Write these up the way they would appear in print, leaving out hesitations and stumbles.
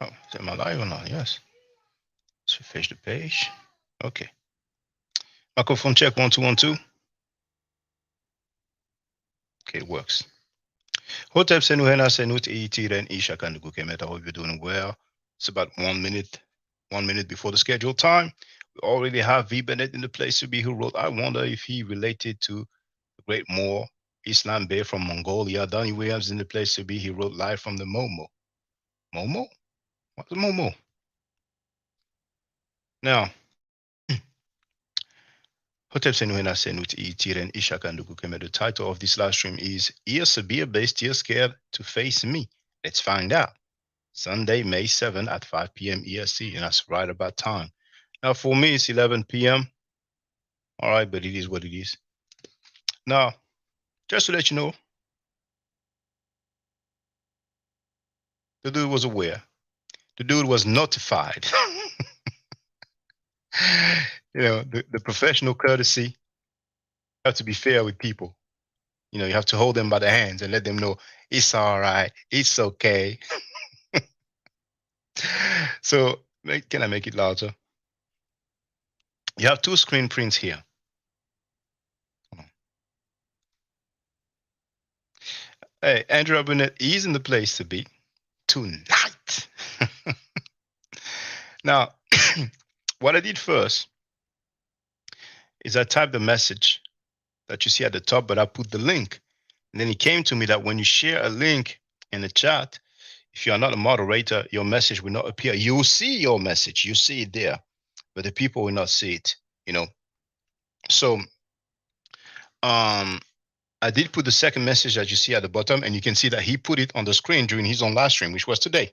Oh, is my live or not? Yes. Let's refresh the page. Okay. Microphone check 1 2 1 2. Okay, it works. Hotep Senuhena Senut Itiren Isha Kandukukemet. I hope you're doing well. It's about 1 minute before the scheduled time. We already have V. Bennett in the place to be who wrote, I wonder if he related to the great Moor, Islam Bey from Mongolia. Donnie Williams in the place to be. He wrote live from the Momo. Momo? What's Momo? Now, Hotep Senuhena Senut Itiren Isha Kandukukemet. The title of this live stream is Sabir Bey still scared to face me? Let's find out. Sunday, May 7 at 5 p.m. EST, and that's right about time. Now, for me, it's 11 p.m. All right, but it is what it is. Now, just to let you know, the dude was aware. The dude was notified. The professional courtesy, you have to be fair with people. You have to hold them by the hands and let them know it's all right, it's okay. So, can I make it larger? You have two screen prints here. Hey, Andrew Burnett is in the place to be tonight. Now, what I did first is I typed the message that you see at the top, but I put the link. And then it came to me that when you share a link in the chat, if you are not a moderator, your message will not appear. You'll see your message, you see it there, but the people will not see it, So I did put the second message that you see at the bottom, and you can see that he put it on the screen during his own live stream, which was today.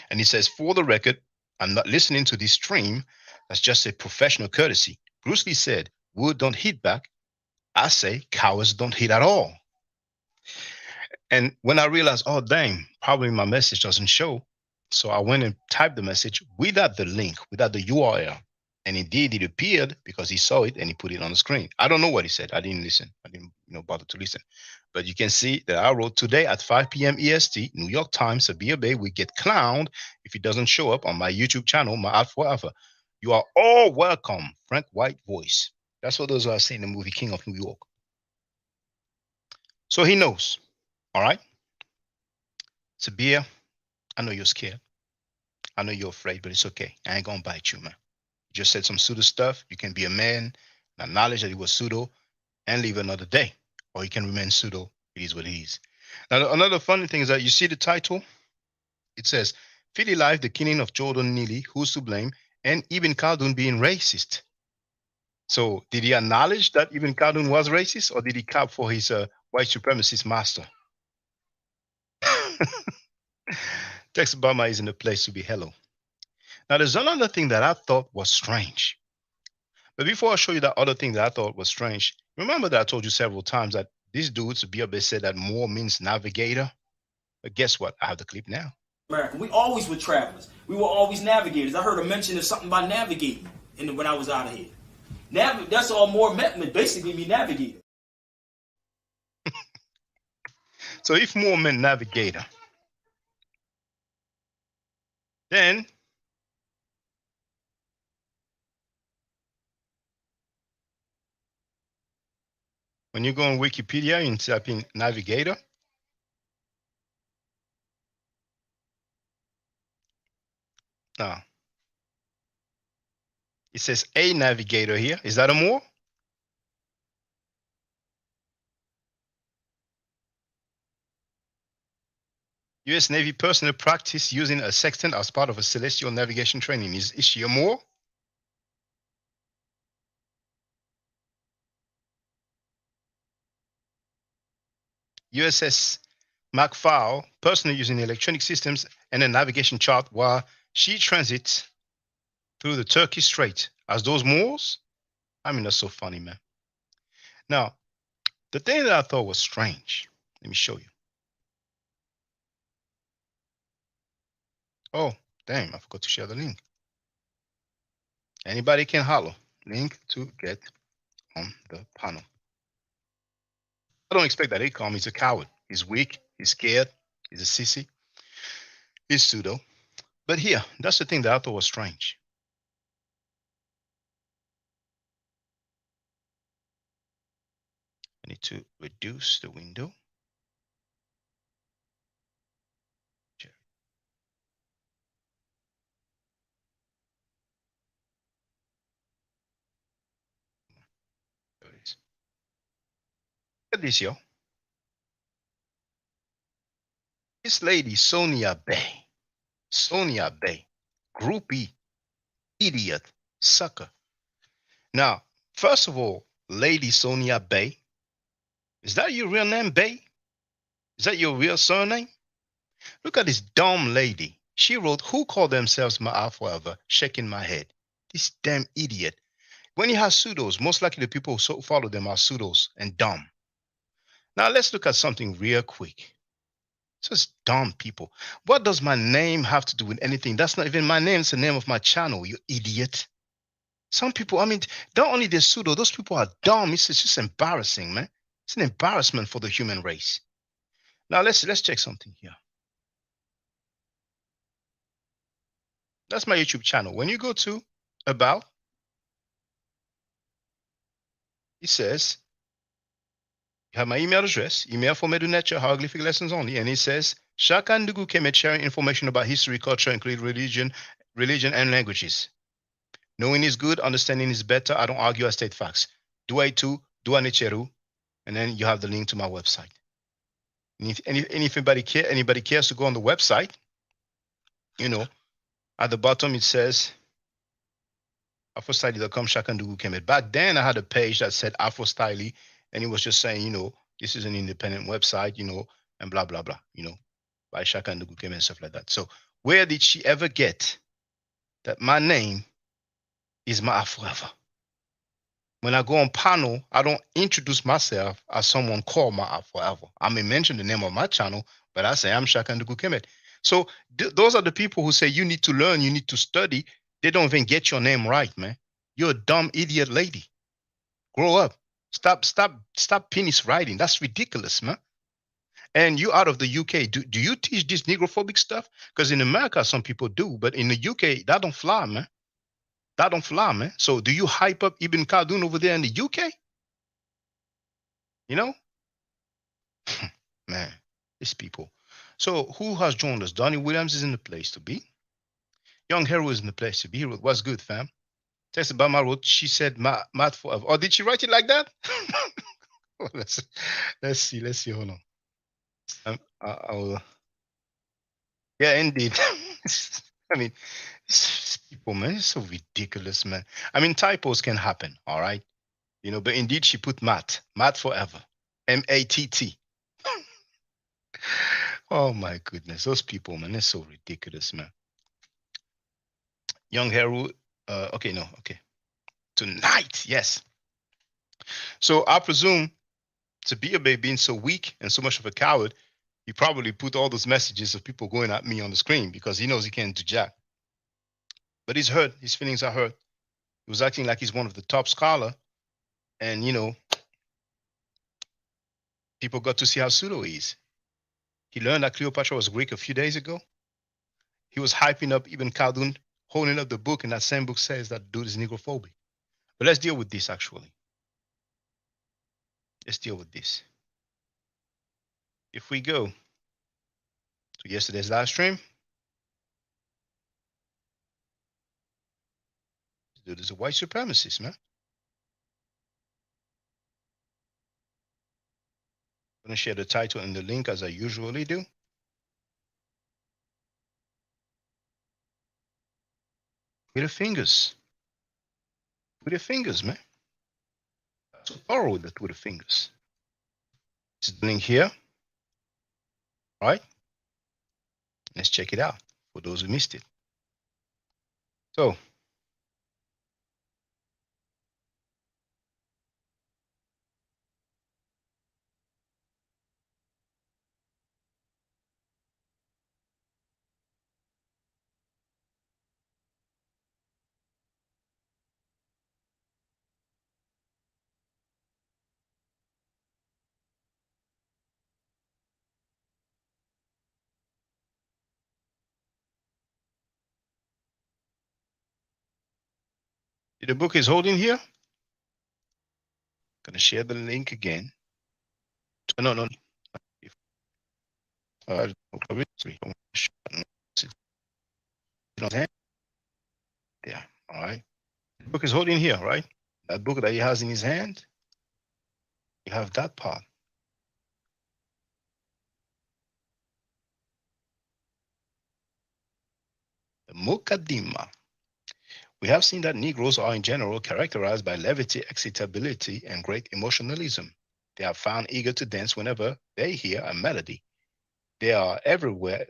And he says, for the record, I'm not listening to this stream. That's just a professional courtesy. Bruce Lee said, wood don't hit back. I say cowards don't hit at all. And when I realized, oh, dang, probably my message doesn't show. So I went and typed the message without the link, without the URL. And indeed, it appeared because he saw it and he put it on the screen. I don't know what he said. I didn't listen. I didn't bother to listen. But you can see that I wrote today at 5 p.m. EST, New York Times, Sabir Bey will get clowned if it doesn't show up on my YouTube channel, my Art Forever. You are all welcome, Frank White voice. That's what those who are saying the movie King of New York. So he knows. All right. Sabir, I know you're scared. I know you're afraid, but it's okay. I ain't gonna bite you, man. You just said some pseudo stuff. You can be a man, acknowledge that it was pseudo, and leave another day. Or you can remain pseudo. It is what it is. Now, another funny thing is that you see the title? It says, Philly Life, the killing of Jordan Neely, who's to blame, and Ibn Khaldun being racist. So did he acknowledge that Ibn Khaldun was racist, or did he cap for his white supremacist master? Tex Obama is in the place to be hello. Now, there's another thing that I thought was strange. But before I show you that other thing that I thought was strange, remember that I told you several times that these dudes, Biabe said that Moor means navigator. But guess what? I have the clip now. American. We always were travelers. We were always navigators. I heard a mention of something about navigating when I was out of here. That's all Moor meant, basically me navigator. So if Moor meant navigator, then when you go on Wikipedia and type in navigator, now it says a navigator here. Is that a Moor? U.S. Navy personnel practice using a sextant as part of a celestial navigation training. Is she a Moor? USS McFaul, personally using electronic systems and a navigation chart while she transits through the Turkish Strait. As those Moors? I mean, that's so funny, man. Now, the thing that I thought was strange, let me show you. Oh, damn, I forgot to share the link. Anybody can holler. Link to get on the panel. I don't expect that Acom is a coward. He's weak, he's scared, he's a sissy, he's pseudo. But here, that's the thing that I thought was strange. I need to reduce the window. There it is. Look at this, yo. This lady, Sonia Bay. Sonia Bay. Groupie, idiot, sucker. Now, first of all, Lady Sonia Bay, is that your real name, Bay? Is that your real surname? Look at this dumb lady. She wrote, "Who call themselves Ma'af forever?" Shaking my head. This damn idiot. When he has pseudos, most likely the people who follow them are pseudos and dumb. Now let's look at something real quick. Just dumb people. What does my name have to do with anything? That's not even my name. It's the name of my channel, you idiot. Some people, I mean, not only they're pseudo, those people are dumb. It's just embarrassing, man. It's an embarrassment for the human race. Now let's check something here. That's my YouTube channel. When you go to about, it says you have my email address, email for Medunature, hieroglyphic lessons only, and it says Shaka Ndugu Kemet sharing information about history, culture, including religion, and languages. Knowing is good, understanding is better. I don't argue, I state facts. Dua itu, dua necheru, and then you have the link to my website. And if anybody cares to go on the website, you know, at the bottom it says afrostyly.com Shakandugu Kemet. Back then I had a page that said Afrostyly, and it was just saying, you know, this is an independent website, you know, and blah blah blah, you know, by Shakandugu Kemet and stuff like that. So where did she ever get that my name is my forever? When I go on panel, I don't introduce myself as someone called my forever. I may mention the name of my channel, but I say I'm Shakandugu Kemet. So those are the people who say you need to learn, you need to study. They don't even get your name right, man. You're a dumb idiot lady. Grow up. Stop penis writing. That's ridiculous, man. And you out of the UK, do you teach this negrophobic stuff? Because in America, some people do, but in the UK, that don't fly, man. That don't fly, man. So do you hype up Ibn Khaldun over there in the UK? You know? Man, these people. So who has joined us? Donnie Williams is in the place to be. Young Hero is in the place to be. He wrote, "What's good, fam?" Tessa Bama wrote, she said, Matt forever. Or did she write it like that? let's see. Hold on. I'll, yeah, indeed. I mean, these people, man, it's so ridiculous, man. I mean, typos can happen, all right? You know, but indeed, she put Matt forever. Matt. Oh my goodness, those people, man, they're so ridiculous, man. Young Heru, okay. Tonight, yes. So I presume Sabir Bey being so weak and so much of a coward, he probably put all those messages of people going at me on the screen because he knows he can't do jack. But he's hurt. His feelings are hurt. He was acting like he's one of the top scholar, and you know, people got to see how pseudo he is. He learned that Cleopatra was Greek a few days ago. He was hyping up even Khaldun, holding up the book, and that same book says that dude is negrophobic. But let's deal with this actually. Let's deal with this. If we go to yesterday's live stream, this dude is a white supremacist, man. I'm going to share the title and the link as I usually do. With the fingers. With the fingers, man. So thorough with it with the fingers. This is the link here. All right. Let's check it out for those who missed it. So The book is holding here. Gonna share the link again. No. Yeah, all right. The book is holding here, right? That book that he has in his hand, you have that part. The Mukaddima. We have seen that Negroes are in general characterized by levity, excitability, and great emotionalism. They are found eager to dance whenever they hear a melody. They are everywhere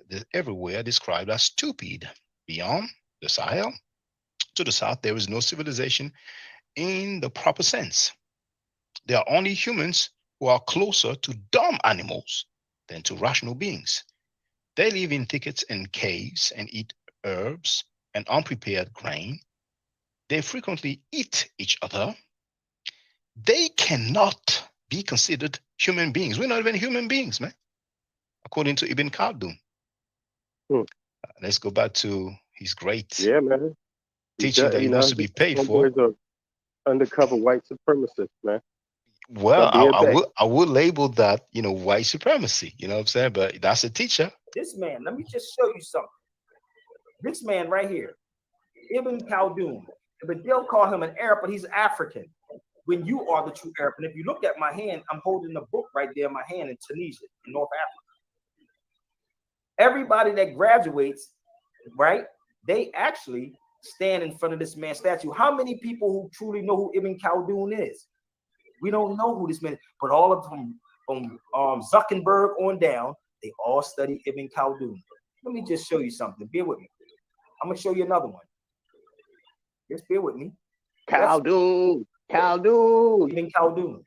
described as stupid. Beyond the Sahel, to the south, there is no civilization in the proper sense. They are only humans who are closer to dumb animals than to rational beings. They live in thickets and caves and eat herbs and unprepared grain. They frequently eat each other. They cannot be considered human beings. We're not even human beings, man, according to Ibn Khaldun. Let's go back to his great teaching that he wants to be paid for. Undercover white supremacist, man. Well, I would label that, white supremacy. You know what I'm saying? But that's a teacher. This man, let me just show you something. This man right here, Ibn Khaldun. But they'll call him an Arab, but he's African. When you are the true Arab, and if you look at my hand, I'm holding a book right there in my hand in Tunisia, in North Africa. Everybody that graduates, right, they actually stand in front of this man's statue. How many people who truly know who Ibn Khaldun is? We don't know who this man is, but all of them from Zuckerberg on down, they all study Ibn Khaldun. Let me just show you something. Bear with me. I'm going to show you another one. Just bear with me. Khaldun. Ibn Khaldun.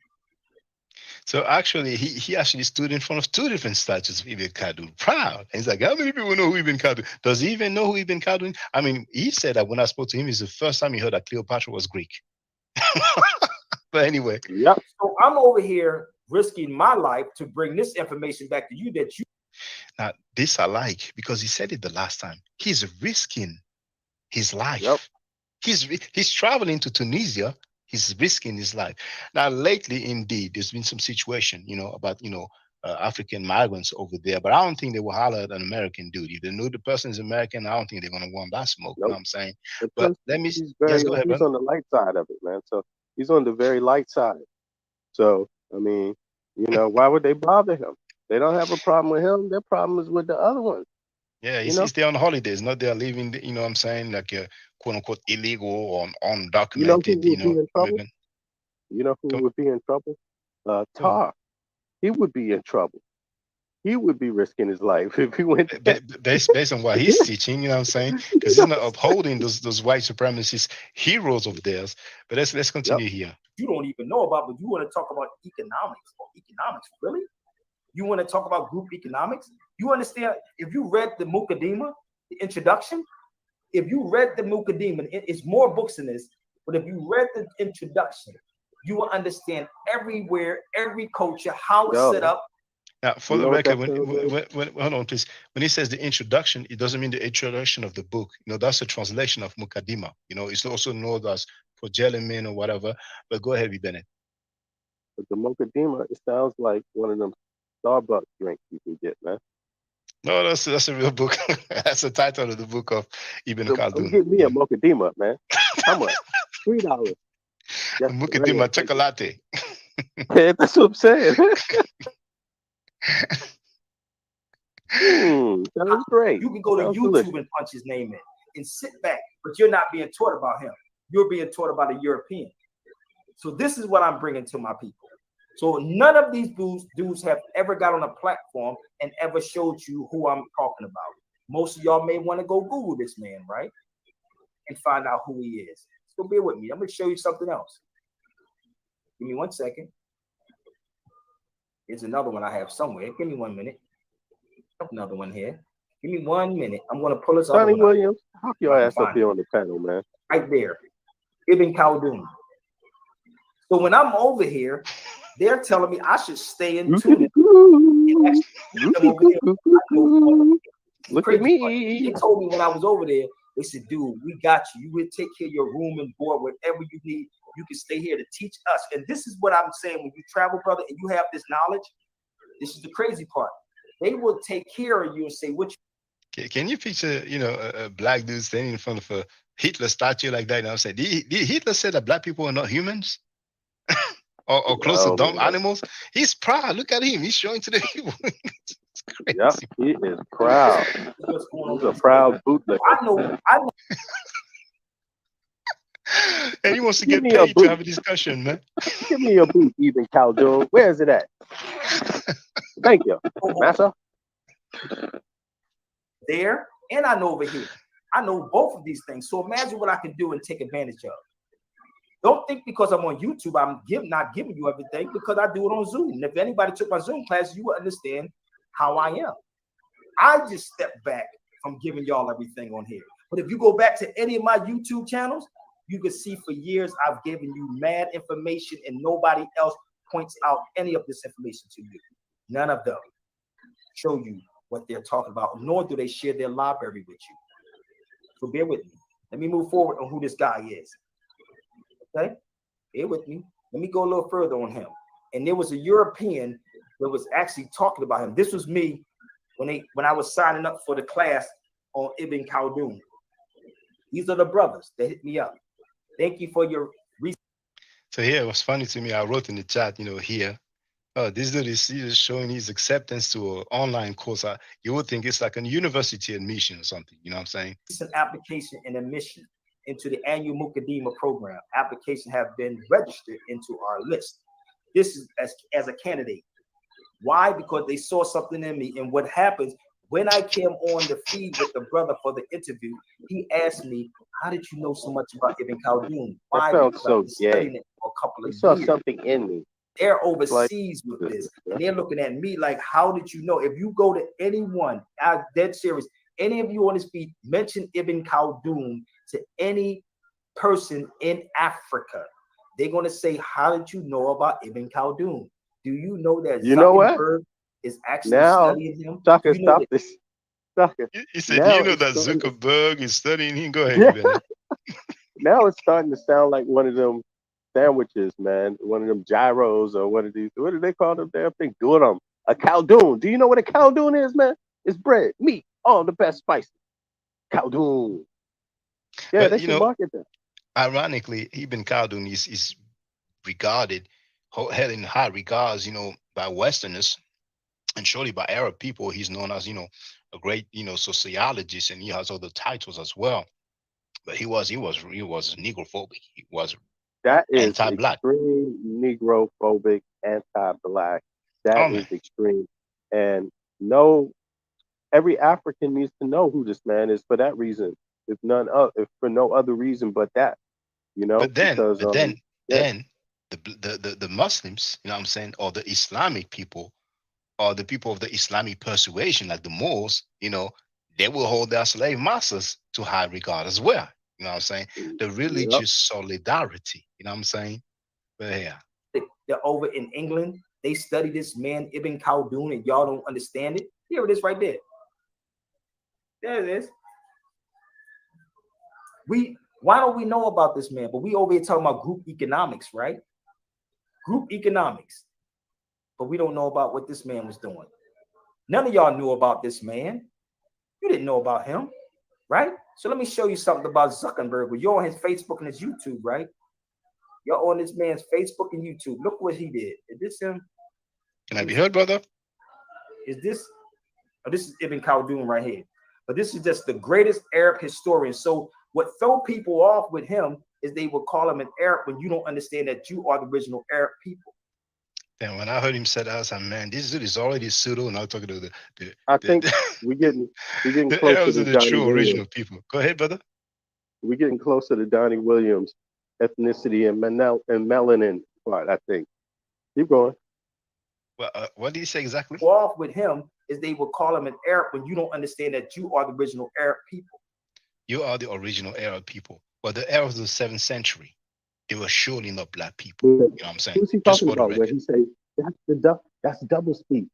So actually, he actually stood in front of two different statues of Ibn Khaldun. Proud. And he's like, how many people know who Ibn Khaldun? Does he even know who Ibn Khaldun? I mean, he said that when I spoke to him, it's the first time he heard that Cleopatra was Greek. But anyway. Yep. So I'm over here risking my life to bring this information back to you that you. Now, this I like because he said it the last time. He's risking his life. Yep. He's traveling to Tunisia. He's risking his life. Now, lately, indeed, there's been some situation, about, African migrants over there. But I don't think they will holler at an American dude. If they know the person is American, I don't think they're going to want that smoke. Nope. You know what I'm saying? But let me. Yes, go ahead, he's on the light side of it, man. So he's on the very light side. So, I mean, why would they bother him? They don't have a problem with him. Their problem is with the other ones. Yeah, he's there on holidays, not there living, what I'm saying, like a quote-unquote illegal or undocumented, immigrant. You know who would be in trouble? Tar. He would be in trouble. He would be risking his life if he went. Based on what he's teaching, you know what I'm saying? Because he's not upholding those white supremacist heroes of theirs. But let's continue here. You don't even know about, but you want to talk about economics. Economics, really? You want to talk about group economics? You understand? If you read the Mukaddima, the introduction, if you read the Mukaddima, it's more books in this, but if you read the introduction, you will understand everywhere, every culture, how it's set up. Now, for the record, when hold on, please. When he says the introduction, it doesn't mean the introduction of the book. That's a translation of Mukaddima. It's also known as Progellimin or whatever. But go ahead, Bennett. But the Mukaddima, it sounds like one of them Starbucks drinks you can get, man. No, that's a real book. That's the title of the book of Ibn Khaldun. Give me a Mukaddima, man. How much? $3. Mukaddima chocolate. Yeah, that's what I'm saying. Sounds great. You can go to YouTube and punch his name in and sit back, but you're not being taught about him. You're being taught about a European. So this is what I'm bringing to my people. So none of these dudes have ever got on a platform and ever showed you who I'm talking about. Most of y'all may want to go Google this man, right? And find out who he is. So bear with me. I'm going to show you something else. Give me 1 second. Here's another one I have somewhere. Give me 1 minute. Another one here. Give me 1 minute. I'm going to pull this up. Sonny Williams, hop your ass up here on the panel, man. Right there. Ibn Khaldun. So when I'm over here, they're telling me I should stay in tune. Look at me. He told me when I was over there They said, dude, we got you. You will take care of your room and board, whatever you need. You can stay here to teach us. And this is what I'm saying. When you travel, brother, and you have this knowledge, this is the crazy part. They will take care of you and say, what you Can you picture, a black dude standing in front of a Hitler statue like that? And I'm saying, did Hitler say that black people are not humans? or close to dumb animals? He's proud. Look at him. He's showing to the people. It's crazy. Yep, he is proud. He's a proud bootlegger. I know. And he wants to get paid to have a discussion, man. Give me a boot, even Khaldun. Where is it at? Thank you, Master. There, and I know over here. I know both of these things. So imagine what I can do and take advantage of. Don't think because I'm on YouTube, I'm not giving you everything, because I do it on Zoom. And if anybody took my Zoom class, you would understand how I am. I just step back from giving y'all everything on here. But if you go back to any of my YouTube channels, you can see for years I've given you mad information and nobody else points out any of this information to you. None of them show you what they're talking about, nor do they share their library with you. So bear with me. Let me move forward on who this guy is. Okay? Bear with me. Let me go a little further on him. And there was a European that was actually talking about him. This was me when I was signing up for the class on Ibn Khaldun. These are the brothers that hit me up. Thank you for your research. So here, it was funny to me. I wrote in the chat, here, this dude is showing his acceptance to an online course. You would think it's like a university admission or something. You know what I'm saying? It's an application and admission into the annual Mukaddima program. Applications have been registered into our list. This is as a candidate. Why? Because they saw something in me. And what happens when I came on the feed with the brother for the interview, he asked me, how did you know so much about Ibn Khaldun? Why? That felt so gay. It for a couple of years. Saw something in me. They're overseas with this. And they're looking at me like, how did you know? If you go to anyone, I'm dead serious, any of you on this feed, mention Ibn Khaldun to any person in Africa, they're going to say, how did you know about Ibn Khaldun? Do you know that Zuckerberg is actually studying him? Tucker, stop this. Tucker. He said, do you know that Zuckerberg is studying him? Go ahead, Ben. Now it's starting to sound like one of them sandwiches, man. One of them gyros or one of these. What do they call them damn thing? Doing them. A Khaldun. Do you know what a Khaldun is, man? It's bread, meat, all the best spices. Khaldun. Yeah, they should market that. Ironically, Ibn Khaldun is regarded, held in high regards, by Westerners, and surely by Arab people. He's known as, a great, sociologist, and he has other titles as well. But he was negrophobic. He was anti-black. Extreme negrophobic, anti-black. That is extreme. And every African needs to know who this man is for that reason. If for no other reason but that, But then the Muslims, you know what I'm saying, or the Islamic people, or the people of the Islamic persuasion, like the Moors, they will hold their slave masters to high regard as well. You know what I'm saying? The religious solidarity, you know what I'm saying? But yeah. They're over in England. They study this man, Ibn Khaldun, and y'all don't understand it. Here it is right there. There it is. Why don't we know about this man? But we over here talking about group economics, right? Group economics. But we don't know about what this man was doing. None of y'all knew about this man. You didn't know about him, right? So let me show you something about Zuckerberg. Well, you're on his Facebook and his YouTube, right? You're on this man's Facebook and YouTube. Look what he did. Is this him? Can I be heard, brother? Is this? Oh, this is Ibn Khaldun right here. But this is just the greatest Arab historian. So what throw people off with him is they will call him an Arab when you don't understand that you are the original Arab people. And when I heard him say that, I was like, man, this dude is already pseudo, and I'm talking to I think we're getting the closer to the true original people. Go ahead, brother. We're getting closer to Donnie Williams' ethnicity and melanin part, I think. Keep going. Well, what did he say exactly? Off with him is they will call him an Arab when you don't understand that you are the original Arab people. You are the original Arab people. Well, the Arabs of the 7th century, they were surely not black people. You know what I'm saying? Who's he talking about when he says that's double speak?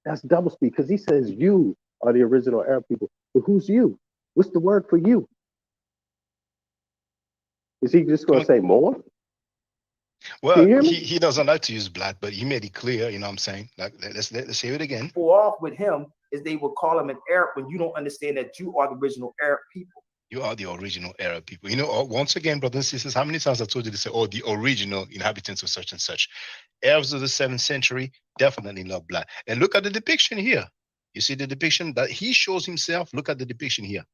That's double speak because he says you are the original Arab people. But who's you? What's the word for you? Is he just going to say more? Well, you hear me? he doesn't like to use black, but he made it clear. You know what I'm saying? Like let's hear it again. Pull off with him is they will call him an Arab when you don't understand that you are the original Arab people. You are the original Arab people. You know, once again, brothers and sisters, how many times I told you to say, "Oh, the original inhabitants of such and such." Arabs of the 7th century, definitely not black. And look at the depiction here. You see the depiction that he shows himself. Look at the depiction here.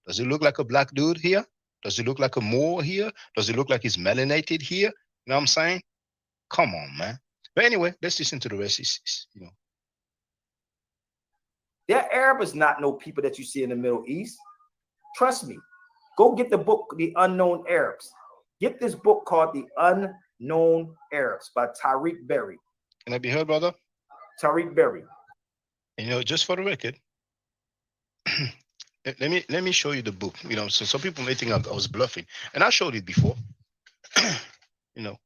Does it look like a black dude here? Does it look like a Moor here? Does it look like he's melanated here? You know what I'm saying? Come on, man. But anyway, let's listen to the rest. You know, That Arab is not no people that you see in the Middle East. Trust me. Go get the book, The Unknown Arabs. Get this book called The Unknown Arabs by Tariq Berry. Can I be heard, brother? Tariq Berry. And, you know, just for the record, let me show you the book. You know, so some people may think I was bluffing, and I showed it before. You know,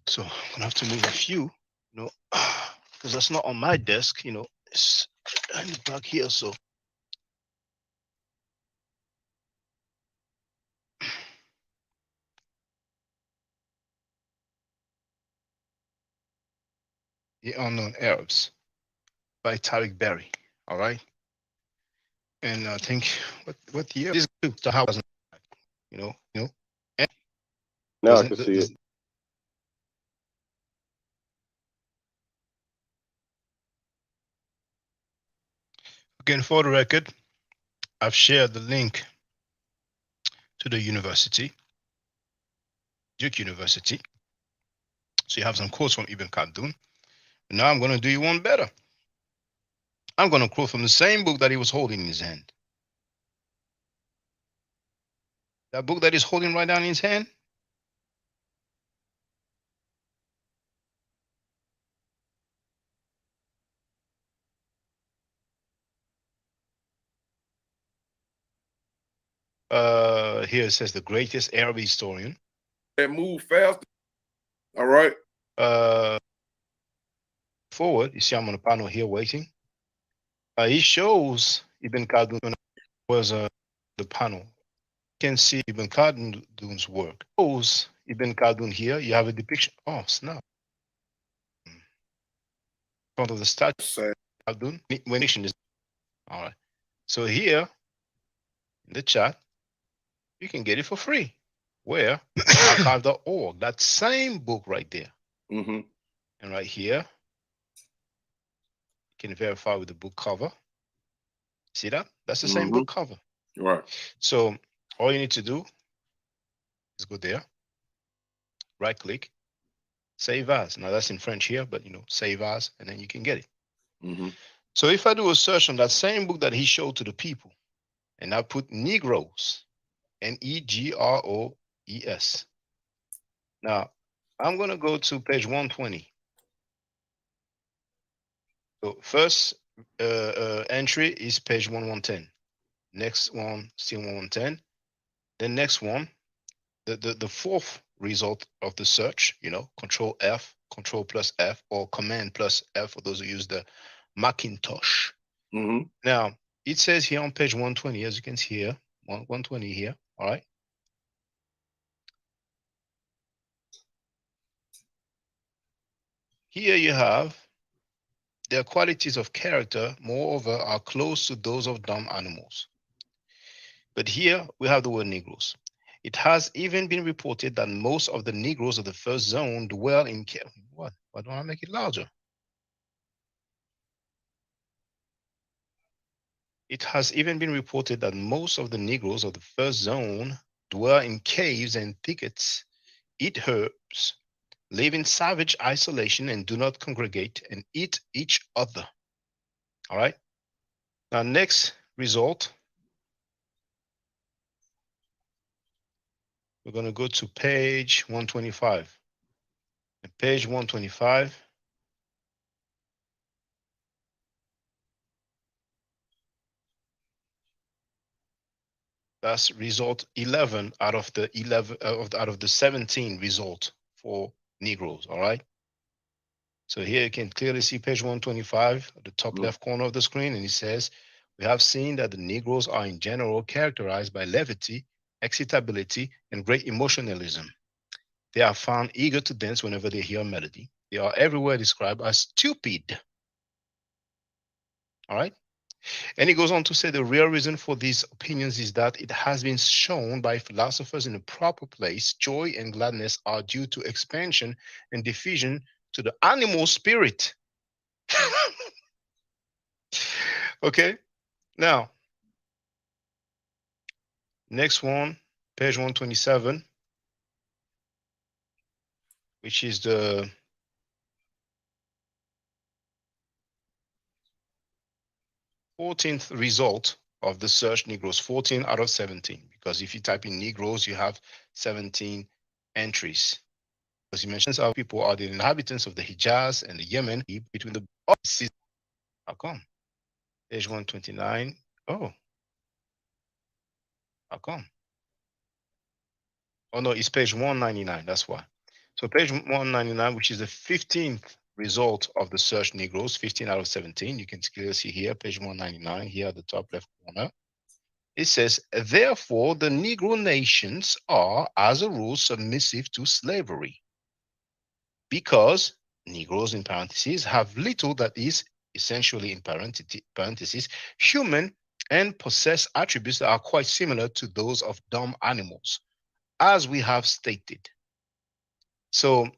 so I'm gonna have to move a few, you know, because that's not on my desk. You know, it's back here. So The Unknown Arabs by Tariq Berry. All right. And I think what year this 2000, you know, and Now I can see it. Again, for the record, I've shared the link to the university, Duke University. So you have some quotes from Ibn Khaldun. And now I'm going to do you one better. I'm going to quote from the same book that he was holding in his hand. That book that he's holding right down in his hand. Here it says the greatest Arab historian. That move fast. All right. Forward, you see I'm on the panel here waiting. He shows Ibn Khaldun was the panel. You can see Ibn Khaldun's work. Shows Ibn Khaldun here. You have a depiction. Oh, snap. In front of the statue. Khaldun. When nation is all right. So here in the chat, you can get it for free. Where? Archive.org. That same book right there. Mm-hmm. And right here, you can verify with the book cover. See that? That's the same book cover. Right. So all you need to do is go there, right click, save as. Now that's in French here, but you know, save as, and then you can get it. Mm-hmm. So if I do a search on that same book that he showed to the people, and I put Negroes, Negroes. Now I'm gonna go to page 120. So first entry is page 1110. Next one, still 1110. The next one, the fourth result of the search, you know, control F, control plus F, or command plus F for those who use the Macintosh. Mm-hmm. Now, it says here on page 120, as you can see here, 120 here, all right? Here you have their qualities of character, moreover, are close to those of dumb animals. But here we have the word Negroes. It has even been reported that most of the Negroes of the first zone dwell in what? Why don't I make it larger? It has even been reported that most of the Negroes of the first zone dwell in caves and thickets, eat herbs, live in savage isolation, and do not congregate and eat each other. All right. Now, next result. We're going to go to page 125. And page 125. That's result 11 out of the 11 out of the 17 result for Negroes. All right. So here you can clearly see page 125 at the top left corner of the screen, and it says, "We have seen that the Negroes are in general characterized by levity, excitability, and great emotionalism. They are found eager to dance whenever they hear a melody. They are everywhere described as stupid. All right. And he goes on to say the real reason for these opinions is that it has been shown by philosophers in a proper place, joy and gladness are due to expansion and diffusion to the animal spirit. Okay. Now, next one, page 127, which is the th result of the search Negroes, 14 out of 17. Because if you type in Negroes, you have 17 entries. As he mentions, our people are the inhabitants of the Hijaz and the Yemen between the seasons. How come? Page 129. Oh, how come? Oh no, it's page 199. That's why. So page 199, which is the 15th result of the search Negroes, 15 out of 17. You can clearly see here, page 199, here at the top left corner. It says, therefore, the Negro nations are, as a rule, submissive to slavery, because Negroes, in parentheses, have little that is essentially, in parentheses, human and possess attributes that are quite similar to those of dumb animals, as we have stated. So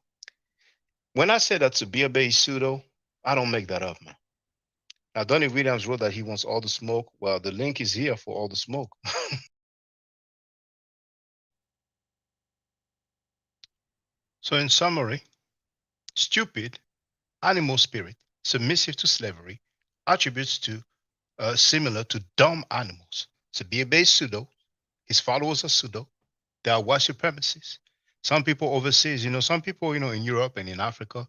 when I say that Sabir Bey is pseudo, I don't make that up, man. Now, Donnie Williams wrote that he wants all the smoke. Well, the link is here for all the smoke. So in summary, stupid, animal spirit, submissive to slavery, attributes to similar to dumb animals. Sabir Bey is pseudo. His followers are pseudo. They are white supremacists. Some people overseas, some people, in Europe and in Africa,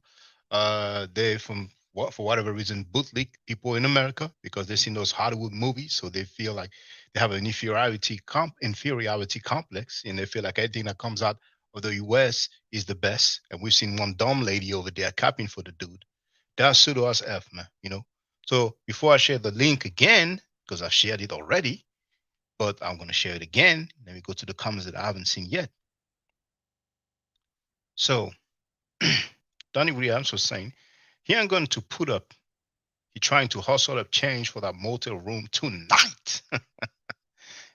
they for whatever reason bootleg people in America because they've seen those Hollywood movies, so they feel like they have an inferiority complex, and they feel like anything that comes out of the U.S. is the best. And we've seen one dumb lady over there capping for the dude. That's pseudo as F, man. So before I share the link again, because I've shared it already, but I'm going to share it again. Let me go to the comments that I haven't seen yet. So Donnie Williams was saying, he ain't going to put up, he trying to hustle up change for that motel room tonight.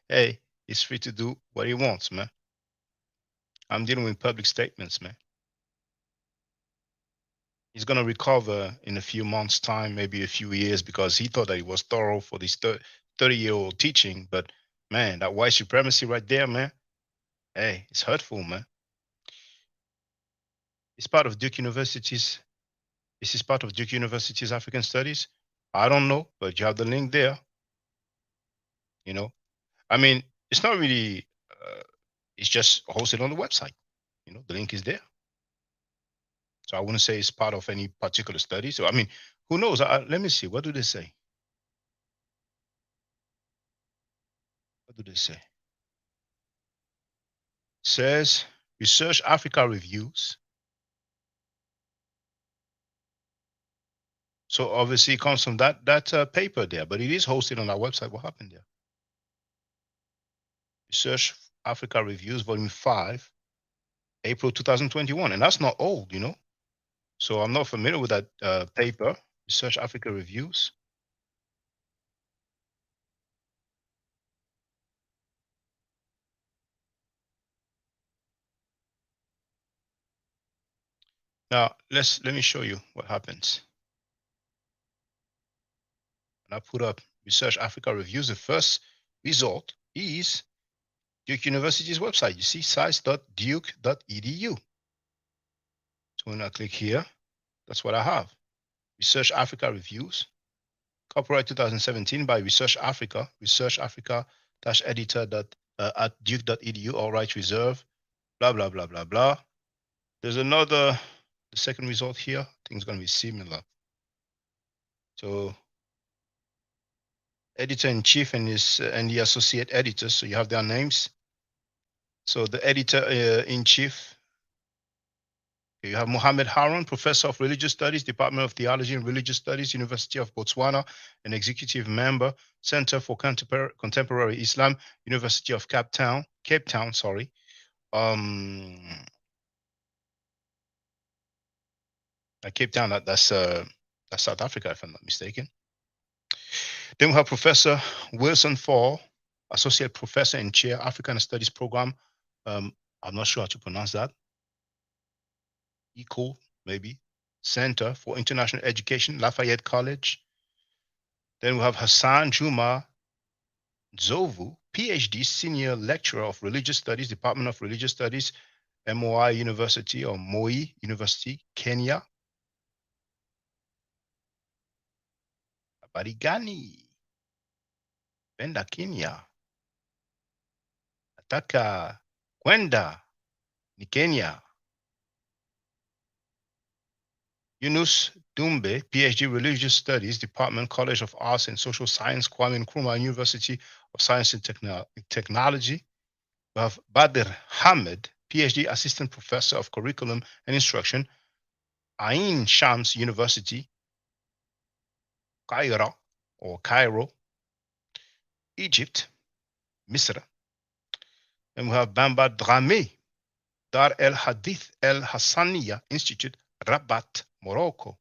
Hey, he's free to do what he wants, man. I'm dealing with public statements, man. He's going to recover in a few months' time, maybe a few years, because he thought that he was thorough for this 30-year-old teaching. But man, that white supremacy right there, man, hey, it's hurtful, man. It's part of Duke University's, this is part of Duke University's African Studies. I don't know, but you have the link there. I mean, it's not really, it's just hosted on the website. The link is there. So I wouldn't say it's part of any particular study. So, I mean, who knows? Let me see. What do they say? What do they say? It says Research Africa Reviews. So obviously it comes from that paper there, but it is hosted on our website. What happened there? Research Africa Reviews, Volume 5, April 2021. And that's not old, So I'm not familiar with that paper, Research Africa Reviews. Now, let me show you what happens. And I put up Research Africa Reviews. The first result is Duke University's website. You see, science.duke.edu. So when I click here, that's what I have. Research Africa Reviews. Copyright 2017 by Research Africa. Research Africa-editor at duke.edu. All rights reserved. Blah, blah, blah, blah, blah. There's the second result here. I think it's going to be similar. So editor-in-chief and the associate editors. So you have their names. So the editor-in-chief, you have Mohammed Harun, Professor of Religious Studies, Department of Theology and Religious Studies, University of Botswana, an executive member, Center for Contemporary Islam, University of Cape Town, Cape Town, sorry. Cape Town, that's South Africa, if I'm not mistaken. Then we have Professor Wilson Fall, Associate Professor and Chair, African Studies Program. I'm not sure how to pronounce that. ECO, maybe. Center for International Education, Lafayette College. Then we have Hassan Juma Zovu, PhD, Senior Lecturer of Religious Studies, Department of Religious Studies, MOI University or Moi University, Kenya. Habari gani? Penda Kenya. Nataka kwenda ni Kenya. Yunus Dumbe, PhD, Religious Studies, Department, College of Arts and Social Science, Kwame Nkrumah University of Science and Technology. We have Badr Hamid, PhD, Assistant Professor of Curriculum and Instruction, Ain Shams University, Cairo, Egypt, Misr. Then we have Bamba Dramé, Dar el Hadith El Hassaniya Institute, Rabat, Morocco.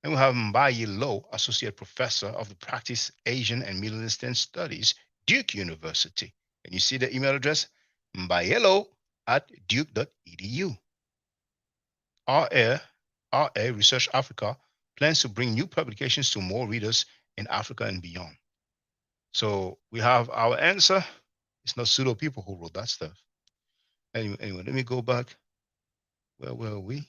And we have Mbaye Lo, Associate Professor of the Practice Asian and Middle Eastern Studies, Duke University. And you see the email address, mbayelo@duke.edu. RA Research Africa plans to bring new publications to more readers in Africa and beyond. So we have our answer. It's not pseudo people who wrote that stuff. Anyway, let me go back. Where were we?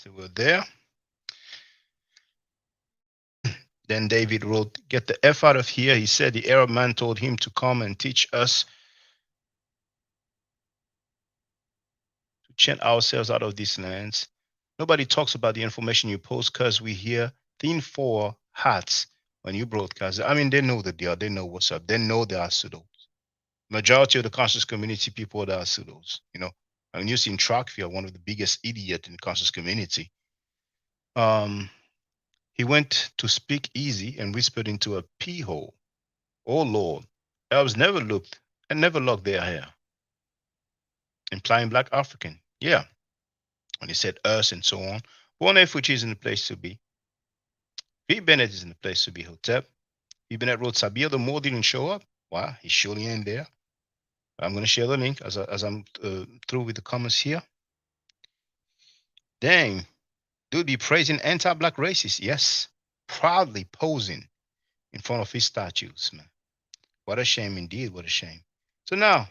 They were there. Then David wrote, "Get the F out of here." He said the Arab man told him to come and teach us to chant ourselves out of these lands. Nobody talks about the information you post because we hear thin four hats when you broadcast. I mean, they know the deal. They know what's up. They know there are pseudos. Majority of the conscious community people, there are pseudos. You know, I mean, you see in Trockfield, one of the biggest idiots in the conscious community. He went to speak easy and whispered into a pea hole. "Oh Lord, Arabs never looked and never locked their hair," implying Black African. Yeah, when he said us and so on. Born Fuji is in the place to be. V. Bennett is in the place to be. Hotep. V. Bennett wrote, "Sabir the Moor didn't show up." Wow, he surely ain't there. I'm going to share the link as I'm through with the comments here. Dang, dude be praising anti-Black racists. Yes, proudly posing in front of his statues, man. What a shame indeed, what a shame. So now,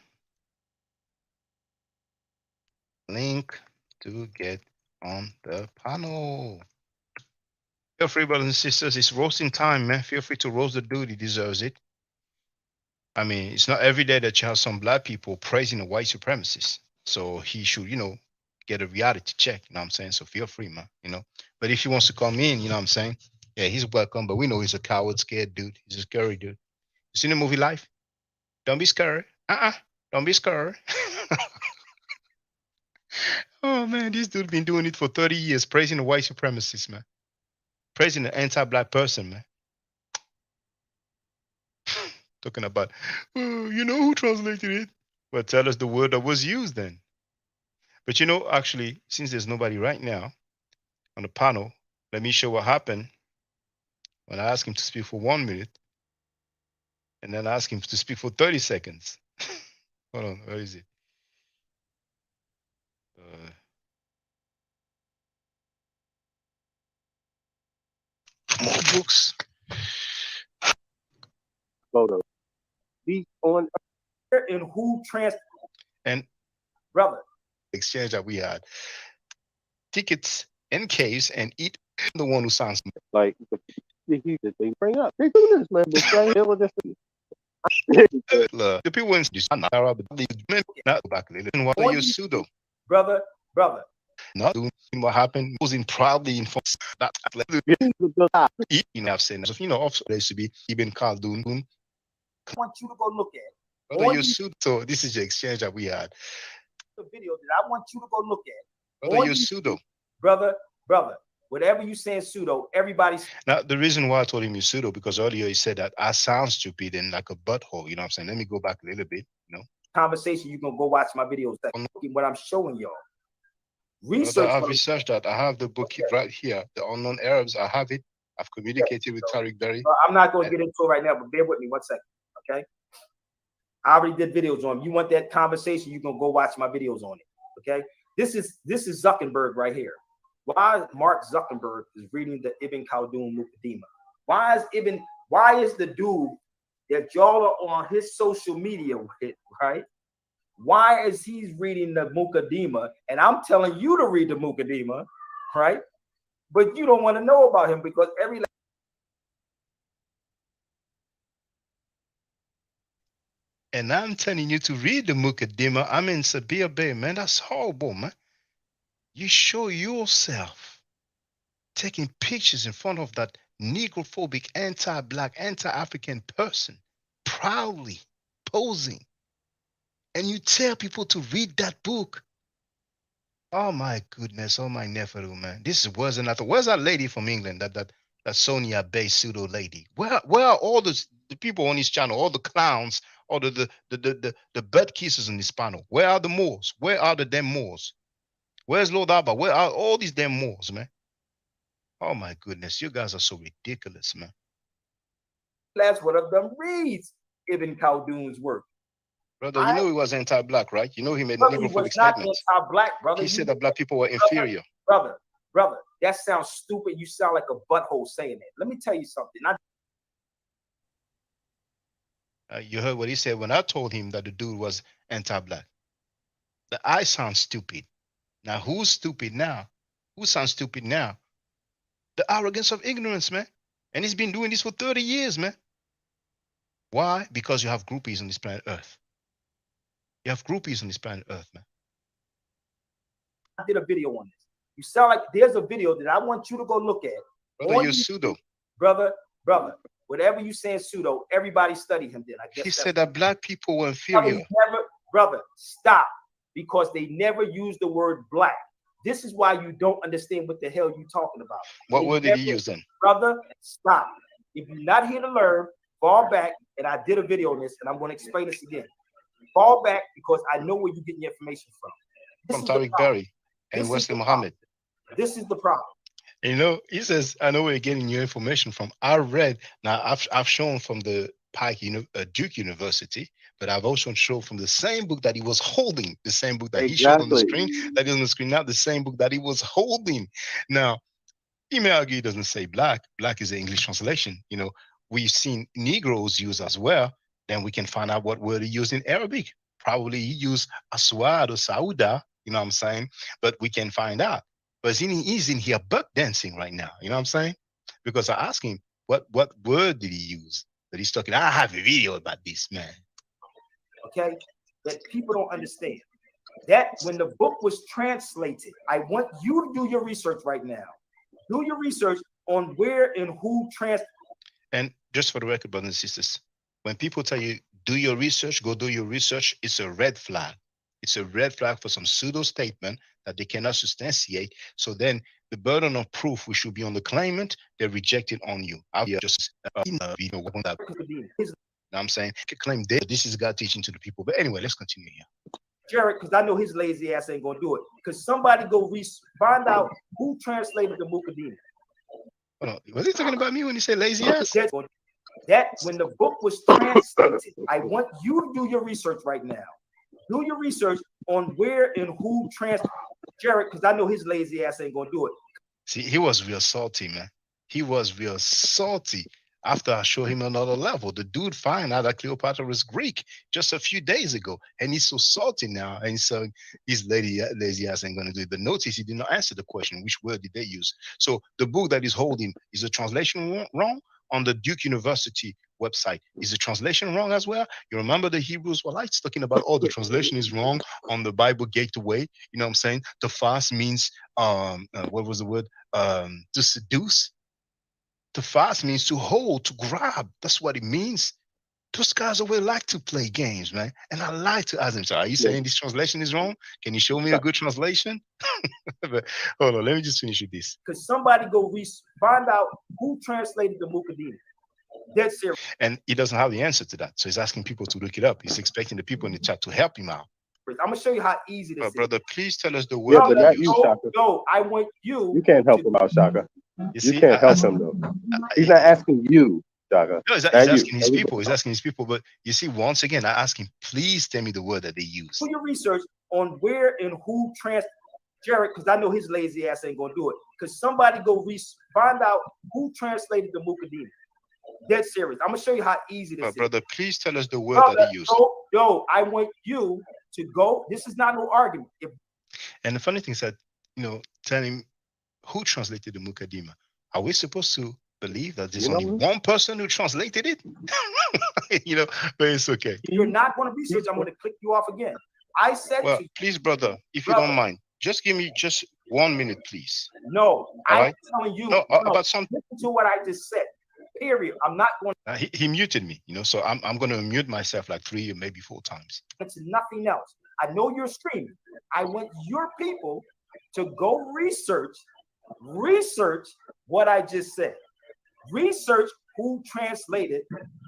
link to get on the panel. Feel free, brothers and sisters, it's roasting time, man. Feel free to roast the dude, he deserves it. I mean, it's not every day that you have some Black people praising a white supremacist. So he should, get a reality check, you know what I'm saying? So feel free, man, But if he wants to come in, you know what I'm saying? Yeah, he's welcome, but we know he's a coward, scared dude. He's a scary dude. You seen the movie Life? Don't be scared. Don't be scared. Oh, man, this dude been doing it for 30 years, praising the white supremacists, man. Praising the anti-Black person, man. Talking about, you know who translated it? Well, tell us the word that was used then. But actually, since there's nobody right now on the panel, let me show what happened when I asked him to speak for 1 minute and then ask him to speak for 30 seconds. Hold on, where is it? More books. Photo. Be on and who and brother exchange that we had. Tickets in case and eat the one who sounds like the heat that they bring up. They do this, man. The people in this not back what are you pseudo? Brother. Not doing what happened, posing proudly in front that I've said, also there to be Ibn Khaldun. I want you to go look at it. Brother, you pseudo. This is the exchange that we had. The video that I want you to go look at. Brother, you pseudo. Brother, whatever you saying pseudo, everybody's. Now, the reason why I told him you pseudo, because earlier he said that I sound stupid and like a butthole. You know what I'm saying? Let me go back a little bit, you know. Conversation, you're going to go watch my videos. That's what I'm showing y'all. Research. I've researched that. I have the book right here, The Unknown Arabs. I have it. I've communicated with Tariq Berry. I'm not going to get into it right now, but bear with me 1 second, okay? I already did videos on it. You want that conversation, you're going to go watch my videos on it, okay? This is Zuckerberg right here. Why Mark Zuckerberg is reading the Ibn Khaldun Muqaddimah? Why is the dude that y'all are on his social media with, right? Why is he reading the Muqaddimah? And I'm telling you to read the Muqaddimah, right? But you don't want to know about him because every. And I'm telling you to read the Muqaddimah. I'm in Sabir Bey, man. That's horrible, man. You show yourself taking pictures in front of that negrophobic, anti-black, anti-African person, proudly posing. And you tell people to read that book. Oh my goodness, oh my nephew, man. This is worse than I thought. Where's that lady from England, that Sonia Bay pseudo lady? Where are all the people on this channel, all the clowns, all the butt kissers on this panel? Where are the Moors? Where are the damn Moors? Where's Lord Abba? Where are all these damn Moors, man? Oh my goodness, you guys are so ridiculous, man. Last one of them reads Ibn Khaldun's work. Brother, you know he was anti-black, right? You know he made negrophobic statements. Anti-black, brother. He said that black people were inferior. Brother, that sounds stupid. You sound like a butthole saying that. Let me tell you something. You heard what he said when I told him that the dude was anti-black. I sound stupid. Now, who's stupid now? Who sounds stupid now? The arrogance of ignorance, man. And he's been doing this for 30 years, man. Why? Because you have groupies on this planet Earth. You have groupies on this planet Earth, man. I did a video on this. You sound like there's a video that I want you to go look at. Brother, you're pseudo. Brother, whatever you saying pseudo, everybody studied him then. I guess he said that black people were inferior. Brother, stop. Because they never use the word black. This is why you don't understand what the hell you're talking about. What word did he use then? Brother, stop. If you're not here to learn, fall back. And I did a video on this, and I'm going to explain this again. Fall back because I know where you're getting your information from. From Tariq Berry and Wesley Muhammad. This is the problem. You know, he says, I know where you're getting your information from. I read, now I've shown from the Duke University, but I've also shown from the same book that he was holding, the same book that he showed on the screen, that is on the screen now, the same book that he was holding. Now, he may argue he doesn't say black. Black is the English translation. You know, we've seen Negroes use as well. Then we can find out what word he used in Arabic. Probably he used Aswad or Sauda, you know what I'm saying? But we can find out. But he's in here buck dancing right now, you know what I'm saying? Because I asked him, what word did he use? That he's talking, I have a video about this, man. Okay? That people don't understand. That when the book was translated, I want you to do your research right now. Do your research on where and who translated. And just for the record, brothers and sisters, when people tell you, do your research, go do your research, it's a red flag. It's a red flag for some pseudo statement that they cannot substantiate. So then the burden of proof which should be on the claimant, they reject it on you. I'll just I'm saying, claim this is God teaching to the people. But anyway, let's continue here. Jared, because I know his lazy ass ain't gonna do it. Because somebody go find out who translated the Muqaddimah. Hold on. Was he talking about me when he said lazy ass? That when the book was translated, I want you to do your research right now. Do your research on where and who translated Jared, because I know his lazy ass ain't gonna do it. See, he was real salty, man. He was real salty. After I showed him another level, the dude found out that Cleopatra was Greek just a few days ago, and he's so salty now. And so his lazy ass ain't gonna do it. But notice he did not answer the question: which word did they use? So the book that he's holding, is the translation wrong? On the Duke University website, is the translation wrong as well? You remember the Hebrews were like talking about, oh, the translation is wrong on the Bible Gateway. You know what I'm saying? To fast means what was the word? To seduce. To fast means to hold, to grab. That's what it means. Those guys always like to play games, man. And I like to ask them, so are you saying this translation is wrong? Can you show me a good translation? But hold on, let me just finish with this. Because somebody go find out who translated the Mukaddimah. Dead serious. And he doesn't have the answer to that. So he's asking people to look it up. He's expecting the people in the chat to help him out. I'm going to show you how easy this is. Brother, please tell us the word but not you, Shaka. No, I want you. You can't help him out, Shaka. You can't help him, though. He's not asking you, Shaka. No, he's asking his people. He's asking his people. But you see, once again, I ask him, please tell me the word that they use. Do your research on where and who Jared, because I know his lazy ass ain't going to do it. Because somebody go find out who translated the Mukaddimah. Dead serious. I'm going to show you how easy this is. Brother, please tell us the word that they use. Yo, I want you to go. This is not no argument. And the funny thing is that, tell him who translated the Mukaddimah. Are we supposed to believe that there's only one person who translated it? But it's okay. You're not going to research. I'm going to click you off again. I said to you, please, brother, if you don't mind, just give me just 1 minute, please. No, I'm telling you. About something. Listen to what I just said. Period. I'm not going to. He muted me, so I'm going to mute myself like 3 or maybe 4 times. It's nothing else. I know you're streaming. I want your people to go research what I just said. Research who translated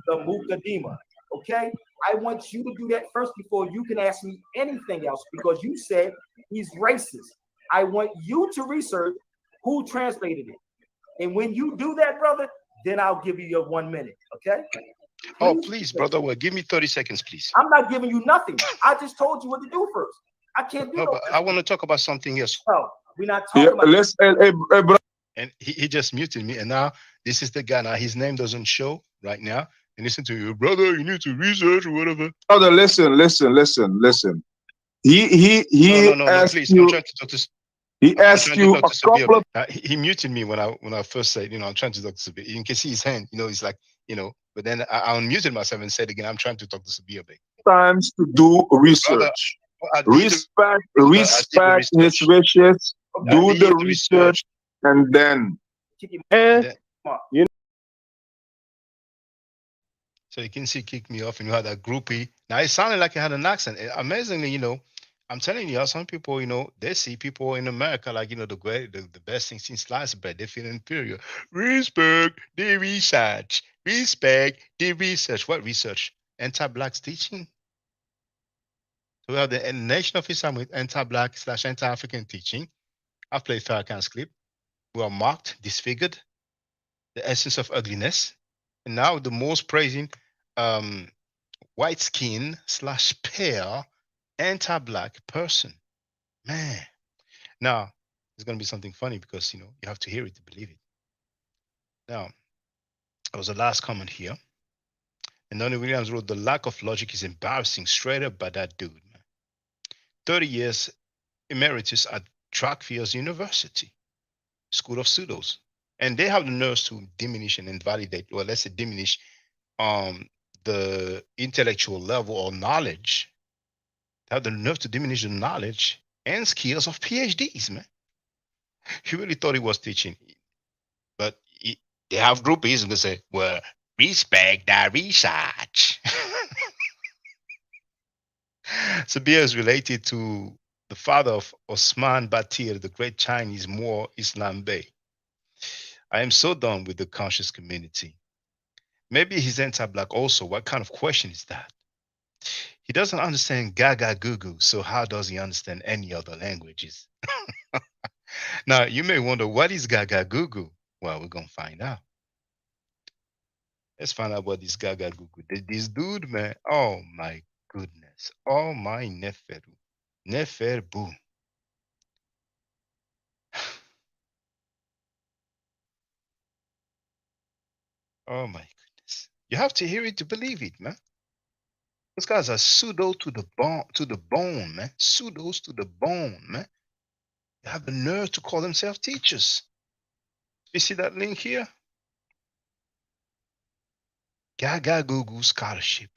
the Mukaddimah. Okay? I want you to do that first before you can ask me anything else, because you said he's racist. I want you to research who translated it. And when you do that, brother, then I'll give you your 1 minute. Okay? Please, brother. Well, give me 30 seconds, please. I'm not giving you nothing. I just told you what to do first. I can't do but I want to talk about something else. No, we're not talking about bro. And he just muted me. And now this is the guy. Now his name doesn't show right now. And listen to you, brother. You need to research or whatever. Brother, listen. He no, asked please. you. I'm trying to talk to. He asked you a couple of. He muted me when I first said, I'm trying to talk to Sabir. You can see his hand. He's like, But then I unmuted myself and said again, I'm trying to talk to Sabir Bey. Times to do research. Respect his wishes. Do the research, and then. So you can see kick me off, and you had that groupie. Now it sounded like he had an accent. Amazingly, I'm telling you, some people, they see people in America like, the best thing since sliced bread. They feel inferior. Respect the research. Respect the research. What research? Anti-Black teaching. So we have the Nation of Islam with anti-Black / anti-African teaching. I've played Farrakhan's clip. We are mocked, disfigured, the essence of ugliness. And now the most praising white skin / pale anti-Black person. Man. Now, it's going to be something funny because, you have to hear it to believe it. Now, there was a last comment here. And Donnie Williams wrote, the lack of logic is embarrassing, straight up by that dude, man. 30 years emeritus at Drakfields University, School of Pseudos. And they have the nerve to diminish and invalidate, or let's say diminish the intellectual level or knowledge. They have the nerve to diminish the knowledge and skills of PhDs, man. He really thought he was teaching. But they have groupies and they say, well, respect that research. Sabir is related to the father of Osman Batir, the great Chinese Moor Islam Bey. I am so done with the conscious community. Maybe he's anti-Black also. What kind of question is that? He doesn't understand Gaga Google, so how does he understand any other languages? Now, you may wonder, what is Gaga Google? Well, we're going to find out. Let's find out what is Gaga Google. This dude, man, oh my goodness. Oh my neferu. Neferbu. Oh my goodness. You have to hear it to believe it, man. Those guys are pseudo to the bone, man. Pseudos to the bone, man. They have the nerve to call themselves teachers. You see that link here? Gaga Google Scholarship.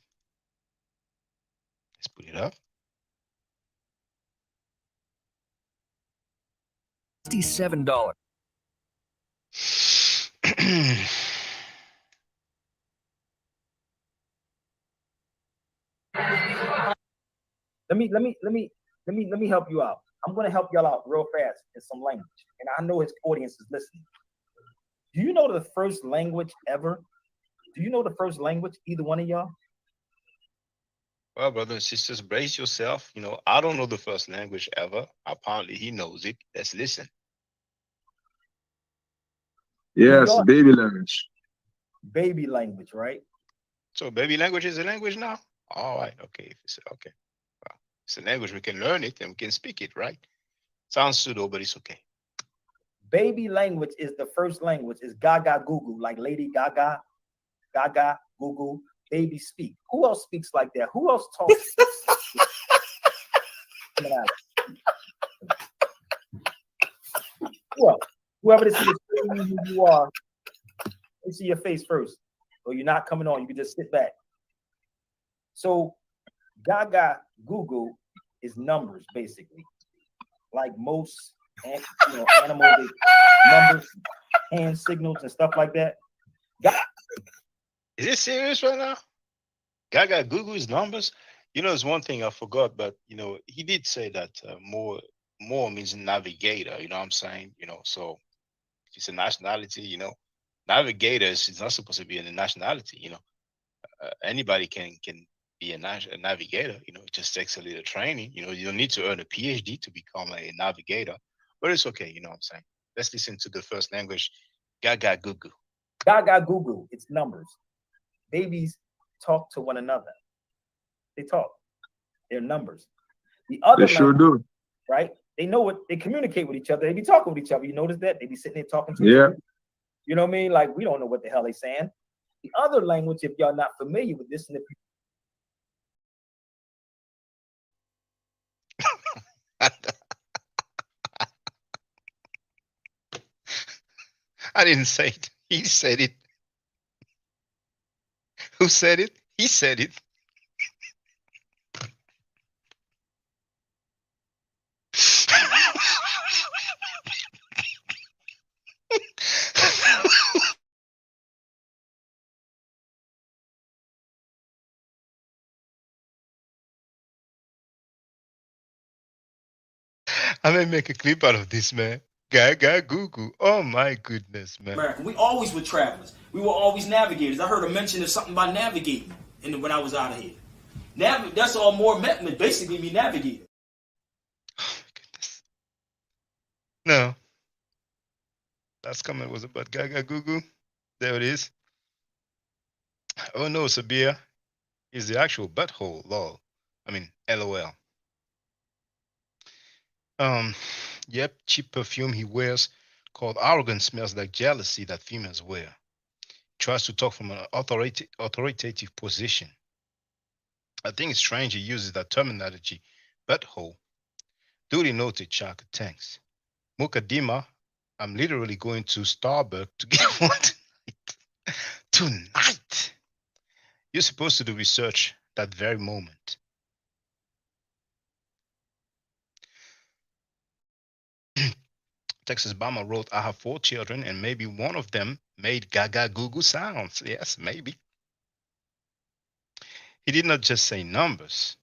Let's put it up. $67. Let me help you out. I'm going to help y'all out real fast in some language, and I know his audience is listening. Do you know the first language ever? Do you know the first language, either one of y'all? Well, brothers and sisters, brace yourself. I don't know the first language ever. Apparently, he knows it. Let's listen. Yes, baby language. Baby language, right? So baby language is a language now? All right. Okay. Okay. Well, it's a language. We can learn it and we can speak it, right? Sounds pseudo, but it's okay. Baby language is the first language. Is Gaga Google, like Lady Gaga, Gaga Google, baby speak. Who else speaks like that? Who else talks? Whoever this is, who you are, let me see your face first. Or you're not coming on. You can just sit back. So Gaga Google is numbers, basically. Like most animals, numbers, hand signals, and stuff like that. Is it serious right now? Gaga Google is numbers? There's one thing I forgot, but he did say that more means navigator. You know what I'm saying? So if it's a nationality, navigators is not supposed to be a nationality. Anybody can be a navigator. It just takes a little training. You don't need to earn a PhD to become a navigator, but it's okay. You know what I'm saying? Let's listen to the first language, Gaga Google. Gaga Google, it's numbers. Babies talk to one another. They talk. They're numbers. The other they sure do. Right? They know what they communicate with each other. They be talking with each other. You notice that? They be sitting there talking to each other. You know what I mean? Like, we don't know what the hell they saying. The other language, if y'all not familiar with this, and if I didn't say it. He said it. Who said it? He said it. I may make a clip out of this, man. Gaga Google. Oh my goodness, man. America. We always were travelers. We were always navigators. I heard a mention of something about navigating when I was out of here. That's all more meant basically me navigating. Oh my goodness. No. Last comment was about Gaga Google. There it is. Oh no, Sabir is the actual butthole, lol. I mean, LOL. Yep, cheap perfume he wears called arrogance smells like jealousy that females wear. Tries to talk from an authoritative position. I think it's strange he uses that terminology, butthole. Duly noted, Chaka, thanks. Mukadima, I'm literally going to Starbucks to get one tonight. Tonight! You're supposed to do research that very moment. Texas Bama wrote, I have 4 children and maybe one of them made Gaga Google sounds. Yes, maybe. He did not just say numbers.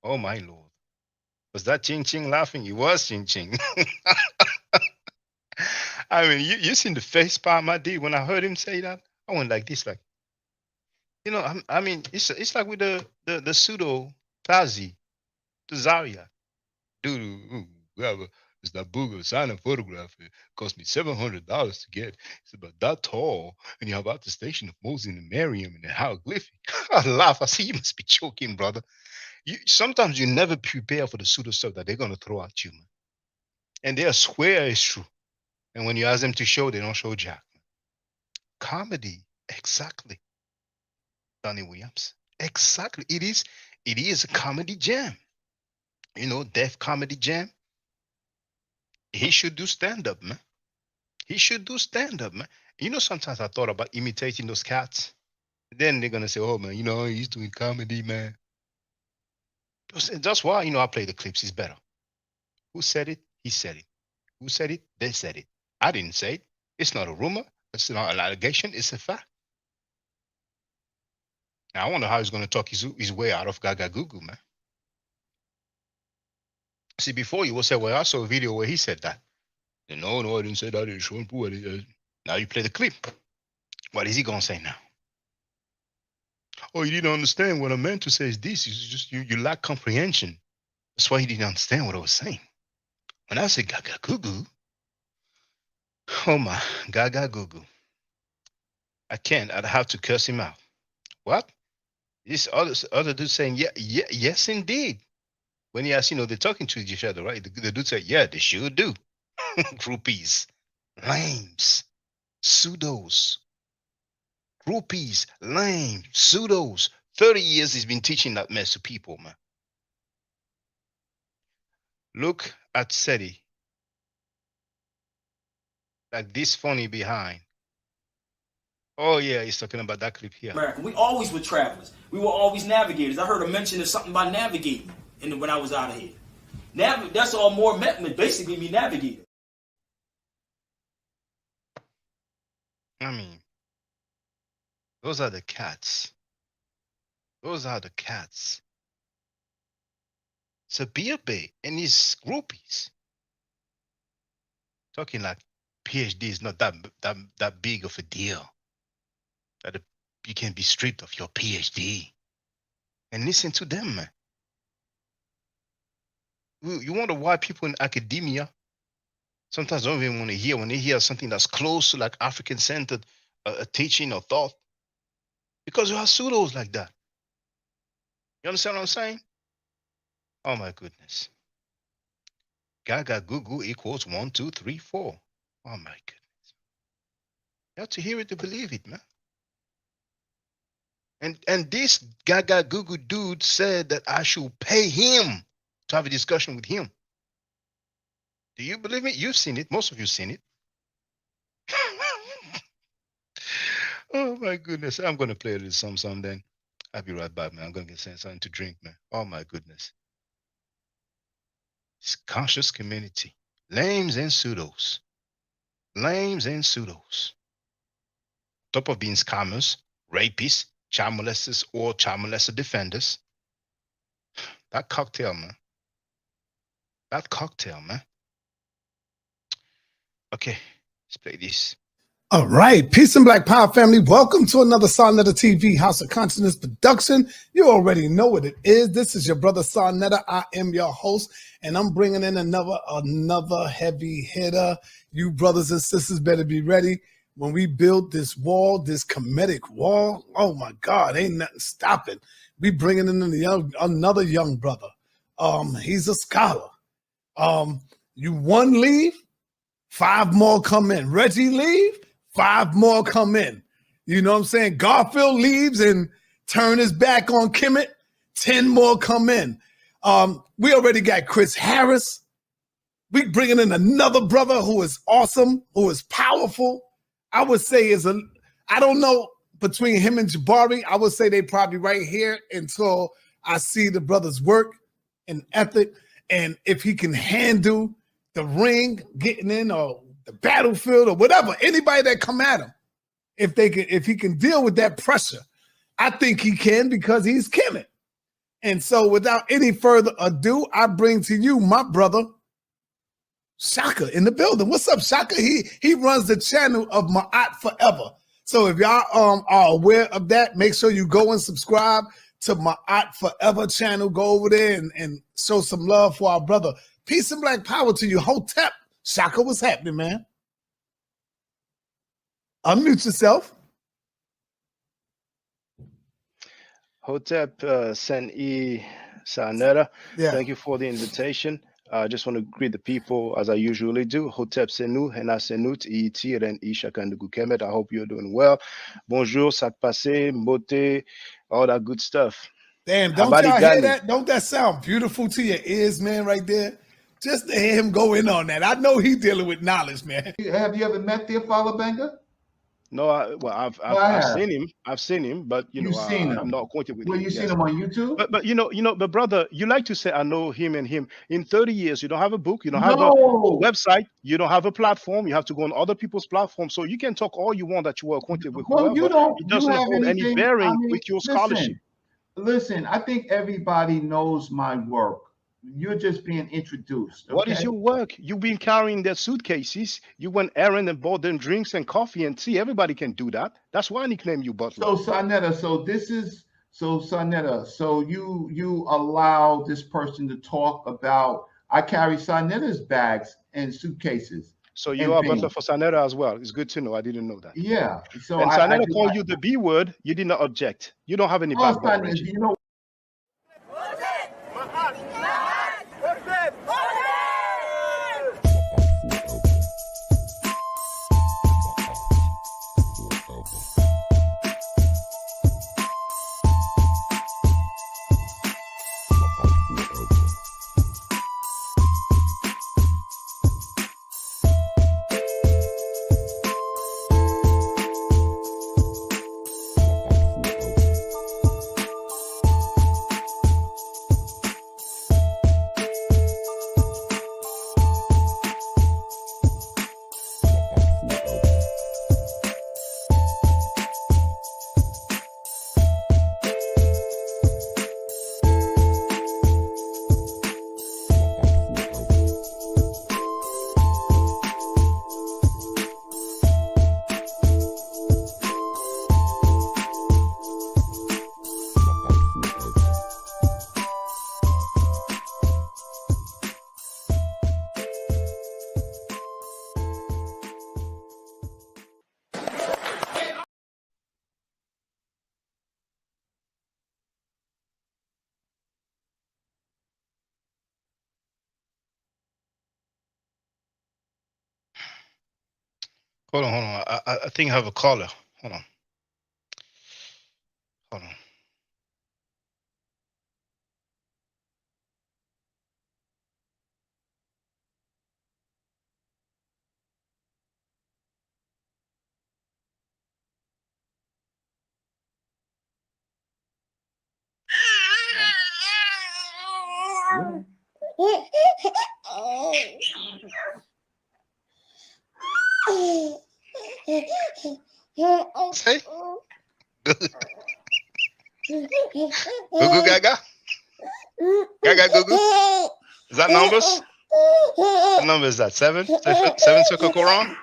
Oh my Lord. Was that Ching Ching laughing? He was Ching Ching. I mean, you seen the face palm I did when I heard him say that? I went like this, like, I mean, it's like with the pseudo Tazi, the Zaria. Dude, it's that booger signing photograph. It cost me $700 to get. It's about that tall, and you have out the station of Moses and Miriam and the hieroglyphic. I laugh. I see you must be choking, brother. Sometimes you never prepare for the pseudo stuff that they're gonna throw at you, man. And they swear it's true. And when you ask them to show, they don't show jack. Comedy, exactly. Donnie Williams, exactly. It is a comedy jam. Def Comedy Jam. He should do stand-up, man. He should do stand-up, man. Sometimes I thought about imitating those cats. Then they're gonna say, oh man, he's doing comedy, man. That's why, I play the clips. He's better. Who said it? He said it. Who said it? They said it. I didn't say it. It's not a rumor. It's not an allegation. It's a fact. Now, I wonder how he's going to talk his way out of Gaga Google, man. See, before you will say, well, I saw a video where he said that. No, I didn't say that. Now you play the clip. What is he going to say now? Oh, you didn't understand what I meant to say is this. You lack comprehension. That's why he didn't understand what I was saying. When I say Gaga Google, oh my, Gaga Google. I can't. I'd have to curse him out. What? This other dude saying, yes, indeed. When he asks, they're talking to each other, right? The dude said, yeah, they sure do. Groupies, lames, pseudos. Groupies, lame, pseudos. 30 years he's been teaching that mess to people, man. Look at SETI. Like this funny behind. Oh, yeah, he's talking about that clip here. America. We always were travelers. We were always navigators. I heard a mention of something about navigating when I was out of here. That's all more meant basically me navigating. I mean, those are the cats. Those are the cats. Sabir Bey and his groupies talking like PhD is not that big of a deal. That you can be stripped of your PhD. And listen to them, man. You wonder why people in academia sometimes don't even want to hear when they hear something that's close to like African-centered teaching or thought. Because you have pseudos like that. You understand what I'm saying? Oh my goodness. Gaga Google equals 1, 2, 3, 4. Oh my goodness. You have to hear it to believe it, man. And this Gaga Google dude said that I should pay him to have a discussion with him. Do you believe me? You've seen it. Most of you seen it. Oh my goodness. I'm going to play a little some then. I'll be right back, man. I'm going to get something to drink, man. Oh my goodness. It's conscious community. Lames and pseudos. Lames and pseudos. Top of being scammers, rapists, child molesters, or child molester defenders. That cocktail, man. That cocktail, man. Okay, let's play this. All right, peace and black power family. Welcome to another Sarnetta TV House of Consciousness production. You already know what it is. This is your brother Sarnetta. I am your host, and I'm bringing in another heavy hitter. You brothers and sisters better be ready. When we build this wall, this comedic wall, oh my God, ain't nothing stopping. We bringing in another young brother. He's a scholar. You one leave, 5 more come in. Reggie leave, 5 more come in. You know what I'm saying? Garfield leaves and turn his back on Kemet, 10 more come in. We already got Chris Harris. We bringing in another brother who is awesome, who is powerful. I would say I don't know, between him and Jabari, I would say they probably right here until I see the brother's work and ethic, and if he can handle the ring, getting in, or the battlefield, or whatever, anybody that come at him, if he can deal with that pressure, I think he can, because he's Kemet. And so without any further ado, I bring to you my brother, Shaka, in the building. What's up, Shaka? He runs the channel of Ma'at Forever. So if y'all are aware of that, make sure you go and subscribe to Ma'at Forever channel. Go over there and show some love for our brother. Peace and black power to you. Hotep. Shaka, what's happening, man? Unmute yourself. Hotep Sen-E Sarnetta. Yeah. Thank you for the invitation. I just want to greet the people as I usually do. Hotep Senu, Hena Senut, Iti, Ren Isha Kandugu Kemet. I hope you're doing well. Bonjour, Sak Passe, Mbote, all that good stuff. Damn, don't y'all hear that? Don't that sound beautiful to your ears, man, right there? Just to hear him go in on that. I know he's dealing with knowledge, man. Have you ever met the Afala Benga? No, I've seen him. I've seen him, but You've seen him. I'm not acquainted with Well, him. you seen Yes. him on YouTube? But but brother, you like to say I know him and him. In 30 years, you don't have a book, you don't have a No. website, you don't have a platform. You have to go on other people's platforms. So you can talk all you want that you were acquainted with Well, you whoever. don't. It You doesn't have hold any anything? bearing I mean, with your scholarship. listen. I think everybody knows my work. You're just being introduced. Okay? What is your work? You've been carrying their suitcases. You went errand and bought them drinks and coffee and tea. Everybody can do that. That's why I nicknamed you Butler. So Sonetta, Sonetta, so you allow this person to talk about I carry Sonetta's bags and suitcases. So you are Butler for Sanera as well. It's good to know. I didn't know that. Yeah. So and Sanera called you the B word. You did not object. You don't have any backbone, Reggie. You know. Hold on. I think I have a caller. Hold on. Say, Google Gaga, Gaga Google. Is that numbers? What number is that? Seven circle Quran.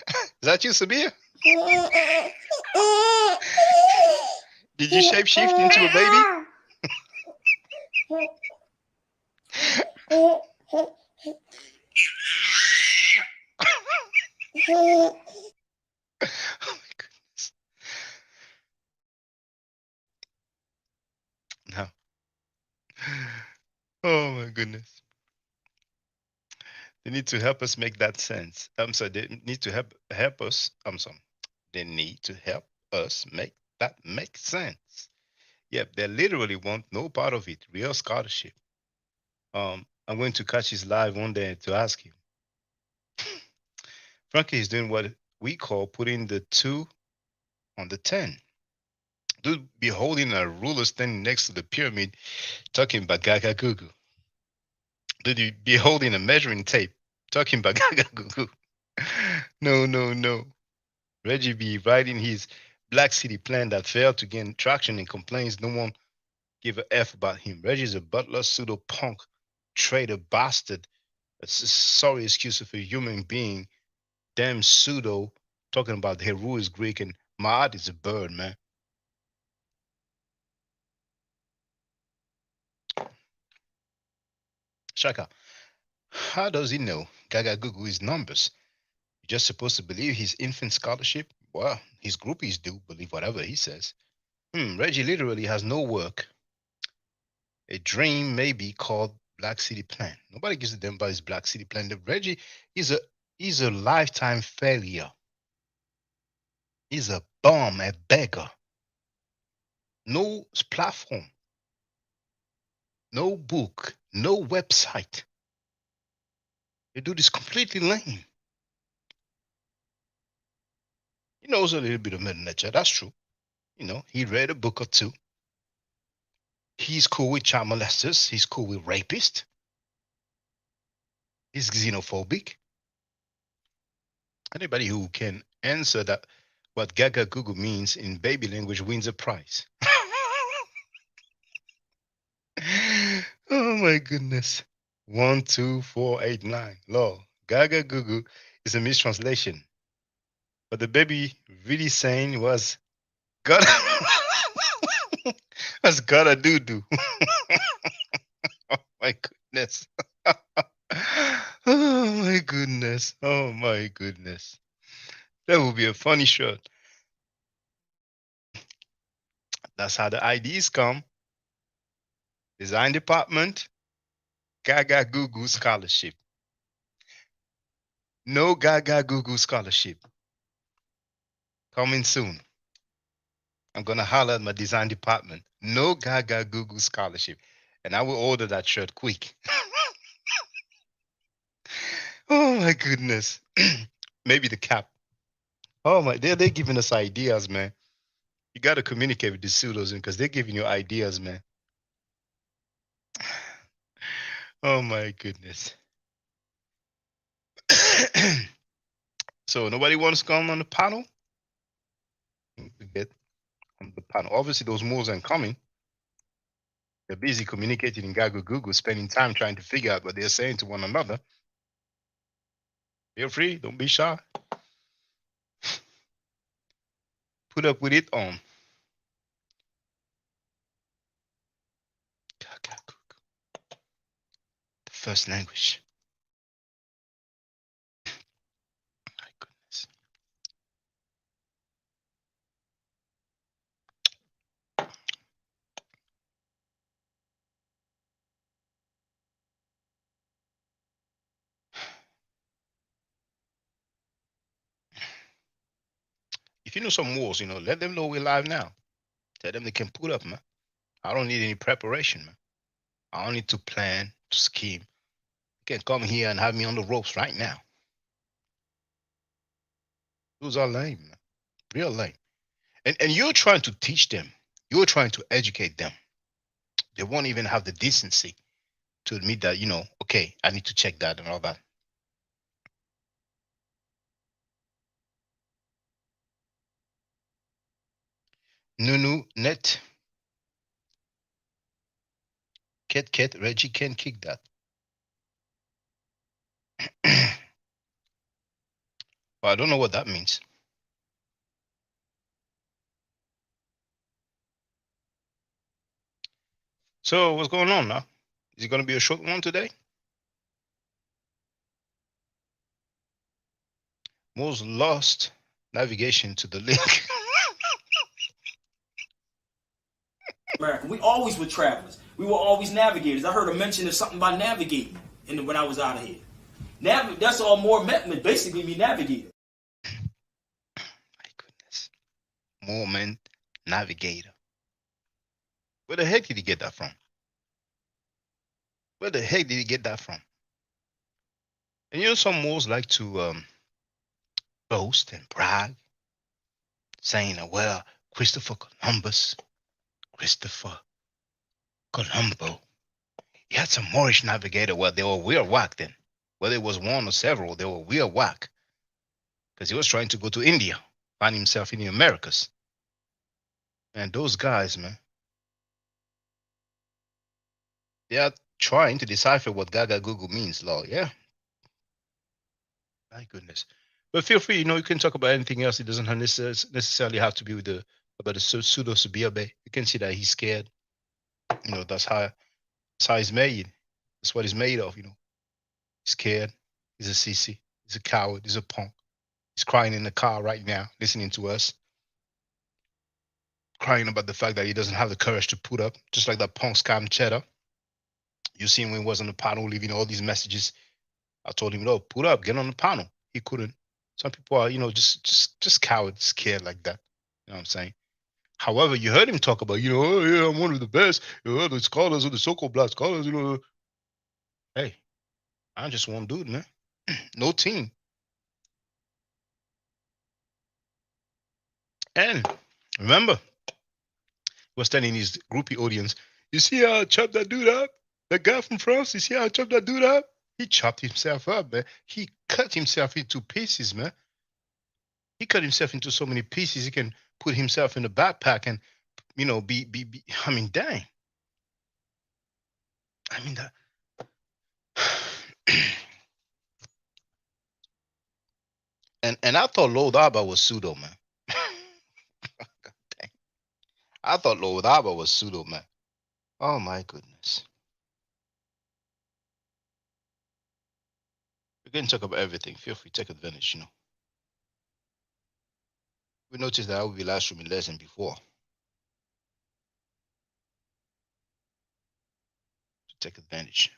Is that you, Sabir? Did you shapeshift into a baby? Oh my goodness. No. Oh my goodness. They need to help us make that sense. I'm sorry, they need to help us. I'm sorry. They need to help us make that make sense. Yep, they literally want no part of it. Real scholarship. I'm going to catch his live one day to ask him. Frankie is doing what we call putting the 2 on the 10. Dude be holding a ruler standing next to the pyramid, talking about Gaga Google. Dude be holding a measuring tape, talking about Gaga Google. No. Reggie be writing his Black City plan that failed to gain traction and complains no one give a F about him. Reggie's a butler, pseudo punk, traitor, bastard. Sorry excuse for a human being. Damn pseudo, talking about Heru is Greek and Maat is a bird, man. Shaka, how does he know Gaga Google his numbers? You're just supposed to believe his infant scholarship? Well, his groupies do believe whatever he says. Reggie literally has no work. A dream may be called Black City Plan. Nobody gives a damn about his Black City Plan. Reggie is a lifetime failure. He's a bum, a beggar. No platform, no book, no website. The dude is completely lame. He knows a little bit of middle nature. That's true. You know, he read a book or two. He's cool with child molesters. He's cool with rapists. He's xenophobic. Anybody who can answer that, what Gaga Google means in baby language, wins a prize. Oh my goodness. 1, 2, 4, 8, 9. Lord, Gaga Google is a mistranslation. But the baby really saying was gotta was gotta do. Oh my goodness. Oh my goodness. Oh my goodness. That would be a funny shot. That's how the IDs come. Design department, Gaga Google scholarship. No Gaga Google scholarship. Coming soon. I'm gonna holler at my design department. No Gaga Google scholarship. And I will order that shirt quick. Oh my goodness. Maybe the cap. Oh my, they're giving us ideas, man. You got to communicate with the pseudos because they're giving you ideas, man. Oh my goodness. So nobody wants to come on the panel? Get on the panel. Obviously, those moves aren't coming. They're busy communicating in Gaga Google, spending time trying to figure out what they're saying to one another. Feel free, don't be shy. Put up with it on Gaga Google. The first language. My goodness. If you know some wars, let them know we're live now. Tell them they can put up, man. I don't need any preparation, man. I don't need to plan, to scheme. You can come here and have me on the ropes right now. Those are lame, man. Real lame. And you're trying to teach them. You're trying to educate them. They won't even have the decency to admit that, okay, I need to check that and all that. Nunu, net. Ket, Reggie can't kick that. Well, I don't know what that means. So what's going on now? Is it going to be a short one today? Most lost navigation to the link. America. We always were travelers. We were always navigators. I heard a mention of something about navigating when I was out of here. That's all Moore meant, basically me navigator. My goodness. Moore meant navigator. Where the heck did he get that from? Where the heck did he get that from? And some Moors like to boast and brag, saying, well, Christopher Colombo, he had some Moorish navigator. Well, they were weird whack then. Whether it was one or several, they were weird whack. Because he was trying to go to India, find himself in the Americas. And those guys, man, they are trying to decipher what Gaga Google means, Lord. Yeah. My goodness. But feel free, you can talk about anything else. It doesn't necessarily have to be about the pseudo Sabir Bey. You can see that he's scared. That's how he's made. That's what he's made of, He's scared. He's a sissy. He's a coward. He's a punk. He's crying in the car right now, listening to us. Crying about the fact that he doesn't have the courage to put up, just like that punk scam cheddar. You see him when he was on the panel, leaving all these messages. I told him, no, put up, get on the panel. He couldn't. Some people are, just cowards, scared like that. You know what I'm saying? However, you heard him talk about, oh, yeah, I'm one of the best. The scholars or the so-called black scholars, Hey, I'm just one dude, man. No team. And remember, was telling his groupie audience, you see how I chopped that dude up? That guy from France, you see how I chopped that dude up? He chopped himself up, man. He cut himself into pieces, man. He cut himself into so many pieces, he can put himself in a backpack and, be I mean, dang. I mean, that. and I thought Lord Abba was pseudo, man. Dang. I thought Lord Abba was pseudo, man. Oh, my goodness. We can talk about everything. Feel free to take advantage, We noticed that I will be live streaming less than before. To take advantage.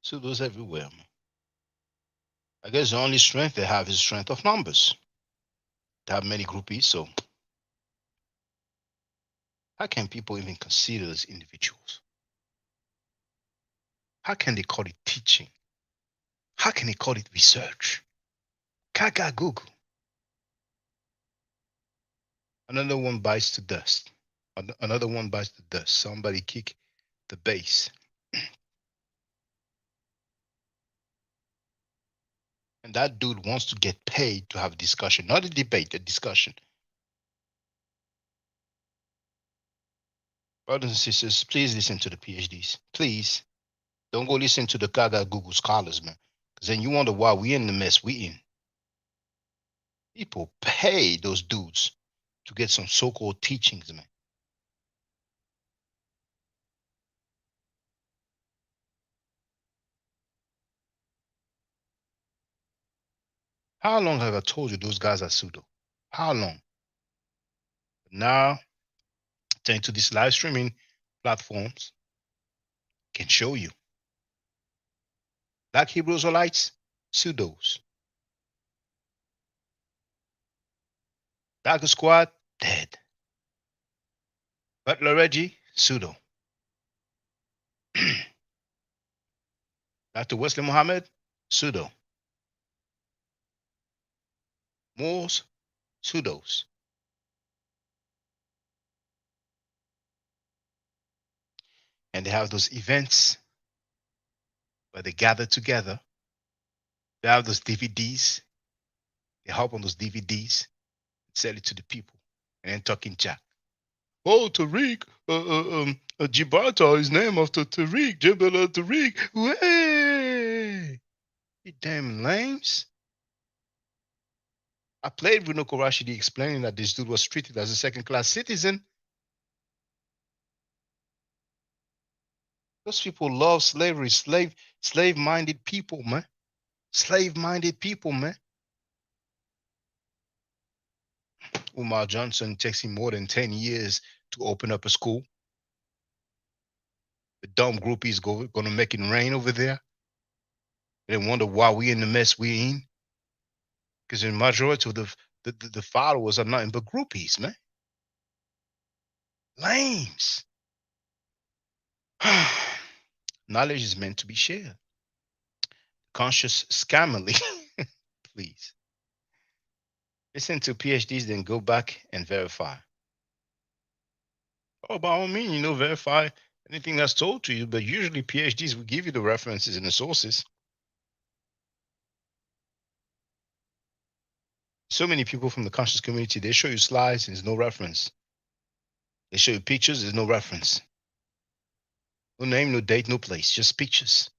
Pseudos everywhere, man. I guess the only strength they have is strength of numbers. They have many groupies, so how can people even consider as individuals? How can they call it teaching? How can they call it research? Gaga Google. Another one bites the dust. Another one bites the dust. Somebody kick the base. And that dude wants to get paid to have a discussion, not a debate, a discussion. Brothers and sisters, please listen to the PhDs. Please. Don't go listen to the Gaga Google scholars, man. Because then you wonder why we in the mess we in. People pay those dudes to get some so-called teachings, man. How long have I told you those guys are pseudo? How long? Now, thanks to these live streaming platforms, can show you. Black Hebrew Israelites, pseudos. Dagger Squad, dead. Butler Reggie, pseudo. Dr. Wesley Muhammad, pseudo. Moors, pseudos. And they have those events where they gather together. They have those DVDs. They hop on those DVDs, sell it to the people, and then talking jack. Oh, Tariq, Gibraltar is named after Tariq, Jebel Tariq. Way! You damn lames. I played with Noko Rashidi explaining that this dude was treated as a second-class citizen. Those people love slavery, slave-minded people, man. Slave-minded people, man. Umar Johnson takes him more than 10 years to open up a school. The dumb groupies gonna make it rain over there. And wonder why we in the mess we in. Because the majority of the followers are nothing but groupies, man. Lames. Knowledge is meant to be shared. Conscious scammerly. Please. Listen to PhDs, then go back and verify. Oh, by all means, verify anything that's told to you, but usually PhDs will give you the references and the sources. So many people from the conscious community, they show you slides and there's no reference. They show you pictures, there's no reference. No name, no date, no place, just pictures.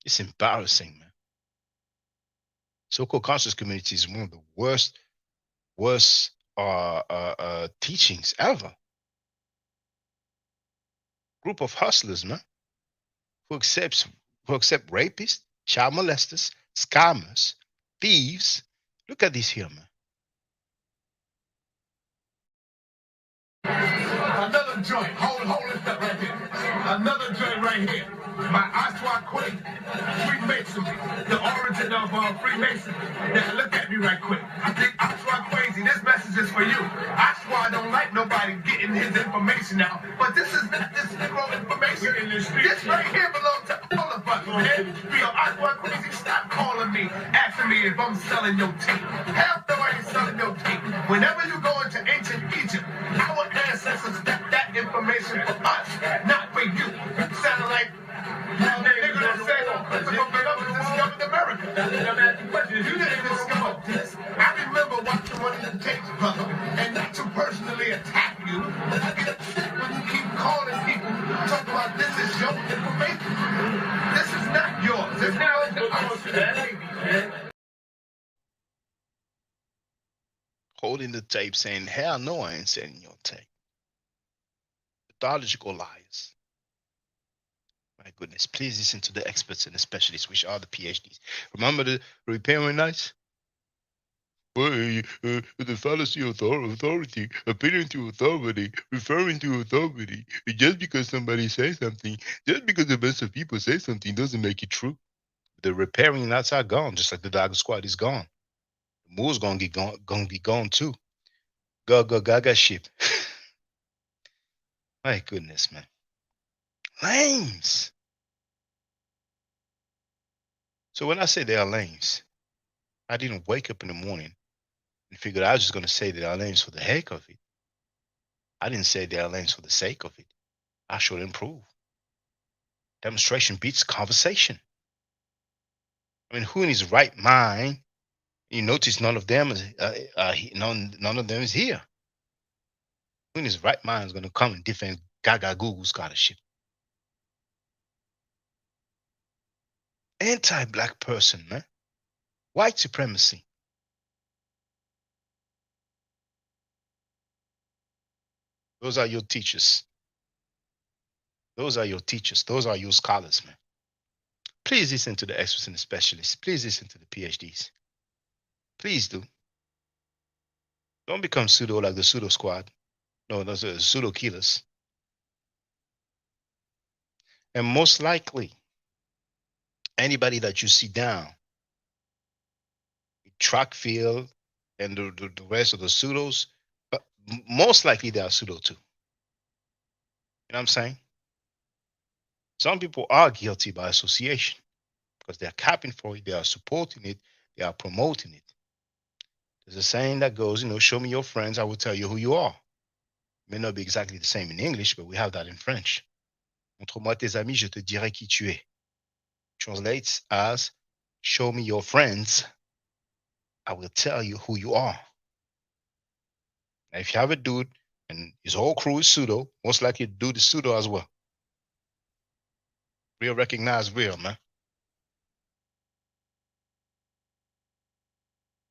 It's embarrassing, man. So-called conscious community is one of the worst teachings ever. Group of hustlers, man, who accept rapists, child molesters, scammers, thieves. Look at this here, man. Another joint. Hold it up right here. Another joint right here. By Oswald Quake, Freemasonry, the origin of Freemasonry. Now look at me right quick. I think Oswald crazy. This message is for you. Oswald don't like nobody getting his information out, but this is not this Negro information. This right here belongs to all of us, man. Yo, Oswald crazy, stop calling me, asking me if I'm selling your tape. Hell no, I ain't selling your tape. Whenever you go into ancient Egypt, our ancestors got that information for us, not for you. You sound like nigga that said discovered America. You didn't discover this. I remember watching one of the tapes, brother, and not to personally attack you. I get upset when you keep calling people, talking about this is your information. This is not yours. It's now to us. Holding the tape saying, hell no, I ain't selling your tape. Pathological lies. My goodness, please listen to the experts and the specialists, which are the PhDs. Remember the repairing nights? Well, the fallacy of authority, appealing to authority, referring to authority. Just because somebody says something, just because a bunch of people say something doesn't make it true. The repairing nights are gone, just like the Dog Squad is gone. The Moors gonna be gone too. Gaga ship. My goodness, man. Lames. So when I say they are lames, I didn't wake up in the morning and figured I was just going to say they are lames for the heck of it. I didn't say they are lames for the sake of it. I should improve. Demonstration beats conversation. I mean, who in his right mind? You notice none of them is none of them is here. Who in his right mind is going to come and defend Gaga Google scholarship? Anti-black person, man. White supremacy. Those are your teachers. Those are your teachers. Those are your scholars, man. Please listen to the experts and the specialists. Please listen to the PhDs. Please do. Don't become pseudo like the pseudo squad. No, those are pseudo killers. And most likely, anybody that you see down, track field and the rest of the pseudos, but most likely they are pseudo too. You know what I'm saying? Some people are guilty by association because they are capping for it, they are supporting it, they are promoting it. There's a saying that goes, show me your friends, I will tell you who you are. It may not be exactly the same in English, but we have that in French. Montre-moi tes amis, je te dirai qui tu es. Translates as, show me your friends, I will tell you who you are. Now, if you have a dude and his whole crew is pseudo, most likely the dude is pseudo as well. Real recognize real, man.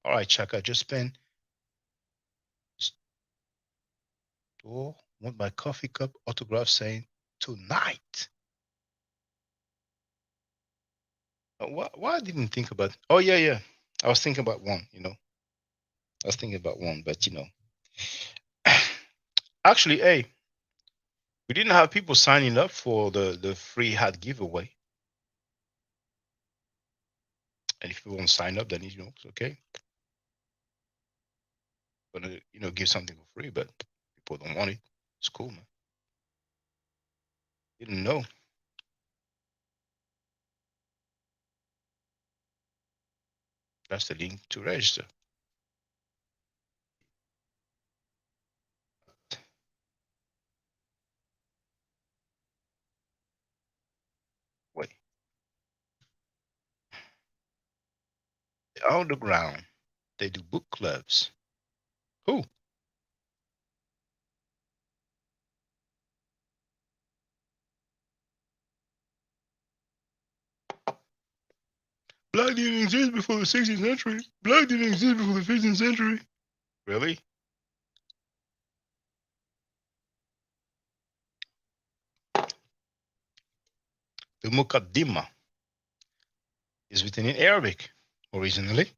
All right, Chuck, I just spent. Want my coffee cup autograph saying tonight. Why I didn't think about? Oh yeah. I was thinking about one. I was thinking about one, but actually, hey, we didn't have people signing up for the free hat giveaway. And if you want to sign up, then it's okay. Gonna give something for free, but people don't want it. It's cool, man. Didn't know. That's the link to register. Wait. On the ground, they do book clubs. Who? Black didn't exist before the 16th century. Black didn't exist before the 15th century. Really? The Muqaddimah is written in Arabic originally.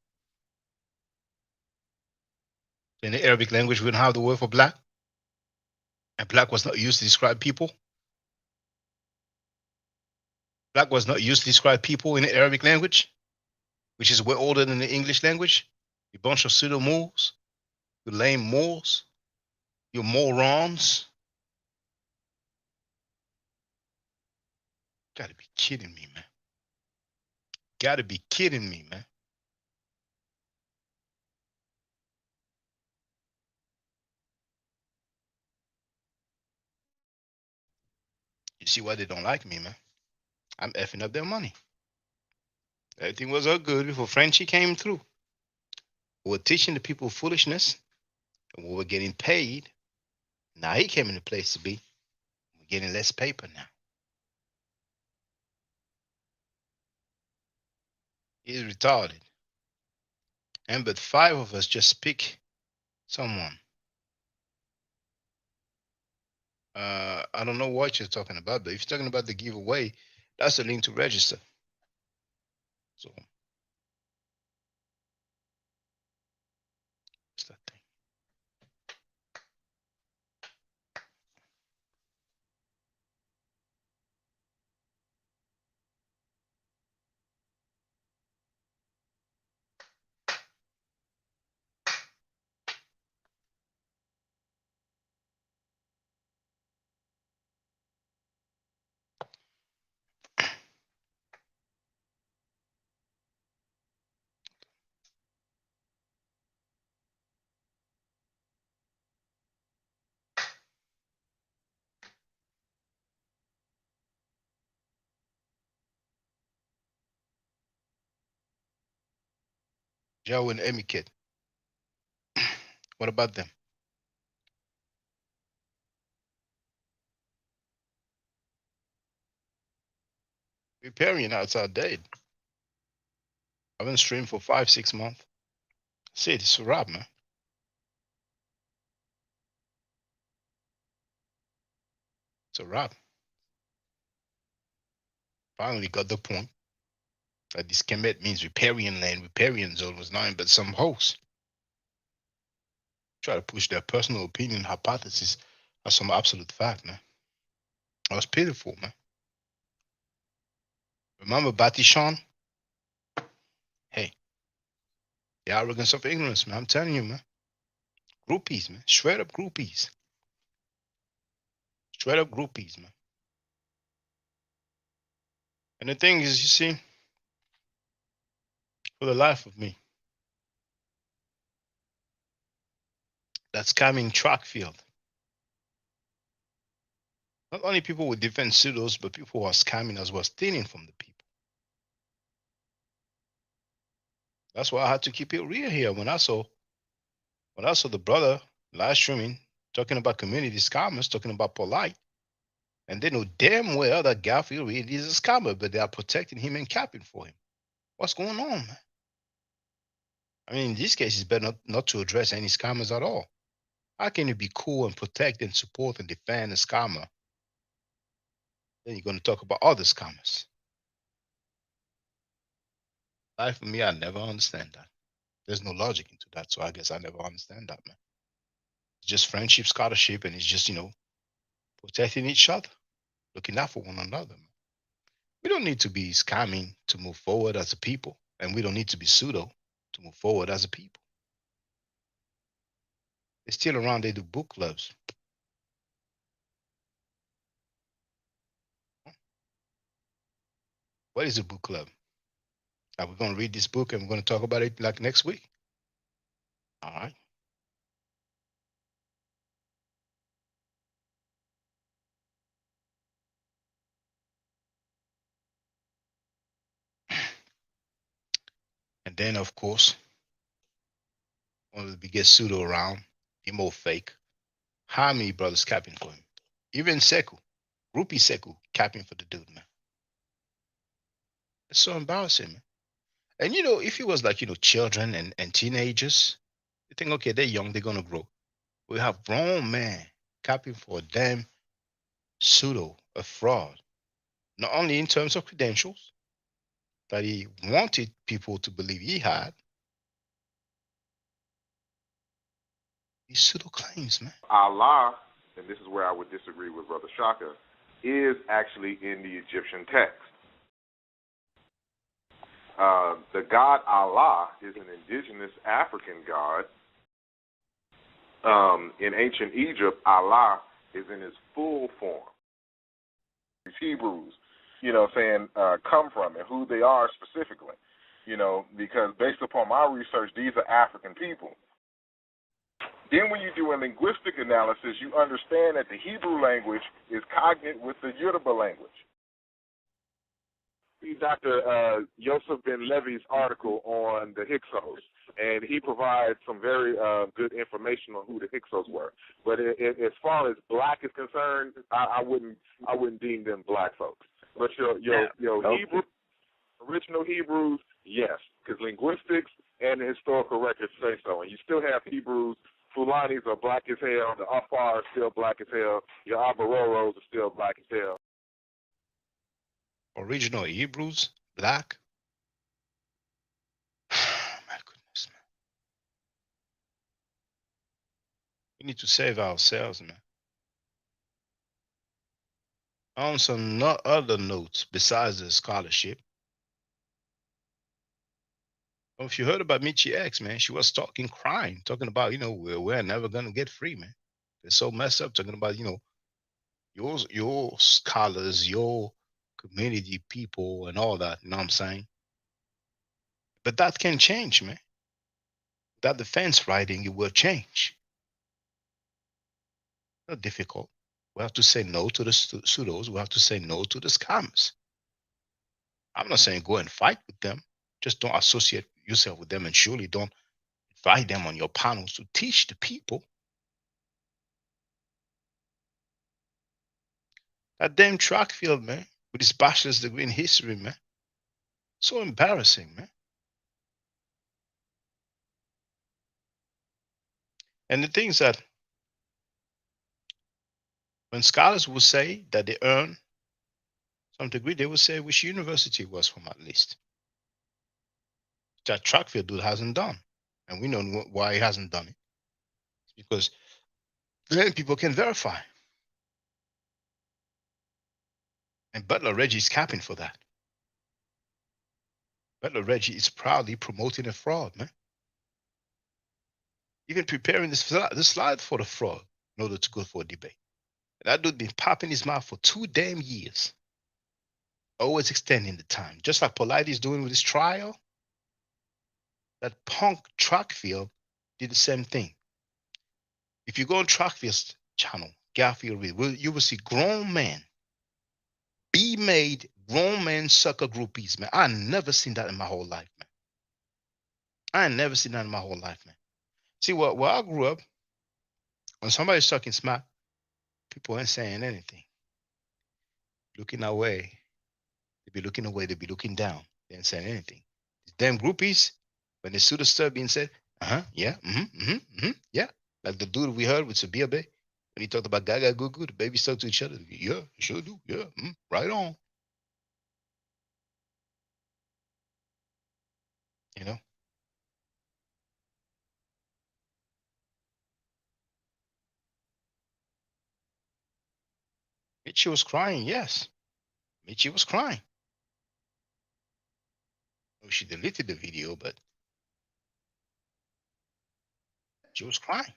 In the Arabic language, we don't have the word for black. And black was not used to describe people. Black was not used to describe people in the Arabic language, which is way older than the English language. You bunch of pseudo Moors, you lame Moors, you morons. Gotta be kidding me, man. Gotta be kidding me, man. You see why they don't like me, man? I'm effing up their money. Everything was all good before Frenchie came through. We were teaching the people foolishness, and we were getting paid. Now he came in the place to be. We're getting less paper now. He's retarded. And but 5 of us just pick someone. I don't know what you're talking about, but if you're talking about the giveaway, that's the link to register. So what's that thing? Joe and Emmy Kid. What about them? Riparian outside dead. I haven't streamed for 5-6 months. See, it's a wrap, man. It's a wrap. Finally got the point that this Kemet means riparian land. Riparian zone was nothing but some hosts try to push their personal opinion hypothesis as some absolute fact, man. That was pitiful, man. Remember Batishan? Hey, the arrogance of ignorance, man. I'm telling you, man. Groupies, man. Straight up groupies. Straight up groupies, man. And the thing is, you see, for the life of me, that scamming track field. Not only people with different pseudos, but people who are scamming as well, stealing from the people. That's why I had to keep it real here. When I saw the brother live streaming, talking about community scammers, talking about polite, and they know damn well that Garfield really is a scammer, but they are protecting him and capping for him. What's going on, man? I mean, in this case, it's better not to address any scammers at all. How can you be cool and protect and support and defend a scammer? Then you're going to talk about other scammers. Life for me, I never understand that. There's no logic into that, so I guess I never understand that, man. It's just friendship, scholarship, and it's just, protecting each other, looking out for one another, man. We don't need to be scamming to move forward as a people, and we don't need to be pseudo to move forward as a people. They're still around, they do book clubs. What is a book club? Are we going to read this book and we're going to talk about it like next week? All right. And then, of course, one of the biggest pseudo around, emo fake. How many brothers capping for him? Even Seku, Groupie Seku, capping for the dude, man. It's so embarrassing, man. And if it was like, children and teenagers, you think, okay, they're young, they're gonna grow. We have grown men capping for a damn pseudo, a fraud. Not only in terms of credentials that he wanted people to believe he had, these pseudo claims, man. Allah and this is where I would disagree with Brother Shaka, is actually in the Egyptian text. The god Allah is an indigenous African god. In ancient Egypt, Allah is in his full form. These Hebrews, come from and who they are specifically, because based upon my research, these are African people. Then when you do a linguistic analysis, you understand that the Hebrew language is cognate with the Yoruba language. Read Dr. Yosef Ben Levy's article on the Hyksos, and he provides some very good information on who the Hyksos were. But as far as black is concerned, I wouldn't deem them black folks. But your Hebrew, original Hebrews, yes, because linguistics and the historical records say so. And you still have Hebrews. Fulanis are black as hell. The Afar are still black as hell. Your Abaroros are still black as hell. Original Hebrews, black. My goodness, man. We need to save ourselves, man. On some other notes besides the scholarship. If you heard about Michi X, man, she was crying, talking about, we're never gonna get free, man. It's so messed up, talking about, your scholars, your community people and all that, you know what I'm saying? But that can change, man. That defense writing, it will change. Not difficult. We have to say no to the pseudos. We have to say no to the scammers. I'm not saying go and fight with them. Just don't associate yourself with them, and surely don't invite them on your panels to teach the people. That damn track field, man, with his bachelor's degree in history, man. So embarrassing, man. And the thing is that when scholars will say that they earn some degree, they will say which university it was from at least. That track field dude hasn't done. And we know why he hasn't done it. It's because then people can verify. And Butler Reggie is capping for that. Butler Reggie is proudly promoting a fraud, man. Even preparing this slide for the fraud in order to go for a debate. And that dude been popping his mouth for 2 damn years. Always extending the time. Just like Polite is doing with his trial. That punk Trackfield did the same thing. If you go on Trackfield's channel, Garfield Reed, you will see grown men, be-made grown men sucker groupies, man. I never seen that in my whole life, man. I ain't never seen that in my whole life, man. See, where I grew up, when somebody's talking smart, people ain't saying anything. Looking away. They be looking away, they be looking down. They ain't saying anything. These damn groupies, when the pseudo stuff being said, yeah, yeah. Like the dude we heard with Sabir Bey, when he talked about Gaga Google, the babies talk to each other. Yeah, sure do. Yeah, right on. You know? Michi was crying, yes. Michi was crying. Oh, she deleted the video, but she was crying.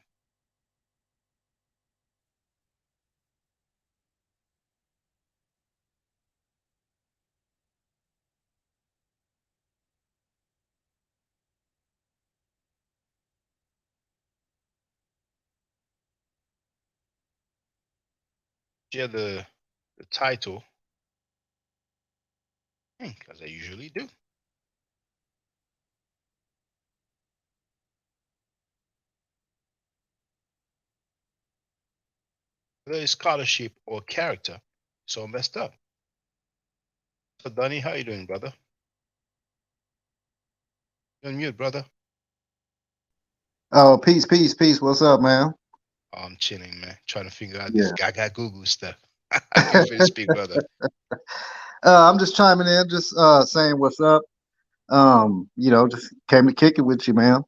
Share the title, as I usually do. Whether it's scholarship or character, it's all messed up. So Donnie, how you doing, brother? You're on mute, brother. Oh, peace. What's up, man? Oh, I'm chilling, man. Trying to figure out this Gaga Google stuff. I can feel speak, brother. I'm just chiming in, just saying what's up. Just came to kick it with you, man.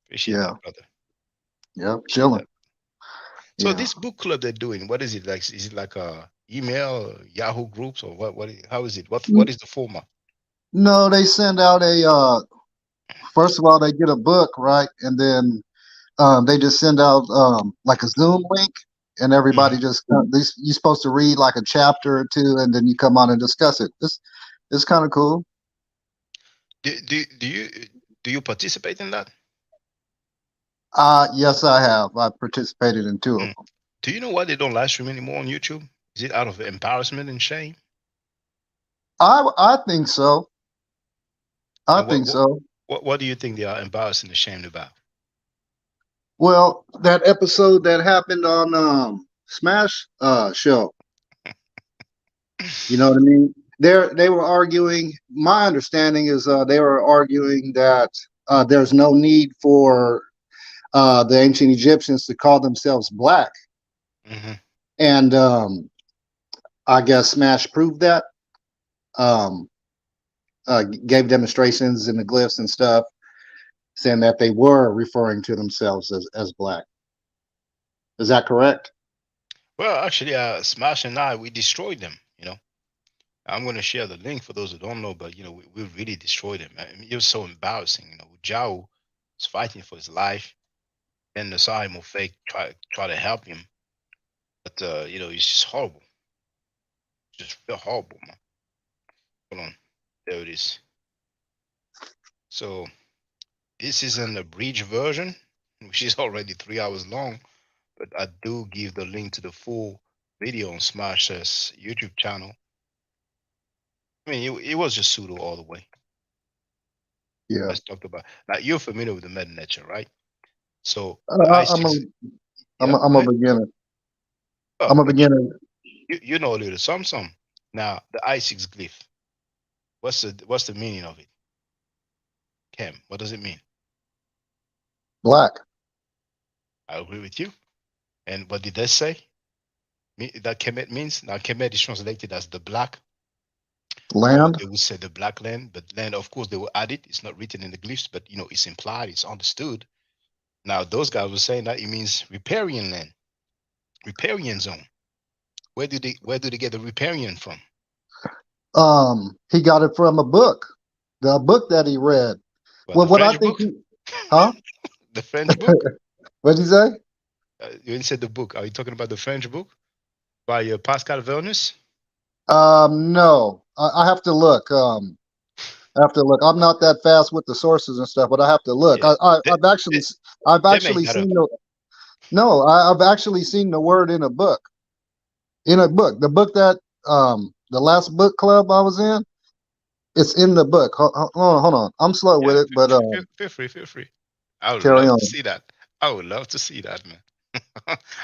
Appreciate that, brother. Yep, chilling. So this book club they're doing, what is it like? Is it like a email, Yahoo groups, or what? How is it? What is the format? No, they send out a first of all, they get a book, right? And then they just send out like a Zoom link, and everybody just you're supposed to read like a chapter or two, and then you come on and discuss it. It's kind of cool. Do you participate in that? Yes, I have. I participated in 2 of them. Do you know why they don't live stream anymore on YouTube? Is it out of embarrassment and shame? I think so. I think so. What do you think they are embarrassed and ashamed about? Well, that episode that happened on Smash show. You know what I mean? They were arguing. My understanding is they were arguing that there's no need for the ancient Egyptians to call themselves black. And I guess Smash proved that. Gave demonstrations in the glyphs and stuff, saying that they were referring to themselves as black. Is that correct? Well, actually, Smash and I, we destroyed them. You know, I'm going to share the link for those who don't know, but you know, we really destroyed him. I mean, it was so embarrassing. You know, Jao was fighting for his life, and the Sahimo fake try to help him, but you know, it's just horrible. Just feel horrible, man. Hold on, there it is. So this is an abridged version, which is already 3 hours long, but I do give the link to the full video on Smash's YouTube channel. I mean, it was just pseudo all the way. Yeah. Let's talk about. Now, you're familiar with the meta nature, right? So I'm a beginner. Oh, I'm a beginner. You know a little some. Now, the I6 glyph. What's the meaning of it? Cam, what does it mean? Black. I agree with you. And what did they say? That Kemet means? Now, Kemet is translated as the black land. They would say the black land, but land, of course, they will add it. It's not written in the glyphs, but you know, it's implied, it's understood. Now, those guys were saying that it means riparian land, riparian zone. Where do they get the riparian from? He got it from a book, the book that he read. Well, what I think, the French book. What did he say? You didn't say the book. Are you talking about the French book by Pascal Vernus? No, I have to look. I have to look. I'm not that fast with the sources and stuff, but I have to look. Yeah. I've actually seen I've actually seen the word in a book. In a book, the book that the last book club I was in, it's in the book. Hold on. I'm slow with it, but feel free. I would love to see that. I would love to see that, man.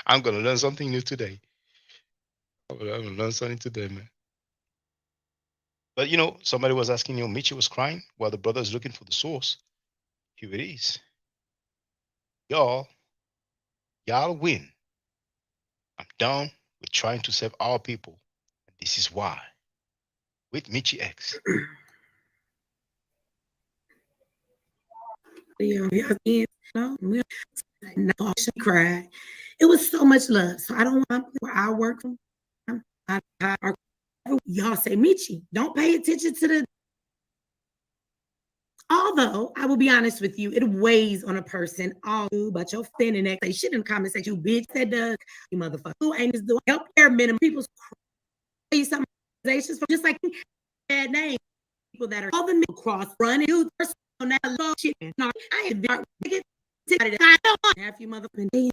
I'm gonna learn something new today. I'm gonna learn something today, man. But you know, somebody was asking, you know, Michi was crying while the brother is looking for the source. Here it is. Y'all win. I'm done with trying to save our people. This is why. With Michi X. Cried. It was so much love. So I don't want where I work from. Y'all say, Michi, don't pay attention to the. Although I will be honest with you, it weighs on a person. All but your thin and say shit in the comment section. You bitch that does, you motherfucker. Who ain't just doing help their minimum people's crazy some organizations for just like bad names. People that are all the middle cross running do that low shit. No, I ain't very half you motherfucking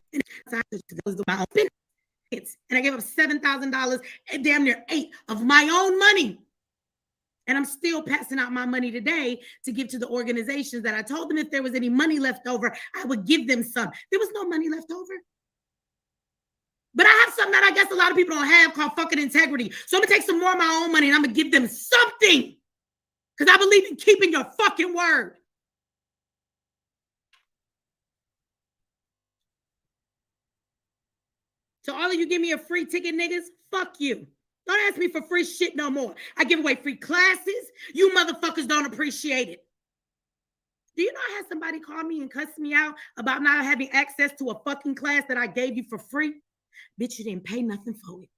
and I gave up $7,000 and damn near 8 of my own money. And I'm still passing out my money today to give to the organizations that I told them if there was any money left over, I would give them some. There was no money left over. But I have something that I guess a lot of people don't have called fucking integrity. So I'm gonna take some more of my own money and I'm gonna give them something. Because I believe in keeping your fucking word. So all of you give me a free ticket, niggas, fuck you. Don't ask me for free shit no more. I give away free classes. You motherfuckers don't appreciate it. Do you know I had somebody call me and cuss me out about not having access to a fucking class that I gave you for free? Bitch, you didn't pay nothing for it.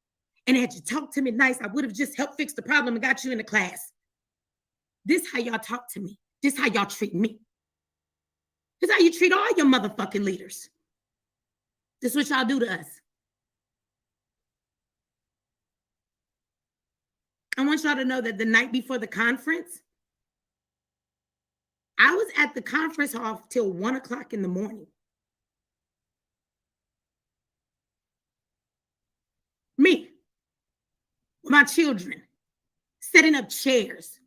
And had you talked to me nice, I would have just helped fix the problem and got you in the class. This how y'all talk to me. This how y'all treat me. This how you treat all your motherfucking leaders. This is what y'all do to us. I want y'all to know that the night before the conference, I was at the conference hall till 1 o'clock in the morning. Me, with my children, setting up chairs.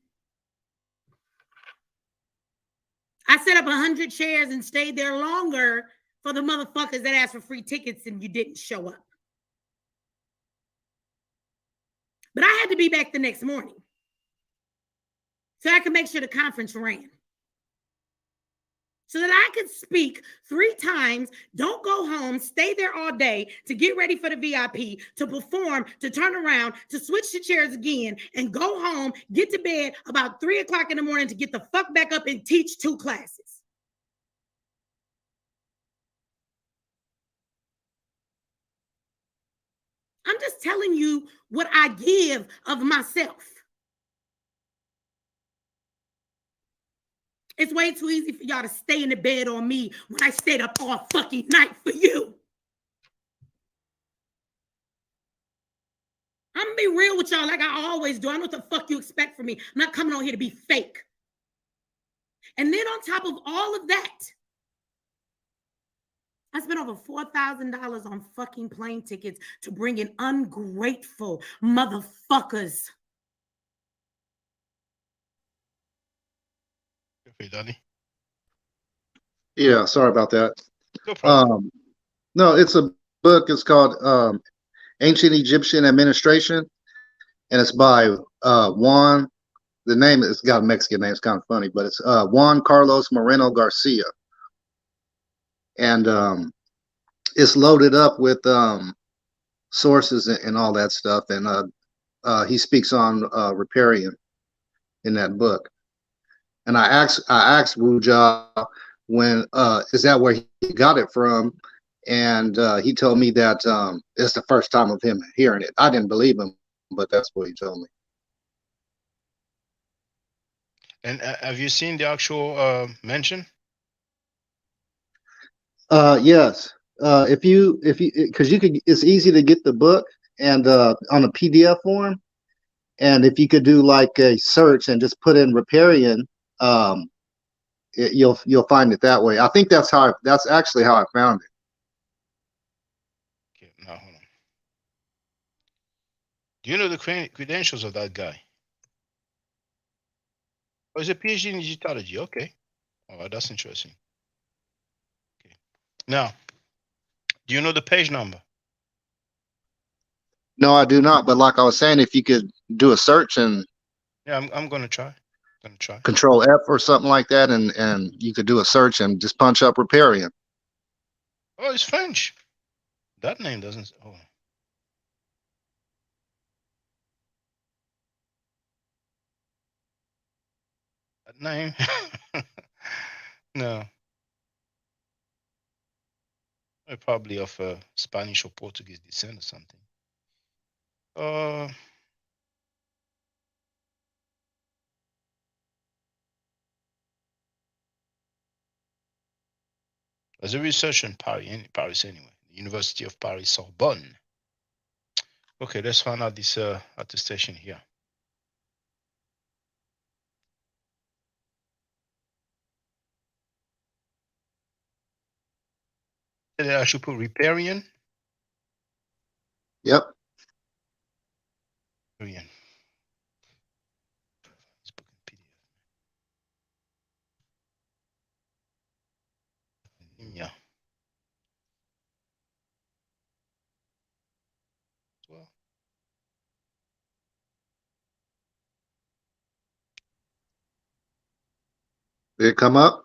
I set up 100 chairs and stayed there longer for the motherfuckers that asked for free tickets and you didn't show up. But I had to be back the next morning so I could make sure the conference ran. So that I could speak 3 times, don't go home, stay there all day to get ready for the VIP, to perform, to turn around, to switch the chairs again, and go home, get to bed about 3 o'clock in the morning to get the fuck back up and teach 2 classes. I'm just telling you what I give of myself. It's way too easy for y'all to stay in the bed on me when I stayed up all fucking night for you. I'm gonna be real with y'all like I always do. I know what the fuck you expect from me. I'm not coming on here to be fake. And then on top of all of that, I spent over $4,000 on fucking plane tickets to bring in ungrateful motherfuckers. Okay, Danny. Yeah, sorry about that. No problem. No, it's a book. It's called Ancient Egyptian Administration, and it's by Juan. The name it's got a Mexican name. It's kind of funny, but it's Juan Carlos Moreno Garcia, and it's loaded up with sources and all that stuff. And he speaks on riparian in that book. And I asked Wuja when is that where he got it from, and he told me that it's the first time of him hearing it. I didn't believe him, but that's what he told me. And have you seen the actual mention? Yes. If you because you could, it's easy to get the book and on a PDF form, and if you could do like a search and just put in riparian, you'll find it that way. I think that's actually how I found it. Okay, now hold on. Do you know the credentials of that guy? Oh, he's a PhD in digitology. Okay. All right, that's interesting. Okay. Now, do you know the page number? No, I do not. But like I was saying, if you could do a search and Yeah, I'm gonna try. Control F or something like that, and you could do a search and just punch up riparian. Oh, it's French. That name doesn't. Oh. That name. No. Probably of Spanish or Portuguese descent or something. As a researcher in Paris anyway, University of Paris Sorbonne. Okay, let's find out this attestation here. I should put riparian. Yep. Riparian. Yeah. Well. Did it come up?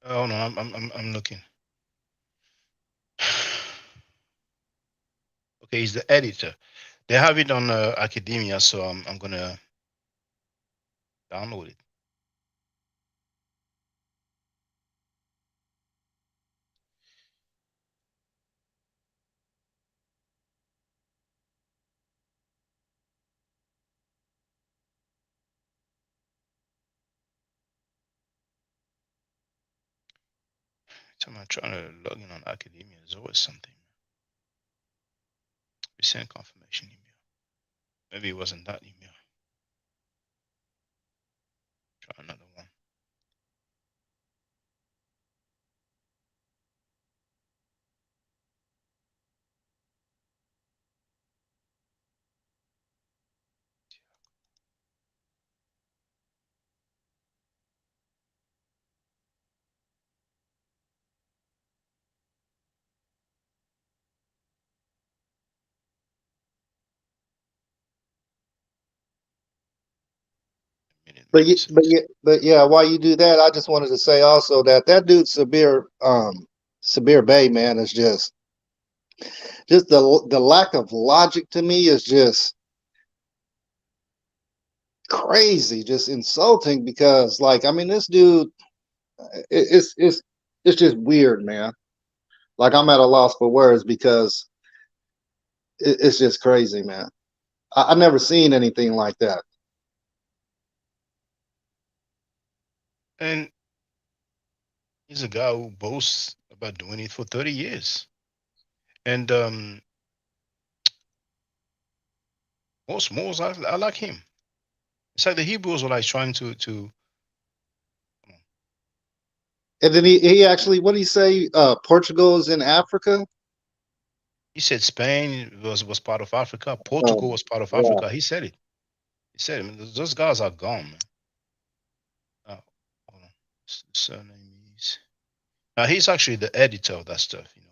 Oh no, I'm looking. Okay, he's the editor. They have it on academia, so I'm gonna download it. Time I'm trying to log in on academia, there's always something. We sent confirmation email. Maybe it wasn't that email. Try another one. But yeah, while you do that, I just wanted to say also that dude Sabir Bey, man, is just the lack of logic to me is just crazy, just insulting. Because, like, I mean, this dude, it's just weird, man. Like, I'm at a loss for words because it's just crazy, man. I've never seen anything like that. And he's a guy who boasts about doing it for 30 years. And most I like him. It's like the Hebrews were like trying to And then he actually, what did he say? Portugal is in Africa. He said Spain was part of Africa. Portugal was part of Africa. He said it. He said it. I mean, those guys are gone, man. Hold on. Surname is. He's actually the editor of that stuff, you know.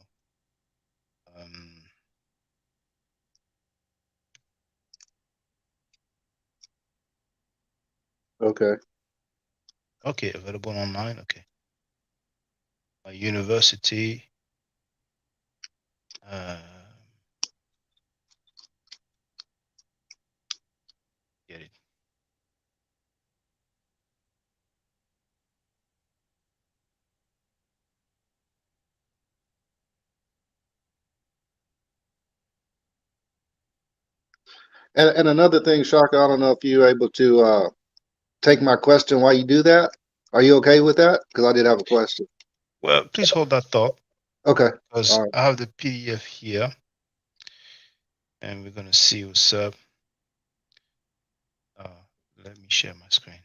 Okay. Okay, available online. Okay. University. Get it. And another thing, Shaka, I don't know if you're able to take my question while you do that. Are you okay with that? Because I did have a question. Well, please hold that thought. Okay. Because I have the PDF here. And we're going to see what's up. Let me share my screen.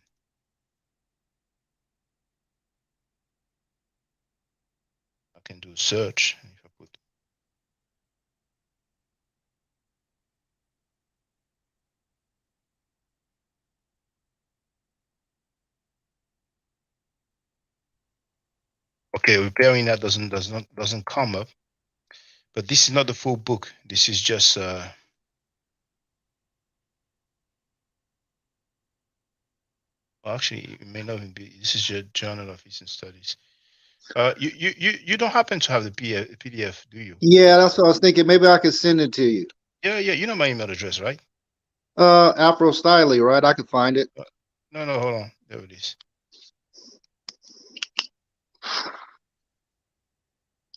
I can do a search. If I put okay, repairing that doesn't come up. But this is not the full book. This is just well, actually, it may not even be. This is your Journal of Eastern Studies. You don't happen to have the PDF, do you? Yeah, that's what I was thinking. Maybe I could send it to you. Yeah. You know my email address, right? Afro Styley, right? I could find it. No, hold on. There it is.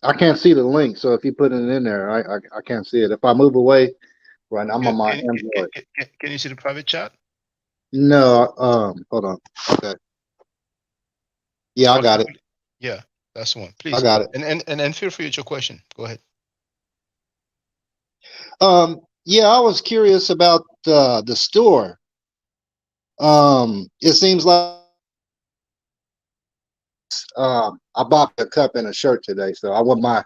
I can't see the link, so if you put it in there, I can't see it. If I move away, right, I'm on my Android. Can you see the private chat? No, hold on. Okay. Yeah, I got it. Yeah, that's the one. Please. I got it. And feel free with your question. Go ahead. Yeah, I was curious about the store. It seems like I bought a cup and a shirt today, so I want my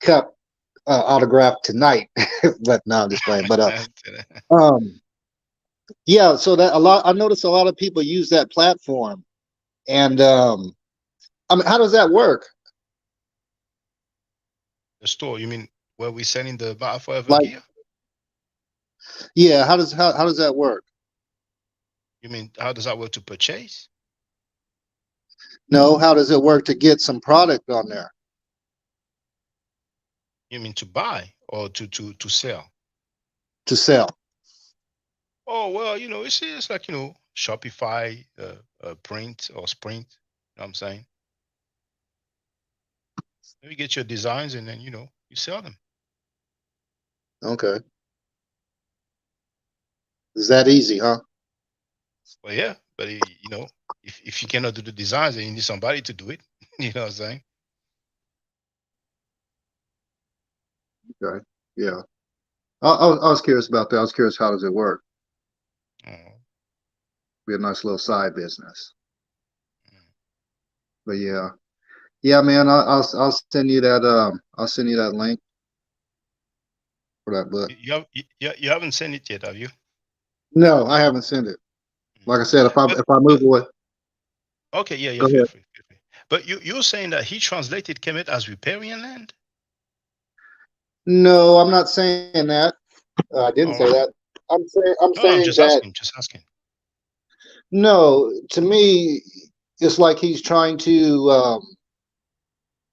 cup autographed tonight. But no, I'm just playing. But yeah, so that I noticed a lot of people use that platform, and I mean, how does that work? The store, you mean where we selling the Battle Forever Like, gear? Yeah, how does that work? You mean how does that work to purchase? No, how does it work to get some product on there? You mean to buy or to sell? To sell. Oh well, it's like Shopify, print or Sprint. You know what I'm saying? You get your designs and then you sell them. Okay. Is that easy, huh? Well, yeah, but if you cannot do the designs, then you need somebody to do it. You know what I'm saying? Okay. Yeah. I was curious about that. I was curious, how does it work? Oh. Be a nice little side business. But yeah, man. I'll send you that. I'll send you that link for that book. You haven't sent it yet, have you? No, I haven't sent it. Like I said, if I move away. Okay, yeah, Go feel ahead. free. But you're saying that he translated Kemet as riparian land? No, I'm not saying that. I didn't say that. I'm No, I'm saying just that. asking. No, to me, it's like he's trying to.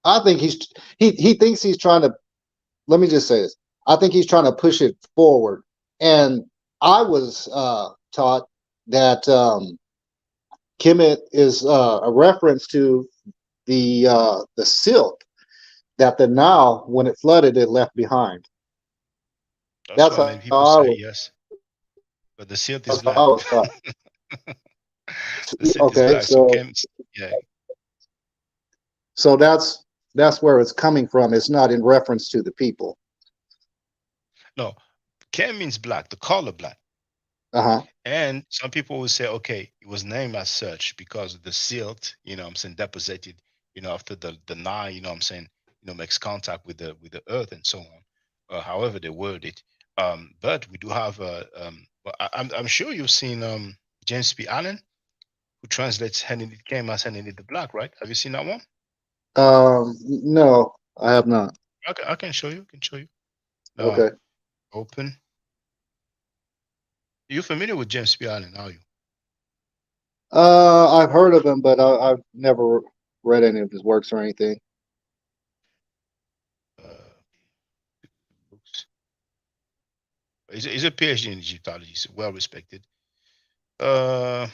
I think he thinks he's trying to. Let me just say this. I think he's trying to push it forward, and I was taught that Kemet is a reference to the silt that the Nile, when it flooded, it left behind. That's what how many people I say, was. yes. But the silt is That's how black. I was taught. The silt is Okay, black. So so yeah. so that's where it's coming from. It's not in reference to the people. No, Chem means black, the color black. Uh-huh. And some people will say, okay, it was named as such because of the silt, you know what I'm saying, deposited, you know, after the Nile, you know what I'm saying, you know, makes contact with the earth and so on. However they word it. But we do have I'm sure you've seen James P. Allen, who translates Henry Chem as Henry the Black, right? Have you seen that one? No, I have not. Okay, I can show you. Okay. Open. You're familiar with James P. Allen, are you? I've heard of him, but I've never read any of his works or anything. Books. He's a PhD in Egyptology. He's well respected. Other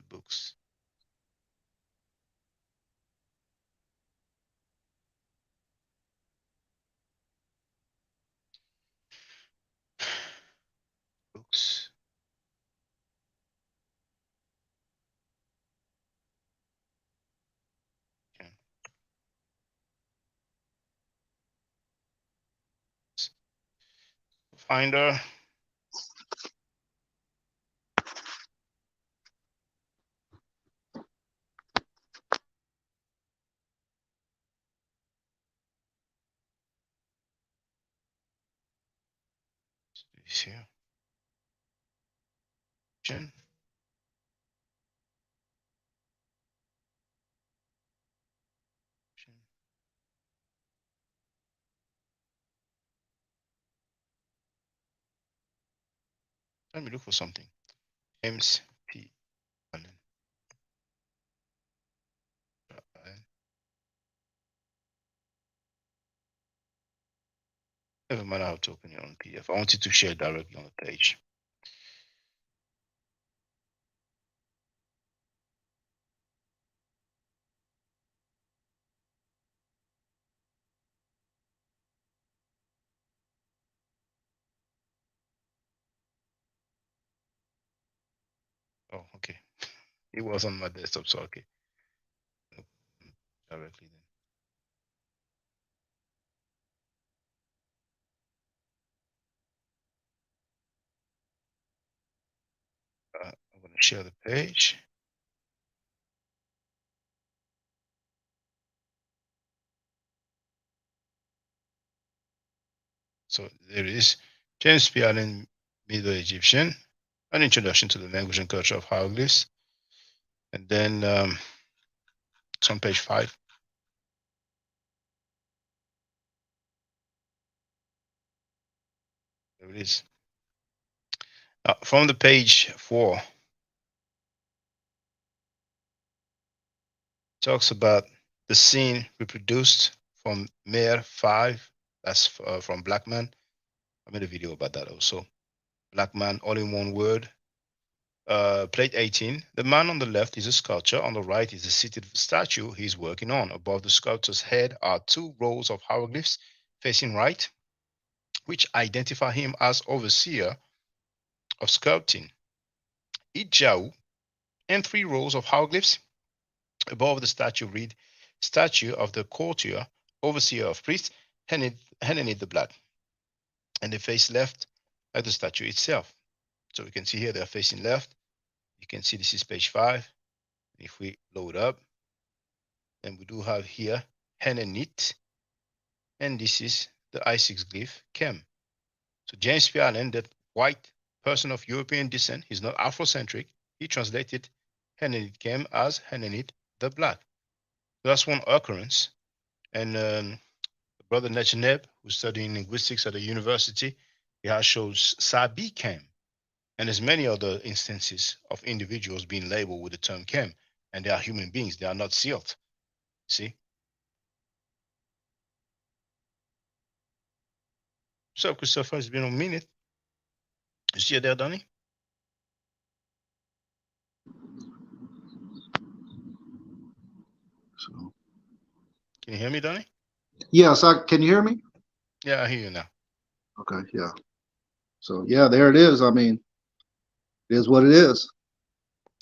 books. Books. Okay. Finder. This here. Jen. Let me look for something. James P. Allen. Never mind how to open it on PDF. I want you to share directly on the page. Oh, okay. It was on my desktop, so okay. Directly then. I'm going to share the page. So there it is. James P. Allen, Middle Egyptian, an introduction to the language and culture of hieroglyphs. And then it's on page 5. There it is. From the page 4, talks about the scene reproduced from Mayor 5. That's from Black Man. I made a video about that also. Black Man, all in one word. Plate 18. The man on the left is a sculpture. On the right is a seated statue he's working on. Above the sculptor's head are 2 rows of hieroglyphs facing right, which identify him as overseer of sculpting. Each Jau and 3 rows of hieroglyphs Above the statue read, statue of the courtier, overseer of priests, Hananith the Black. And they face left at the statue itself. So we can see here they're facing left. You can see this is page 5. If we load up, then we do have here Hananith, and this is the I6 glyph Kem. So James P. Allen, that white person of European descent, he's not Afrocentric. He translated Hananith Kem as Hananith the Black. So that's one occurrence. And Brother Necheneb, who's studying linguistics at the university, he has shows Sabi Kem. And there's many other instances of individuals being labeled with the term Kem, and they are human beings. They are not sealed. See? What's up, Christopher? It's been a minute. You see it there, Donnie? So, can you hear me, Donnie? Yes, can you hear me? Yeah, I hear you now. Okay, yeah. So yeah, there it is. I mean, it is what it is.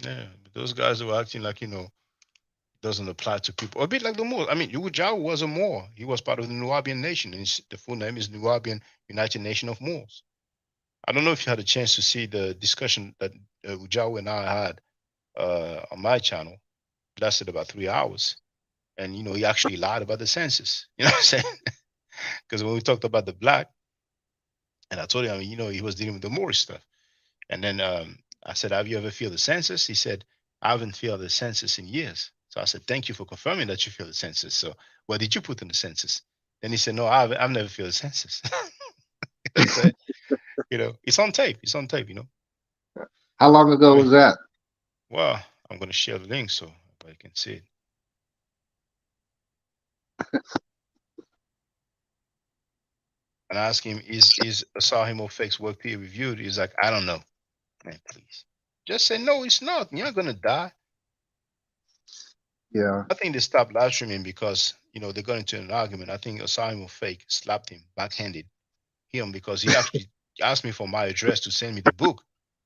Yeah, but those guys were acting like, doesn't apply to people. A bit like the Moors. I mean, Ujau was a Moor. He was part of the Nubian nation, and the full name is Nubian United Nation of Moors. I don't know if you had a chance to see the discussion that Ujau and I had on my channel. It lasted about 3 hours. And, he actually lied about the census. You know what I'm saying? Because when we talked about the black, and I told him, he was dealing with the Moorish stuff. And then I said, have you ever filled the census? He said, I haven't filled the census in years. So I said, thank you for confirming that you filled the census. So what did you put in the census? Then he said, no, I've never filled the census. So, it's on tape. It's on tape, How long ago was that? Well, I'm going to share the link so everybody can see it. And I asked him, is Asahimo Fake's work peer reviewed? He's like, I don't know. Man, please. Just say, no, it's not. You're not going to die. Yeah. I think they stopped live streaming because, they got into an argument. I think Asahimo Fake slapped him, backhanded him, because he actually asked me for my address to send me the book.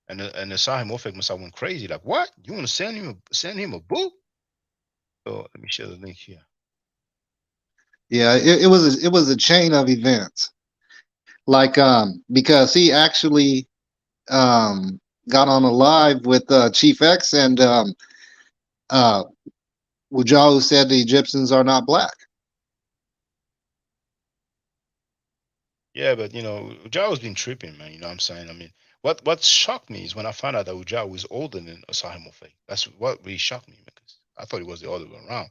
And Asahimo Fake must have went crazy. Like, what? You want to send him a book? So let me share the link here. Yeah, it was a chain of events. Like, because he actually got on a live with Chief X, and Wujau said the Egyptians are not black. Yeah, but Ujau's been tripping, man. You know what I'm saying? I mean, what shocked me is when I found out that Ujau was older than Asahimo Fake. That's what really shocked me, because I thought it was the other way around.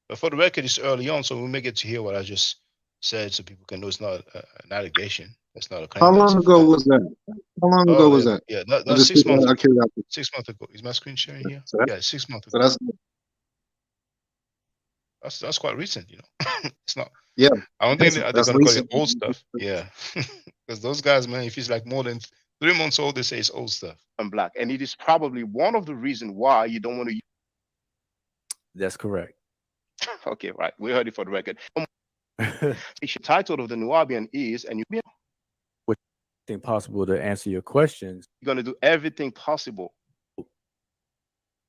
But for the record, it's early on, so we may get to hear what I just said, so people can know it's not an allegation. That's not a claim. How long ago was that? How long ago was that? Yeah, that's 6 months ago. 6 months ago. Is my screen sharing here? Yeah, 6 months ago. So that's quite recent, It's not. Yeah. I don't think they're going to call it old stuff. Yeah. Because those guys, man, if it's like more than 3 months old, they say it's old stuff. I'm black. And it is probably one of the reasons why you don't want to. That's correct. Okay, right. We heard it for the record. The title of the Nubian is, and you're everything possible to answer your questions. You're going to do everything possible.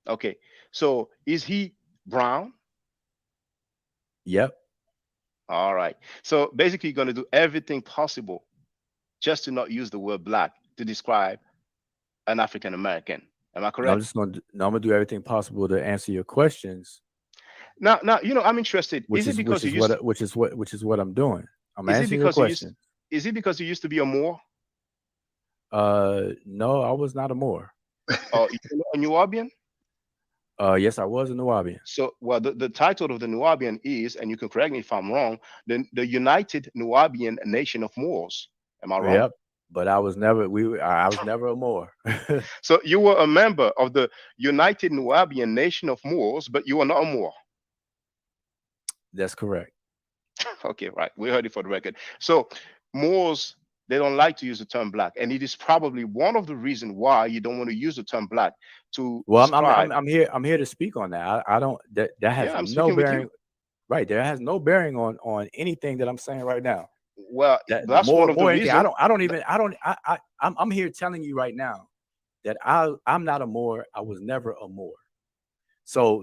Okay. So is he brown? Yep. All right. So basically, you're going to do everything possible just to not use the word black to describe an African American. Am I correct? I'm going to do everything possible to answer your questions. Now, I'm interested. Which is what I'm doing. I'm answering your question. Is it because you used to be a Moor? No, I was not a Moor. Oh, a Nubian? Yes, I was a Nubian. So, well, the title of the Nubian is, and you can correct me if I'm wrong, the United Nubian Nation of Moors. Am I wrong? Yep. But I was never a Moor. So you were a member of the United Nubian Nation of Moors, but you were not a Moor. That's correct. Okay, right. We heard it for the record. So Moors, they don't like to use the term black, and it is probably one of the reasons why you don't want to use the term black to. Well, I'm here to speak on that. I don't. That has no bearing. Right, that has no bearing on anything that I'm saying right now. Well, that's one of the reasons. I'm here telling you right now that I'm not a Moor. I was never a Moor. So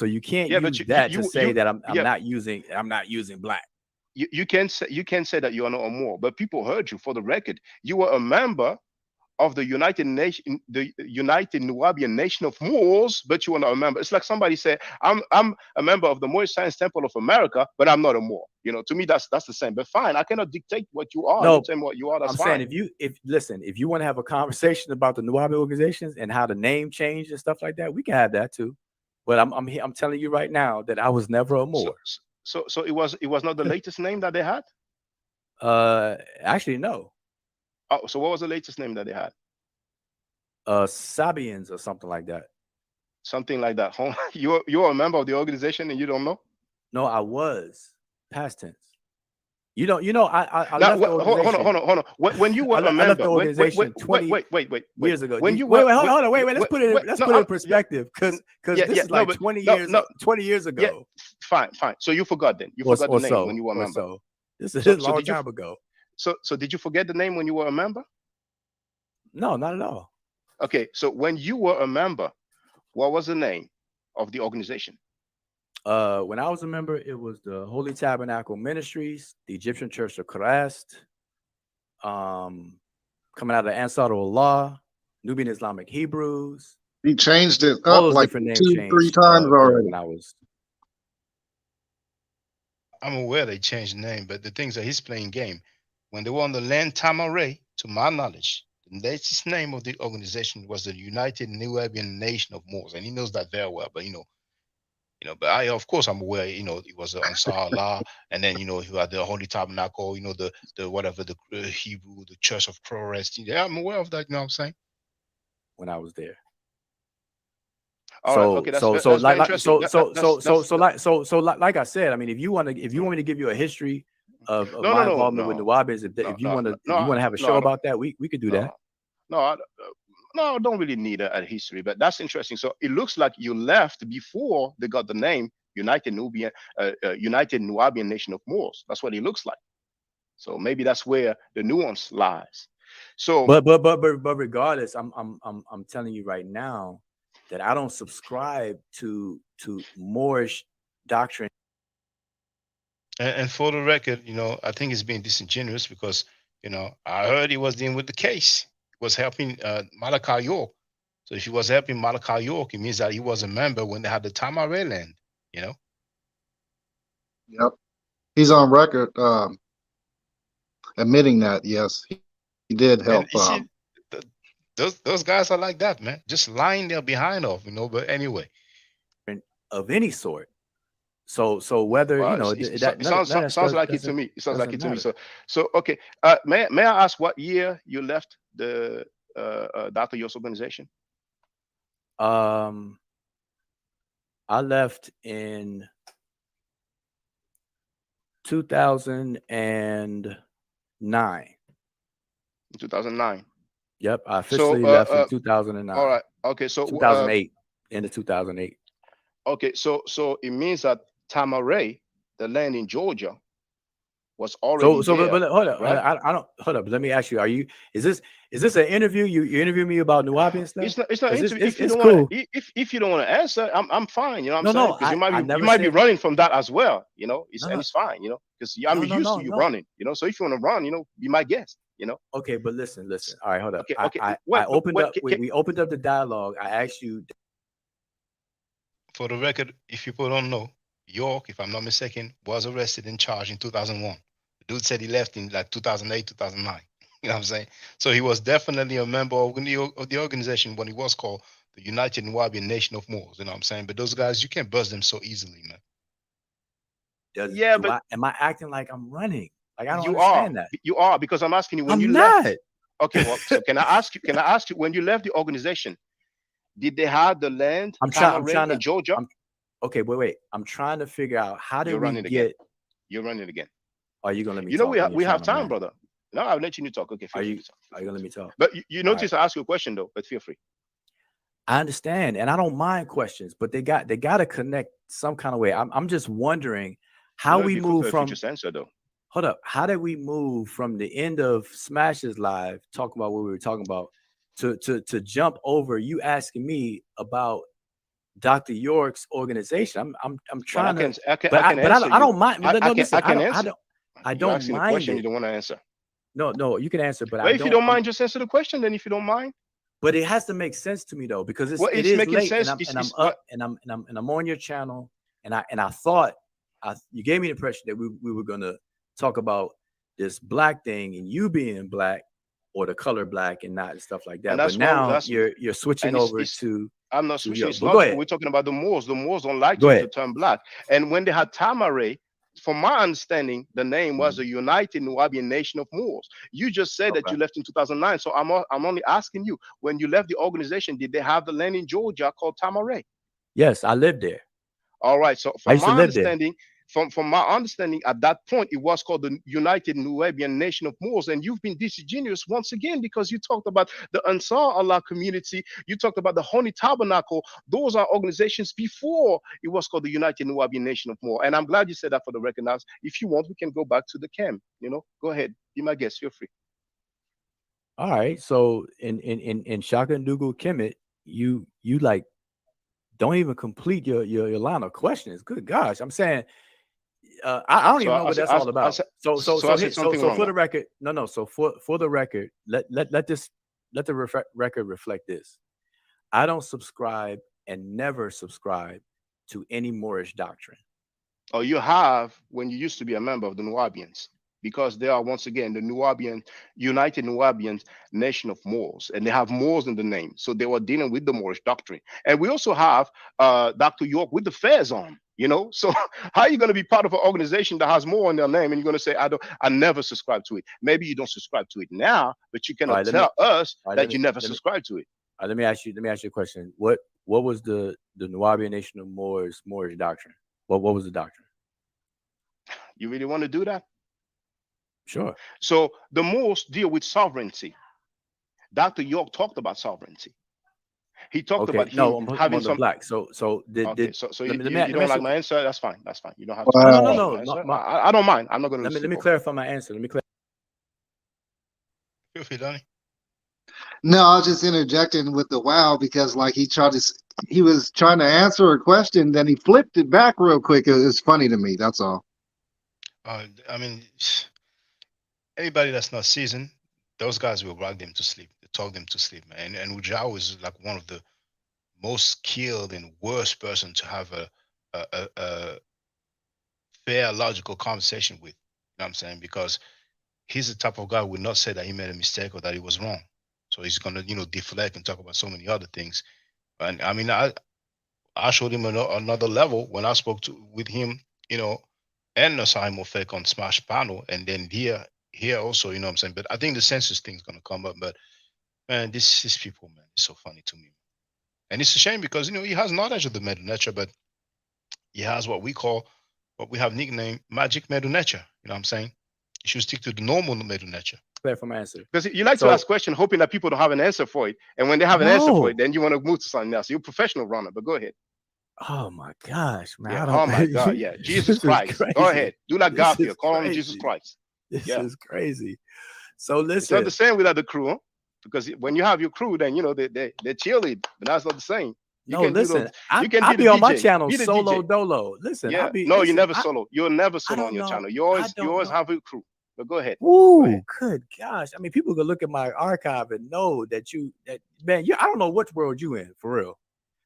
you can't use that to say that I'm not using black. You can say that you are not a Moor, but people heard you. For the record, you were a member of the United Nubian Nation of Moors, but you are not a member. It's like somebody said, I'm a member of the Moorish Science Temple of America, but I'm not a Moor. You know, to me that's the same. But fine, I cannot dictate what you are. No, you tell me what you are. That's I'm fine. saying if you want to have a conversation about the Nubian organizations and how the name changed and stuff like that, we can have that too. But I'm telling you right now that I was never a Moor. So it was not the latest name that they had? Actually, no. Oh, so what was the latest name that they had? Sabians or something like that. Something like that. You're a member of the organization and you don't know? No, I was. Past tense. I left the organization. Hold on. When you were a member, left the organization 20 years ago. Wait, hold on. Let's put it in perspective, because this is like 20 years ago. Yeah, fine. So you forgot then. You forgot the name when you were a member. So this is a long time ago. So did you forget the name when you were a member? No, not at all. Okay, so when you were a member, what was the name of the organization? When I was a member, it was the Holy Tabernacle Ministries, the Egyptian Church of Christ, coming out of the Ansar Allah, Nubian Islamic Hebrews. He changed it up like 2-3 times already. I'm aware they changed the name, but the things that he's playing game. When they were on the land Tamaray, to my knowledge, the latest name of the organization was the United Nubian Nation of Moors, and he knows that very well. But but I, of course, I'm aware. It was Ansar Allah, and then you had the Holy Tabernacle. The whatever the Hebrew, the Church of Christ. Yeah, I'm aware of that. You know what I'm saying? When I was there. Like I said, I mean, if you want me to give you a history of my involvement with the Nubians, if you want to have a show about that, we could do that. No, I don't really need a history, but that's interesting. So it looks like you left before they got the name United Nubian Nation of Moors. That's what it looks like. So maybe that's where the nuance lies. So, but regardless, I'm telling you right now that I don't subscribe to Moorish doctrine. And for the record, I think it's being disingenuous because I heard he was dealing with the case. Was helping Malachi York. So if he was helping Malachi York, it means that he was a member when they had the Tamaray land, Yep. He's on record admitting that, yes, he did help. Those guys are like that, man. Just lying there behind off, but anyway. Of any sort. So whether it sounds like it to me. It sounds like it to me. So okay. May I ask what year you left the Dr. Yo's organization? I left in 2009. 2009. Yep, I officially left in 2009. All right. Okay. So 2008. Into 2008. Okay. So it means that Tamaray, the land in Georgia, was already there, but hold up, right? I don't hold up. Let me ask you: is this an interview? You interview me about Nubian stuff? It's not interview. If you don't want to answer, I'm fine. You know what I'm saying? Because you might be running from that as well. It's fine. Because I'm used to you running. So if you want to run, be my guest. Okay, but listen. All right, hold up. Okay. We opened up the dialogue. I asked you. For the record, if people don't know, York, if I'm not mistaken, was arrested and charged in 2001. The dude said he left in like 2008, 2009. You know what I'm saying? So he was definitely a member of the organization when it was called the United Nubian Nation of Moors. You know what I'm saying? But those guys, you can't buzz them so easily, man. Am I acting like I'm running? Like I don't understand that. You are, because I'm asking you when you not. left. Okay, well, so can I ask you when you left the organization? Did they have the land I'm trying in Georgia? Okay, wait. I'm trying to figure out how did we get. Again. You're running again. Are you gonna let me? Talk we have time, brother. No, I'll let you talk. Okay, are you gonna let me talk? But you notice I ask you a question though. But feel free. I understand, and I don't mind questions, but they got to connect some kind of way. I'm just wondering how we move from. Answer, though. Hold up. How did we move from the end of Smash's live talking about what we were talking about to jump over you asking me about Dr. York's organization. I'm trying to, I but I don't mind. I can I answer. don't asking mind a question it. you don't want to answer. No, you can answer, but if you don't mind, just answer the question. Then, if you don't mind. But it has to make sense to me though, because it is making late, sense. and I'm on your channel, and I thought you gave me the impression that we were gonna talk about this black thing and you being black or the color black and not and stuff like that. But now you're switching over to. I'm not switching. Well, go ahead. We're talking about the Moors. The Moors don't like Go you ahead. to turn black. And when they had Tamare, from my understanding, the name was the United Nubian Nation of Moors. You just said that you left in 2009. So I'm only asking you, when you left the organization, did they have the land in Georgia called Tamare? Yes, I lived there. All right. So from my understanding, from my understanding, at that point, it was called the United Nubian Nation of Moors. And you've been disingenuous once again, because you talked about the Ansar Allah community. You talked about the Honey Tabernacle. Those are organizations before it was called the United Nubian Nation of Moors. And I'm glad you said that for the record. Now, if you want, we can go back to the camp. Go ahead. Be my guest. Feel free. All right. So in Shaka and Dougal Kemet, you like don't even complete your line of questions. Good gosh. I'm saying I don't even know what that's all about. So for the record, So for the record, let the record reflect this. I don't subscribe and never subscribe to any Moorish doctrine. Oh, you have when you used to be a member of the Nubians, because they are once again the United Nubian Nation of Moors, and they have Moors in the name. So they were dealing with the Moorish doctrine. And we also have Dr. York with the Fairs on. So how are you going to be part of an organization that has more in their name and you're going to say, I never subscribe to it? Maybe you don't subscribe to it now, but you cannot tell us that you never subscribe to it. Let me ask you a question. What was the Nubian Nation of Moors Moorish doctrine? What was the doctrine? You really want to do that? Sure. So the Moors deal with sovereignty. Dr. York talked about sovereignty. He talked about having some black. So you don't like my answer? That's fine. That's fine. You don't have to. No. I don't mind. I'm not going to. Let me clarify my answer. Feel free, Donnie. No, I was just interjecting with the wow, because like he was trying to answer a question, then he flipped it back real quick. It was funny to me. That's all. I mean, anybody that's not seasoned, those guys will rock them to sleep. They talk them to sleep, man. And Ujao is like one of the most skilled and worst person to have a fair, logical conversation with. You know what I'm saying? Because he's the type of guy who would not say that he made a mistake or that he was wrong. So he's gonna, deflect and talk about so many other things. And I mean, I showed him another level when I spoke with him, and Nasai Mofek on Smash Panel, and then here also, you know what I'm saying? But I think the census thing's gonna come up. But man, these people, man, it's so funny to me. And it's a shame because he has knowledge of the Medu Nature, but he has what we have nicknamed magic Medu Nature. You know what I'm saying? You should stick to the normal Medu Nature. Clear for my answer. Because you like to ask questions hoping that people don't have an answer for it. And when they have an answer for it, then you want to move to something else. You're a professional runner, but go ahead. Oh my gosh, man. Yeah. Oh my God. Yeah. Jesus Christ. Go ahead. Do like Garfield. Call him Jesus Christ. This is crazy. So listen. It's not the same without the crew, huh? Because when you have your crew, then they cheerlead, but that's not the same. Listen, I be on my channel solo dolo. Listen, you never solo. You're never solo on your channel. You always have a crew. But go ahead. Ooh, go ahead. Good gosh. I mean, people can look at my archive and know that I don't know which world you in for real.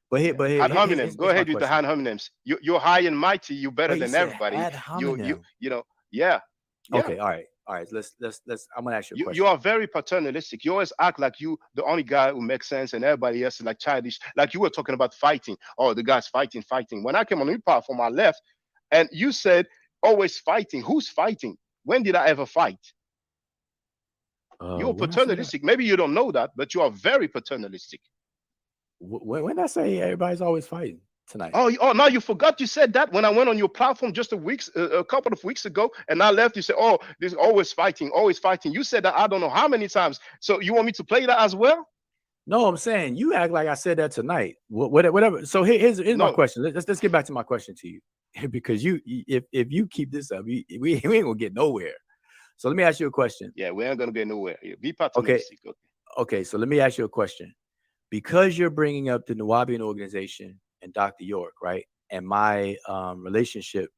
But here, Go ahead with the hand hominems. You're high and mighty. You're better than everybody. Yeah. Okay, all right. Let's. I'm gonna ask you a question. You are very paternalistic. You always act like you the only guy who makes sense, and everybody else is like childish. Like you were talking about fighting. Oh, the guy's fighting. When I came on your part from my left, and you said always fighting. Who's fighting? When did I ever fight? You're paternalistic. Maybe you don't know that, but you are very paternalistic. When I say everybody's always fighting tonight. Oh, now you forgot you said that when I went on your platform just a couple of weeks ago, and I left. You said, "Oh, there's always fighting, always fighting." You said that I don't know how many times. So you want me to play that as well? No, I'm saying you act like I said that tonight. Whatever. So here's my question. Let's get back to my question to you, because if you keep this up, we ain't gonna get nowhere. So let me ask you a question. Yeah, we ain't gonna get nowhere. Be paternalistic. Okay. So let me ask you a question. Because you're bringing up the Nubian organization and Dr. York, right? And my relationship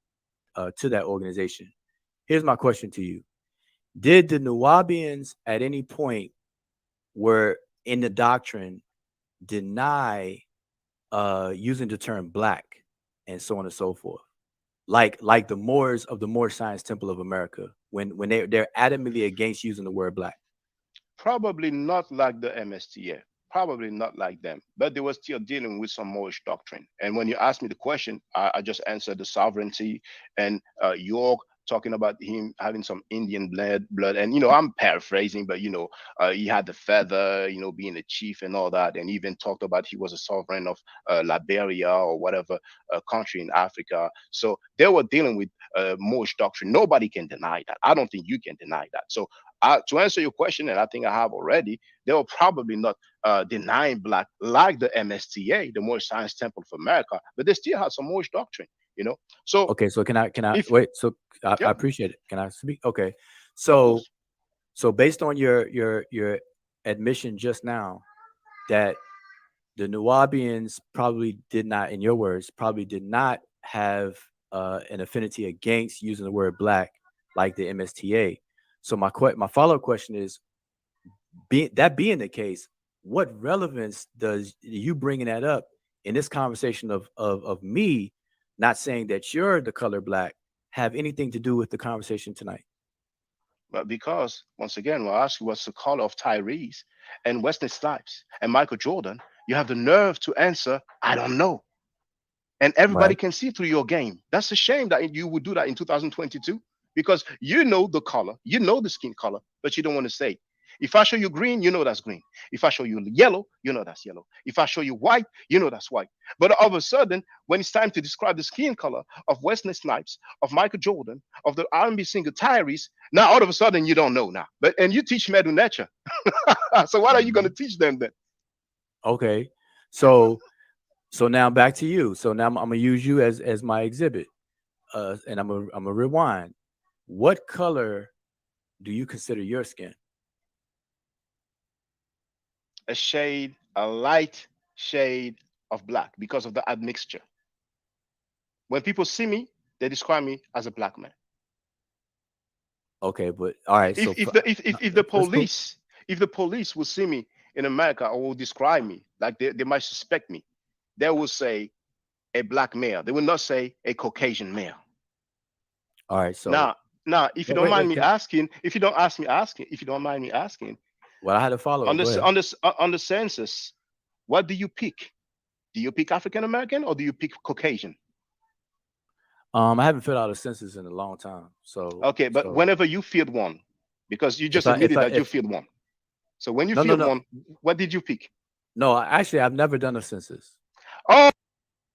to that organization. Here's my question to you. Did the Nuwabians at any point were in the doctrine deny using the term black and so on and so forth? Like the Moors of the Moorish Science Temple of America, when they're adamantly against using the word black? Probably not like the MSTA, probably not like them, but they were still dealing with some Moorish doctrine. And when you ask me the question, I just answered the sovereignty and York talking about him having some Indian blood. And, you know, I'm paraphrasing, but, you know, he had the feather, you know, being a chief and all that. And even talked about he was a sovereign of Liberia or whatever country in Africa. So they were dealing with Moorish doctrine. Nobody can deny that. I don't think you can deny that. So to answer your question, and I think I have already, they were probably not denying black like the MSTA, the Moorish Science Temple of America, but they still had some Moorish doctrine, you know. So okay, so can I wait? So I appreciate it. Can I speak? Okay, so based on your admission just now that the Nuwabians probably did not, in your words, probably did not have an affinity against using the word black like the MSTA. So my follow-up question is, being the case, what relevance does you bringing that up in this conversation of me not saying that you're the color black have anything to do with the conversation tonight? But because, once again, we'll ask you what's the color of Tyrese and Wesley Snipes and Michael Jordan, you have the nerve to answer, I don't know. And everybody can see through your game. That's a shame that you would do that in 2022, because you know the color, you know the skin color, but you don't want to say. If I show you green, you know that's green. If I show you yellow, you know that's yellow. If I show you white, you know that's white. But all of a sudden, when it's time to describe the skin color of Wesley Snipes, of Michael Jordan, of the R&B singer Tyrese, now all of a sudden you don't know now. And you teach Medu Nature. So what are you going to teach them then? Okay, so now back to you. So now I'm gonna use you as my exhibit, and I'm gonna rewind. What color do you consider your skin? A light shade of black because of the admixture. When people see me, they describe me as a black man. Okay, but all right. If the police will see me in America or will describe me like they might suspect me, they will say a black male. They will not say a Caucasian male. All right. So now, if you don't mind me asking, if you don't mind me asking, well, I had to follow on the census, what do you pick? Do you pick African American or do you pick Caucasian? I haven't filled out a census in a long time. So okay, but whenever you filled one, because you just admitted that you filled one. So when you filled one, what did you pick? No, actually, I've never done a census.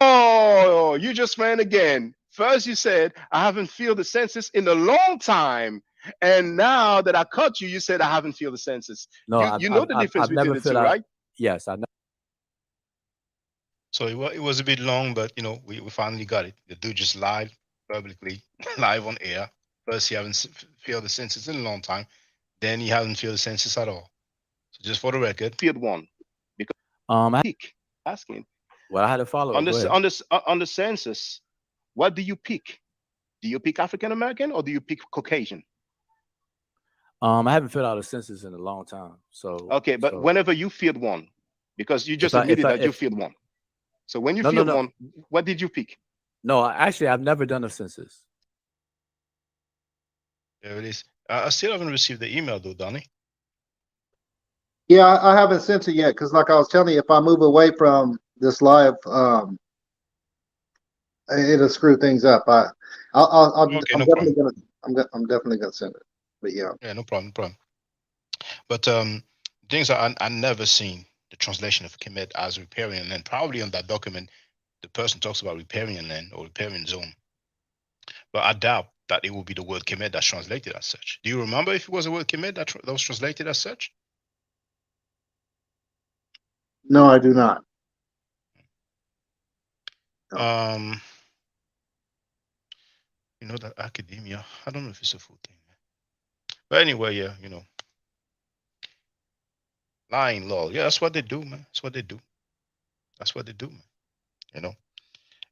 Oh, you just ran again. First you said, I haven't filled the census in a long time. And now that I caught you, you said, I haven't filled the census. No, you know the difference between the two, right? Yes, I know. So it was a bit long, but, you know, we finally got it. The dude just lied publicly, live on air. First, he hasn't filled the census in a long time. Then he hasn't filled the census at all. So just for the record, filled one. Because asking. Well, I had to follow on the census. What do you pick? Do you pick African American or do you pick Caucasian? I haven't filled out a census in a long time. So okay, but whenever you filled one, because you just admitted that you filled one. So when you filled one, what did you pick? No, actually, I've never done a census. There it is. I still haven't received the email though, Donnie. Yeah, I haven't sent it yet because, like I was telling you, if I move away from this live, it'll screw things up. I'm definitely gonna send it. But yeah, no problem. But things I never seen the translation of Kemet as riparian land. Probably on that document, the person talks about riparian land or riparian zone. But I doubt that it will be the word Kemet that's translated as such. Do you remember if it was the word Kemet that was translated as such? No, I do not. No. You know that academia, I don't know if it's a full thing. But anyway, yeah, you know. Lying law. Yeah, that's what they do, man. That's what they do. Man. you know.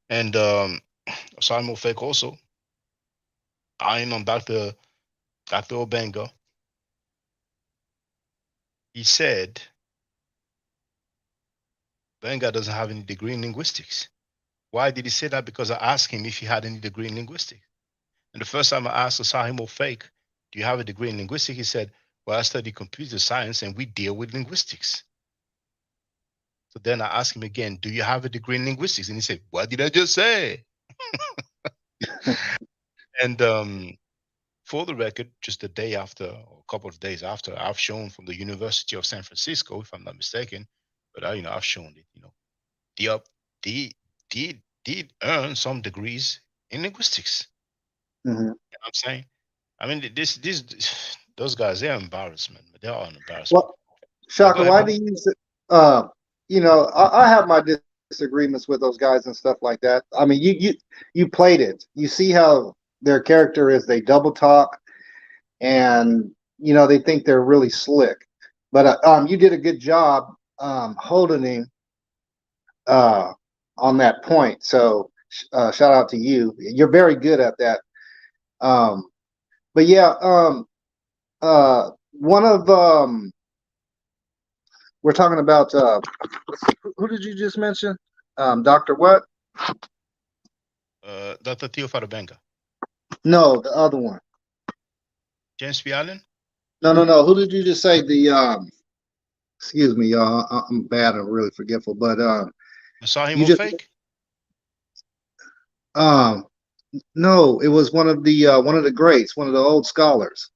And Simon Fake also, eyeing on Dr. Obenga, he said Benga doesn't have any degree in linguistics. Why did he say that? Because I asked him if he had any degree in linguistics. And the first time I asked Osahimo Fake, do you have a degree in linguistics? He said, well, I study computer science and we deal with linguistics. So then I asked him again, do you have a degree in linguistics? And he said, what did I just say? And for the record, just a day after, or a couple of days after, I've shown from the University of San Francisco, if I'm not mistaken, but I've shown it, did earn some degrees in linguistics. Mm-hmm. You know what I'm saying? I mean, those guys, they're embarrassment. They are an embarrassment. Well, Shaka, why do you use it? I have my disagreements with those guys and stuff like that. I mean, you played it. You see how their character is. They double talk, and they think they're really slick. But you did a good job holding him on that point. So shout out to you. You're very good at that. But yeah, one of we're talking about who did you just mention? Dr. What? Dr. Theophilo Benga. No, the other one. James P. Allen? No. Who did you just say? The excuse me, y'all. I'm bad. I'm really forgetful. But Sahimo Fake? No, it was one of the greats, one of the old scholars.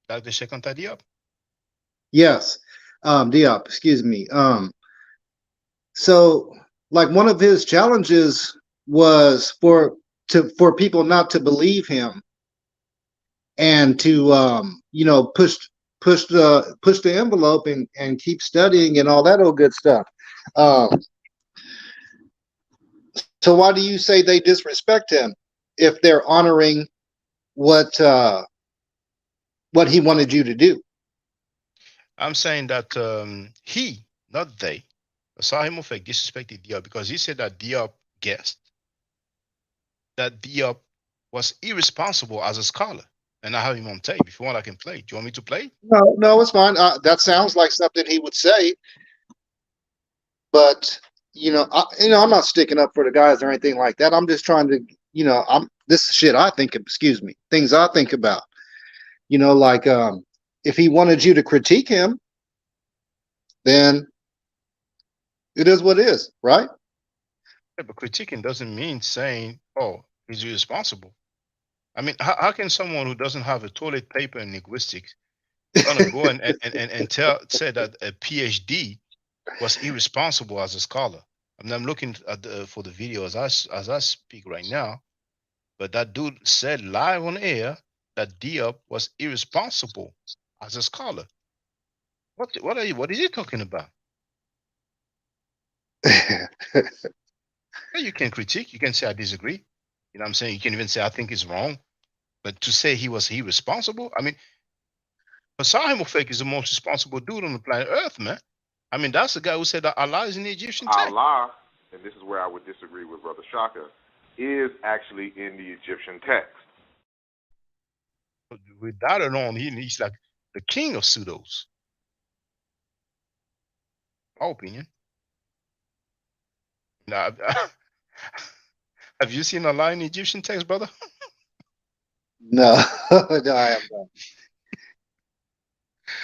Dr. Shekanta Diop? Yes. Diop, excuse me. So like one of his challenges was for people not to believe him and to push the envelope and keep studying and all that old good stuff. So why do you say they disrespect him if they're honoring what he wanted you to do? I'm saying that he, not they, Sahimo Fake disrespected Diop because he said that Diop guessed that Diop was irresponsible as a scholar. And I have him on tape. If you want, I can play. Do you want me to play? No, it's fine. That sounds like something he would say. But I'm not sticking up for the guys or anything like that. I'm just trying to, this shit I think. Excuse me, things I think about. Like if he wanted you to critique him, then it is what it is, right? Yeah, but critiquing doesn't mean saying, "Oh, he's irresponsible." I mean, how can someone who doesn't have a toilet paper in linguistics gonna go and say that a PhD was irresponsible as a scholar? I mean, I'm looking at for the video as I speak right now, but that dude said live on air that Diop was irresponsible as a scholar. What is he talking about? You can critique. You can say I disagree. You know what I'm saying? You can even say I think it's wrong. But to say he was irresponsible, I mean, Hassan Fake is the most responsible dude on the planet Earth, man. I mean, that's the guy who said that Allah is in the Egyptian text. Allah, and this is where I would disagree with Brother Shaka, is actually in the Egyptian text. With that alone, he's like the king of pseudos. My opinion. Now, have you seen Allah in the Egyptian text, brother? No, no, I have not.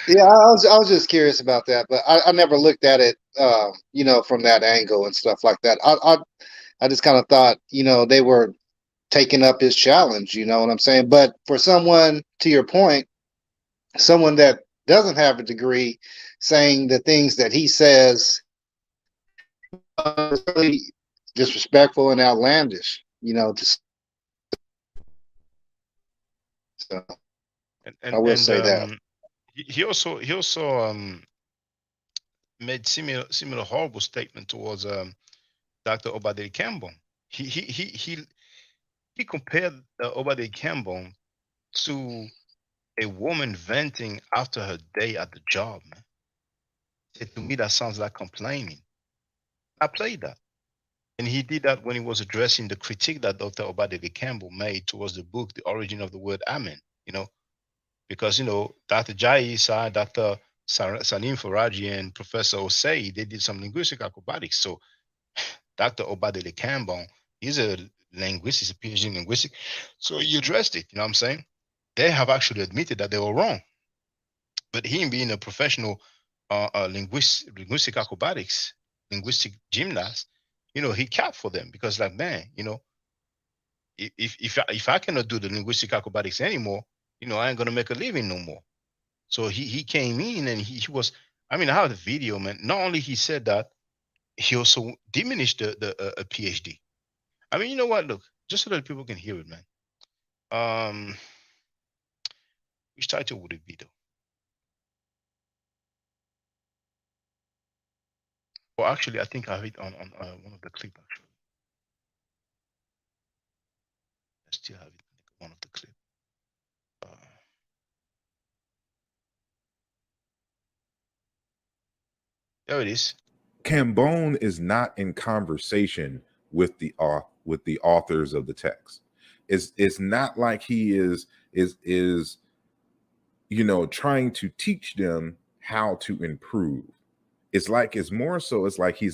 Yeah, I was just curious about that, but I never looked at it, from that angle and stuff like that. I just kind of thought, they were taking up his challenge. You know what I'm saying? But for someone, to your point, someone that doesn't have a degree, saying the things that he says, really disrespectful and outlandish. So I will say that. He also made similar horrible statement towards Dr. Obadiah Campbell. He compared Obadiah Campbell to a woman venting after her day at the job, man. To me, that sounds like complaining. I played that. And he did that when he was addressing the critique that Dr. Obadele Campbell made towards the book, The Origin of the Word Amen, because, Dr. Jai Issa, Dr. Salim Faraji, and Professor Osei, they did some linguistic acrobatics. So Dr. Obadele Campbell, he's a linguist, he's a PhD in linguistics. So he addressed it, you know what I'm saying? They have actually admitted that they were wrong. But him being a professional linguistic acrobatics, linguistic gymnast, he capped for them because, like, man, if I cannot do the linguistic acrobatics anymore, I ain't gonna make a living no more. So he came in and he was, I have the video, man. Not only he said that, he also diminished the a PhD. You know what? Look, just so that people can hear it, man. Which title would it be though? Well, actually, I think I have it on one of the clip. Actually, I still have it on one of the clip. There it is. Cambone is not in conversation with the authors of the text. It's not like he is trying to teach them how to improve. It's like he's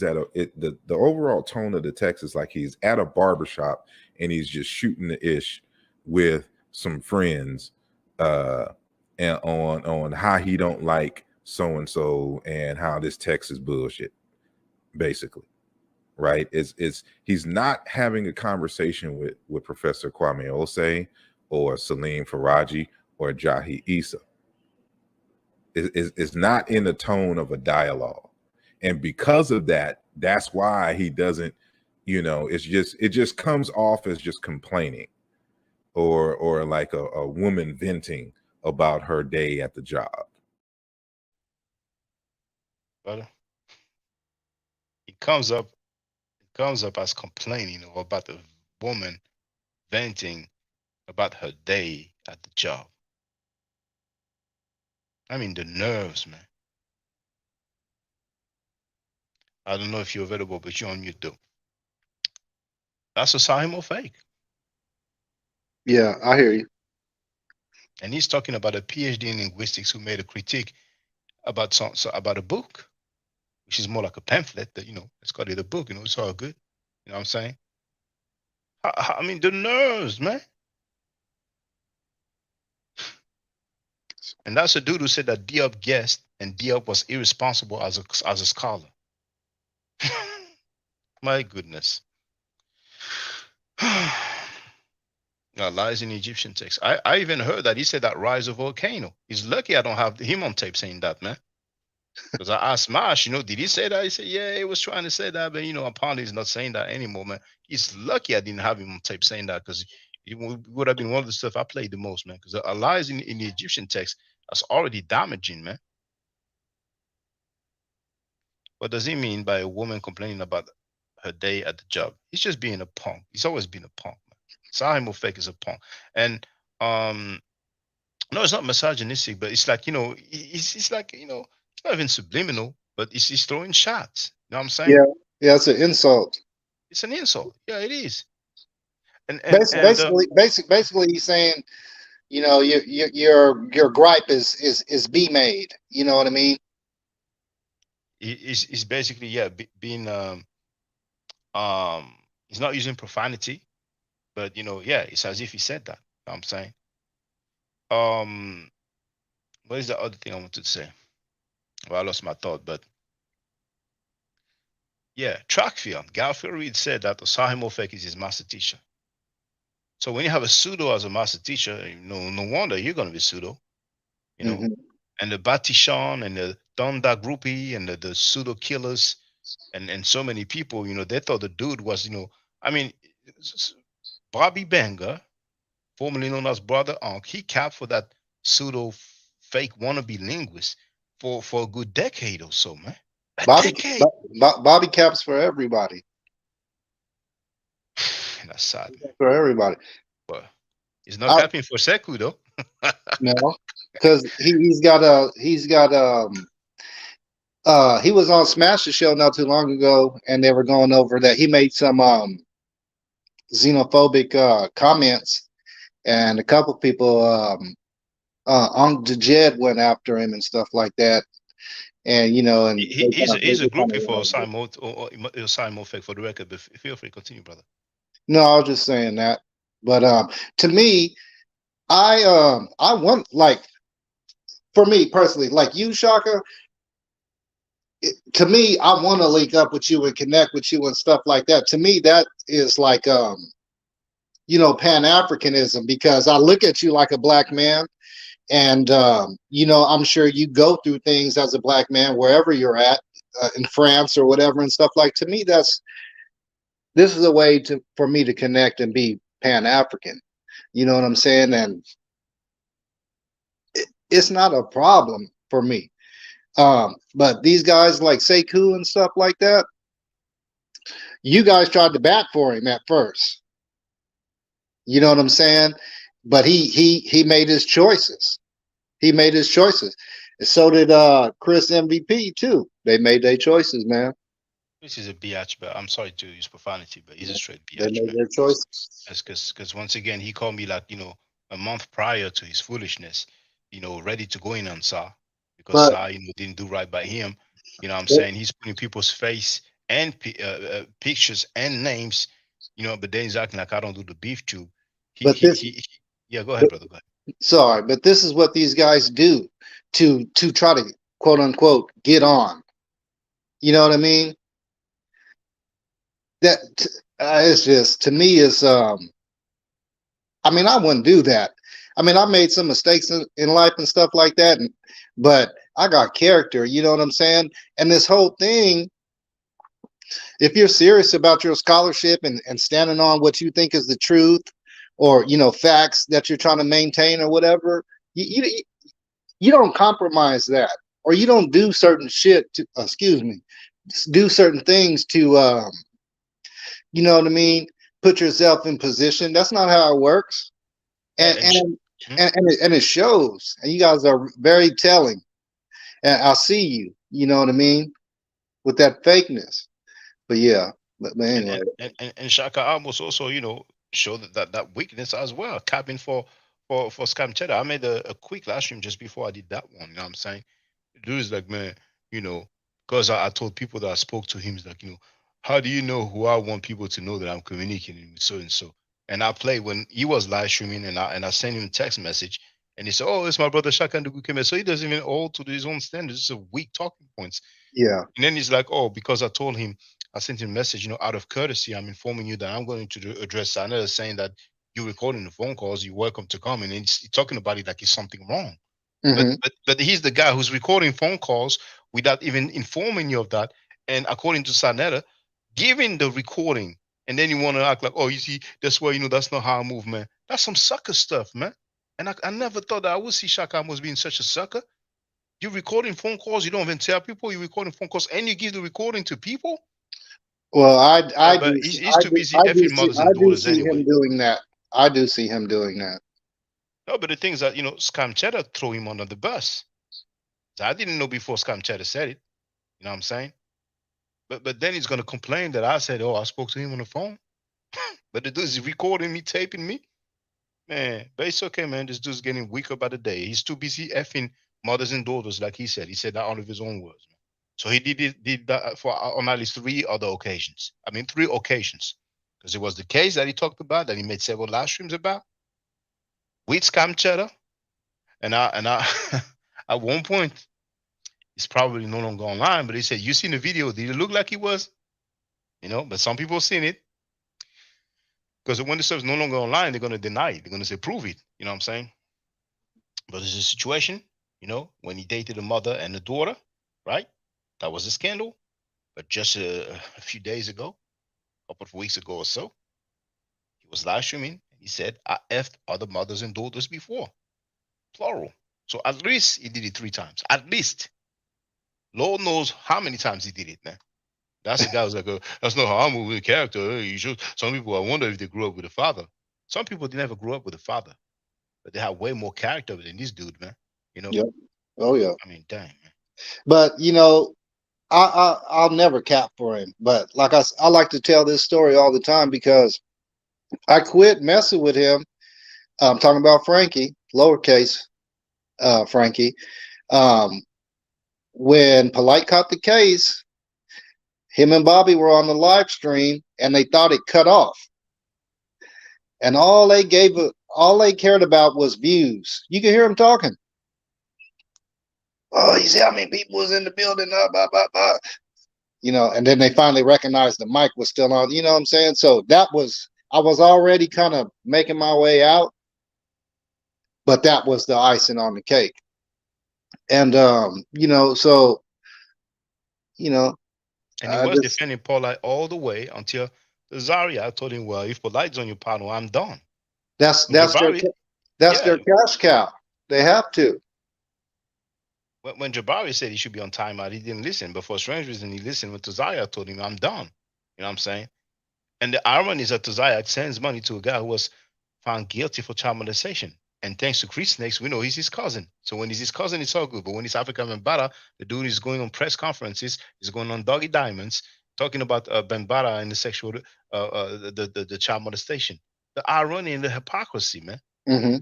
at the overall tone of the text is like he's at a barbershop and he's just shooting the ish with some friends and on how he don't like so and so and how this text is bullshit, basically. Right? He's not having a conversation with Professor Kwame Osei or Salim Faraji or Jahi Issa. It's not in the tone of a dialogue. And because of that, that's why he doesn't, it just comes off as just complaining or like a woman venting about her day at the job. Brother, it comes up as complaining or about a woman venting about her day at the job. The nerves, man. I don't know if you're available, but you're on mute though. That's a Sahim or fake. Yeah, I hear you. And he's talking about a PhD in linguistics who made a critique about about a book, which is more like a pamphlet that, let's call it a book, it's all good. You know what I'm saying? The nerves, man. And that's a dude who said that Diop guessed and Diop was irresponsible as a scholar. My goodness. Lies in Egyptian text. I even heard that he said that rise of volcano. He's lucky I don't have him on tape saying that, man. Because I asked Mash, did he say that? He said, yeah, he was trying to say that, but apparently he's not saying that anymore, man. He's lucky I didn't have him on tape saying that, because it would have been one of the stuff I played the most, man. Because lies in the Egyptian text, that's already damaging, man. What does he mean by a woman complaining about her day at the job? He's just being a punk. He's always been a punk, man. Sahim Fake is a punk. And no, it's not misogynistic, but it's like, it's like, it's not even subliminal, but he's throwing shots. You know what I'm saying? Yeah, it's an insult. It's an insult. Yeah, it is. And basically, he's saying, your gripe is be made. You know what I mean? He's basically being he's not using profanity, but it's as if he said that. You know what I'm saying? What is the other thing I wanted to say? Well, I lost my thought, but Trackfield. Garfield Reed said that Osahim Ofek is his master teacher. So when you have a pseudo as a master teacher, no wonder you're going to be pseudo, Mm-hmm. And the Batishan and the Donda groupie and the pseudo killers and so many people, they thought the dude was, Bobby Banger, formerly known as Brother Ankh, he capped for that pseudo fake wannabe linguist for a good decade or so, man. Bobby caps for everybody. That's sad, man. For everybody. But he's not capping for Sekou though. No, because he's got he was on Smash the Show not too long ago, and they were going over that he made some xenophobic comments, and a couple people on the Jed went after him and stuff like that. And you know, and He's a groupie for Simon Fake for the record, but feel free to continue, brother. no, I was just saying that. But to me, I want, like, for me personally, like you, Shaka. To me, I want to link up with you and connect with you and stuff like that. To me, that is like you know, Pan-Africanism, because I look at you like a black man, and you know, I'm sure you go through things as a black man wherever you're at, in France or whatever and stuff. Like, to me, this is a way for me to connect and be Pan-African. You know what I'm saying? And it's not a problem for me. But these guys like Sekou and stuff like that, you guys tried to bat for him at first. You know what I'm saying? But he made his choices. He made his choices. And so did Chris MVP too. They made their choices, man. This is a biatch, but I'm sorry to use profanity, but he's a straight biatch. They made their choices. That's because once again he called me, like, you know, a month prior to his foolishness, you know, ready to go in on Sa, because Sa, you know, didn't do right by him. You know what I'm saying? He's putting people's face and pictures and names, you know, but then he's acting like I don't do the beef tube. Yeah, go ahead, brother. Go ahead. Sorry, but this is what these guys do to try to, quote unquote, get on. You know what I mean? That it's just, to me, is I mean, I wouldn't do that. I mean, I made some mistakes in life and stuff like that, but I got character. You know what I'm saying? And this whole thing, if you're serious about your scholarship and standing on what you think is the truth, or, you know, facts that you're trying to maintain or whatever, you don't compromise that, or you don't do certain shit to, do certain things to, you know what I mean, put yourself in position. That's not how it works. And it shows. And you guys are very telling. And I'll see you, you know what I mean, with that fakeness. But yeah, but anyway. And Shaka almost also, you know, show that weakness as well, capping for Scam Cheddar. I made a quick live stream just before I did that one. You know what I'm saying? Dude is like, man, you know, because I told people that I spoke to him, he's like, you know, how do you know who I want people to know that I'm communicating with so and so? And I played when he was live streaming, and I sent him a text message, and he said, oh, it's my brother Shaka Ndugu. So he doesn't even hold to his own standards. It's a weak talking points. Yeah. And then he's like, oh, because I told him, I sent him a message, you know, out of courtesy, I'm informing you that I'm going to address Sanada, saying that you're recording the phone calls, you're welcome to come. And he's talking about it like it's something wrong. Mm-hmm. But he's the guy who's recording phone calls without even informing you of that. And according to Sanada, giving the recording, and then you want to act like, oh, you see, that's why, you know, that's not how I move, man. That's some sucker stuff, man. And I never thought that I would see Shaka Amos being such a sucker. You're recording phone calls, you don't even tell people you're recording phone calls, and you give the recording to people? Well, I he's too busy effing mothers and daughters anyway. Him doing that. I do see him doing that. No, but the thing is that, you know, Scam Cheddar throw him under the bus. So I didn't know before Scam Cheddar said it. You know what I'm saying? But then he's gonna complain that I said, oh, I spoke to him on the phone. But the dude's recording me, taping me. Man, but it's okay, man. This dude's getting weaker by the day. He's too busy effing mothers and daughters, like he said. He said that out of his own words, man. So he did that for on at least 3 other occasions. I mean, 3 occasions. Because it was the case that he talked about, that he made several live streams about, with Scam Cheddar. And I at one point, he's probably no longer online, but he said, you seen the video, did it look like he was? You know, but some people seen it. Because when the stuff's no longer online, they're going to deny it. They're going to say, prove it. You know what I'm saying? But there's a situation, you know, when he dated a mother and a daughter, right? That was a scandal. But just a few days ago, a couple of weeks ago or so, he was live streaming. And he said, I effed other mothers and daughters before. Plural. So at least he did it 3 times. At least. Lord knows how many times he did it, man. That's the guy who's like, that's not how I move with a character. You should. Some people, I wonder if they grew up with a father. Some people never grew up with a father. But they have way more character than this dude, man. You know? Yep. Oh, yeah. I mean, dang, man. But, you know, I'll never cap for him. But like I like to tell this story all the time because I quit messing with him. I'm talking about Frankie, lowercase Frankie. Um, when Polite caught the case, him and Bobby were on the live stream and they thought it cut off. And all they cared about was views. You can hear him talking. Oh, you see how many people was in the building? Blah, blah, blah. You know, and then they finally recognized the mic was still on. You know what I'm saying? So I was already kind of making my way out, but that was the icing on the cake. And you know, so you know, And he was defending Polite all the way until Zaria told him, "Well, if Polite's on your panel, I'm done." That's their cash cow. They have to. When Jabari said he should be on timeout, he didn't listen. But for strange reason, he listened when Taziah told him, "I'm done." You know what I'm saying? And the irony is that Taziah sends money to a guy who was found guilty for child molestation. And thanks to Chris Snakes, we know he's his cousin. So when he's his cousin, it's all good. But when he's African Bambara, the dude is going on press conferences, he's going on Doggy Diamonds, talking about Bambara and the sexual, the child molestation. The irony and the hypocrisy, man. Mm-hmm.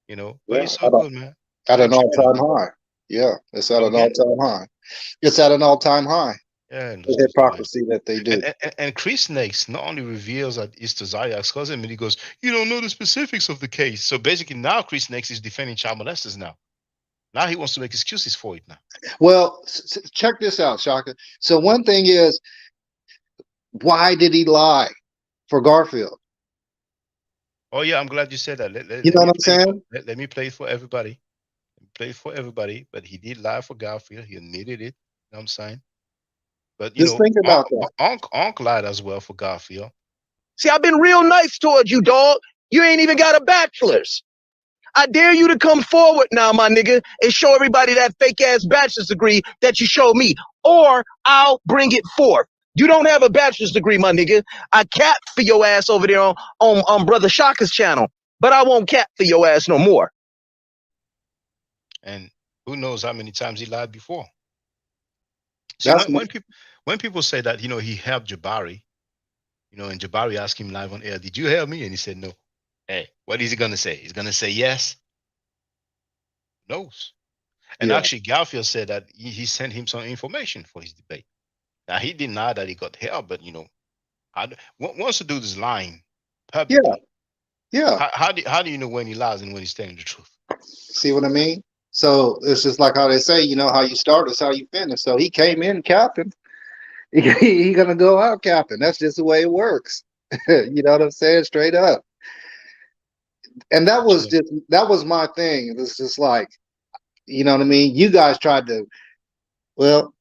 You know, but it's all good, man. At an all-time high. Yeah, it's at an all-time high. It's at an all-time high. Yeah, the hypocrisy that they do. And Chris Snakes not only reveals that it's Taziah's cousin, but he goes, "You don't know the specifics of the case." So basically, now Chris Snakes is defending child molesters. Now he wants to make excuses for it. Now, well, check this out, Shaka. So one thing is, why did he lie for Garfield? Oh yeah, I'm glad you said that. You know what I'm saying? Let me play it for everybody. Play it for everybody. But he did lie for Garfield. He admitted it. You know what I'm saying? But you just think about that. Unc lied as well for Garfield. See, I've been real nice towards you, dog. You ain't even got a bachelor's. I dare you to come forward now, my nigga, and show everybody that fake ass bachelor's degree that you showed me, or I'll bring it forth. You don't have a bachelor's degree, my nigga. I cap for your ass over there on Brother Shaka's channel, but I won't cap for your ass no more. And who knows how many times he lied before. See, when people say that, you know, he helped Jabari, you know, and Jabari asked him live on air, "Did you help me?" And he said no. Hey, what is he gonna say? He's gonna say yes. Who knows? And actually, Garfield said that he sent him some information for his debate. Now he denied that he got help, but you know, once a dude is lying publicly, how do you know when he lies and when he's telling the truth? See what I mean? So it's just like how they say, you know, how you start is how you finish. So he came in capping. He gonna go out capping. That's just the way it works. You know what I'm saying? Straight up. And that was my thing. It was just like, you know what I mean? You guys tried to, well,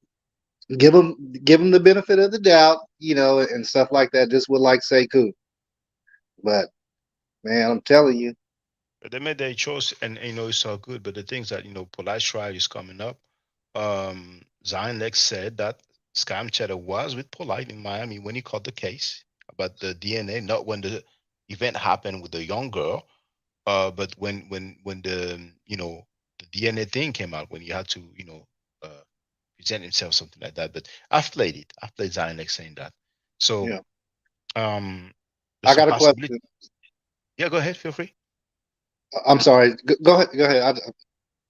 give him the benefit of the doubt, you know, and stuff like that, just with like Sekou. But man, I'm telling you. But they made their choice, and you know, it's all good. But the things that, you know, Polite trial is coming up. Zion Lex said that Scam Cheddar was with Polite in Miami when he caught the case about the DNA, not when the event happened with the young girl, but when the, you know, the DNA thing came out, when he had to, you know, present himself, something like that. But I've played it. I've played Zion Lex saying that. So, I got a question. Yeah, go ahead. Feel free. I'm sorry. Go ahead. Go ahead.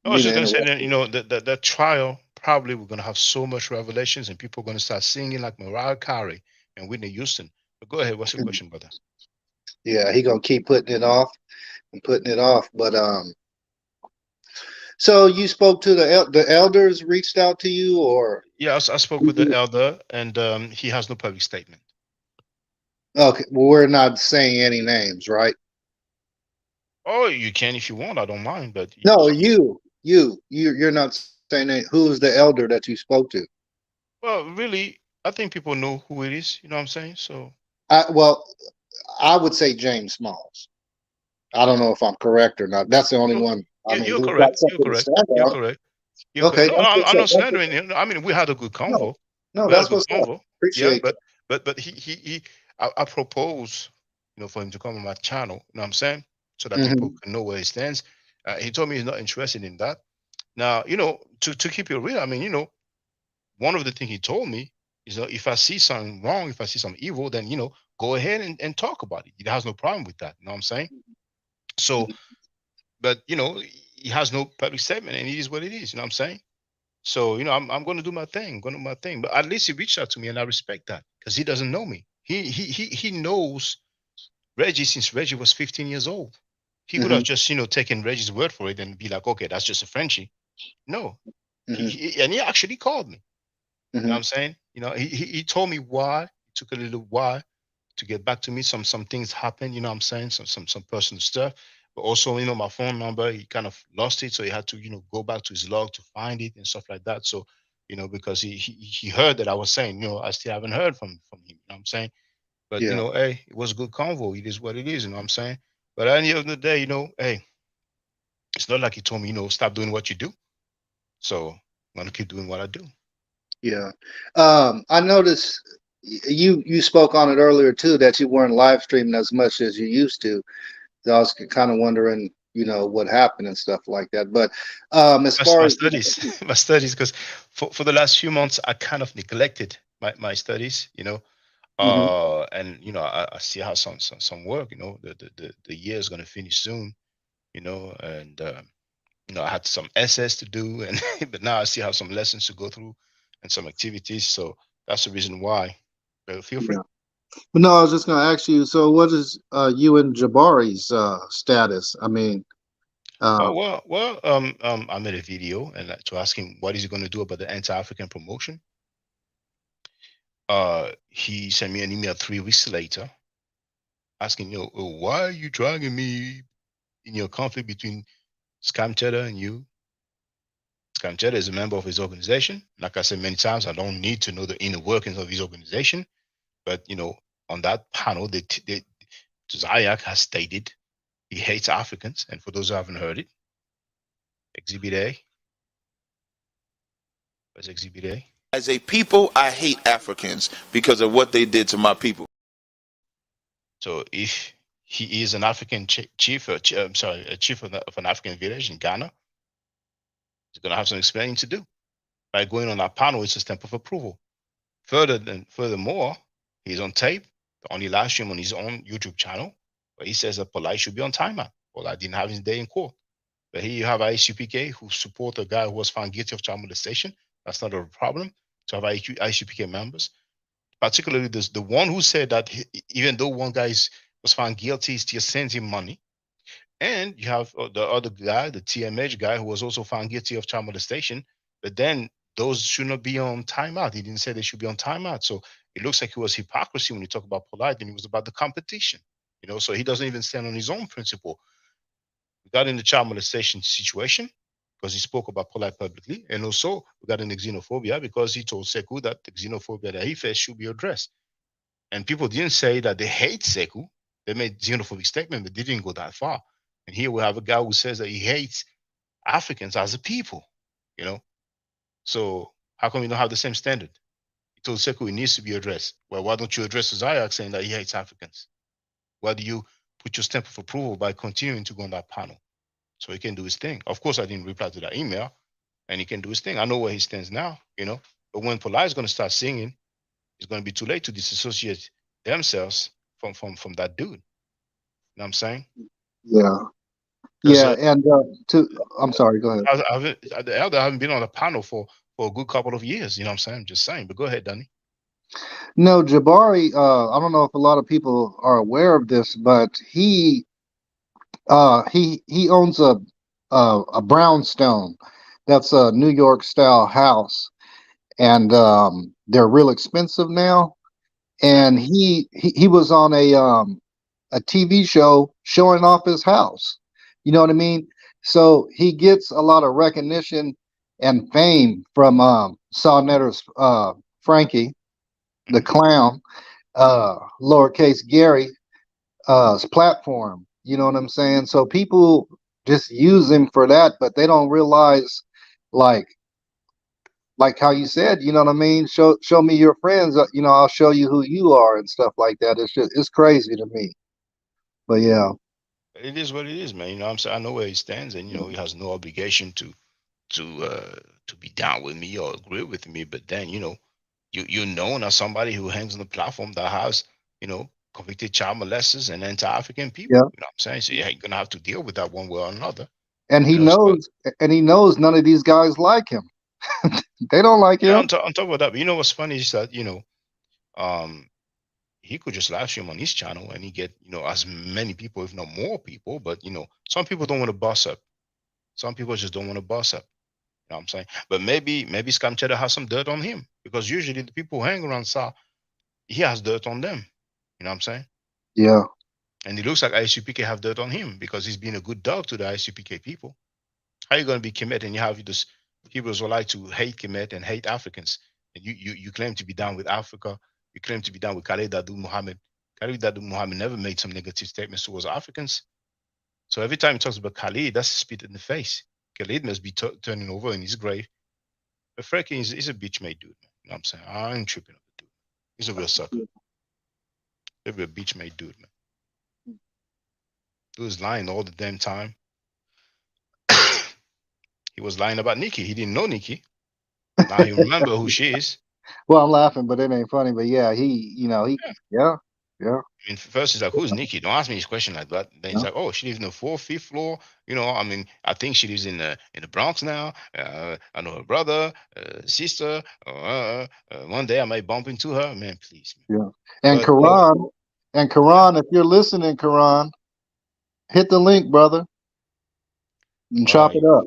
I was just going to say that, you know, that trial, probably we're going to have so much revelations and people are going to start singing like Mariah Carey and Whitney Houston. But go ahead. What's your question, brother? Yeah, he going to keep putting it off and putting it off. But so you spoke to the elders, reached out to you, or? Yeah, I spoke with the elder, and he has no public statement. Okay, well, we're not saying any names, right? Oh, you can if you want. I don't mind, but no, you're not saying that. Who's the elder that you spoke to? Well, really, I think people know who it is. You know what I'm saying? So, well, I would say James Smalls. I don't know if I'm correct or not. That's the only one. I mean, you're correct. You're correct. You're correct. Okay. No, I'm not slandering him. I mean, we had a good convo. No, that's what's up. Appreciate it. But I propose, you know, for him to come on my channel. You know what I'm saying? So that people can know where he stands. He told me he's not interested in that. Now, you know, to keep it real, I mean, you know, one of the things he told me is that if I see something wrong, if I see some evil, then go ahead and talk about it. He has no problem with that. You know what I'm saying? So, but he has no public statement, and it is what it is. You know what I'm saying? So, I'm going to do my thing, going to do my thing. But at least he reached out to me, and I respect that because he doesn't know me. He knows Reggie since Reggie was 15 years old. He could have just taken Reggie's word for it and be like, okay, that's just a Frenchie. No, he actually called me. You know what I'm saying? He told me why. It took a little while to get back to me. Some things happened. You know what I'm saying? Some personal stuff. But also, my phone number, he kind of lost it, so he had to go back to his log to find it and stuff like that. So because he heard that I was saying I still haven't heard from him. You know what I'm saying? But hey, it was a good convo. It is what it is. You know what I'm saying? But at the end of the day, hey, it's not like he told me stop doing what you do. So I'm gonna keep doing what I do. Yeah. I noticed you spoke on it earlier too, that you weren't live streaming as much as you used to. So I was kind of wondering, what happened and stuff like that. But as far my as studies, my studies, because for the last few months I kind of neglected my studies, and I still have some work. The year is gonna finish soon, and I had some essays to do, and but now I still have some lessons to go through and some activities. So that's the reason why. But feel free. Yeah. But no, I was just going to ask you. So, what is you and Jabari's status? I mean, I made a video and to ask him what is he going to do about the anti-African promotion. He sent me an email 3 weeks later, asking, why are you dragging me in your conflict between Scam Cheddar and you? Scam Cheddar is a member of his organization. Like I said many times, I don't need to know the inner workings of his organization. But on that panel, Zayak has stated he hates Africans. And for those who haven't heard it, Exhibit A. What's Exhibit A? As a people, I hate Africans because of what they did to my people. So if he is an African chief, a chief of an African village in Ghana, he's going to have some explaining to do. By going on that panel, it's a stamp of approval. Furthermore, he's on tape, the only live stream on his own YouTube channel, where he says that Polite should be on timeout. Polite didn't have his day in court. But here you have ICPK who support a guy who was found guilty of child molestation. That's not a problem to have ICPK members. Particularly the one who said that even though one guy was found guilty, he still sends him money. And you have the other guy, the TMH guy, who was also found guilty of child molestation. But then those should not be on timeout. He didn't say they should be on timeout. So it looks like it was hypocrisy when you talk about Polite, and it was about the competition. So he doesn't even stand on his own principle regarding the child molestation situation, because he spoke about Polite publicly, and also regarding the xenophobia, because he told Sekou that the xenophobia that he faced should be addressed. And people didn't say that they hate Sekou. They made xenophobic statement, but they didn't go that far. And here we have a guy who says that he hates Africans as a people, So how come we don't have the same standard? He told Sekou it needs to be addressed. Well, why don't you address Zayak saying that he hates Africans? Why do you put your stamp of approval by continuing to go on that panel? So he can do his thing. Of course, I didn't reply to that email, and he can do his thing. I know where he stands now, But when Polite is going to start singing, it's going to be too late to disassociate themselves from that dude. You know what I'm saying? Yeah. Yeah, and I'm sorry, go ahead. The elder haven't been on the panel for a good couple of years. You know what I'm saying? I'm just saying. But go ahead, Danny. No, Jabari. I don't know if a lot of people are aware of this, but he owns a brownstone. That's a New York style house, and they're real expensive now. And he was on a TV show showing off his house. You know what I mean? So he gets a lot of recognition and fame from Saw Netter's Frankie, the clown, lowercase Gary's platform. You know what I'm saying? So people just use him for that, but they don't realize, like how you said, you know what I mean? Show me your friends, I'll show you who you are and stuff like that. It's crazy to me. But yeah. It is what it is, man. You know what I'm saying? I know where he stands, and he has no obligation to to be down with me or agree with me, but then you're known as somebody who hangs on the platform that has convicted child molesters and anti-African people. Yeah. You know what I'm saying? So yeah, you're gonna have to deal with that one way or another. And he knows, none of these guys like him. They don't like him. On top of that, but what's funny is that he could just live stream on his channel and he get as many people, if not more people. But some people don't want to boss up. Some people just don't want to boss up. You know what I'm saying? But maybe Scam Cheddar has some dirt on him, because usually the people who hang around Sa, he has dirt on them. You know what I'm saying? Yeah. And it looks like ISUPK have dirt on him because he's been a good dog to the ISUPK people. How are you going to be Kemet and you have this people who like to hate Kemet and hate Africans? And you claim to be down with Africa. You claim to be down with Khalid Adu Muhammad. Khalid Adu Muhammad never made some negative statements towards Africans. So every time he talks about Khalid, that's a spit in the face. Khalid must be turning over in his grave. But Frankie is a bitch-made dude, man. You know what I'm saying? I ain't tripping on the dude. He's a real sucker. He's a real bitch-made dude, man. Dude's lying all the damn time. He was lying about Nikki. He didn't know Nikki. Now he remember who she is. Well, I'm laughing, but it ain't funny. But yeah, yeah. I mean, first he's like, "Who's Nikki?" Don't ask me this question like that. Then he's like, "Oh, she lives in the 4th, 5th floor." I mean, I think she lives in the Bronx now. I know her brother, sister. One day I might bump into her. Man, please. Man. Yeah. And Quran, if you're listening, Quran, hit the link, brother, and chop it up.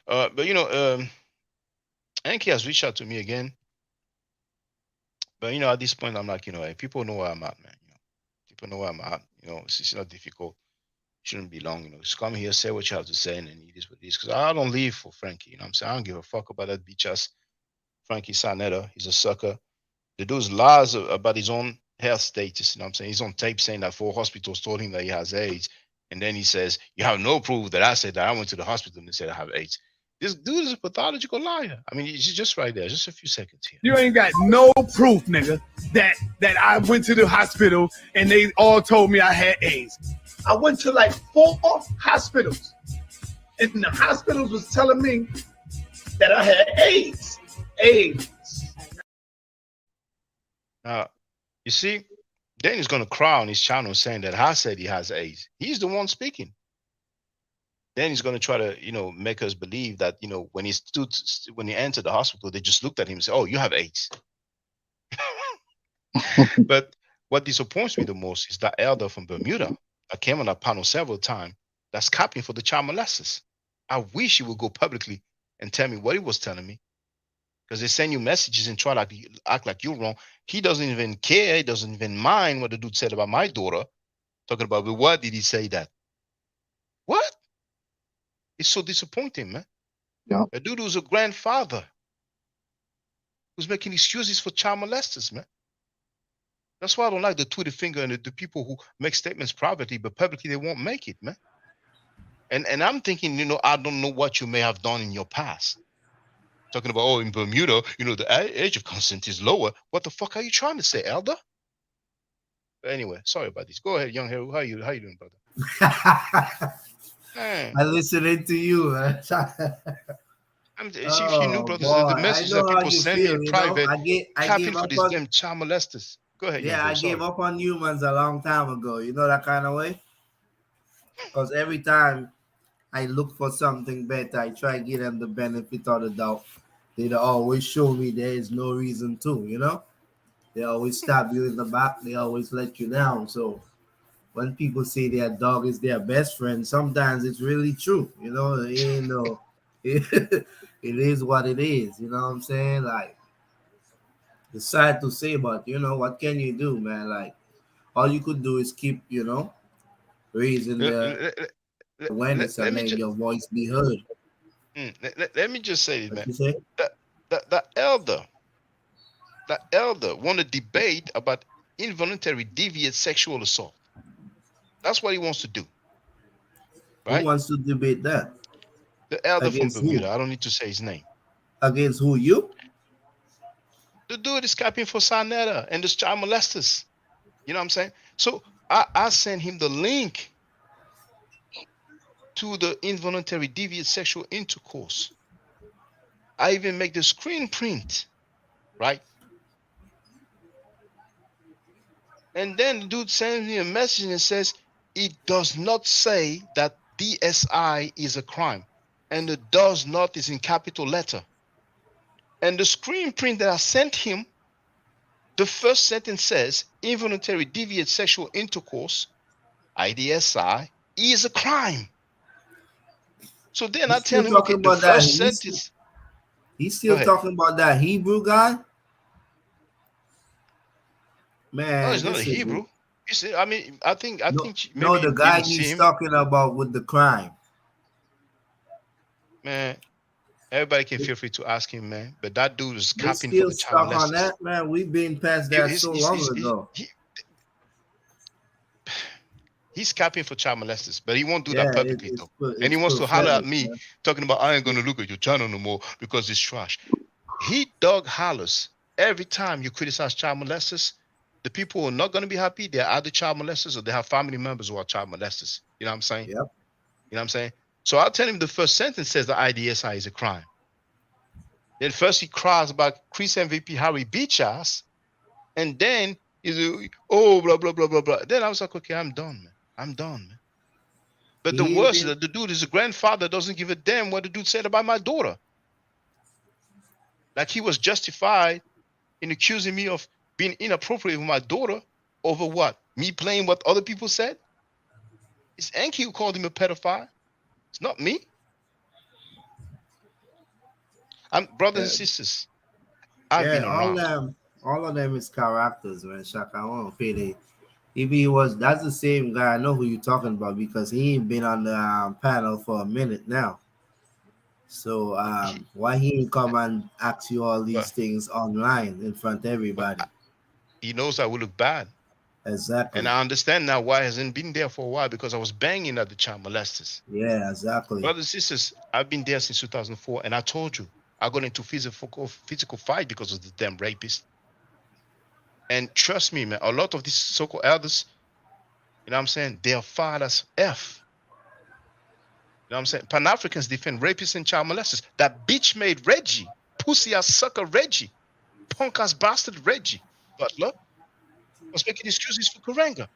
But Enki has reached out to me again. But at this point, I'm like, people know where I'm at, man. People know where I'm at. It's not difficult. Shouldn't be long. Just come here, say what you have to say, and then it is what it is. Because I don't leave for Frankie. You know what I'm saying? I don't give a fuck about that bitch ass Frankie Sanetta. He's a sucker. The dude's lies about his own health status. You know what I'm saying? He's on tape saying that 4 hospitals told him that he has AIDS. And then he says, "You have no proof that I said that I went to the hospital and said I have AIDS." This dude is a pathological liar. I mean, he's just right there. Just a few seconds here. You ain't got no proof, nigga, that I went to the hospital and they all told me I had AIDS. I went to like 4 hospitals, and the hospitals was telling me that I had AIDS. Now, you see, then he's going to cry on his channel saying that I said he has AIDS. He's the one speaking. Then he's going to try to, make us believe that, when he entered the hospital, they just looked at him and said, "Oh, you have AIDS." But what disappoints me the most is that elder from Bermuda that came on that panel several times that's capping for the child molesters. I wish he would go publicly and tell me what he was telling me, because they send you messages and try to act like you're wrong. He doesn't even care. He doesn't even mind what the dude said about my daughter. Talking about, well, what did he say that? What? It's so disappointing, man. Yeah. A dude who's a grandfather who's making excuses for child molesters, man. That's why I don't like the Twitter finger and the people who make statements privately, but publicly they won't make it, man. And I'm thinking, I don't know what you may have done in your past. Talking about, oh, in Bermuda, the age of consent is lower. What the fuck are you trying to say, elder? But anyway, sorry about this. Go ahead, young hero. How you doing, brother? I listening to you. If you knew, brothers, the message that people send me in private, capping for these damn child molesters. Go ahead. Yeah, I gave up on humans a long time ago. You know that kind of way? Because every time I look for something better, I try to give them the benefit of the doubt. They always show me there is no reason to, They always stab you in the back. They always let you down. So when people say their dog is their best friend, sometimes it's really true. It is what it is. You know what I'm saying? Like, it's sad to say, but what can you do, man? Like, all you could do is keep, raising the awareness and letting your voice be heard. Let me just say this, man. That elder want to debate about involuntary deviant sexual assault. That's what he wants to do. Right? Who wants to debate that? The elder Against from Bermuda. Who? I don't need to say his name. Against who? You? The dude is capping for Sanetta and the child molesters. You know what I'm saying? So I sent him the link to the involuntary deviant sexual intercourse. I even make the screen print, right? And then the dude sends me a message and says, it does not say that DSI is a crime. And the does not is in capital letter. And the screen print that I sent him, the first sentence says, involuntary deviant sexual intercourse, IDSI, is a crime. So then I tell him, okay, the first sentence. He's still talking about that Hebrew guy? Man, no, it's not a Hebrew. You see, I mean, I think no, the guy he's talking about with the crime. Man, everybody can feel free to ask him, man. But that dude is capping for still the child stuck on molesters. that, man. We've been past that so long ago. He's capping for child molesters, but he won't do that publicly though. And he wants to holler at me, talking about I ain't gonna look at your channel no more because it's trash. He dog hollers every time you criticize child molesters. The people who are not gonna be happy, they're either child molesters or they have family members who are child molesters. You know what I'm saying? Yep. You know what I'm saying? So I'll tell him the first sentence says the IDSI is a crime. Then first he cries about Chris MVP Harry beach ass, and then he's oh blah blah blah blah blah. Then I was like, okay, I'm done, man. I'm done, man. But the worst is that the dude is a grandfather, doesn't give a damn what the dude said about my daughter. Like he was justified in accusing me of being inappropriate with my daughter over what? Me playing what other people said? It's Enki who called him a pedophile. It's not me. I'm brothers and sisters. I've been around. All of them is characters, man. Shaka, I won't pay the. If he was, that's the same guy. I know who you're talking about because he ain't been on the panel for a minute now. So why he ain't come and ask you all these things online in front of everybody? He knows I will look bad. Exactly. And I understand now why he hasn't been there for a while because I was banging at the child molesters. Yeah, exactly. Brothers and sisters, I've been there since 2004, and I told you I got into physical fight because of the damn rapist. And trust me, man, a lot of these so-called elders, you know what I'm saying, they are fired as F. You know what I'm saying? Pan-Africans defend rapists and child molesters. That bitch made Reggie, pussy-ass sucker Reggie, punk-ass bastard Reggie Butler was making excuses for Karenga.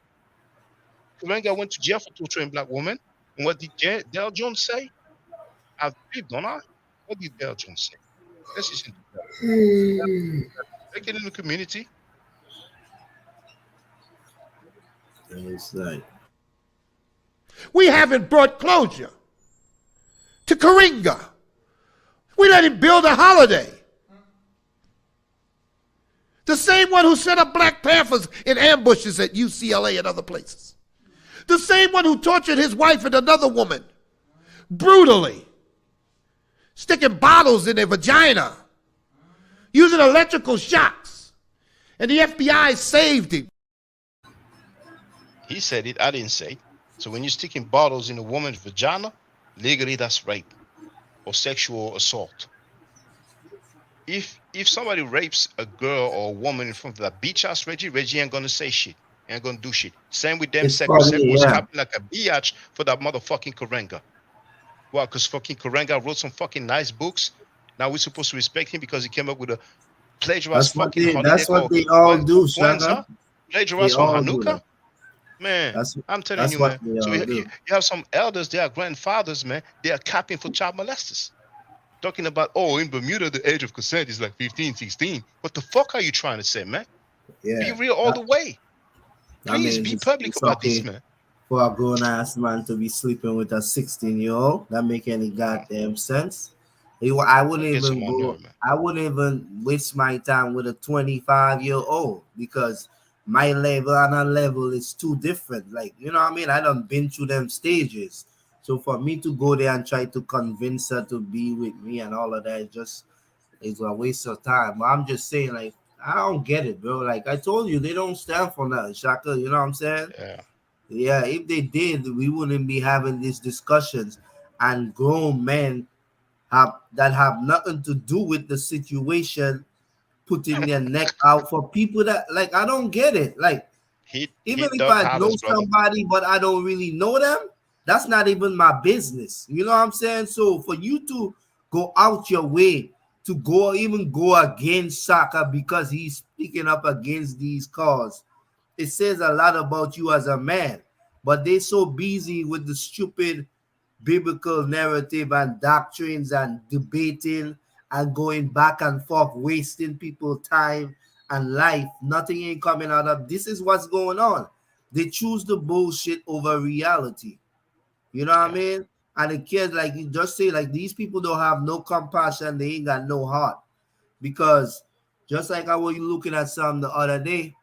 Karenga went to jail for torturing black women. And what did Dale Jones say? I've believed, don't I? What did Dale Jones say? Let's listen to that. Take it in the community. It's like we haven't brought closure to Karenga. We let him build a holiday. The same one who set up Black Panthers in ambushes at UCLA and other places. The same one who tortured his wife and another woman brutally, sticking bottles in their vagina, using electrical shocks, and the FBI saved him. He said it, I didn't say it. So when you're sticking bottles in a woman's vagina, legally that's rape or sexual assault. If somebody rapes a girl or a woman in front of that beach ass Reggie ain't gonna say shit. Ain't gonna do shit. Same with them Seco was capping like a biatch for that motherfucking Karenga. Well, because fucking Karenga wrote some fucking nice books. Now we're supposed to respect him because he came up with a plagiarized fucking holiday. That's what they all do, Shaka. Plagiarized from Hanukkah. Man, I'm telling you, man. So you have some elders, they are grandfathers, man. They are capping for child molesters. Talking about, oh, in Bermuda, the age of consent is like 15, 16. What the fuck are you trying to say, man? Be real all the way. Please be public about this, man. For a grown-ass man to be sleeping with a 16-year-old, that make any goddamn sense? I wouldn't even waste my time with a 25-year-old because my level and her level is too different. Like, you know what I mean? I done been through them stages. So for me to go there and try to convince her to be with me and all of that is a waste of time. But I'm just saying, like, I don't get it, bro. Like I told you, they don't stand for nothing, Shaka. You know what I'm saying? Yeah, if they did, we wouldn't be having these discussions. And grown men that have nothing to do with the situation putting their neck out for people that, like, I don't get it. Like, even if I know somebody, but I don't really know them, That's not even my business. You know what I'm saying? So for you to go out your way to go against Saka because he's speaking up against these causes, it says a lot about you as a man. But they're so busy with the stupid biblical narrative and doctrines and debating and going back and forth, wasting people's time and life. Nothing ain't coming out of this. Is what's going on. They choose the bullshit over reality. You know what I mean? And the kids, like you just say, like these people don't have no compassion. They ain't got no heart. Because just like I was looking at some the other day,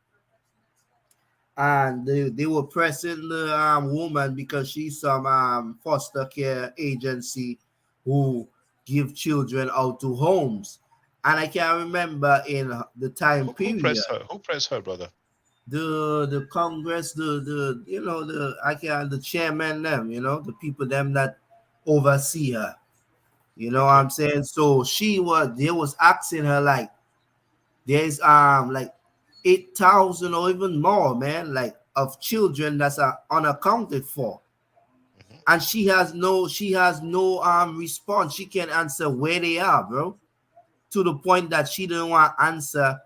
and they were pressing the woman because she's some foster care agency who give children out to homes. And I can't remember in the time period. Who pressed her, brother? The Congress, the you know, the chairman them, you know, the people them that oversee her. You know what I'm saying? So they was asking her like there's like 8,000 or even more, man, like of children that's unaccounted for. And she has no response. She can't answer where they are, bro. To the point that she didn't want to answer.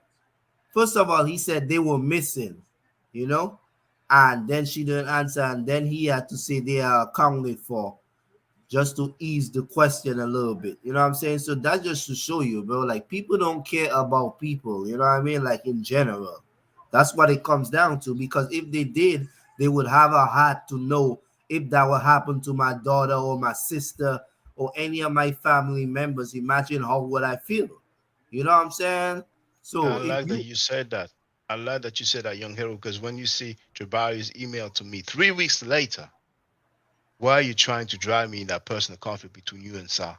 First of all, he said they were missing, you know, and then she didn't answer, and then he had to say they are accounted for, just to ease the question a little bit. You know what I'm saying? So that's just to show you, bro, like people don't care about people, you know what I mean? Like in general. That's what it comes down to, because if they did, they would have a heart to know if that would happen to my daughter or my sister or any of my family members. Imagine how would I feel? You know what I'm saying? So I like that you said that. I like that you said that, Young Hero, because when you see Jabari's email to me 3 weeks later, why are you trying to drive me in that personal conflict between you and Sa?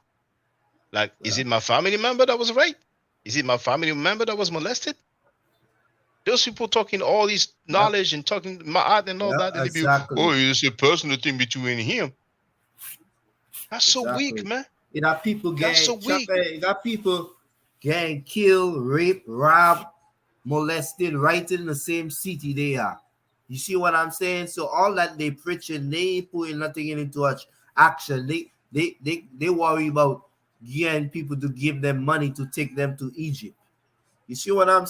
Like, is it my family member that was raped? Is it my family member that was molested? Those people talking all this knowledge and talking ma'at and all that, and exactly. they be, it's a personal thing between him. That's so weak, man. You got people getting so weak. You got people getting killed, raped, robbed, molested right in the same city they are. You see what I'm saying? So all that they preaching, they ain't putting nothing into action. They worry about getting people to give them money to take them to Egypt. You see what I'm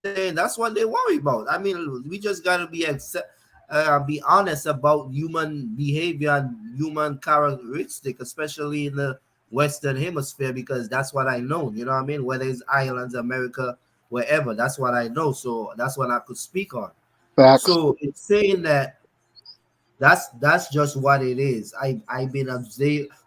saying? That's what they worry about. I mean, we just gotta be honest about human behavior and human characteristic, especially in the Western Hemisphere, because that's what I know. You know what I mean? Whether it's islands, America, wherever, that's what I know. So that's what I could speak on. Facts. So it's saying that that's just what it is. I've been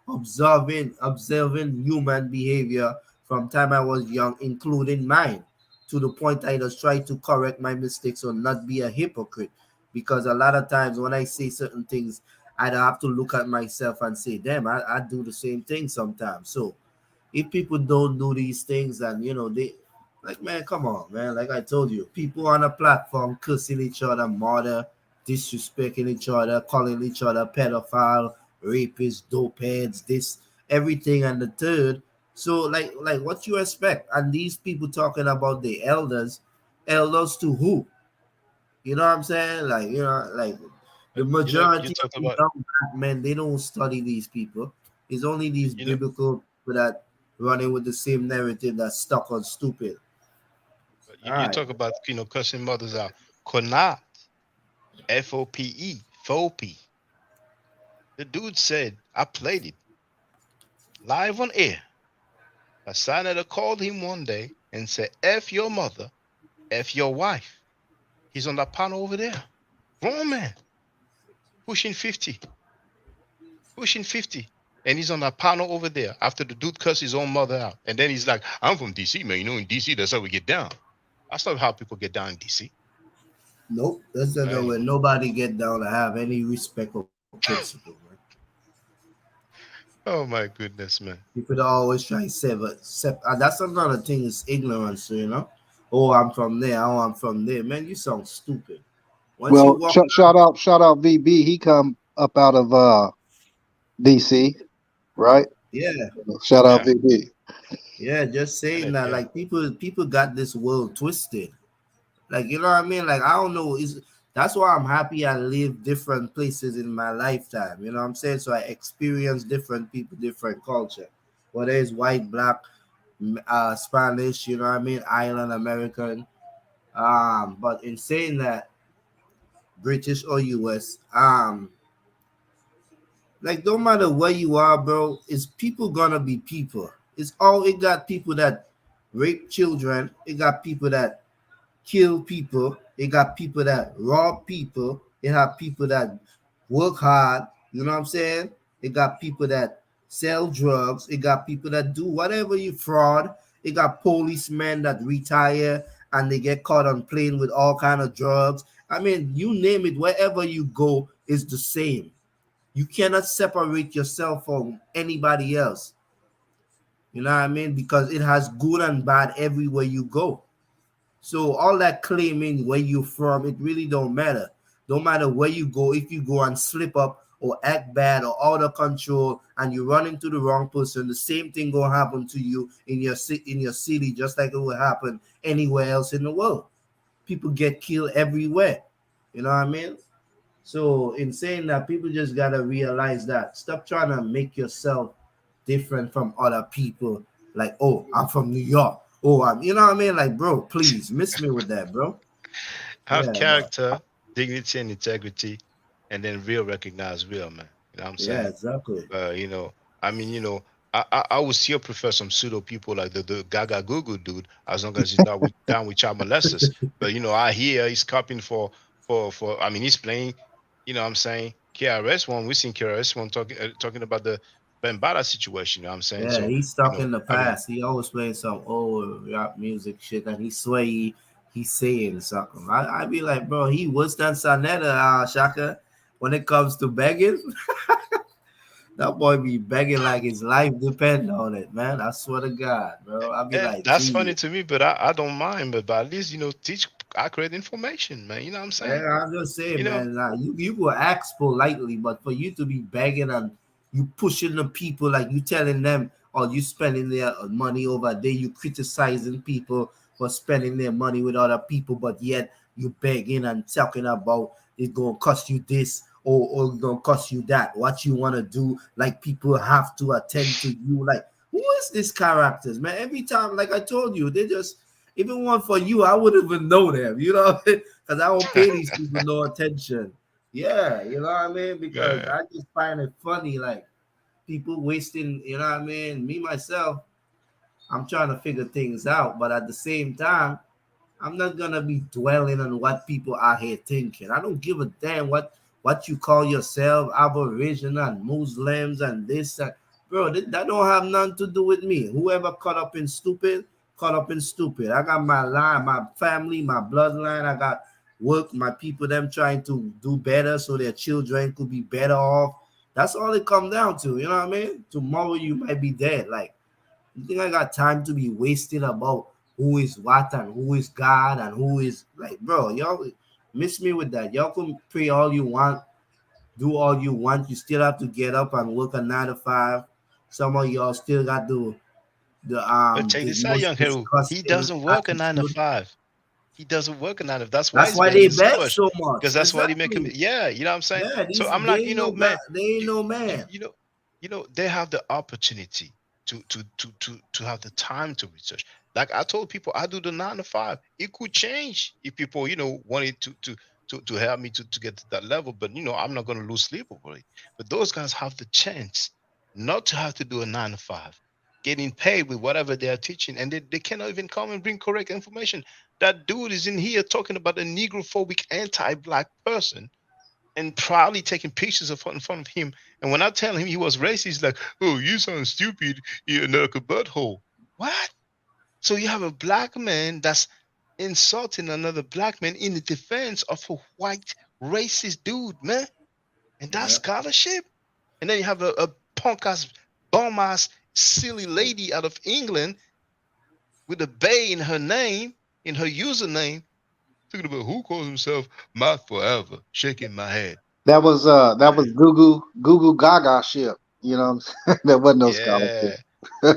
observing human behavior from time I was young, including mine, to the point I just try to correct my mistakes or not be a hypocrite. Because a lot of times when I say certain things, I'd have to look at myself and say, damn, I do the same thing sometimes. So if people don't do these things, and you know, they like, man, come on, man. Like I told you, people on a platform cursing each other, murder, disrespecting each other, calling each other pedophile, rapists, dopeheads, this, everything, and the third. So, like what you expect? And these people talking about the elders to who? You know what I'm saying? Like, you know, like the majority of young black men, they don't study these people. It's only these biblical people that running with the same narrative that's stuck on stupid. You talk about, you know, cussing mothers out. Konat, FOPE, FOPE. The dude said, I played it live on air. A senator called him one day and said, F your mother, F your wife. He's on that panel over there. Grown man. Pushing 50. And he's on that panel over there after the dude cussed his own mother out. And then he's like, I'm from DC, man. You know, in DC, that's how we get down. That's not how people get down in DC. Nope. That's not where nobody get down to have any respect or principle, man. Oh, my goodness, man. People always try to sever. That's another thing, is ignorance, you know? Oh, I'm from there. Oh, I'm from there. Man, you sound stupid. Well, shout out VB. He come up out of DC, right? Yeah. Shout out VB. Yeah, just saying that, like, people got this world twisted. Like, you know what I mean? Like, I don't know. That's why I'm happy I live different places in my lifetime. You know what I'm saying? So I experience different people, different culture, whether it's white, black, Spanish, you know what I mean, Island American. But in saying that, British or US, like no matter where you are, bro, it's people gonna be people. It got people that rape children, it got people that kill people, it got people that rob people, it have people that work hard, you know what I'm saying? It got people that sell drugs, it got people that do whatever you fraud, it got policemen that retire and they get caught on plane with all kind of drugs. I mean, you name it, wherever you go, it's the same. You cannot separate yourself from anybody else. You know what I mean? Because it has good and bad everywhere you go. So all that claiming where you're from, it really don't matter. Don't matter where you go. If you go and slip up or act bad or out of control and you run into the wrong person, the same thing gonna happen to you in your city, just like it will happen anywhere else in the world. People get killed everywhere. You know what I mean? So in saying that, people just gotta realize that. Stop trying to make yourself different from other people. Like, oh, I'm from New York. Oh, you know what I mean? Like, bro, please miss me with that, bro. Have Yeah, character, dignity, and integrity, and then real recognize real, man. You know what I'm saying? Yeah, exactly. You know, I mean, you know, I would still prefer some pseudo people like the Gaga Google dude, as long as he's not down with child molesters. But you know, I hear he's copying for. I mean, he's playing. You know what I'm saying? KRS One, we seen KRS One talking about the Bambada situation. You know what I'm saying? Yeah, So, he's you stuck know, in the I mean, past. He always playing some old rap music shit, and he swear he's saying something. I be like, bro, he was than Sanetta, Shaka. When it comes to begging, that boy be begging like his life depend on it, man. I swear to God, bro. I be and like, that's funny geez. to me, but I don't mind. But at least, you know, teach accurate information, man. You know what I'm saying? Yeah, I'm just saying, You know, man. You will ask politely, but for you to be begging and you pushing the people, like you telling them, or you spending their money over there, you criticizing people for spending their money with other people, but yet you begging and talking about it's gonna cost you this or it's gonna cost you that. What you wanna do, like people have to attend to you. Like, who is these characters, man? Every time, like I told you, they just even one for you, I wouldn't even know them, you know, because I don't pay these people no attention. Yeah, you know what I mean? Because yeah. I just find it funny, like people wasting, you know what I mean? Me, myself, I'm trying to figure things out, but at the same time, I'm not gonna be dwelling on what people out here thinking. I don't give a damn what you call yourself, Aboriginal and Muslims and this. Bro, that don't have nothing to do with me. Whoever caught up in stupid, caught up in stupid. I got my line, my family, my bloodline. I got work, my people, them trying to do better so their children could be better off. That's all it comes down to. You know what I mean? Tomorrow you might be dead. Like, you think I got time to be wasting about who is what and who is God and who is like, bro, y'all miss me with that. Y'all can pray all you want, do all you want. You still have to get up and work a 9 to 5. Some of y'all still got But check the this out, most young Heru. He disgusting doesn't work a 9 to attitude. 5. He doesn't work a 9 to 5. That's why That's he's why they begging so beg much. so much. Because that's why they make him. Exactly. Yeah, you know what I'm saying. Yeah, So I'm they like, ain't no God, they ain't no man. you know, they have the opportunity to have the time to research. Like I told people, I do the 9 to 5. It could change if people, you know, wanted to help me to get to that level. But you know, I'm not gonna lose sleep over it. But those guys have the chance not to have to do a 9 to 5, getting paid with whatever they are teaching, and they cannot even come and bring correct information. That dude is in here talking about a negrophobic anti-black person and proudly taking pictures of in front of him. And when I tell him he was racist, he's like, "Oh, you sound stupid, you're like a butthole." What? So you have a black man that's insulting another black man in the defense of a white racist dude, man. And that's Yeah. scholarship. And then you have a punk ass, bum ass, silly lady out of England with a Bay in her name, in her username, talking about who calls himself Math Forever, shaking my head. That was Google Gaga ship. You know what I'm saying? There wasn't no Yeah. scholarship.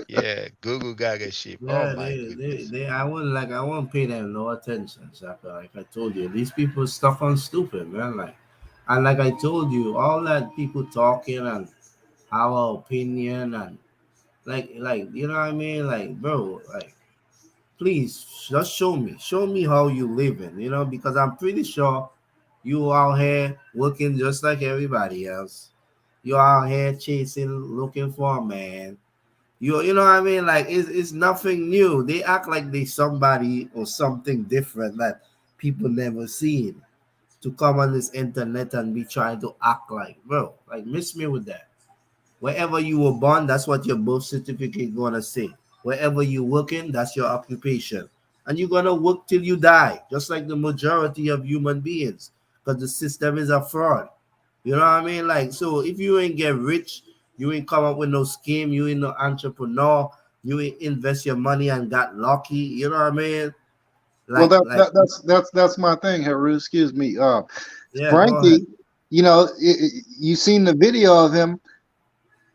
Yeah, Google Gaga sheep. Oh Yeah, my goodness. I won't pay them no attention. So like I told you, these people stuck on stupid, man. Like, and like I told you, all that people talking and our opinion and like you know what I mean, like bro, like please just show me how you living, you know, because I'm pretty sure you out here working just like everybody else. You out here chasing, looking for a man. You know what I mean? Like it's nothing new. They act like they somebody or something different that people never seen to come on this internet and be trying to act like, bro. Like miss me with that. Wherever you were born, that's what your birth certificate gonna say. Wherever you working, that's your occupation. And you're gonna work till you die, just like the majority of human beings, because the system is a fraud. You know what I mean? Like, so if you ain't get rich, you ain't come up with no scheme, you ain't no entrepreneur, you ain't invest your money and got lucky, you know what I mean? Well, Like that's my thing, Haru. Excuse me. yeah, go ahead. Frankie, you know, you seen the video of him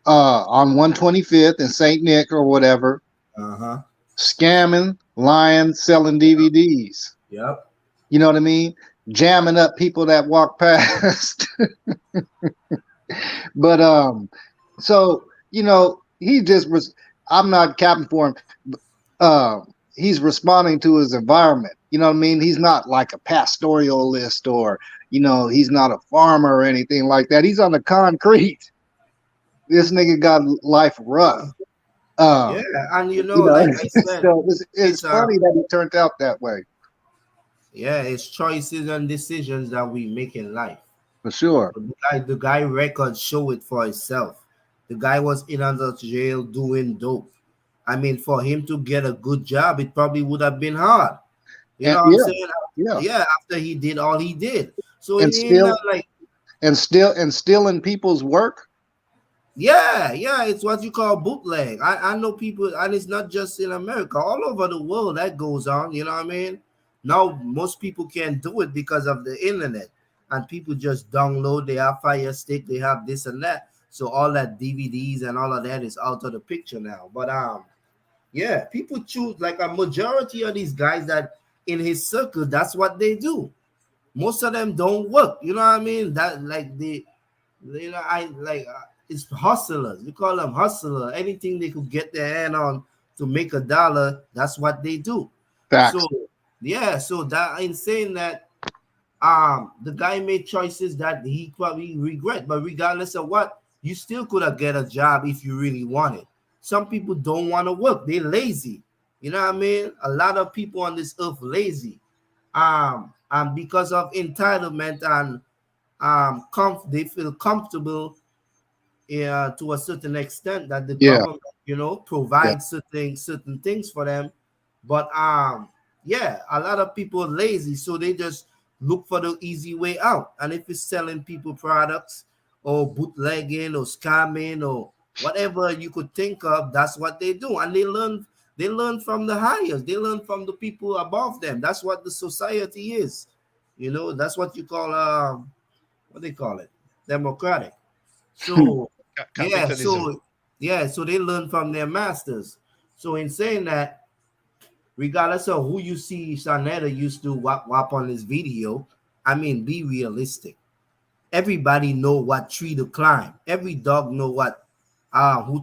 on 125th and St. Nick or whatever, Uh-huh. scamming, lying, selling DVDs. Yep. You know what I mean? Jamming up people that walk past. But so you know, he just was. I'm not capping for him. He's responding to his environment. You know what I mean? He's not like a pastoralist or you know, he's not a farmer or anything like that. He's on the concrete. This nigga got life rough. Yeah, and you know, You know, like I said, so it's funny that he turned out that way. yeah, it's choices and decisions that we make in life. For sure. The guy record show it for himself. The guy was in under jail doing dope. I mean, for him to get a good job, it probably would have been hard. You And know what I'm saying? yeah. Yeah, after he did all he did. So And it ain't still not like and still in people's work. yeah, it's what you call bootleg. I know people, and it's not just in America, all over the world that goes on. You know what I mean? Now most people can't do it because of the internet, and people just download. They have Fire Stick, they have this and that. So all that DVDs and all of that is out of the picture now. But yeah, people choose like a majority of these guys that in his circle, that's what they do. Most of them don't work. You know what I mean? That like you know, I like it's hustlers. We call them hustler. Anything they could get their hand on to make a dollar, that's what they do. Facts. So yeah, so that in saying that, the guy made choices that he probably regret, but regardless of what, you still could have get a job if you really wanted. Some people don't want to work; they're lazy. You know what I mean? A lot of people on this earth lazy, and because of entitlement and they feel comfortable to a certain extent that the Yeah. government, you know, provides certain things for them. But yeah, a lot of people are lazy, so they just look for the easy way out. And if it's selling people products or bootlegging or scamming or whatever you could think of, that's what they do. And they learn from the highest, they learn from the people above them. That's what the society is. You know, that's what you call what they call it, democratic. So Capitalism. so they learn from their masters. So in saying that, regardless of who you see Sanetta used to wap on this video, I mean, be realistic. Everybody know what tree to climb. Every dog know what who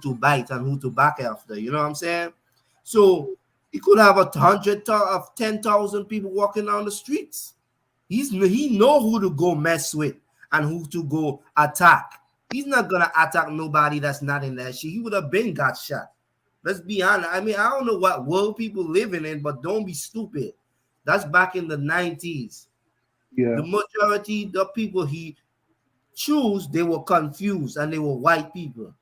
to bite and who to back after. You know what I'm saying? So he could have 10,000 people walking down the streets. He know who to go mess with and who to go attack. He's not gonna attack nobody that's not in that shit. He would have been got shot. Let's be honest. I mean, I don't know what world people living in, but don't be stupid. That's back in the 90s. Yeah. The majority of the people he choose, they were confused and they were white people.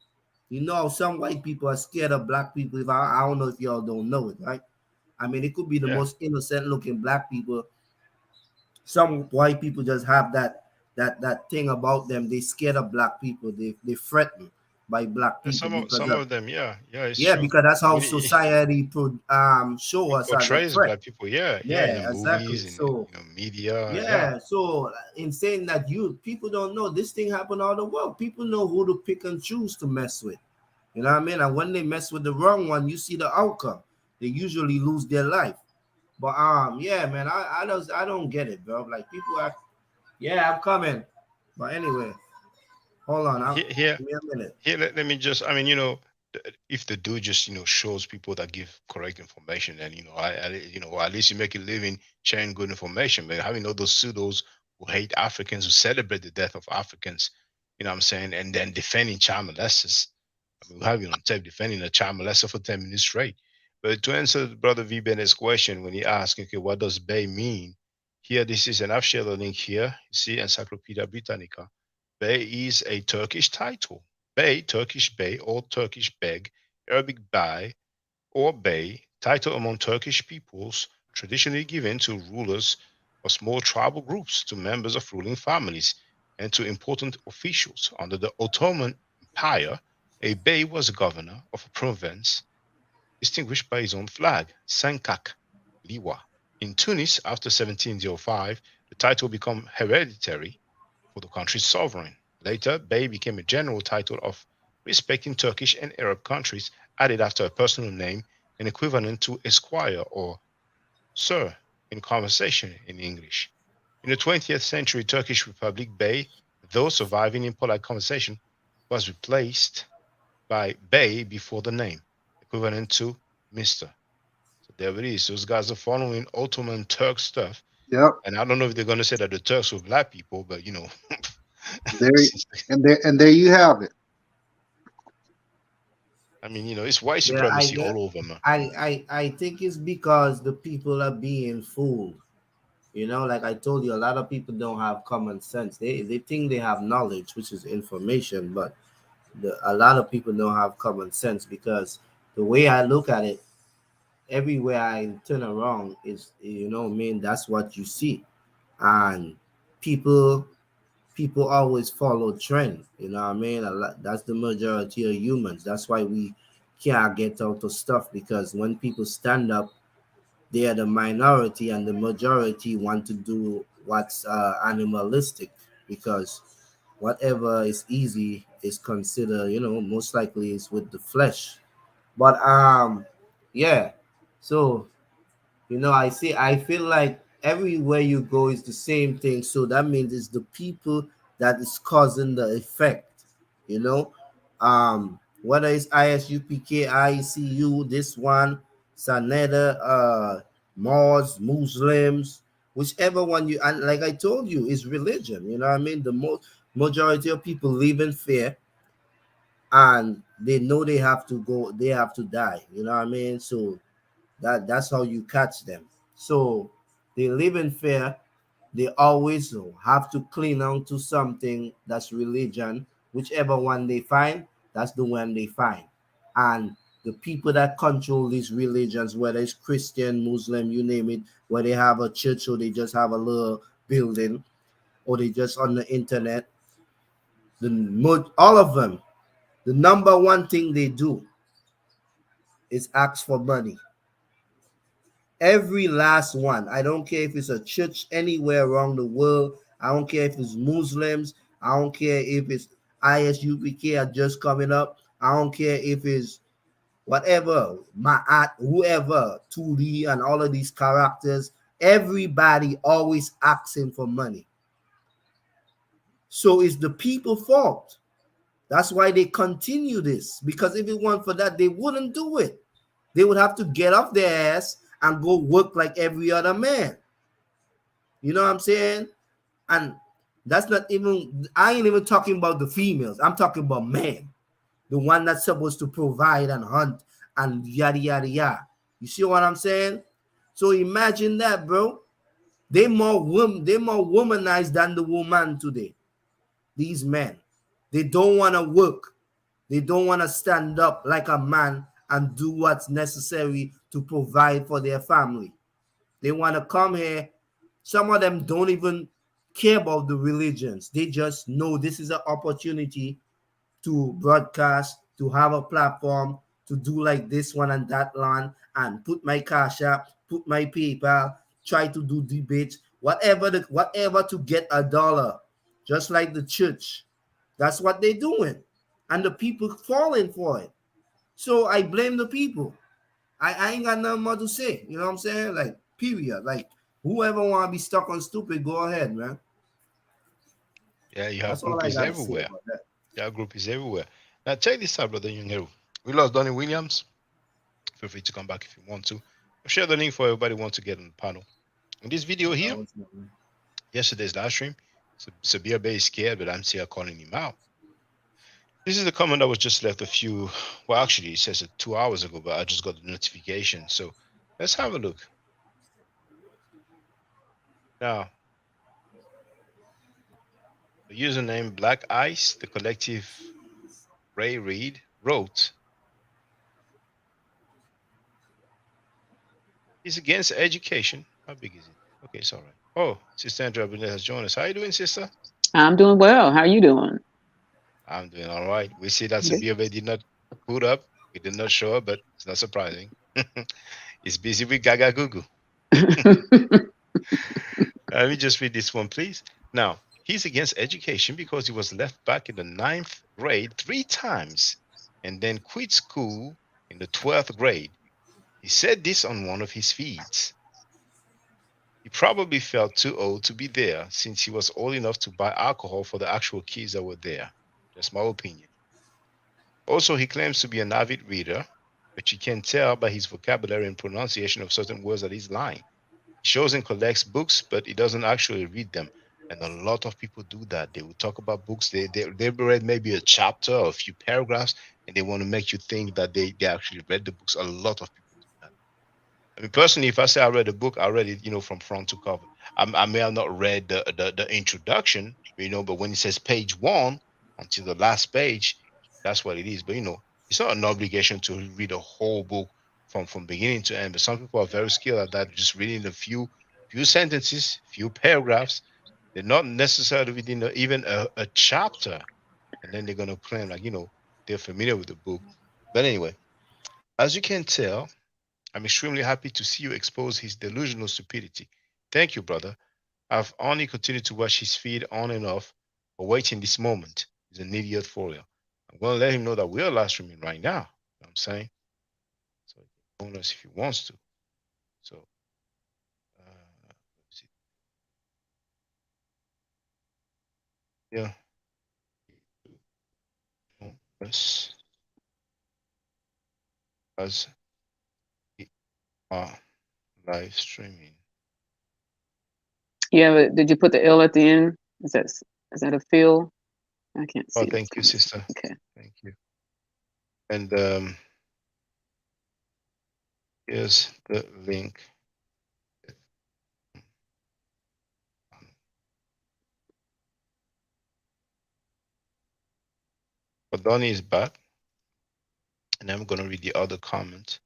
You know, some white people are scared of black people. If I don't know if y'all don't know it, right? I mean, it could be the most innocent looking black people. Some white people just have that thing about them. They scared of black people. They threatened by black people. Some of them, it's yeah, true. because that's how It society show us as a portrays threat. black people, in the exactly. movies, in So the media. so in saying that, people don't know this thing happen all the world. People know who to pick and choose to mess with. You know what I mean? And when they mess with the wrong one, you see the outcome. They usually lose their life. But yeah, man, I don't get it, bro. Like people are, yeah, I'm coming. But anyway, hold on. Here, Give me a minute. here, let me just, I mean, if the dude just, shows people that give correct information, then, at least you make a living sharing good information. But having all those pseudos who hate Africans, who celebrate the death of Africans, you know what I'm saying, and then defending child molesters. I mean, we have you on tape defending a child molester for 10 minutes straight. But to answer Brother V. Bennett's question, when he asked, okay, what does Bey mean? Here, this is, and I've shared a link here. You see, Encyclopedia Britannica. Bey is a Turkish title. Bey, Turkish Bey, or Turkish Beg, Arabic Bai, or Bey, title among Turkish peoples, traditionally given to rulers of small tribal groups, to members of ruling families, and to important officials. Under the Ottoman Empire, a Bey was a governor of a province distinguished by his own flag, Sankak, Liwa. In Tunis, after 1705, the title became hereditary for the country's sovereign. Later, Bey became a general title of respect in Turkish and Arab countries, added after a personal name and equivalent to esquire or sir in conversation in English. In the 20th century Turkish Republic, Bey, though surviving in polite conversation, was replaced by Bey before the name, equivalent to Mr. So there it is. Those guys are following Ottoman Turk stuff. Yep. And I don't know if they're going to say that the Turks were black people, but there you have it. I mean, it's white supremacy all over, man. I think it's because the people are being fooled. Like I told you, a lot of people don't have common sense. They think they have knowledge, which is information, but a lot of people don't have common sense, because the way I look at it, everywhere I turn around is, that's what you see. And people always follow trend. That's the majority of humans. That's why we can't get out of stuff, because when people stand up, they are the minority, and the majority want to do what's animalistic, because whatever is easy is considered, most likely is with the flesh. But yeah, so I feel like everywhere you go is the same thing. So that means it's the people that is causing the effect. Whether it's ISUPK, ICU, this one, Saneda, Moors, Muslims, whichever one you, and like I told you, is religion. The majority of people live in fear, and they know they have to go, they have to die. So that's how you catch them. So they live in fear. They always have to cling on to something that's religion. Whichever one they find, that's the one they find. And the people that control these religions, whether it's Christian, Muslim, you name it, where they have a church or they just have a little building, or they just on the internet, all of them, the number one thing they do is ask for money. Every last one. I don't care if it's a church anywhere around the world. I don't care if it's Muslims. I don't care if it's ISUPK are just coming up. I don't care if it's whatever, Ma'at, whoever, Tuli, and all of these characters. Everybody always asking for money. So it's the people's fault. That's why they continue this. Because if it weren't for that, they wouldn't do it. They would have to get off their ass and go work like every other man. You know what I'm saying? And that's not even, I ain't even talking about the females. I'm talking about men. The one that's supposed to provide and hunt and yada, yada, yada. You see what I'm saying? So imagine that, bro. They're more womanized than the woman today. These men. They don't want to work. They don't want to stand up like a man and do what's necessary to provide for their family. They want to come here. Some of them don't even care about the religions. They just know this is an opportunity to broadcast, to have a platform, to do like this one and that one, and put my Cash App, put my PayPal, try to do debates, whatever to get $1, just like the church. That's what they're doing. And the people falling for it. So I blame the people. I ain't got nothing more to say. You know what I'm saying? Like, period. Like, whoever want to be stuck on stupid, go ahead, man. Yeah, you have That's all I groupies got to say everywhere. about that. There are groupies everywhere. Now check this out, brother Young Hero. We lost Donnie Williams. Feel free to come back if you want to. I'll share the link for everybody who wants to get on the panel. In this video here, yesterday's live stream, Sabir Bey is scared, but I'm still calling him out. This is the comment that was just left a few, well, actually, it says it 2 hours ago, but I just got the notification. So let's have a look. Now, the username Black Ice, the collective Ray Reed, wrote, he's against education. How big is it? Okay, it's all right. Oh, Sister Andrea Burnett has joined us. How you doing, sister? I'm doing well. How are you doing? I'm doing all right. We see that Sabir Bey did not put up. He did not show up, but it's not surprising. He's busy with Gaga Google. Let me just read this one, please. Now, he's against education because he was left back in the 9th grade 3 times and then quit school in the 12th grade. He said this on one of his feeds. He probably felt too old to be there since he was old enough to buy alcohol for the actual kids that were there. That's my opinion. Also, he claims to be an avid reader, but you can tell by his vocabulary and pronunciation of certain words that he's lying. He shows and collects books, but he doesn't actually read them. And a lot of people do that. They will talk about books. They've read maybe a chapter or a few paragraphs, and they want to make you think that they actually read the books. A lot of people do that. I mean, personally, if I say I read a book, I read it, from front to cover. I may have not read the introduction, but when it says page 1 until the last page, that's what it is. But it's not an obligation to read a whole book from beginning to end. But some people are very skilled at that, just reading a few sentences, few paragraphs. They're not necessarily reading even a chapter, and then they're gonna claim they're familiar with the book. But anyway, as you can tell, I'm extremely happy to see you expose his delusional stupidity. Thank you, brother. I've only continued to watch his feed on and off, awaiting this moment. He's an idiot for real. I'm going to let him know that we're live streaming right now. You know what I'm saying? So he can join us if he wants to. So, let's see. Yeah. Yes. As we are live streaming. Yeah, but did you put the L at the end? Is that a fill? I can't see. Oh, thank you, sister. Okay. Thank you. And here's the link. But Donnie is back. And I'm going to read the other comment.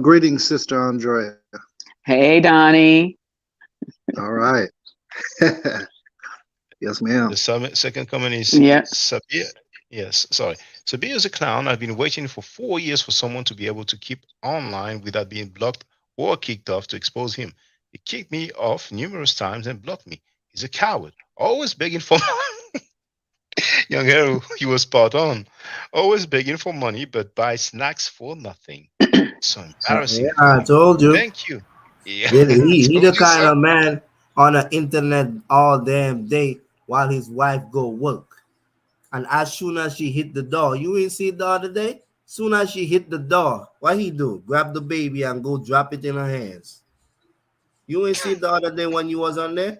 Greetings, Sister Andrea. Hey, Donnie. All right. Yes, ma'am. The second comment is Sabir. Yes, sorry. Sabir is a clown. I've been waiting for 4 years for someone to be able to keep online without being blocked or kicked off to expose him. He kicked me off numerous times and blocked me. He's a coward, always begging for money. Young Hero, you were spot on. Always begging for money, but buy snacks for nothing. So embarrassing. Yeah, I told you. Thank you. Yeah, he the kind of man on the internet all damn day while his wife go work. And as soon as she hit the door, you ain't see the other day? Soon as she hit the door, what he do? Grab the baby and go drop it in her hands. You ain't see the other day when you was on there?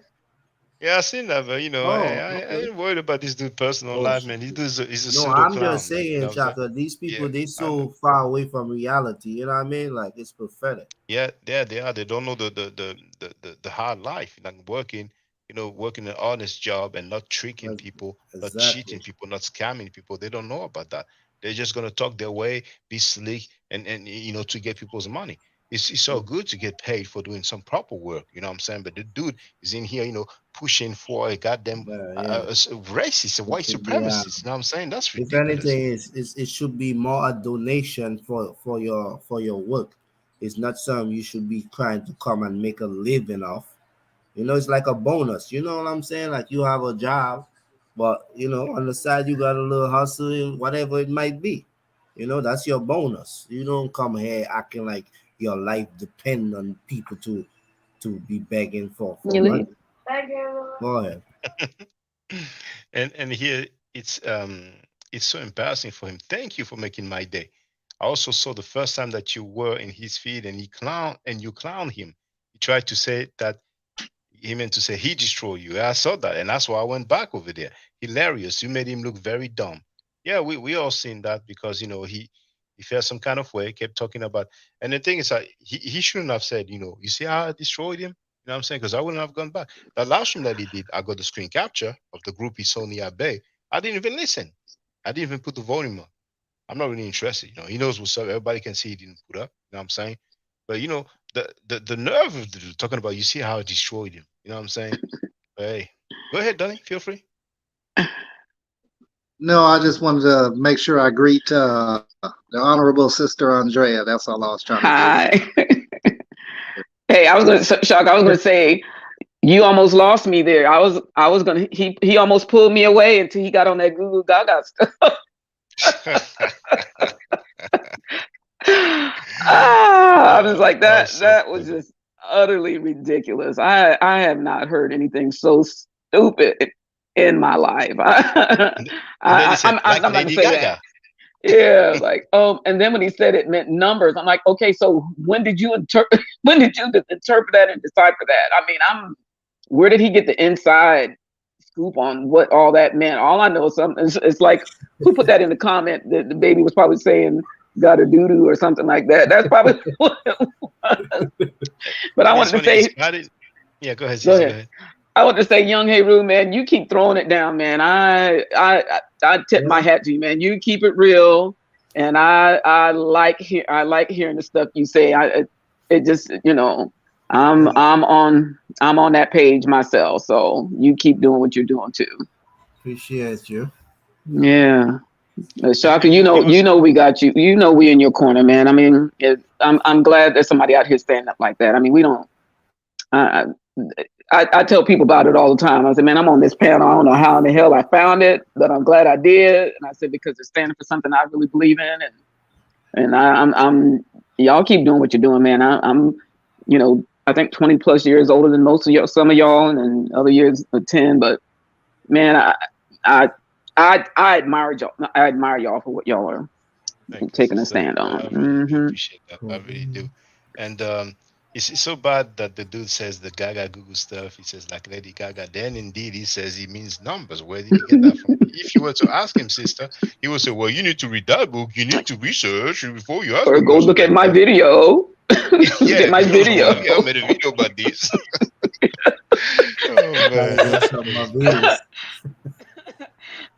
Yeah, I seen that, but I ain't worried about this dude's personal life, man. He's a pseudo I'm clown. just saying, Chaka, these people, they so far away from reality. You know what I mean? Like, it's pathetic. Yeah, they are. They don't know the hard life, like working an honest job and not tricking people, not cheating people, not scamming people. They don't know about that. They're just gonna talk their way, be slick, and to get people's money. It's so good to get paid for doing some proper work, you know what I'm saying? But the dude is in here, pushing for a goddamn racist, a white supremacist. You know what I'm saying? That's ridiculous. If anything, it should be more a donation for your work. It's not something you should be trying to come and make a living off. It's like a bonus. You know what I'm saying? Like, you have a job, But you know, on the side you got a little hustle and whatever it might be. You know, that's your bonus. You don't come here acting like your life depends on people to be begging for You money. leave. Go ahead. And here it's so embarrassing for him. Thank you for making my day. I also saw the first time that you were in his feed and you clown him. He tried to say that he meant to say he destroyed you. I saw that, and that's why I went back over there. Hilarious. You made him look very dumb. Yeah, we all seen that because he felt some kind of way, kept talking about. And the thing is that he shouldn't have said, you see how I destroyed him? You know what I'm saying? Because I wouldn't have gone back. The last stream that he did, I got the screen capture of the group he saw near Bay. I didn't even listen. I didn't even put the volume on. I'm not really interested. He knows what's up. Everybody can see he didn't put up. You know what I'm saying? But the nerve of talking about, you see how I destroyed him. You know what I'm saying? But hey, go ahead, Donnie. Feel free. No, I just wanted to make sure I greet the honorable sister Andrea. That's all I was trying to do. Hi. Hey, I was going to shock. I was going to say you almost lost me there. I was going to. He almost pulled me away until he got on that Google Gaga stuff. I was like that. That was just utterly ridiculous. I have not heard anything so stupid in my life. I'm not gonna say that. Yeah, like and then when he said it meant numbers, I'm like, okay, so when did you interpret that and decipher that? I mean, where did he get the inside scoop on what all that meant? All I know is something. It's like, who put that in the comment that the baby was probably saying got a doo-doo or something like that. That's probably what it was. But I wanted to say, yeah, go ahead. Go ahead. I want to say, Young Heru, man, you keep throwing it down, man. I tip my hat to you, man. You keep it real, and I like hearing the stuff you say. It just, I'm on that page myself. So you keep doing what you're doing too. Appreciate you. Yeah. Shaka, you know we got you. You know we in your corner, man. I mean, I'm glad there's somebody out here standing up like that. I mean, we don't. I tell people about it all the time. I said, man, I'm on this panel. I don't know how in the hell I found it, but I'm glad I did. And I said, because it's standing for something I really believe in. And I'm y'all keep doing what you're doing, man. I'm I think 20 plus years older than most of y'all, some of y'all, and then other years 10. But man, I admire y'all. I admire y'all for what y'all are taking a stand on. I really appreciate that. I really do. And it's so bad that the dude says the Gaga Google stuff. He says like Lady Gaga. Then indeed he says he means numbers. Where did he get that from? If you were to ask him, sister, he would say, well, you need to read that book. You need to research before you ask. Or go look at my video. Look at my video. I made a video about this. Oh, man.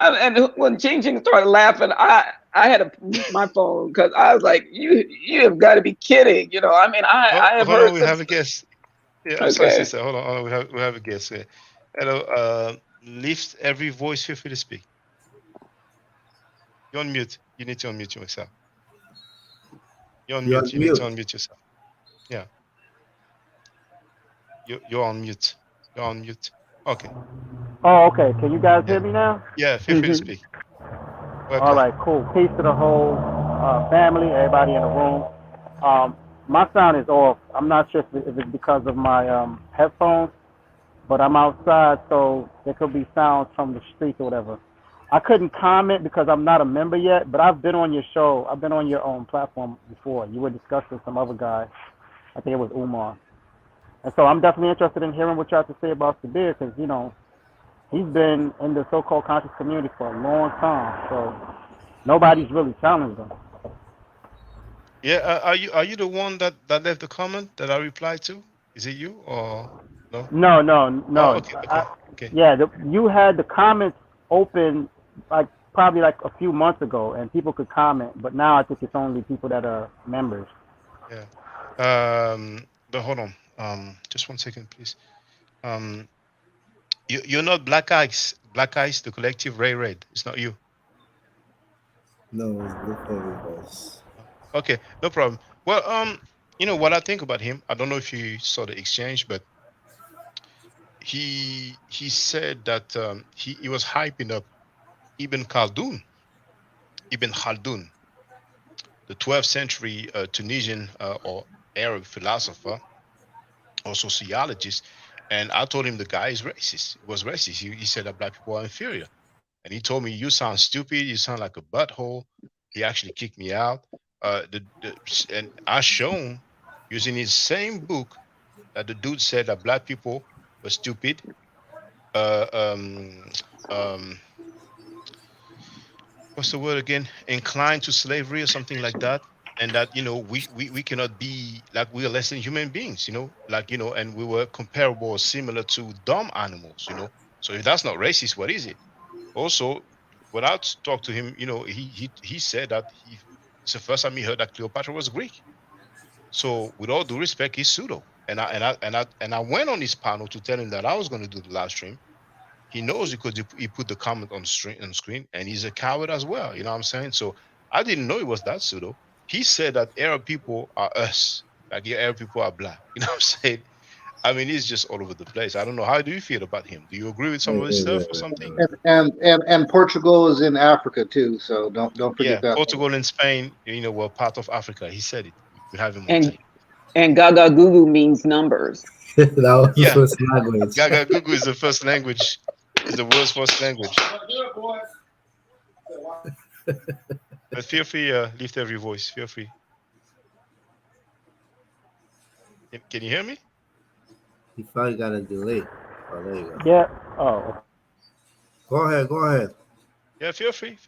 And when Ching Ching started laughing, I had to mute my phone because I was like, "You have got to be kidding!" I mean, I have heard. We have a guest. Yeah, I'm sorry, sister. Hold on. We have a guest here. Hello. Lift every voice. Feel free to speak. You're on mute. You need to unmute yourself. You're on mute. You need to unmute yourself. Yeah. You're on mute. You're on mute. Okay. Oh, okay. Can you guys hear me now? Yeah, feel free to speak. All right, cool. Peace to the whole family, everybody in the room. My sound is off. I'm not sure if it's because of my headphones, but I'm outside, so there could be sounds from the streets or whatever. I couldn't comment because I'm not a member yet, but I've been on your show. I've been on your own platform before. You were discussing some other guy. I think it was Umar. And so I'm definitely interested in hearing what you have to say about Sabir because, he's been in the so-called conscious community for a long time, so nobody's really challenged him. Yeah, are you the one that left the comment that I replied to? Is it you or no? No. Oh, okay. Yeah, you had the comments open probably a few months ago, and people could comment, but now I think it's only people that are members. Yeah. But hold on. Just 1 second, please. You're not Black Eyes. Black Eyes, the collective Ray Red. It's not you. No, it's before us. Okay, no problem. Well, what I think about him, I don't know if you saw the exchange, but he said that he was hyping up Ibn Khaldun, the 12th century Tunisian or Arab philosopher or sociologist. And I told him the guy is racist. He was racist. He said that black people are inferior. And he told me, you sound stupid. You sound like a butthole. He actually kicked me out. And I shown using his same book that the dude said that black people were stupid. What's the word again? Inclined to slavery or something like that. And that, you know, we cannot be like, we are less than human beings, you know, like, you know, and we were comparable or similar to dumb animals, you know. So if that's not racist, what is it? Also, when I talked to him, you know, he said that it's the first time he heard that Cleopatra was Greek. So with all due respect, he's pseudo. And I went on his panel to tell him that I was going to do the live stream. He knows because he put the comment on screen, and he's a coward as well. You know what I'm saying? So I didn't know it was that pseudo. He said that Arab people are us, like Arab people are black. You know what I'm saying? I mean, he's just all over the place. I don't know. How do you feel about him? Do you agree with some of his stuff or something? And Portugal is in Africa too, so don't forget that. Portugal and Spain, you know, were part of Africa. He said it. We have him on And tape. and Gaga Google means numbers. That was the first language. Gaga Google is the first language. Is the world's first language. But feel free, lift every voice. Feel free. Can you hear me? He probably got a delay. Oh, there you go. Yeah. Oh. Go ahead. Yeah, feel free.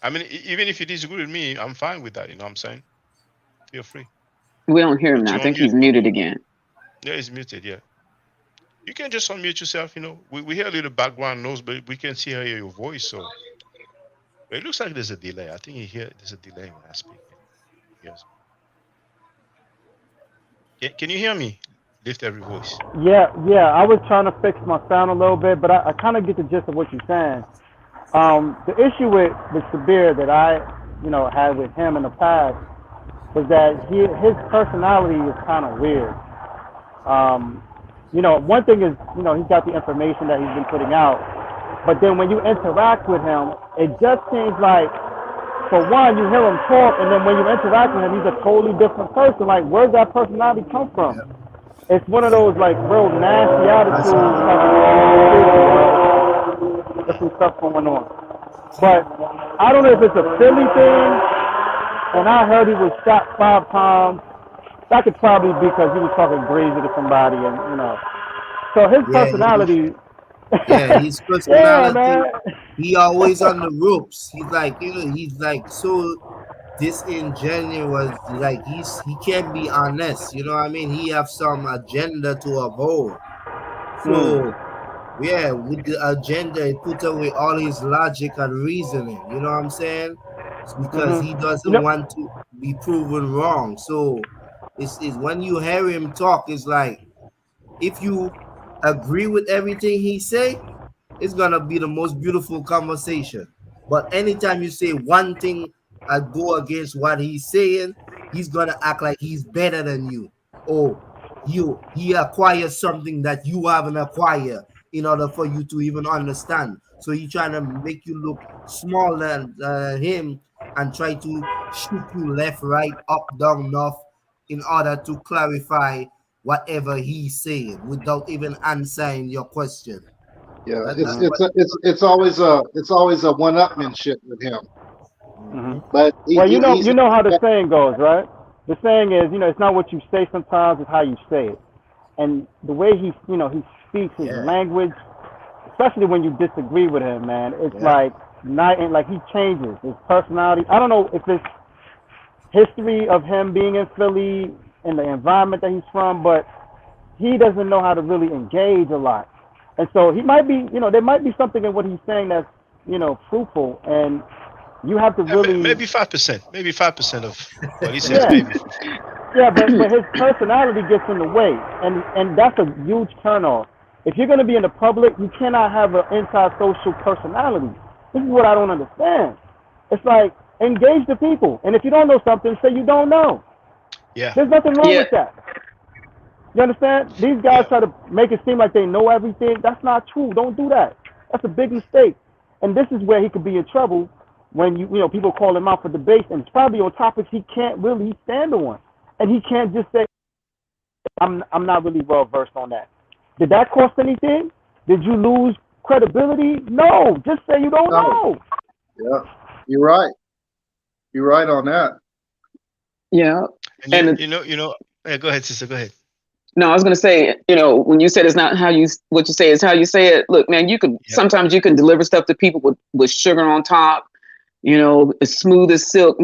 I mean, even if you disagree with me, I'm fine with that. You know what I'm saying? Feel free. We don't hear him now. I think he's muted again. Yeah, he's muted. Yeah. You can just unmute yourself. You know, we hear a little background noise, but we can hear your voice. So but it looks like there's a delay. I think there's a delay when I speak. Yes. Can you hear me? Lift every voice. Yeah. I was trying to fix my sound a little bit, but I kind of get the gist of what you're saying. The issue with Sabir that I, had with him in the past was that his personality is kind of weird. One thing is, he's got the information that he's been putting out, but then when you interact with him, it just seems like, for one, you hear him talk, and then when you interact with him, he's a totally different person. Like, where's that personality come from? It's one of those, like, real nasty attitudes. There's some stuff going on. But I don't know if it's a Philly thing, and I heard he was shot 5 times. That could probably be because he was talking crazy to somebody, and so his personality. His personality. He always on the ropes. He's like, he's like so disingenuous. Like he can't be honest. You know what I mean? He have some agenda to uphold. So with the agenda, he put away all his logic and reasoning. You know what I'm saying? It's because he doesn't want to be proven wrong. So it's when you hear him talk, it's like, if you agree with everything he say, it's gonna be the most beautiful conversation. But anytime you say one thing and go against what he's saying, he's gonna act like he's better than you, or he acquires something that you haven't acquired in order for you to even understand. So he's trying to make you look smaller than him and try to shoot you left, right, up, down, north, in order to clarify whatever he's saying without even answering your question. Yeah, it's always a one-upmanship with him. But you know how the saying goes, right? The saying is, it's not what you say sometimes, it's how you say it. And the way he speaks his language, especially when you disagree with him, man, it's like he changes his personality. I don't know if it's history of him being in Philly and the environment that he's from, but he doesn't know how to really engage a lot. And so he might be, there might be something in what he's saying that's, fruitful, and you have to really... Maybe 5%. Maybe 5% of what he says, maybe. Yeah, but his personality gets in the way, and that's a huge turnoff. If you're going to be in the public, you cannot have an antisocial personality. This is what I don't understand. It's like, engage the people. And if you don't know something, say you don't know. Yeah. There's nothing wrong with that. You understand? These guys try to make it seem like they know everything. That's not true. Don't do that. That's a big mistake. And this is where he could be in trouble when you know people call him out for debates, and it's probably on topics he can't really stand on, and he can't just say, "I'm not really well versed on that." Did that cost anything? Did you lose credibility? No. Just say you don't know. Yeah, you're right. You're right on that. Yeah. And you know. Yeah, go ahead, sister. Go ahead. No, I was going to say, you know, when you said it's not how you, what you say is how you say it. Look, man, you can, sometimes you can deliver stuff to people with sugar on top, you know, as smooth as silk.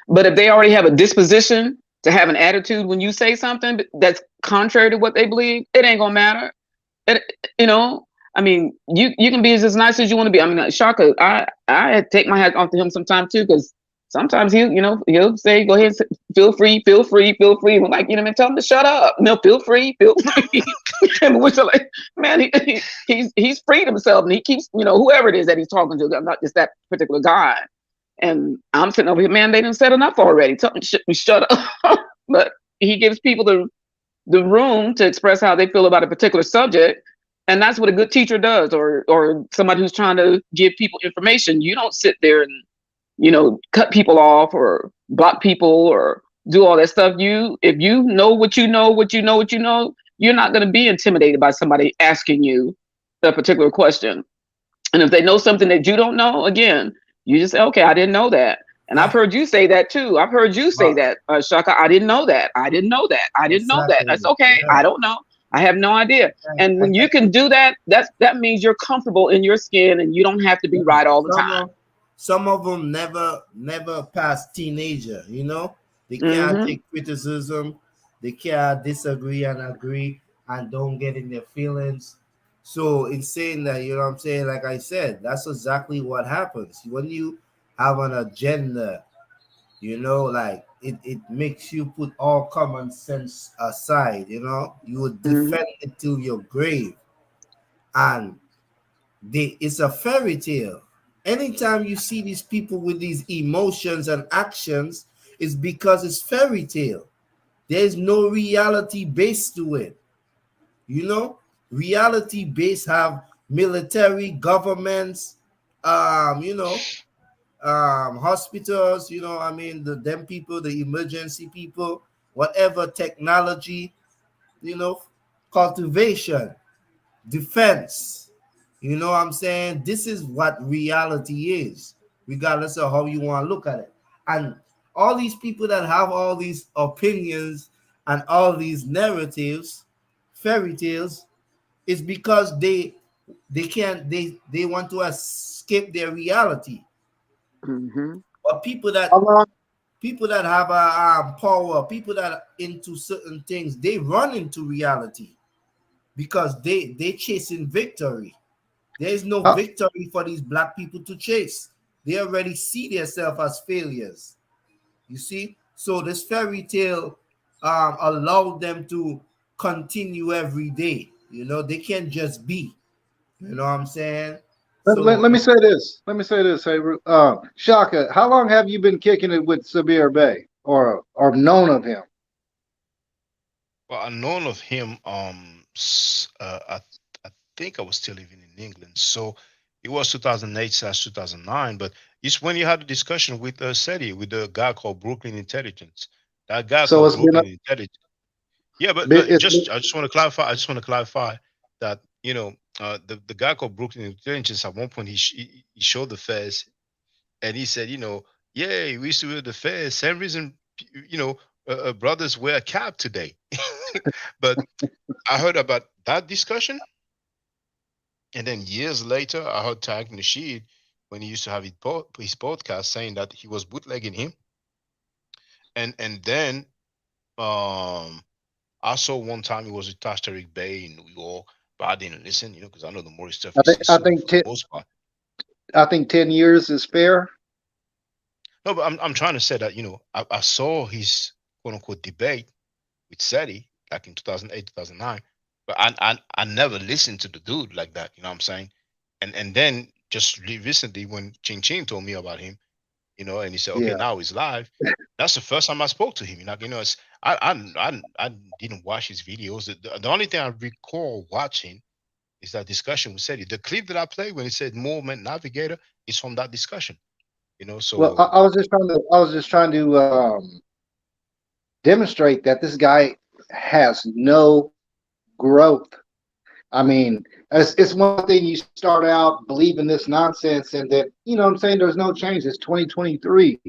But if they already have a disposition to have an attitude when you say something that's contrary to what they believe, it ain't going to matter. You know, I mean, you can be as nice as you want to be. I mean, Shaka, I take my hat off to him sometimes too, because sometimes he'll say, "Go ahead, feel free." We're like, you know, man, tell him to shut up. No, feel free. And we're like, man, he's freed himself, and he keeps, you know, whoever it is that he's talking to. I'm not just that particular guy. And I'm sitting over here, man. They done said enough already. Tell him shut up. But he gives people the room to express how they feel about a particular subject. And that's what a good teacher does, or somebody who's trying to give people information. You don't sit there and, you know, cut people off or block people or do all that stuff. If you know what you know, you're not going to be intimidated by somebody asking you a particular question. And if they know something that you don't know, again, you just say, okay, I didn't know that. And I've heard you say that too. I've heard you say that, Shaka, I didn't know that. I didn't know that. That's okay. Yeah. I don't know. I have no idea. And when you can do that, that means you're comfortable in your skin and you don't have to be right all the time. Some of them never pass teenager, you know? They can't take criticism. They can't disagree and agree and don't get in their feelings. So in saying that, you know what I'm saying? Like I said, that's exactly what happens. When you have an agenda, you know, like it makes you put all common sense aside, you know? You would defend it till your grave. And it's a fairy tale. Anytime you see these people with these emotions and actions, it's because it's fairy tale. There's no reality base to it. You know, reality base have military, governments, you know, hospitals, you know, I mean, them people, the emergency people, whatever technology, you know, cultivation, defense. You know what I'm saying? This is what reality is, regardless of how you want to look at it. And all these people that have all these opinions and all these narratives, fairy tales, is because they want to escape their reality. But people that have a power, people that are into certain things, they run into reality because they chasing victory. There is no victory for these black people to chase. They already see themselves as failures. You see? So this fairy tale allowed them to continue every day. You know, they can't just be. You know what I'm saying? Let me say this. Hey, Shaka, how long have you been kicking it with Sabir Bey or known of him? Well, I known of him. I think I was still living in England, so it was 2008/2009. But it's when you had a discussion with SETI, with the guy called Brooklyn Intelligence. That guy called Brooklyn Intelligence. Yeah, but I just want to clarify that, you know, the guy called Brooklyn Intelligence, at one point he showed the feds, and he said, you know, yeah, we used to wear the feds. Same reason, you know, brothers wear a cap today. But I heard about that discussion, and then years later, I heard Tariq Nasheed, when he used to have his podcast, saying that he was bootlegging him, and then I saw one time it was with Tariq Bey in New York, but I didn't listen, you know, because I know the Moorish stuff. I think 10 years is fair. No, but I'm trying to say that, you know, I saw his quote unquote debate with SETI like in 2008, 2009, but I never listened to the dude like that. You know what I'm saying? And then just recently when Ching Ching told me about him, you know, and he said, okay, now he's live. That's the first time I spoke to him. You know, I didn't watch his videos. The only thing I recall watching is that discussion with SETI. The clip that I played when it said movement navigator is from that discussion. You know, Well, so I was just trying to demonstrate that this guy has no growth. I mean, it's one thing you start out believing this nonsense, and that, you know what I'm saying, there's no change. It's 2023,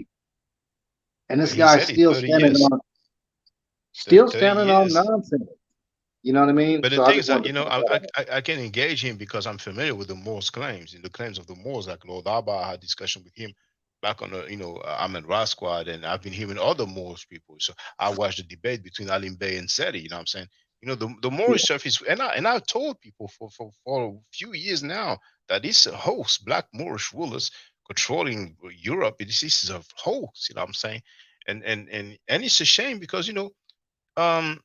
and this he guy's said it still 30 standing years. on 30 years. nonsense. You know what I mean? But the So I thing just is that, wanted you to know, point that out. I can engage him because I'm familiar with the Moors claims. And the claims of the Moors, like Lord Abba, I had discussion with him back on the, Ahmed Ra squad, and I've been hearing other Moors people. So I watched the debate between Alim Bey and Seti, you know what I'm saying? You know, the Moorish stuff is, and I've told people for a few years now that this hoax, black Moorish rulers controlling Europe, this is a hoax, you know what I'm saying? And it's a shame because, um,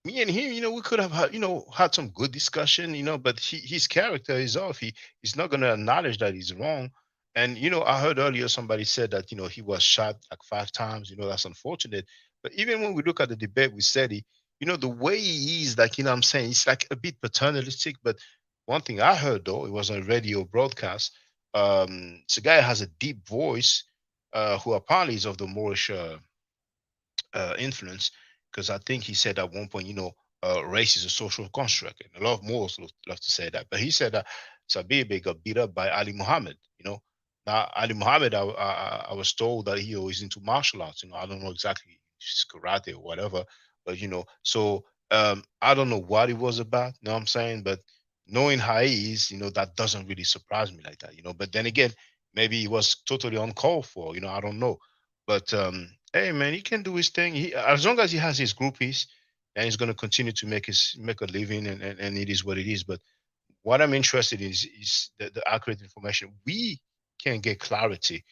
me and him, we could have had, had some good discussion, but his character is off. He's not gonna acknowledge that he's wrong. And I heard earlier somebody said that he was shot like 5 times. That's unfortunate. But even when we look at the debate with SETI, the way he is, like, what I'm saying, it's like a bit paternalistic. But one thing I heard, though, it was on a radio broadcast. The guy has a deep voice, who apparently is of the Moorish influence, because I think he said at one point, race is a social construct, and a lot of Moors love to say that. But he said that Sabir Bey got beat up by Ali Muhammad. Now Ali Muhammad, I was told that he was into martial arts. I don't know exactly if it's karate or whatever, but so I don't know what it was about. You know what I'm saying? But knowing how he is, that doesn't really surprise me like that. But then again, maybe he was totally uncalled for. I don't know. But hey, man, he can do his thing. As long as he has his groupies, and he's going to continue to make a living, and it is what it is. But what I'm interested in is the accurate information. We can get clarity,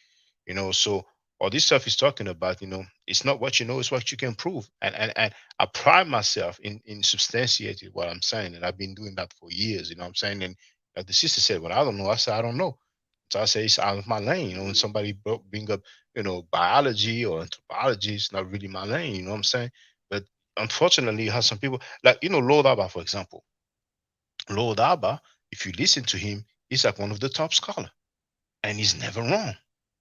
So all this stuff he's talking about, it's not what you know, it's what you can prove. And I pride myself in substantiating what I'm saying, and I've been doing that for years. You know what I'm saying? And like the sister said, "Well, I don't know," I said, "I don't know." So I say it's out of my lane. When somebody bring up, biology or anthropology, it's not really my lane. You know what I'm saying? But unfortunately, you have some people like, Lord Abba, for example. Lord Abba, if you listen to him, he's like one of the top scholar, and he's never wrong.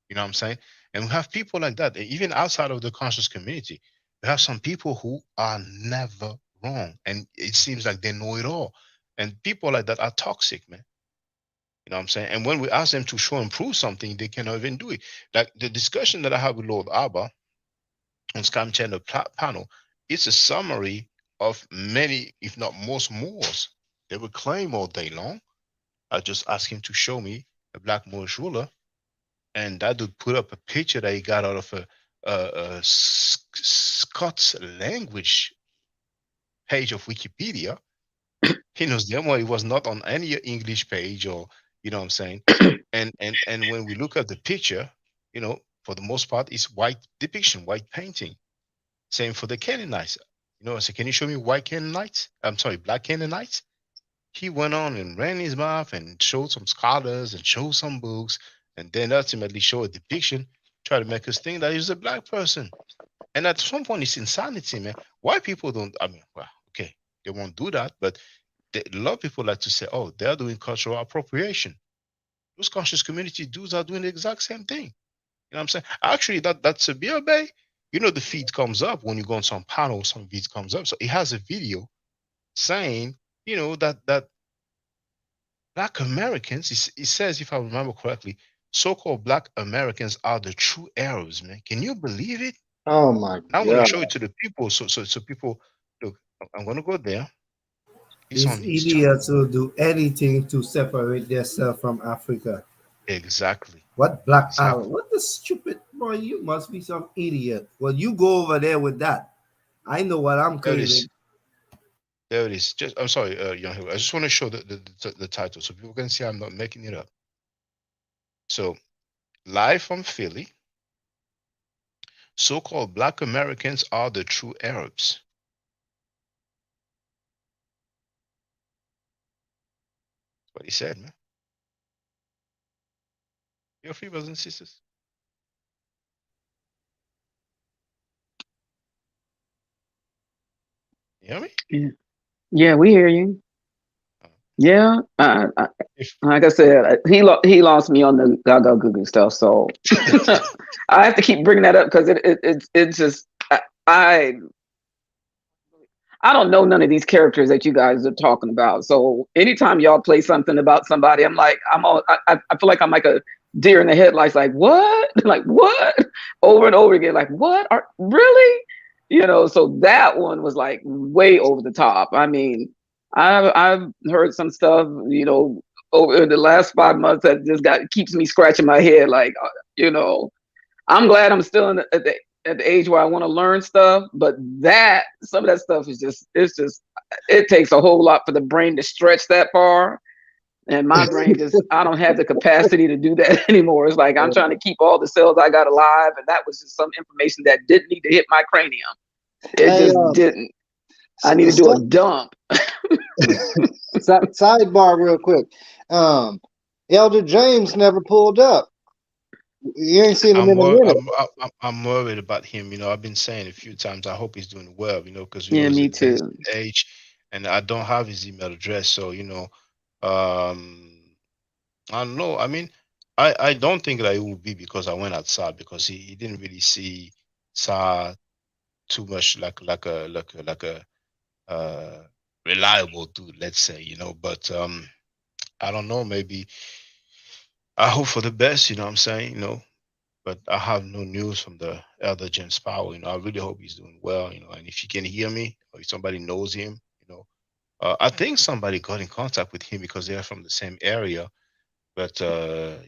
You know what I'm saying? And we have people like that, even outside of the conscious community. We have some people who are never wrong, and it seems like they know it all. And people like that are toxic, man. You know what I'm saying? And when we ask them to show and prove something, they cannot even do it. Like the discussion that I had with Lord Abba on Scam Channel panel, it's a summary of many, if not most Moors. They would claim all day long. I just asked him to show me a black Moorish ruler, and that dude put up a picture that he got out of a Scots language page of Wikipedia. He knows damn well it was not on any English page, or you know what I'm saying. And when we look at the picture, for the most part, it's white depiction, white painting. Same for the Canaanites. I said, can you show me white Canaanites? I'm sorry, black Canaanites. He went on and ran his mouth and showed some scholars and showed some books, and then ultimately showed a depiction, try to make us think that he's a black person. And at some point, it's insanity, man. White people don't, I mean, well, okay, they won't do that, but a lot of people like to say, oh, they're doing cultural appropriation. Those conscious community dudes are doing the exact same thing. You know what I'm saying? Actually, that's Sabir Bey. The feed comes up when you go on some panel, some feed comes up. So it has a video saying, that Black Americans, it says, if I remember correctly, so-called Black Americans are the true Arabs, man. Can you believe it? Oh my I'm going to God. show it to the people. So people, look, I'm going to go there. It's These on his channel. idiots will do anything to separate themselves from Africa. Exactly. What black Exactly. Arab? What the stupid boy? You must be some idiot. Well, you go over there with that. I know what I'm craving. There it is. I'm sorry, young Hill. I just want to show the title so people can see I'm not making it up. So, live from Philly, so-called Black Americans are the true Arabs. That's what he said, man. You're free, brothers and sisters. You hear me? Yeah, we hear you. Yeah, like I said, he lost me on the Gaga Google stuff, so I have to keep bringing that up because it's just I don't know none of these characters that you guys are talking about. So anytime y'all play something about somebody, I'm like I feel like I'm like a deer in the headlights, like what, like what, over and over again, like what, really, So that one was like way over the top. I mean. I've heard some stuff, over the last 5 months that just keeps me scratching my head. Like, I'm glad I'm still at the age where I want to learn stuff, but some of that stuff is it takes a whole lot for the brain to stretch that far. And my brain I don't have the capacity to do that anymore. It's like I'm trying to keep all the cells I got alive, and that was just some information that didn't need to hit my cranium. It just didn't. I need to do a dump. Sidebar real quick. Elder James never pulled up. You ain't seen him in a minute. I'm worried about him. I've been saying a few times, I hope he's doing well, because yeah, me too. Age, and I don't have his email address. So, I don't know. I mean, I don't think that it will be because I went outside, because he didn't really see too much like a reliable dude, let's say, but I don't know, maybe I hope for the best, what I'm saying, but I have no news from the elder James Powell. I really hope he's doing well, and if you can hear me, or if somebody knows him, I think somebody got in contact with him because they're from the same area. But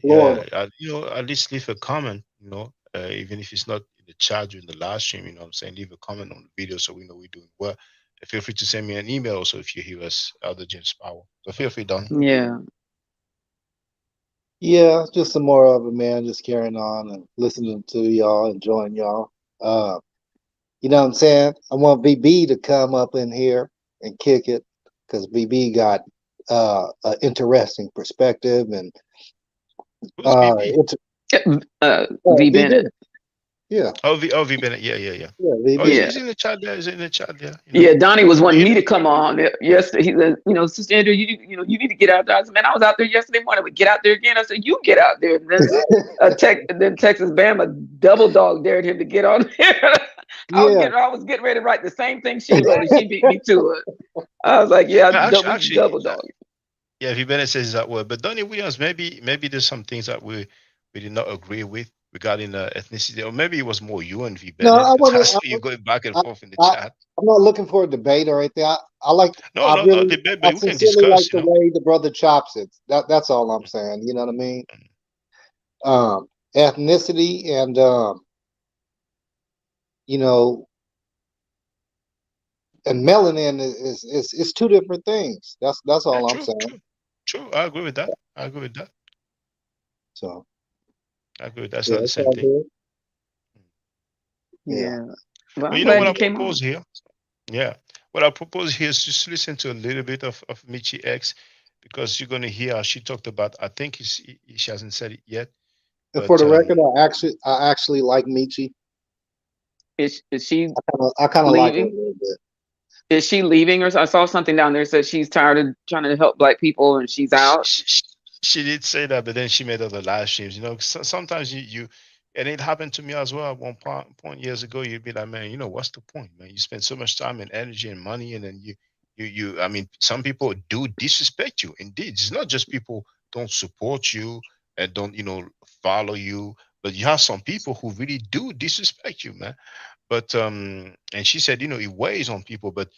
yeah, at least leave a comment, even if it's not in the chat during the live stream, I'm saying, leave a comment on the video so we know we're doing well. Feel free to send me an email also if you hear us, Elder James Powell. So feel free, Don. Yeah, just some more of it, man. Just carrying on and listening to y'all, enjoying y'all. You know what I'm saying? I want VB to come up in here and kick it, because VB got an interesting perspective and V Bennett. Yeah. V Bennett. Yeah. He's in the chat there. He's in the chat there. Yeah, Donnie was wanting me to come on yesterday. He said, Sister Andrew, you need to get out there. I said, man, I was out there yesterday morning. We get out there again. I said, you get out there. And then Texas Bama double dog dared him to get on there. I was getting ready to write the same thing she wrote, and she beat me to it. I was like, double dog. Yeah, V Bennett says that word. But Donnie Williams, maybe there's some things that we did not agree with regarding ethnicity, or maybe it was more you and V Bennett. No, I wasn't. You're going back and forth in the chat. I'm not looking for a debate or anything. I like. No debate, but we can discuss. Like the way the brother chops it. That's all I'm saying. You know what I mean? Ethnicity and and melanin is two different things. That's all I'm saying. True. I agree with that. So. I agree. That's not the same thing. Yeah. Well, you know what I propose here? Yeah. What I propose here is just listen to a little bit of Michi X, because you're going to hear how she talked about, I think she hasn't said it yet. But, for the record, I actually like Michi. Is she? I kind of like her a little bit. Is she leaving? Or I saw something down there that said she's tired of trying to help Black people and she's out. She did say that, but then she made other live streams. Sometimes you and it happened to me as well at one point years ago. You'd be like, man, what's the point, man? You spend so much time and energy and money, and then you. I mean, some people do disrespect you. Indeed, it's not just people don't support you and don't follow you, but you have some people who really do disrespect you, man. But and she said, it weighs on people, but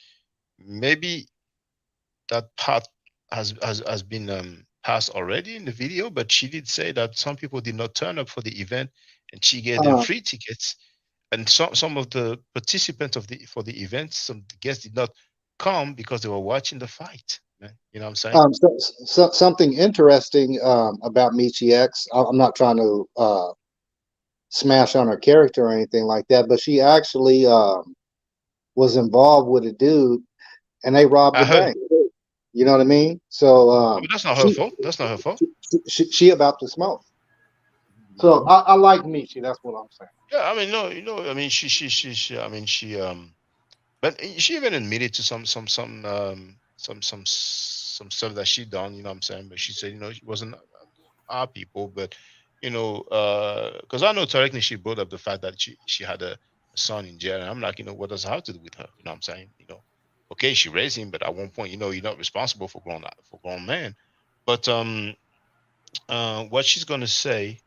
maybe that part has been passed already in the video, but she did say that some people did not turn up for the event, and she gave them free tickets. And some of the participants for the event, some guests did not come because they were watching the fight. Man. You know what I'm saying? Something interesting about Michi X. I'm not trying to smash on her character or anything like that, but she actually was involved with a dude, and they robbed the bank. You know what I mean? So that's not her fault. That's not her fault. She about to smoke. So I like Michi. That's what I'm saying. Yeah, I mean, no, I mean, she But she even admitted to some stuff that she done. You know what I'm saying? But she said, you know, it wasn't our people, but you know, because I know directly she brought up the fact that she had a son in jail, and I'm like, you know, what does it have to do with her? You know what I'm saying? You know, okay, she raised him, but at one point, you know, you're not responsible for grown men. But what she's gonna say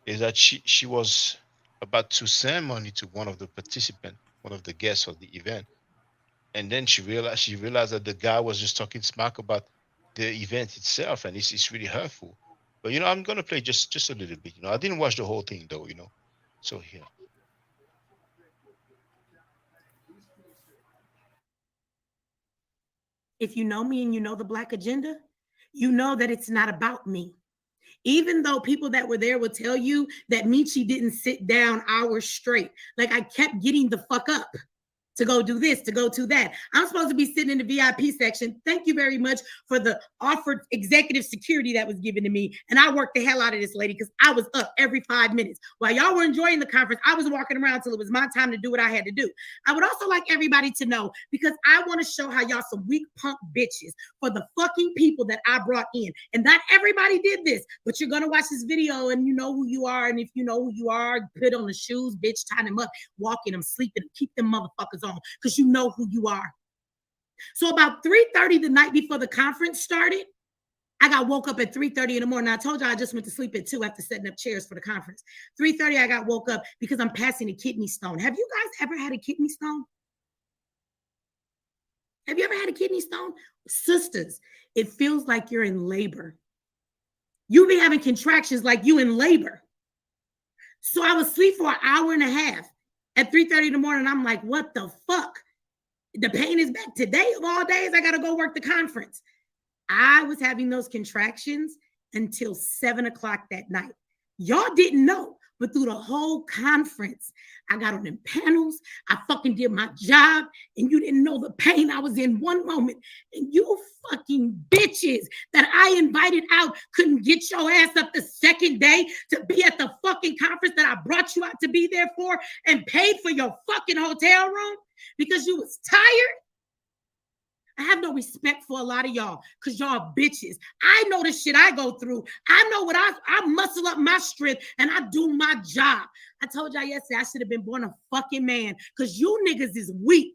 is that she was about to send money to one of the participants, one of the guests of the event, and then she realized that the guy was just talking smack about the event itself, and it's really hurtful. But you know, I'm gonna play just a little bit. You know, I didn't watch the whole thing though. You know, so here. If you know me and you know the Black agenda, you know that it's not about me. Even though people that were there will tell you that Michi didn't sit down hours straight. Like I kept getting the fuck up to go do this, to go to that. I'm supposed to be sitting in the VIP section. Thank you very much for the offered executive security that was given to me. And I worked the hell out of this lady because I was up every 5 minutes. While y'all were enjoying the conference, I was walking around till it was my time to do what I had to do. I would also like everybody to know, because I want to show how y'all some weak punk bitches for the fucking people that I brought in. And not everybody did this, but you're going to watch this video and you know who you are. And if you know who you are, put on the shoes, bitch, tie them up, walk in them, sleep in them, keep them motherfuckers on, because you know who you are. So about 3:30 the night before the conference started, I got woke up at 3:30 in the morning. I told you I just went to sleep at 2 after setting up chairs for the conference. 3:30 I got woke up because I'm passing a kidney stone. Have you guys ever had a kidney stone? Have you ever had a kidney stone? Sisters, it feels like you're in labor. You be having contractions like you in labor. So I was asleep for an hour and a half. At 3:30 in the morning, I'm like, what the fuck? The pain is back. Today of all days, I got to go work the conference. I was having those contractions until 7 o'clock that night. Y'all didn't know, but through the whole conference, I got on them panels. I fucking did my job, and you didn't know the pain I was in one moment. And you fucking bitches that I invited out couldn't get your ass up the second day to be at the fucking conference that I brought you out to be there for and paid for your fucking hotel room because you was tired. I have no respect for a lot of y'all because y'all bitches. I know the shit I go through. I know what I muscle up my strength and I do my job. I told y'all yesterday I should have been born a fucking man because you niggas is weak.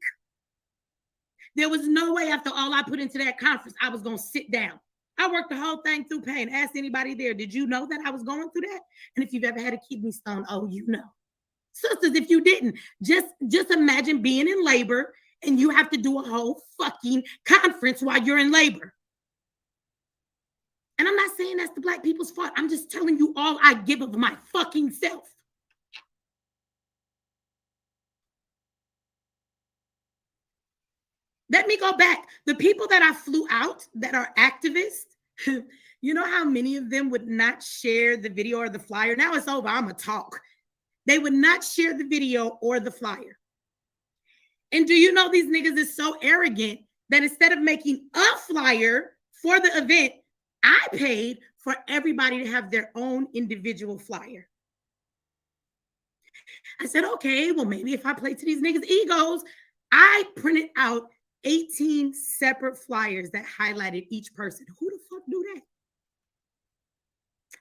There was no way after all I put into that conference, I was going to sit down. I worked the whole thing through pain. Ask anybody there, did you know that I was going through that? And if you've ever had a kidney stone, oh, you know. Sisters, if you didn't, just imagine being in labor and you have to do a whole fucking conference while you're in labor. And I'm not saying that's the Black people's fault. I'm just telling you all I give of my fucking self. Let me go back. The people that I flew out that are activists, you know how many of them would not share the video or the flyer? Now it's over. I'm going to talk. They would not share the video or the flyer. And do you know these niggas is so arrogant that instead of making a flyer for the event, I paid for everybody to have their own individual flyer. I said, okay, well, maybe if I play to these niggas' egos, I printed out 18 separate flyers that highlighted each person. Who the fuck do that?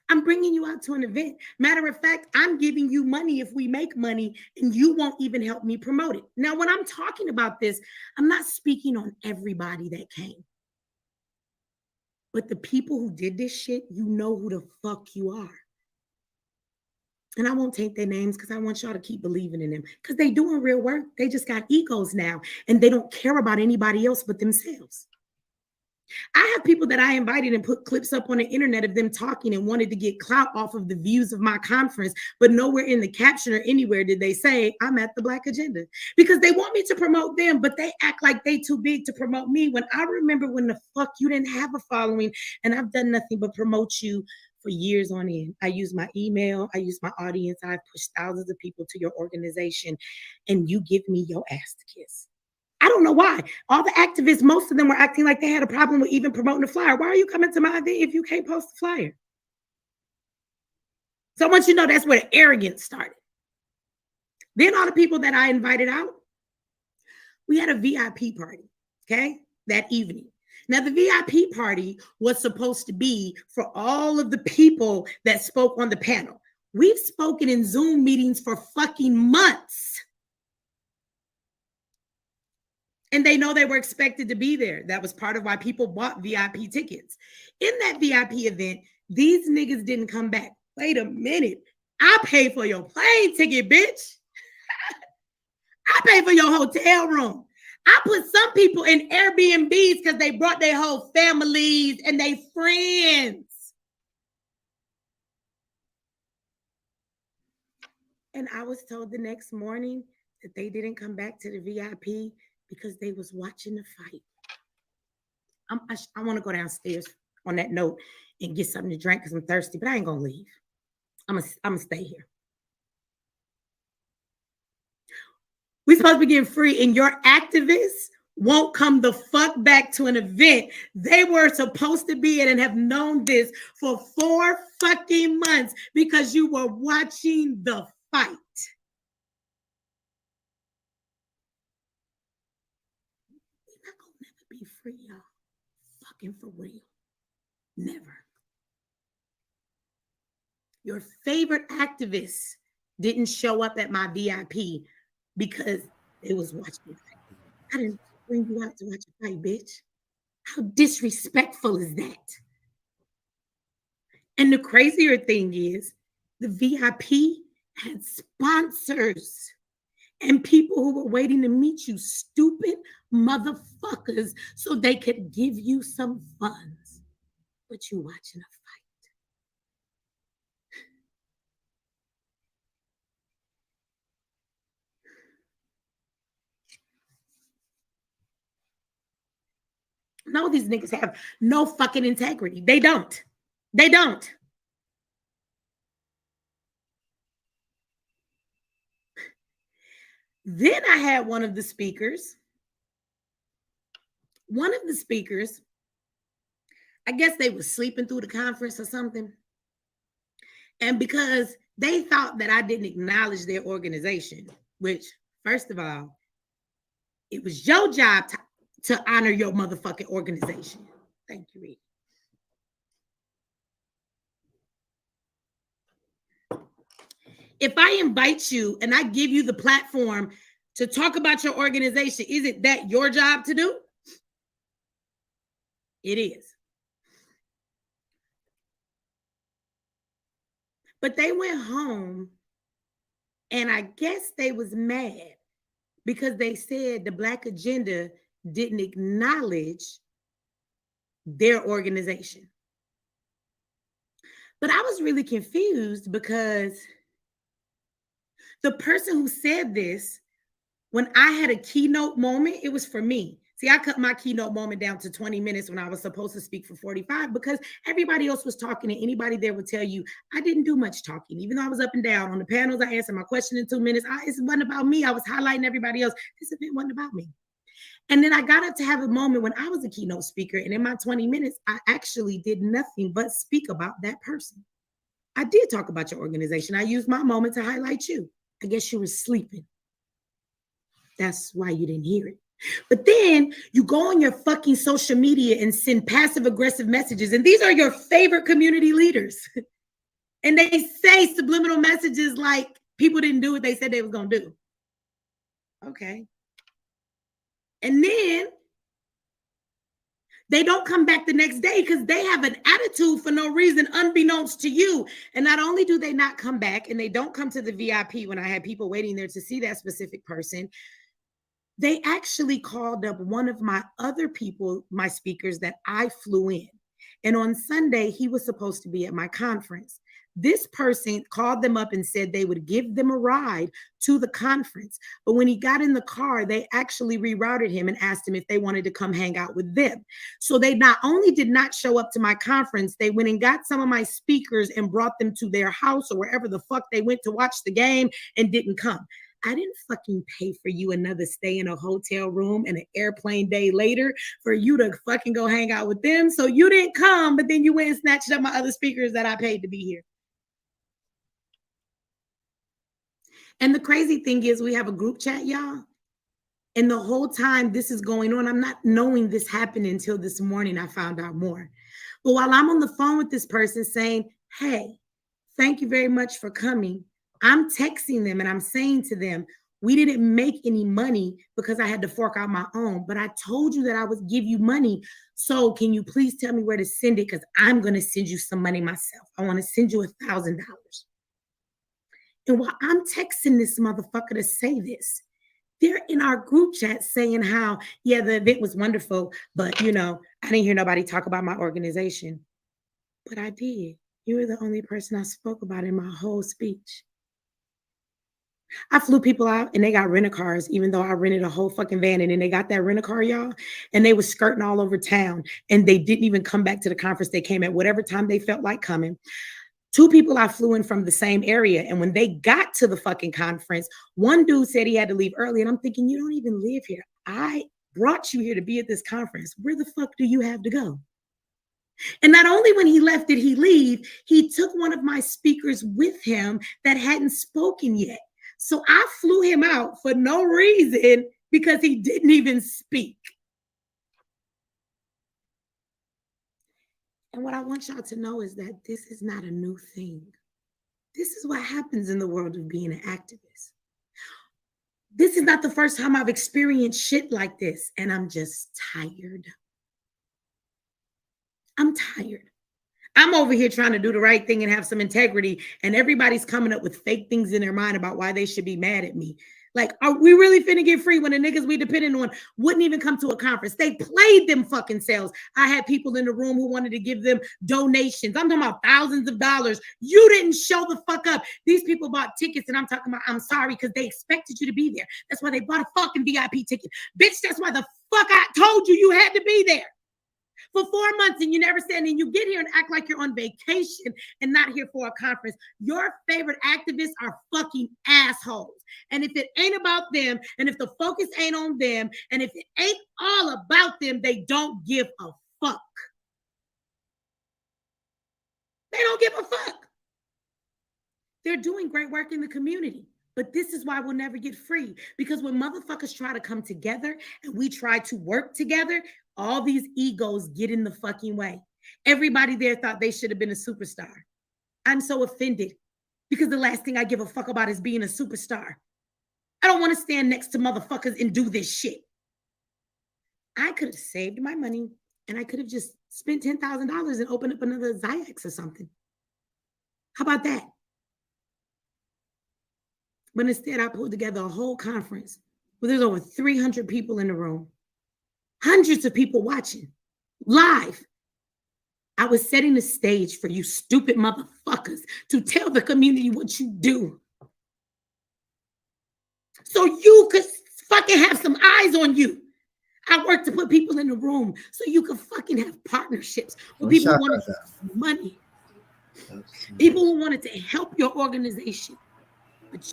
I'm bringing you out to an event. Matter of fact, I'm giving you money if we make money, and you won't even help me promote it. Now, when I'm talking about this, I'm not speaking on everybody that came. But the people who did this shit, you know who the fuck you are. And I won't take their names because I want y'all to keep believing in them because they doing real work. They just got egos now, and they don't care about anybody else but themselves. I have people that I invited and put clips up on the internet of them talking and wanted to get clout off of the views of my conference, but nowhere in the caption or anywhere did they say I'm at the Black agenda because they want me to promote them, but they act like they too big to promote me. When I remember when the fuck you didn't have a following, and I've done nothing but promote you for years on end. I use my email, I use my audience, I've pushed thousands of people to your organization, and you give me your ass to kiss. I don't know why. All the activists, most of them were acting like they had a problem with even promoting the flyer. Why are you coming to my event if you can't post the flyer? So I want you to know that's where the arrogance started. Then all the people that I invited out, We had a VIP party, okay, that evening. Now, the VIP party was supposed to be for all of the people that spoke on the panel. We've spoken in Zoom meetings for fucking months. And they know they were expected to be there. That was part of why people bought VIP tickets. In that VIP event, these niggas didn't come back. Wait a minute. I paid for your plane ticket, bitch. I paid for your hotel room. I put some people in Airbnbs because they brought their whole families and their friends. And I was told the next morning that they didn't come back to the VIP because they was watching the fight. I want to go downstairs on that note and get something to drink because I'm thirsty, but I ain't gonna leave. I'm gonna stay here. We're supposed to be getting free, and your activists won't come the fuck back to an event they were supposed to be in and have known this for 4 fucking months because you were watching the fight. We're not gonna never be free, y'all. Fucking for real. Never. Your favorite activists didn't show up at my VIP because it was watching the fight. I didn't bring you out to watch a fight, bitch. How disrespectful is that? And the crazier thing is, the VIP had sponsors and people who were waiting to meet you, stupid motherfuckers, so they could give you some funds. But you watching a fight. No, these niggas have no fucking integrity. They don't. They don't. Then I had one of the speakers, I guess they were sleeping through the conference or something. And because they thought that I didn't acknowledge their organization, which, first of all, it was your job to honor your motherfucking organization. Thank you, Reed. If I invite you and I give you the platform to talk about your organization, isn't that your job to do? It is. But they went home and I guess they was mad because they said the Black agenda didn't acknowledge their organization. But I was really confused because the person who said this, when I had a keynote moment, it was for me. See, I cut my keynote moment down to 20 minutes when I was supposed to speak for 45 because everybody else was talking and anybody there would tell you I didn't do much talking. Even though I was up and down on the panels, I answered my question in 2 minutes. It wasn't about me. I was highlighting everybody else. This event wasn't about me. And then I got up to have a moment when I was a keynote speaker, and in my 20 minutes, I actually did nothing but speak about that person. I did talk about your organization. I used my moment to highlight you. I guess you were sleeping. That's why you didn't hear it. But then you go on your fucking social media and send passive aggressive messages, and these are your favorite community leaders. And they say subliminal messages like people didn't do what they said they was going to do. Okay. And then they don't come back the next day because they have an attitude for no reason, unbeknownst to you. And not only do they not come back and they don't come to the VIP when I had people waiting there to see that specific person, they actually called up one of my other people, my speakers that I flew in. And on Sunday, he was supposed to be at my conference. This person called them up and said they would give them a ride to the conference. But when he got in the car, they actually rerouted him and asked him if they wanted to come hang out with them. So they not only did not show up to my conference, they went and got some of my speakers and brought them to their house or wherever the fuck they went to watch the game and didn't come. I didn't fucking pay for you another stay in a hotel room and an airplane day later for you to fucking go hang out with them. So you didn't come, but then you went and snatched up my other speakers that I paid to be here. And the crazy thing is we have a group chat, y'all. And the whole time this is going on, I'm not knowing this happened until this morning. I found out more. But while I'm on the phone with this person saying, hey, thank you very much for coming, I'm texting them and I'm saying to them, we didn't make any money because I had to fork out my own, but I told you that I would give you money. So can you please tell me where to send it? Because I'm going to send you some money myself. I want to send you $1,000. And while I'm texting this motherfucker to say this, they're in our group chat saying how, yeah, the event was wonderful, but I didn't hear nobody talk about my organization. But I did. You were the only person I spoke about in my whole speech. I flew people out and they got rent-a-cars, even though I rented a whole fucking van, and then they got that rent-a-car, y'all, and they was skirting all over town, and they didn't even come back to the conference. They came at whatever time they felt like coming. 2 people I flew in from the same area, and when they got to the fucking conference, one dude said he had to leave early, and I'm thinking, you don't even live here. I brought you here to be at this conference. Where the fuck do you have to go? And not only when he left did he leave, he took one of my speakers with him that hadn't spoken yet. So I flew him out for no reason because he didn't even speak. And what I want y'all to know is that this is not a new thing. This is what happens in the world of being an activist. This is not the first time I've experienced shit like this, and I'm just tired. I'm tired. I'm over here trying to do the right thing and have some integrity, and everybody's coming up with fake things in their mind about why they should be mad at me. Like, are we really finna get free when the niggas we depending on wouldn't even come to a conference? They played them fucking sales. I had people in the room who wanted to give them donations. I'm talking about thousands of dollars. You didn't show the fuck up. These people bought tickets, and I'm talking about, I'm sorry, because they expected you to be there. That's why they bought a fucking VIP ticket. Bitch, that's why the fuck I told you you had to be there. For 4 months, and you never said, and you get here and act like you're on vacation and not here for a conference. Your favorite activists are fucking assholes. And if it ain't about them, and if the focus ain't on them, and if it ain't all about them, they don't give a fuck. They don't give a fuck. They're doing great work in the community. But this is why we'll never get free. Because when motherfuckers try to come together and we try to work together, all these egos get in the fucking way. Everybody there thought they should have been a superstar. I'm so offended because the last thing I give a fuck about is being a superstar. I don't want to stand next to motherfuckers and do this shit. I could have saved my money and I could have just spent $10,000 and opened up another Zyx or something. How about that? But instead, I pulled together a whole conference where there's over 300 people in the room, hundreds of people watching live. I was setting the stage for you stupid motherfuckers to tell the community what you do. So you could fucking have some eyes on you. I work to put people in the room so you could fucking have partnerships with people who wanted money. People who wanted to help your organization. But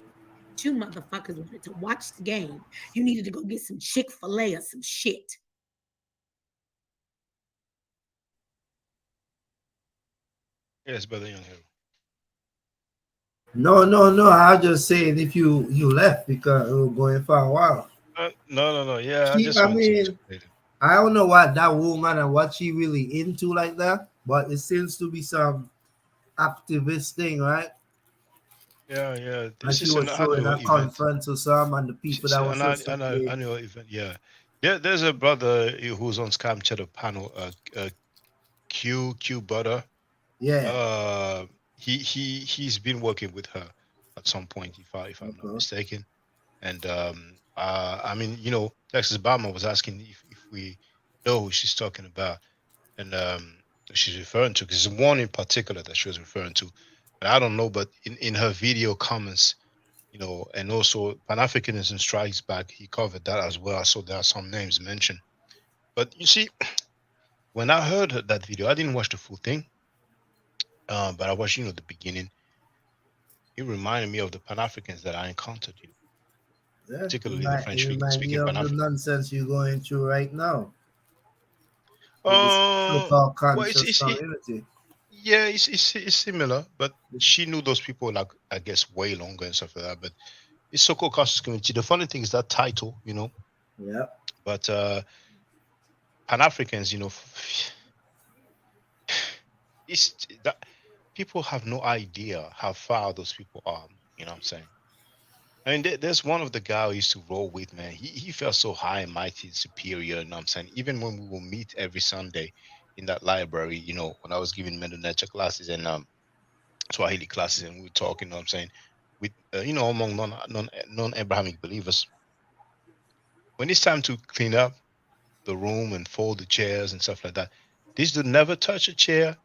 you motherfuckers wanted to watch the game. You needed to go get some Chick-fil-A or some shit. Yes, brother Young Hero. No. I just saying if you left because we were going for a while. No. Yeah, I don't know what that woman and what she really into like that, but it seems to be some activist thing, right? Yeah. And she was showing a conference to some and the people that was annual event. Yeah. There's a brother who's on Scam Chatter panel, Q Butter. Yeah. He's been working with her at some point, if I'm not mistaken. And I mean, Texas Bama was asking if we know who she's talking about, and she's referring to, because there's one in particular that she was referring to, but I don't know. But in her video comments, and also Pan-Africanism Strikes Back, he covered that as well. So there are some names mentioned. But you see, when I heard that video, I didn't watch the full thing, but I watched, the beginning. It reminded me of the Pan-Africans that I encountered, particularly the French-speaking Pan-Africans. The nonsense you're going through right now. So-called conscious community. Yeah, it's similar, but she knew those people, like, I guess, way longer and stuff like that. But it's so-called conscious community. The funny thing is that title, Yeah. But Pan-Africans, it's that people have no idea how far those people are. You know what I'm saying? I mean, there's one of the guy I used to roll with, man. He felt so high and mighty and superior. You know what I'm saying? Even when we will meet every Sunday in that library, when I was giving Mendonetscha classes and Swahili classes, and we were talking, you know what I'm saying, with, among non-Abrahamic believers. When it's time to clean up the room and fold the chairs and stuff like that, this dude never touch a chair,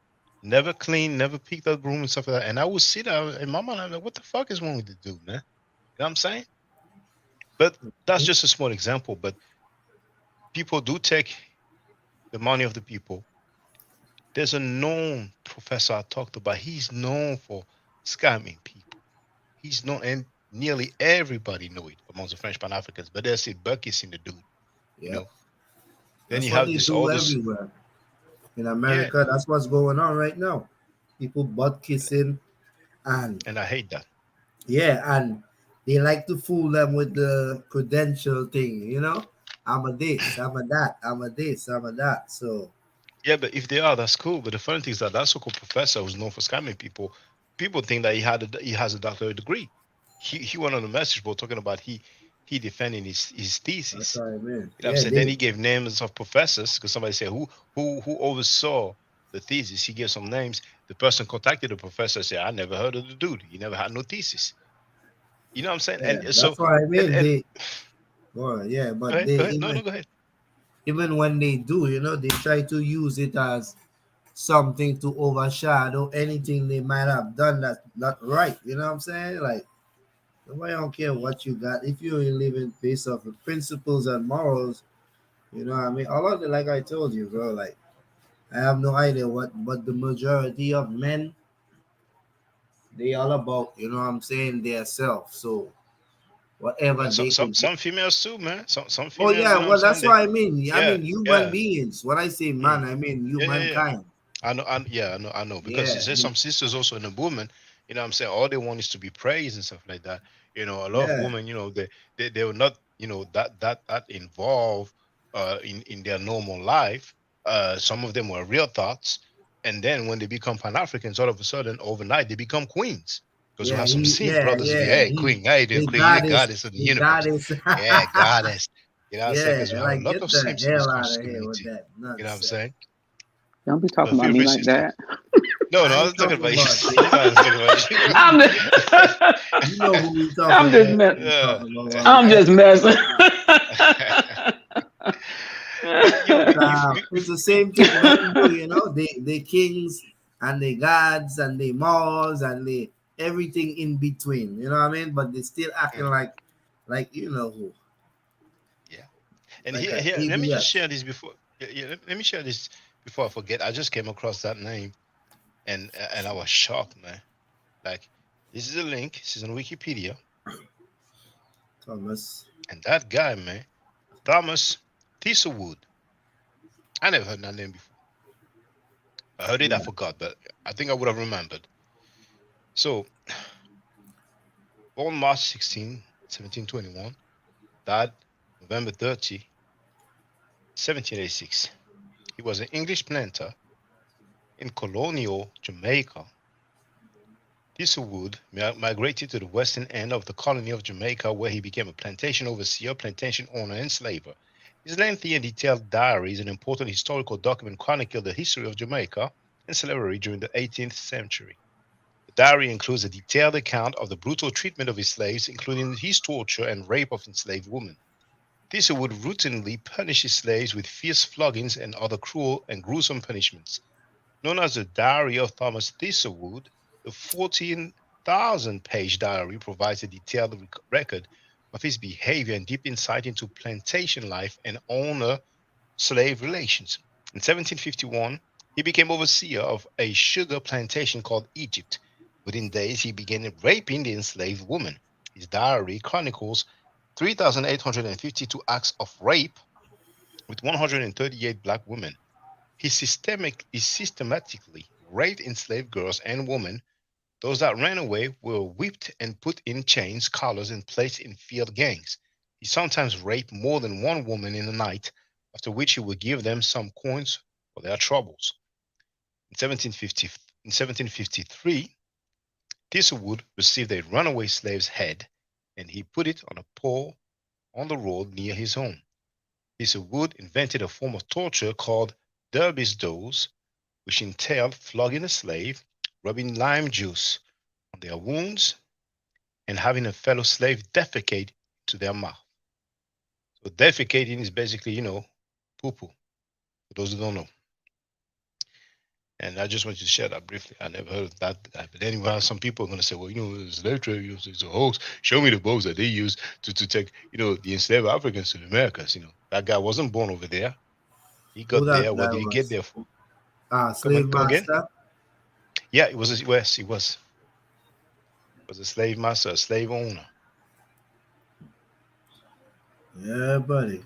never clean, never pick up room and stuff like that. And I would sit there in my mind, I'm like, what the fuck is wrong with the dude, man? You know what I'm saying? But that's just a small example. But people do take the money of the people. There's a known professor I talked about. He's known for scamming people. He's known, and nearly everybody know it amongst the French Pan Africans. But there's a buckets in the dude, Yeah. you know. Then That's you what have they this do all this. everywhere. In America, that's what's going on right now. People butt kissing, and I hate that. Yeah, and they like to fool them with the credential thing. I'm a this, I'm a that, I'm a this, I'm a that. So Yeah, but if they are, that's cool. But the funny thing is that so-called professor who's known for scamming people think that he has a doctorate degree. He went on a message board talking about he defending his thesis. that's what I mean. You know what Yeah, I'm saying? Then he gave names of professors because somebody said who oversaw the thesis. He gave some names. The person contacted the professor and said, I never heard of the dude. He never had no thesis. You know what I'm saying? yeah, And so that's what I mean. and They, well, yeah, go but ahead, they go ahead. No, go ahead. even when they do, they try to use it as something to overshadow anything they might have done that's not right. You know what I'm saying? Like, nobody don't care what you got if you ain't living based off of principles and morals. You know what I mean? All of it, like I told you, bro. Like, I have no idea but the majority of men, they all about, what I'm saying, their self. So whatever Well, they could get. some females too, man. Some Oh females, yeah, you know what I'm well saying? that's what I mean. I Yeah, mean human yeah. beings. When I say man, I mean Yeah. humankind. I know, I know. Because there's some sisters also in the woman, you know what I'm saying? All they want is to be praised and stuff like that. A lot of Yeah. women, they were not, that involved in their normal life. Some of them were real thoughts. And then when they become Pan-Africans, all of a sudden, overnight, they become queens. Because we Yeah, have some simp brothers in here. yeah. Hey, queen, how you doing, The queen? You're the goddess, goddess of the the universe. goddess. Yeah, goddess. You know what I'm saying? Yeah, Because we have a like lot get of the simps in this hell out conscious of here with community. that You know what I'm nonsense. saying? Don't be talking about Feel me free, like sister. that. No, I was talking about you. I was talking about you. You know who we talking I'm just about. messing. I'm just messing. It's the same thing men do, they kings and they gods and they malls and they everything in between. You know what I mean? But they still acting like you know who. Yeah. And Like here, let me just idiot. share this before. Yeah, let me share this before I forget. I just came across that name, and I was shocked, man. Like, this is a link. This is on Wikipedia, Thomas. and that guy, man, Thomas Thistlewood. I never heard that name before. I heard it, I forgot, but I think I would have remembered. So, born March 16, 1721, died November 30, 1786. He was an English planter in colonial Jamaica. Thistlewood migrated to the western end of the colony of Jamaica, where he became a plantation overseer, plantation owner, and slaver. His lengthy and detailed diary is an important historical document chronicling the history of Jamaica and slavery during the 18th century. The diary includes a detailed account of the brutal treatment of his slaves, including his torture and rape of enslaved women. Thistlewood routinely punished his slaves with fierce floggings and other cruel and gruesome punishments. Known as the Diary of Thomas Thistlewood, the 14,000-page diary provides a detailed record of his behavior and deep insight into plantation life and owner-slave relations. In 1751, he became overseer of a sugar plantation called Egypt. Within days, he began raping the enslaved women. His diary chronicles 3,852 acts of rape with 138 black women. He systematically raped enslaved girls and women. Those that ran away were whipped and put in chains, collars, and placed in field gangs. He sometimes raped more than one woman in a night, after which he would give them some coins for their troubles. In 1753, Thistlewood received a runaway slave's head, and he put it on a pole on the road near his home. Thistlewood invented a form of torture called Derby's dose, which entailed flogging a slave, rubbing lime juice on their wounds, and having a fellow slave defecate into their mouth. So defecating is basically, poo-poo, for those who don't know. And I just want you to share that briefly. I never heard of that. But anyway, some people are going to say, well, slave trade is a hoax. Show me the boats that they used to take, the enslaved Africans to the Americas. That guy wasn't born over there. He got there. What did he get there for? Slave master? Yeah, it was. Yes, he was. It was a slave master, a slave owner. Yeah, buddy.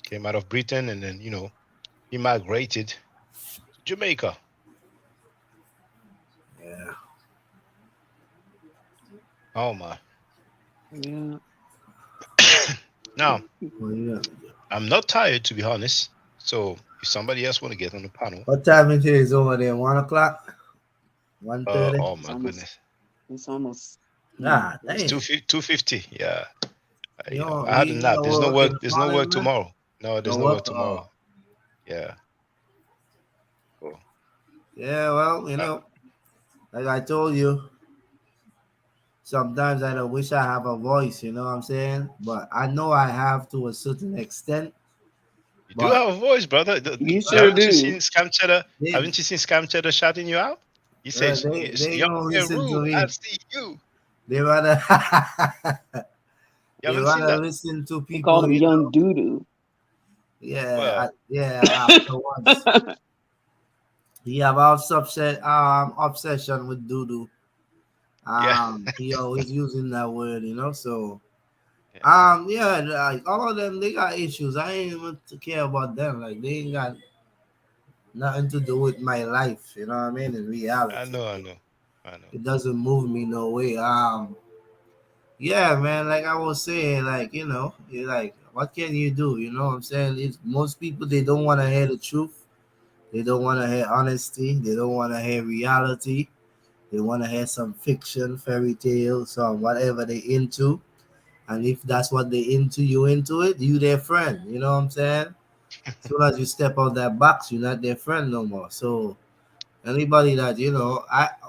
Came out of Britain, and then, he migrated to Jamaica. Yeah. Oh my. Yeah. Now, I'm not tired, to be honest. So if somebody else want to get on the panel. What time it is over there? 1 o'clock? 1:30? Oh my goodness. It's almost. It's 2:50. Yeah. I had a nap. There's no work. There's no work tomorrow. No, there's no work tomorrow. Yeah. Cool. Yeah, well, like I told you, sometimes I don't wish I have a voice, you know what I'm saying? But I know I have to a certain extent. You do have a voice, brother. You sure haven't do. You seen Scam Cheddar? Haven't you seen Scam Cheddar shouting you out? He says, they don't listen to me. I see you. They rather You haven't seen that? listen to people. They call him Young Doodoo. Yeah, after once. He have obsession with doodoo. He always using that word, so like all of them, they got issues. I ain't even care about them. Like, they ain't got nothing to do with my life, you know what I mean? In reality. I know. It doesn't move me no way. Yeah, man, like I was saying, like, you're like, what can you do? You know what I'm saying? Most people, they don't want to hear the truth. They don't want to hear honesty. They don't want to hear reality. They want to hear some fiction, fairy tales, some whatever they into. And if that's what they into, you into it, you their friend. You know what I'm saying? As soon as you step out that box, you're not their friend no more. So anybody that,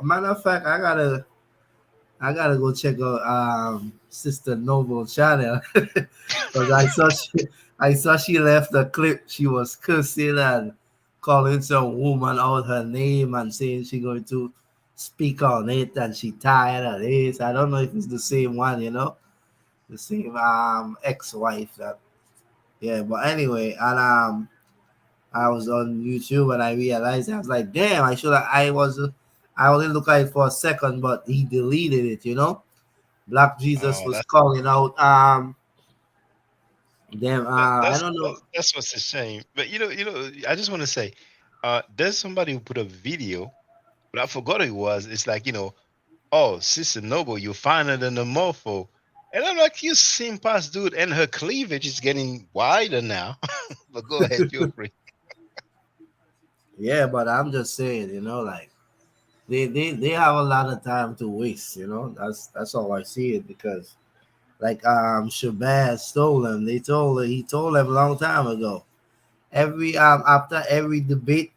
matter of fact, I gotta go check out Sister Noble channel because I saw she left a clip. She was cursing and calling some woman out her name and saying she going to speak on it and she tired of this. I don't know if it's the same one, the same ex-wife that. Yeah, but anyway, and I was on YouTube and I realized, I was like, damn, I only looked at it for a second, but he deleted it, Black Jesus was calling out I don't know. That's what's a shame. But I just want to say, there's somebody who put a video, but I forgot who it was. It's like, oh, Sister Noble, you're finer than the mofo. And I'm like, you simp ass dude, and her cleavage is getting wider now. But go ahead, feel free. Yeah, but I'm just saying, like, they have a lot of time to waste, That's all I see it, because like Shabazz told him, he told him a long time ago. After every debate,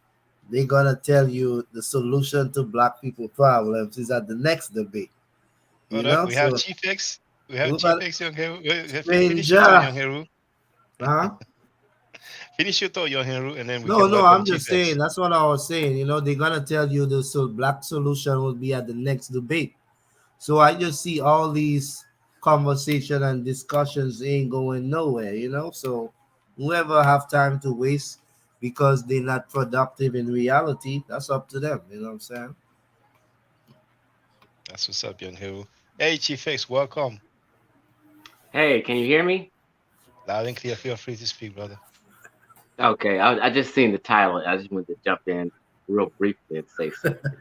they're gonna tell you the solution to Black people problems is at the next debate. We have Chief X. We have Chief X, Young Heru. Finish your thought, Young Heru. Huh? Finish your thought, Young Heru, and then we No, I'm just saying. That's what I was saying. They're gonna tell you the Black solution will be at the next debate. So I just see all these conversation and discussions ain't going nowhere. So whoever have time to waste because they're not productive in reality, that's up to them. You know what I'm saying? That's what's up, Young Heru. Hey, Chief X, welcome. Hey, can you hear me? Loud and clear. Feel free to speak, brother. Okay, I just seen the title. I just wanted to jump in real briefly and say something.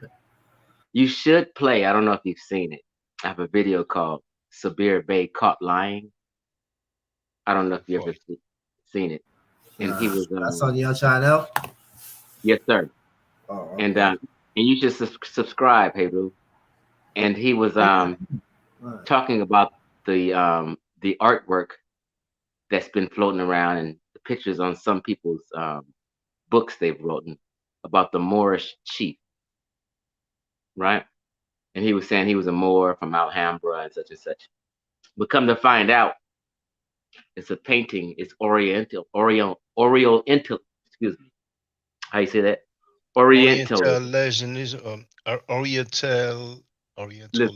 You should play. I don't know if you've seen it. I have a video called Sabir Bey Caught Lying. I don't know if you ever seen it. And he was that's on your channel. Yes, sir. Oh, okay. And you should subscribe, hey Lou. And he was talking about the artwork that's been floating around and the pictures on some people's books they've written about the Moorish chief, right? And he was saying he was a Moor from Alhambra and such. But come to find out, it's a painting. It's Oriental. Excuse me. How you say that? Oriental legend is Oriental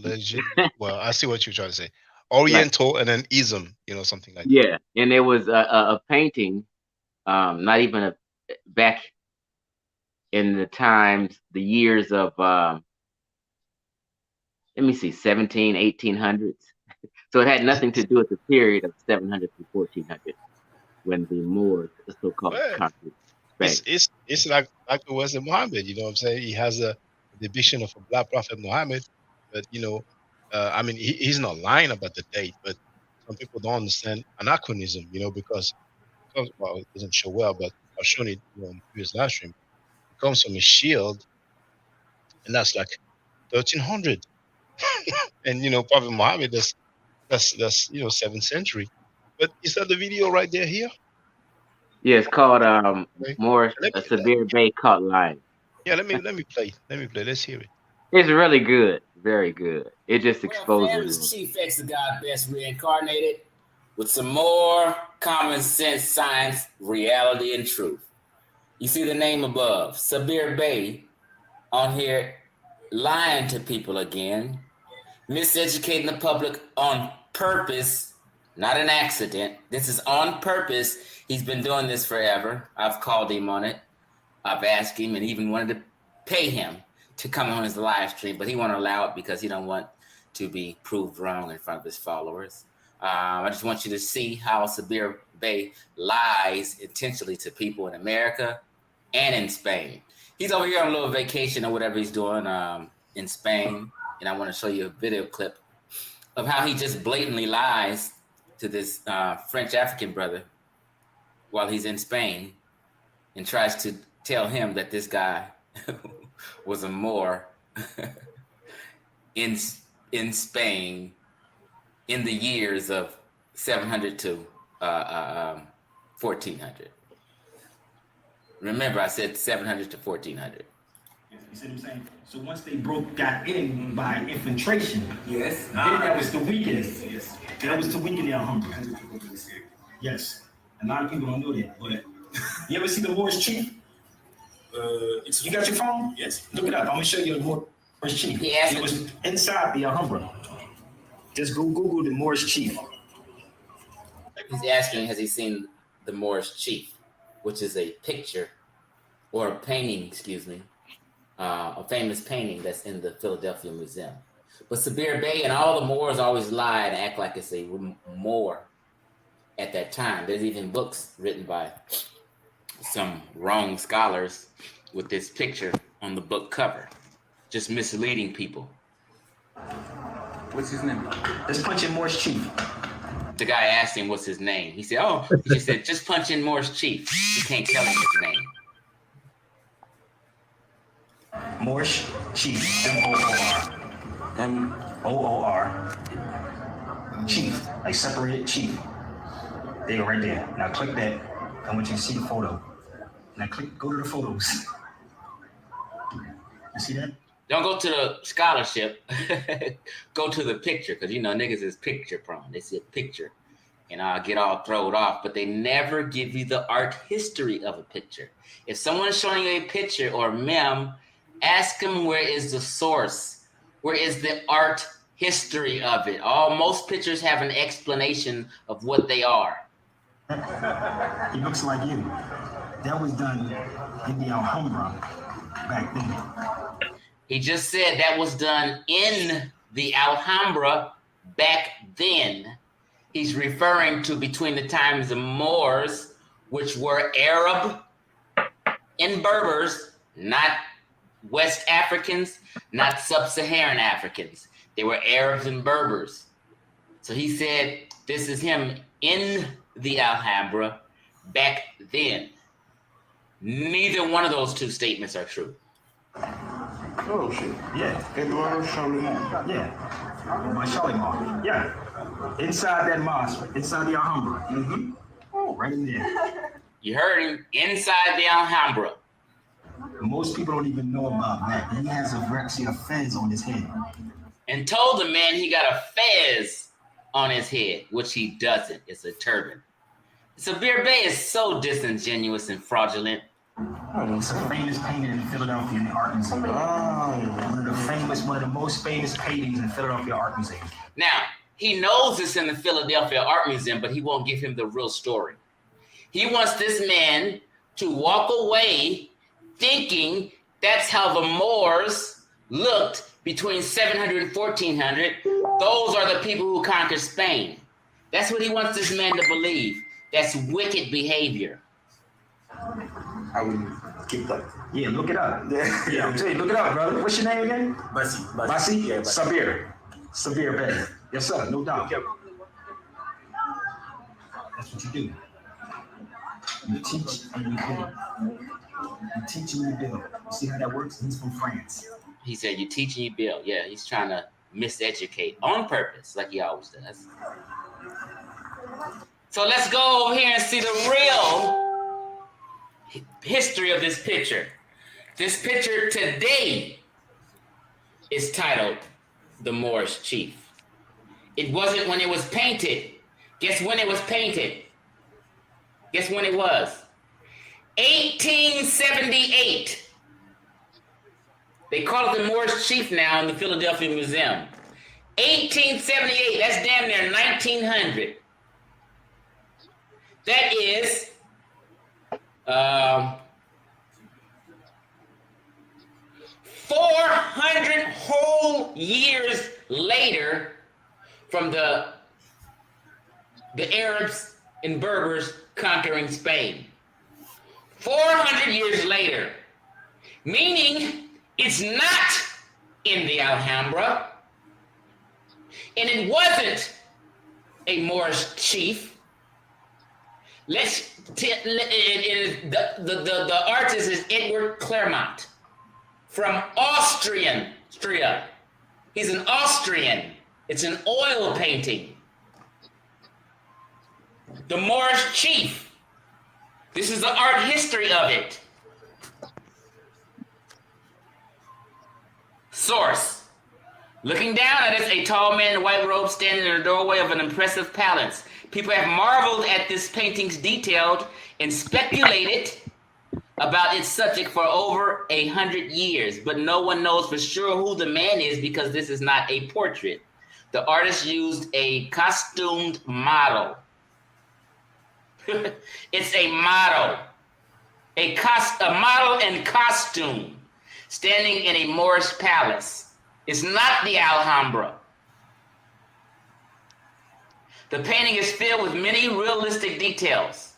legend. Well, I see what you're trying to say. Oriental right. And then ism, something like that. Yeah, and there was a painting, not even back in the years of let me see, 1800s. So it had nothing to do with the period of 700 to 1400 when the Moors, the so-called conquered Spain. It's like the Western Muhammad, you know what I'm saying? He has a depiction of a black prophet Muhammad, but I mean, he's not lying about the date, but some people don't understand anachronism, because well, it doesn't show well, but I've shown it in the previous live stream. It comes from a shield, and that's like 1300. And Prophet Muhammad, that's 7th century. But is that the video right there here? Yeah, it's called Moorish Sabir Bey caught lying. Yeah, let me play. Let's hear it. It's really good, very good. It just exposes. Chief X of God best reincarnated with some more common sense, science, reality, and truth. You see the name above, Sabir Bey, on here lying to people again, miseducating the public on purpose, not an accident. This is on purpose. He's been doing this forever. I've called him on it. I've asked him and even wanted to pay him to come on his live stream, but he won't allow it because he don't want to be proved wrong in front of his followers. I just want you to see how Sabir Bey lies intentionally to people in America and in Spain. He's over here on a little vacation or whatever he's doing in Spain, and I want to show you a video clip of how he just blatantly lies to this French African brother while he's in Spain and tries to tell him that this guy was a Moor in Spain in the years of 700 to 1400. Remember, I said 700 to 1400. You see what I'm saying? So once they got in by infiltration, yes, that was the weakest. Yes, that was to weaken the Alhambra. Yes, a lot of people don't know that. But you ever see the Moorish chief? You got your phone? Yes. Look it up. I'm gonna show you the Moorish chief. Yes. It was inside the Alhambra. Just go Google the Moorish chief. He's asking, has he seen the Moorish chief, which is a picture or a painting, excuse me, a famous painting that's in the Philadelphia Museum. But Sabir Bey and all the Moors always lie and act like it's a Moor at that time. There's even books written by some wrong scholars with this picture on the book cover, just misleading people. What's his name? Let's punch in Moorish chief. The guy asked him what's his name. He said, he said, just punch in Moorish chief. He can't tell him his name. Moorish chief, M-O-O-R. M-O-O-R. Chief, like separated chief. There you go, right there. Now click that. I want you to see the photo. Now go to the photos. You see that? Don't go to the scholarship. Go to the picture, because niggas is picture prone. They see a picture and I'll get all thrown off, but they never give you the art history of a picture. If someone's showing you a picture or a meme, ask them where is the source? Where is the art history of it? Most pictures have an explanation of what they are. He looks like you. That was done in the Alhambra back then. He just said that was done in the Alhambra back then. He's referring to between the times of Moors, which were Arab and Berbers, not West Africans, not Sub-Saharan Africans. They were Arabs and Berbers. So he said this is him in the Alhambra back then. Neither one of those two statements are true. Oh shit. Yeah. Edouard Charlemagne. Yeah. My Charlemagne. Yeah. Inside that mosque, inside the Alhambra. Mm-hmm. Oh, right in there. You heard him, inside the Alhambra. Most people don't even know about that. He has actually a fez on his head. And told the man he got a fez on his head, which he doesn't. It's a turban. Sabir Bey is so disingenuous and fraudulent. Oh, it's a famous painting in Philadelphia in the Art Museum. One of the most famous paintings in Philadelphia Art Museum. Now, he knows it's in the Philadelphia Art Museum, but he won't give him the real story. He wants this man to walk away thinking that's how the Moors looked between 700 and 1400. Those are the people who conquered Spain. That's what he wants this man to believe. That's wicked behavior. I would keep that. Yeah, look it up. Yeah, I'm telling you, look it up, brother. What's your name again? Basi? Yeah, Sabir. Sabir Bey. Yes, sir, no doubt. That's what you do. You teach and you build. You teach and you build. You see how that works? He's from France. He said, you teach and you build. Yeah, he's trying to miseducate on purpose, like he always does. So let's go over here and see the real history of this picture. This picture today is titled The Moorish Chief. It wasn't when it was painted. Guess when it was painted? Guess when it was? 1878. They call it the Moorish Chief now in the Philadelphia Museum. 1878, that's damn near 1900. That is 400 whole years later from the Arabs and Berbers conquering Spain. 400 years later, meaning it's not in the Alhambra, and it wasn't a Moorish chief. The artist is Edward Clermont from Austria. He's an Austrian. It's an oil painting. The Moorish chief. This is the art history of it. Source. Looking down at us, a tall man in white robe standing in the doorway of an impressive palace. People have marveled at this painting's detail and speculated about its subject for over 100 years, but no one knows for sure who the man is because this is not a portrait. The artist used a costumed model. It's a model. A model in costume standing in a Moorish palace. It's not the Alhambra. The painting is filled with many realistic details.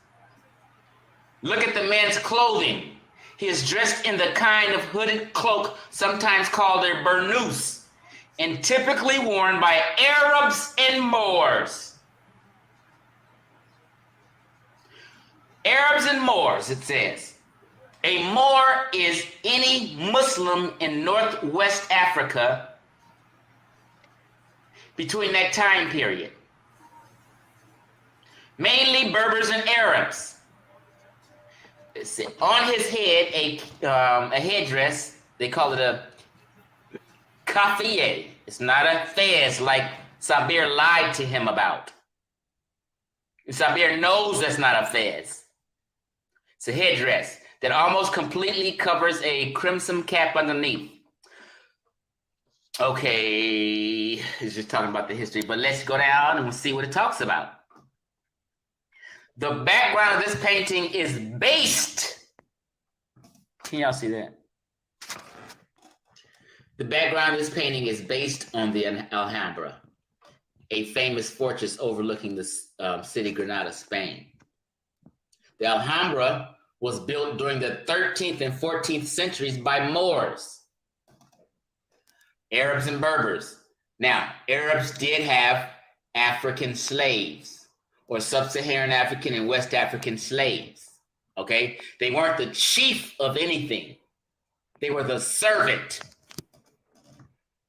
Look at the man's clothing. He is dressed in the kind of hooded cloak sometimes called a burnous and typically worn by Arabs and Moors. Arabs and Moors, it says. A Moor is any Muslim in Northwest Africa between that time period. Mainly Berbers and Arabs. On his head, a headdress, they call it a kafiyeh. It's not a fez like Sabir lied to him about. Sabir knows that's not a fez. It's a headdress that almost completely covers a crimson cap underneath. Okay, it's just talking about the history, but let's go down and we'll see what it talks about. The background of this painting is based. Can y'all see that? The background of this painting is based on the Alhambra, a famous fortress overlooking the city Granada, Spain. The Alhambra was built during the 13th and 14th centuries by Moors, Arabs and Berbers. Now, Arabs did have African slaves. or sub-Saharan African and West African slaves. Okay, they weren't the chief of anything; they were the servant.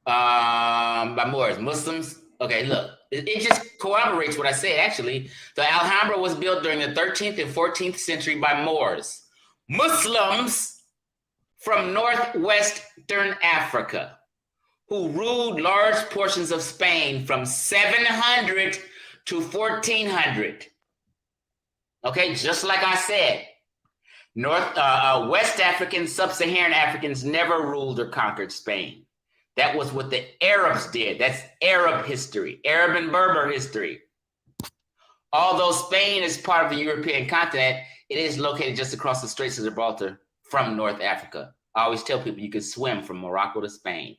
By Moors, Muslims. Okay, look, it just corroborates what I said. Actually, the Alhambra was built during the 13th and 14th century by Moors, Muslims from northwestern Africa, who ruled large portions of Spain from 700 to 1400. Okay, just like I said, West Africans, sub-Saharan Africans never ruled or conquered Spain. That was what the Arabs did. That's Arab history, Arab and Berber history. Although Spain is part of the European continent, it is located just across the Straits of Gibraltar from North Africa. I always tell people you can swim from Morocco to Spain.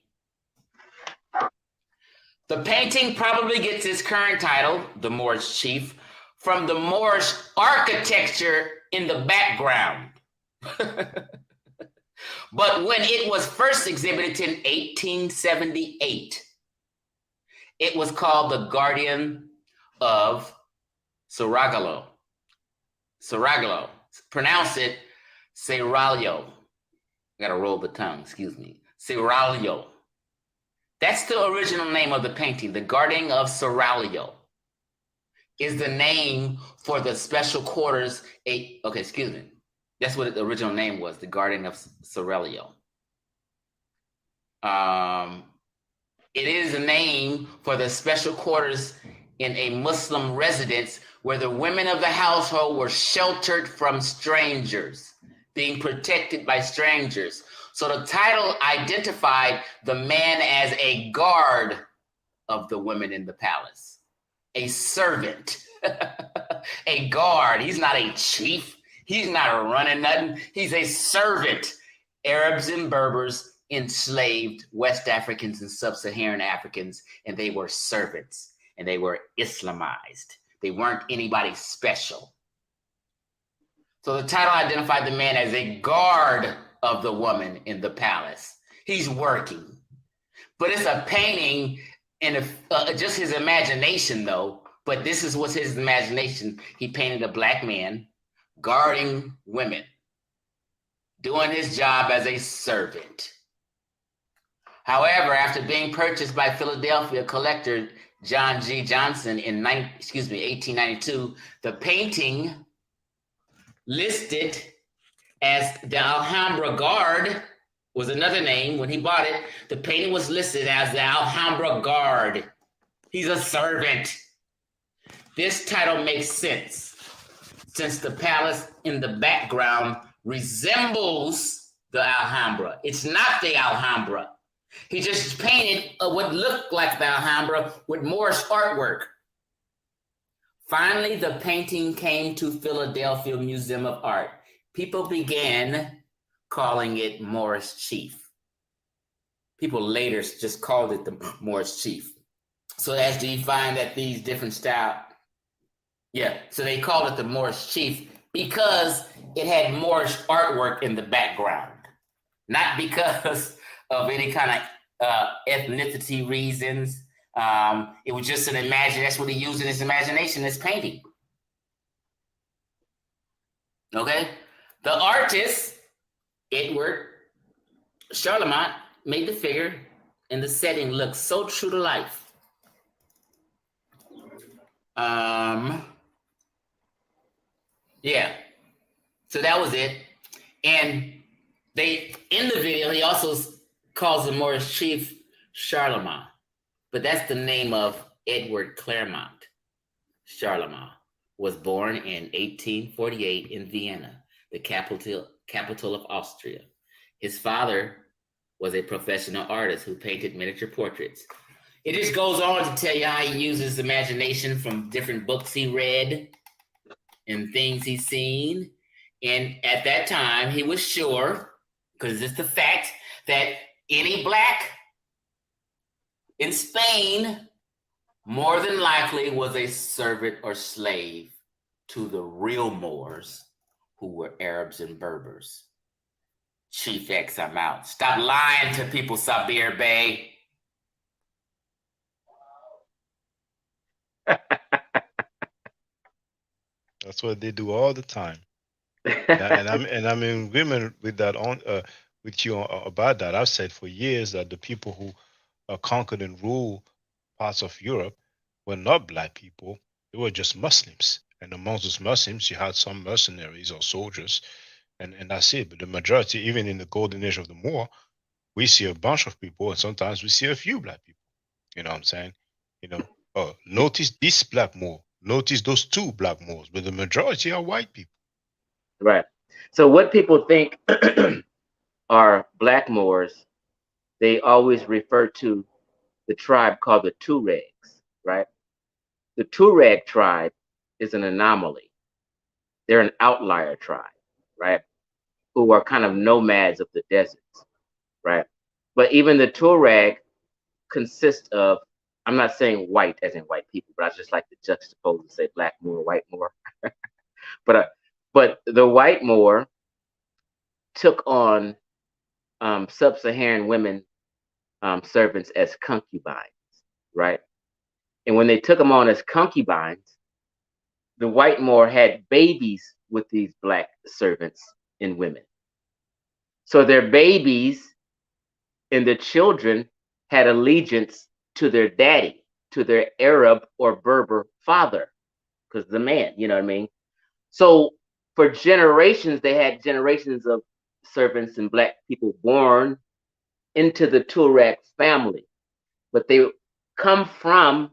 The painting probably gets its current title, The Moorish Chief, from the Moorish architecture in the background. But when it was first exhibited in 1878, it was called The Guardian of Saragossa. Pronounce it Seraglio. I gotta roll the tongue, excuse me. Seraglio. That's the original name of the painting. The Guardian of Seraglio is the name for the special quarters. That's what the original name was, the Guardian of Seraglio. It is a name for the special quarters in a Muslim residence where the women of the household were sheltered from strangers, being protected by strangers. So the title identified the man as a guard of the women in the palace, a servant, a guard. He's not a chief. He's not running nothing. He's a servant. Arabs and Berbers enslaved West Africans and sub-Saharan Africans, and they were servants, and they were Islamized. They weren't anybody special. So the title identified the man as a guard of the woman in the palace. He's working. But it's a painting and just his imagination, though. But this is what's his imagination. He painted a black man guarding women, doing his job as a servant. However, after being purchased by Philadelphia collector John G. Johnson in 1892, the painting listed as the Alhambra Guard was another name. When he bought it, the painting was listed as the Alhambra Guard. He's a servant. This title makes sense since the palace in the background resembles the Alhambra. It's not the Alhambra. He just painted what looked like the Alhambra with Moorish artwork. Finally, the painting came to Philadelphia Museum of Art. People began calling it Moorish Chief. People later just called it the Moorish Chief. So as do you find that these different style, so they called it the Moorish Chief because it had Moorish artwork in the background, not because of any kind of ethnicity reasons. It was just an imagination. That's what he used in his imagination, his painting. Okay? The artist, Edward Charlemont, made the figure and the setting look so true to life. So that was it. And they, in the video, he also calls the Moorish chief Charlemont, but that's the name of Edward Claremont. Charlemont was born in 1848 in Vienna, the capital of Austria. His father was a professional artist who painted miniature portraits. It just goes on to tell you how he uses imagination from different books he read and things he's seen. And at that time, he was sure, because it's the fact, that any Black in Spain more than likely was a servant or slave to the real Moors, who were Arabs and Berbers. Chief X, I'm out. Stop lying to people, Sabir Bey. That's what they do all the time. And I'm in agreement with that on with you about that. I've said for years that the people who conquered and ruled parts of Europe were not black people; they were just Muslims. And amongst those Muslims, you had some mercenaries or soldiers, and that's it. But the majority, even in the golden age of the Moor, we see a bunch of people, and sometimes we see a few black people. You know what I'm saying? You know, notice this black Moor, notice those two black Moors, but the majority are white people. Right. So what people think are black Moors, they always refer to the tribe called the Tuaregs, right? The Tuareg tribe is an anomaly. They're an outlier tribe, right? Who are kind of nomads of the deserts, right? But even the Tuareg consists of, I'm not saying white as in white people, but I just like to juxtapose and say black Moor, white Moor. But the white Moor took on sub-Saharan women servants as concubines, right? And when they took them on as concubines, the white Moor had babies with these black servants and women. So their babies and the children had allegiance to their daddy, to their Arab or Berber father, because the man, you know what I mean? So for generations, they had generations of servants and black people born into the Tuareg family, but they come from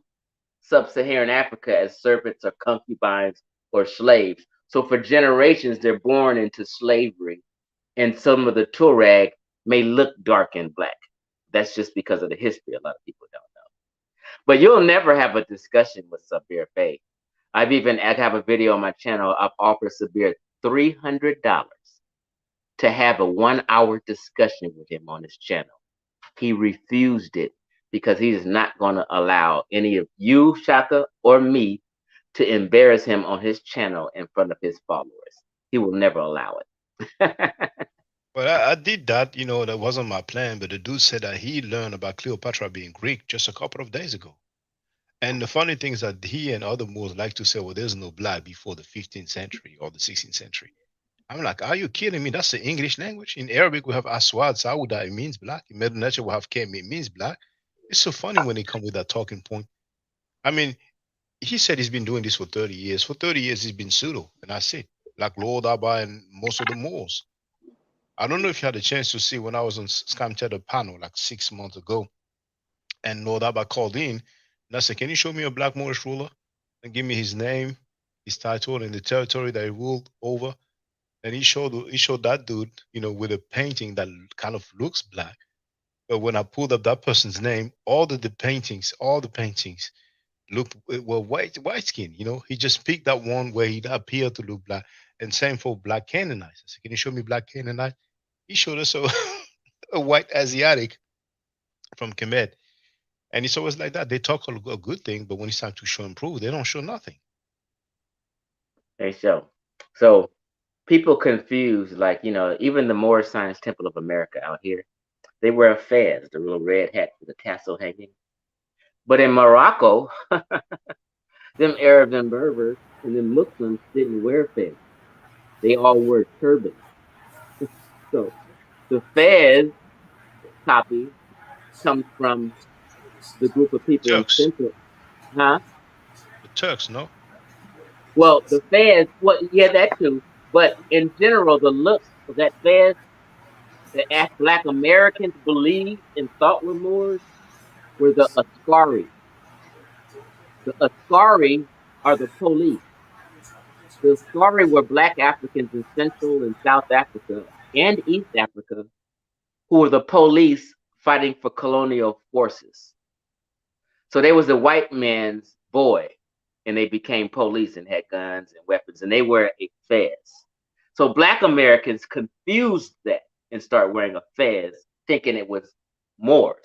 sub-Saharan Africa as servants or concubines or slaves. So for generations, they're born into slavery, and some of the Tuareg may look dark and black. That's just because of the history. A lot of people don't know. But you'll never have a discussion with Sabir Bey. I have a video on my channel. I've offered Sabir $300 to have a 1-hour discussion with him on his channel. He refused it because he is not going to allow any of you, Shaka, or me to embarrass him on his channel in front of his followers. He will never allow it. But I did that, that wasn't my plan. But the dude said that he learned about Cleopatra being Greek just a couple of days ago. And the funny thing is that he and other Moors like to say, well, there's no black before the 15th century or the 16th century. I'm like, are you kidding me? That's the English language. In Arabic, we have Aswad, Sauda, it means black. In Middle Nature, we have Kem, it means black. It's so funny when they come with that talking point. I mean, he said he's been doing this for 30 years. For 30 years, he's been pseudo. And I said, like Lord Abba and most of the Moors. I don't know if you had a chance to see when I was on Scam Cheddar panel like 6 months ago. And Lord Abba called in. And I said, can you show me a black Moorish ruler? And give me his name, his title, and the territory that he ruled over. And he showed that dude, with a painting that kind of looks black. But when I pulled up that person's name, all the paintings were white skin. He just picked that one where he appeared to look black. And same for black Canaanites. I said, can you show me black Canaanite? He showed us a white Asiatic from Kemet. And it's always like that. They talk a good thing, but when it's time to show and prove, they don't show nothing. They show. So people confuse, like, even the Moorish Science Temple of America out here, they wear a fez, the little red hat with the tassel hanging. But in Morocco, them Arabs and Berbers and them Muslims didn't wear fez. They all wore turbans. So the fez copy comes from the group of people in Central. Huh? The Turks, no? Well, the fez, yeah, that too. But in general, the look of that fez that Black Americans believed and thought were Moors were the Askari. The Askari are the police. The Askari were Black Africans in Central and South Africa and East Africa who were the police fighting for colonial forces. So they was the white man's boy, and they became police and had guns and weapons, and they wear a fez. So Black Americans confused that and start wearing a fez, thinking it was Moors.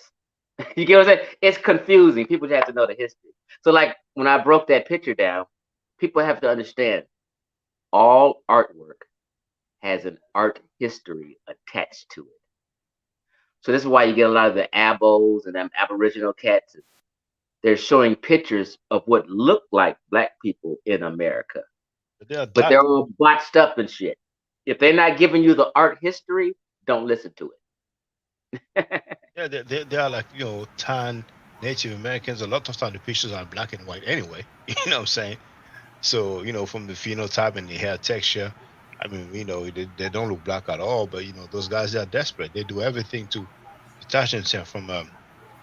You get what I'm saying? It's confusing. People have to know the history. So like when I broke that picture down, people have to understand all artwork has an art history attached to it. So this is why you get a lot of the abos and them Aboriginal cats. They're showing pictures of what looked like Black people in America. but they're all botched up and shit. If they're not giving you the art history, don't listen to it. Yeah, they are like, you know, tan Native Americans. A lot of time the pictures are black and white anyway. You know what I'm saying? So, you know, from the phenotype and the hair texture, I mean, you know, they don't look black at all. But you know, those guys, they are desperate. They do everything to detach themselves from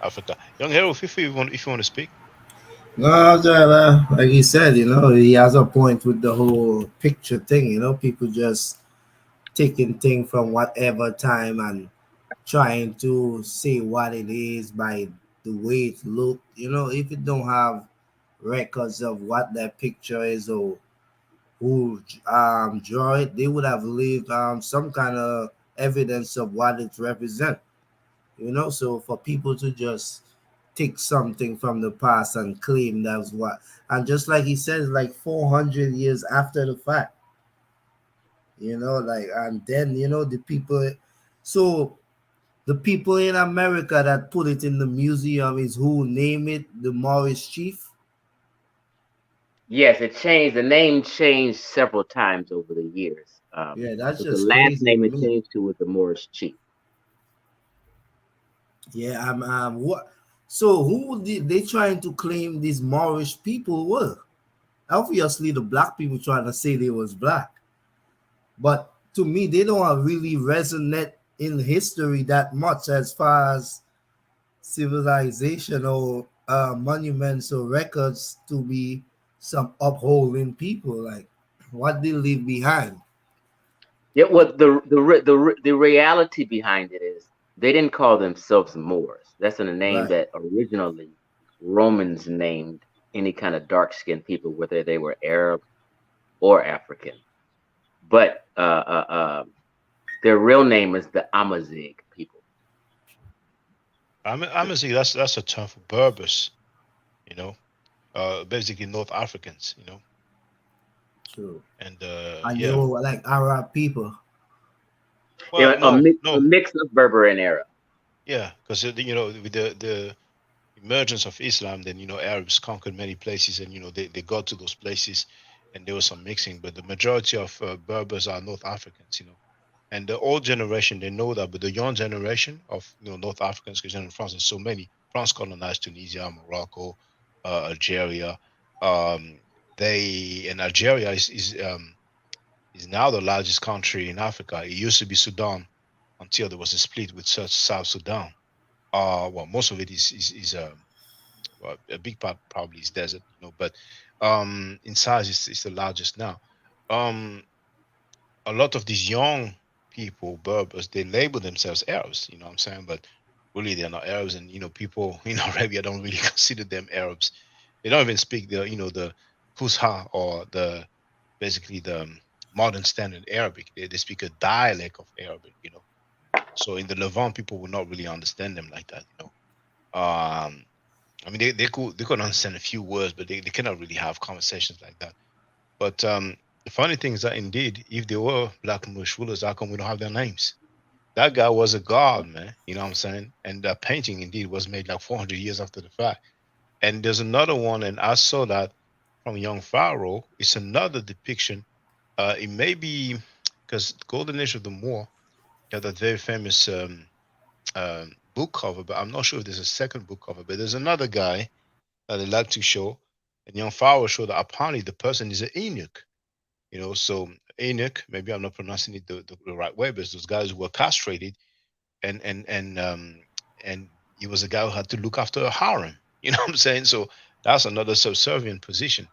Africa. Young Hero, if you want to speak. No, like he said, you know, he has a point with the whole picture thing. You know, people just taking things from whatever time and trying to say what it is by the way it looked. You know, if you don't have records of what that picture is or who draw it, they would have leave some kind of evidence of what it represents. You know, so for people to just take something from the past and claim that's what, and just like he says, like 400 years after the fact, you know, like, and then, you know, the people, so the people in America that put it in the museum is who name it, the Moorish chief. Yes, it changed. The name changed several times over the years. Yeah, that's but just the last crazy name to it me. changed to was the Moorish chief. Yeah, what? So who did they trying to claim these Moorish people were? Obviously, the black people trying to say they was black, but to me, they don't really resonate in history that much as far as civilization or monuments or records to be some upholding people, like what they leave behind. Yeah, well, the reality behind it is they didn't call themselves Moors. That's a name Right. that originally Romans named any kind of dark-skinned people, whether they were Arab or African. But their real name is the Amazigh people. Amazigh, that's a term for Berbers, you know, basically North Africans, you know. True. And And they yeah. were like Arab people. Well, Yeah, a mix of Berber and Arab. Yeah, because you know, with the emergence of Islam, then, you know, Arabs conquered many places, and you know, they got to those places, and there was some mixing. But the majority of Berbers are North Africans, you know, and the old generation, they know that, but the young generation of, you know, North Africans, because in France there's so many. France colonized Tunisia, Morocco, Algeria. And Algeria is now the largest country in Africa. It used to be Sudan until there was a split with South Sudan. Well, most of it is well, a big part probably is desert, you know, but in size it's the largest now. Um, a lot of these young people, Berbers, they label themselves Arabs, you know what I'm saying? But really they're not Arabs, and you know, people in Arabia don't really consider them Arabs. They don't even speak the, you know, the Fusha, or the basically the modern standard Arabic. They speak a dialect of Arabic, you know. So in the Levant, people will not really understand them like that, you know. I mean, they could understand a few words, but they cannot really have conversations like that. But the funny thing is that indeed, if they were black Moorish rulers, how come we don't have their names? That guy was a god, man. You know what I'm saying? And that painting indeed was made like 400 years after the fact. And there's another one, and I saw that from Young Pharaoh. It's another depiction. It may be because Golden Age of the Moor got that very famous book cover, but I'm not sure if there's a second book cover. But there's another guy that they like to show, and Young Pharaoh showed that apparently the person is an eunuch. You know, so eunuch, maybe I'm not pronouncing it the right way, but it's those guys who were castrated, and and he was a guy who had to look after a harem. You know what I'm saying? So that's another subservient position.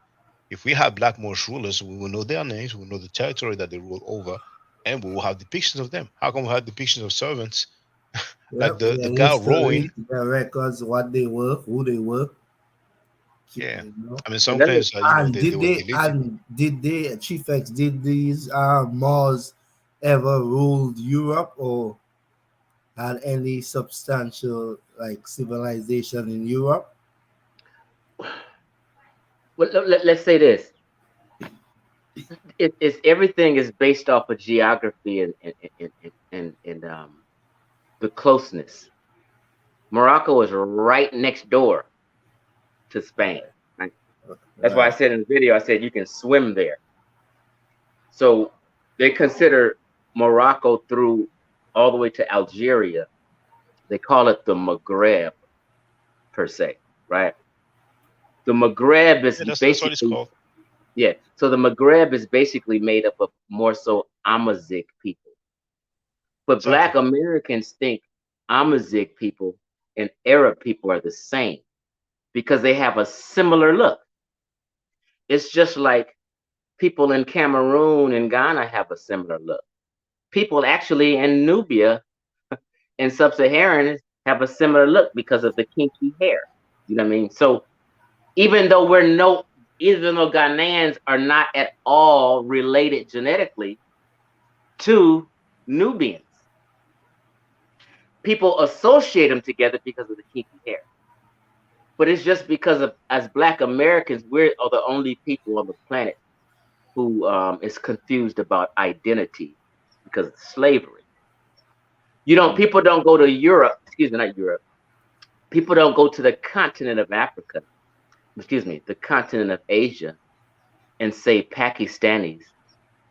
If we have black Moorish rulers, we will know their names, we will know the territory that they rule over, and we will have depictions of them. How come we have depictions of servants? Like Yep, the guy rowing. the records, what they were, who they were. Yeah, You know? I mean, some claims that, you know, And they were deleted. did they Chief X, did these Moors ever ruled Europe or had any substantial like civilization in Europe? Well, let's say this: it's everything is based off of geography and the closeness. Morocco is right next door to Spain. Right? That's why I said in the video, I said you can swim there. So they consider Morocco through all the way to Algeria. They call it the Maghreb, per se, right? The Maghreb is that's what it's basically, called. yeah. So the Maghreb is basically made up of more so Amazigh people. But Black Americans think Amazigh people and Arab people are the same because they have a similar look. It's just like people in Cameroon and Ghana have a similar look. People actually in Nubia and Sub-Saharan have a similar look because of the kinky hair. You know what I mean? So even though Ghanaians are not at all related genetically to Nubians, people associate them together because of the kinky hair. But it's just because of, as Black Americans, we are the only people on the planet who is confused about identity because of slavery. People don't go to Europe, not Europe. People don't go to the continent of Africa, the continent of Asia, and say Pakistanis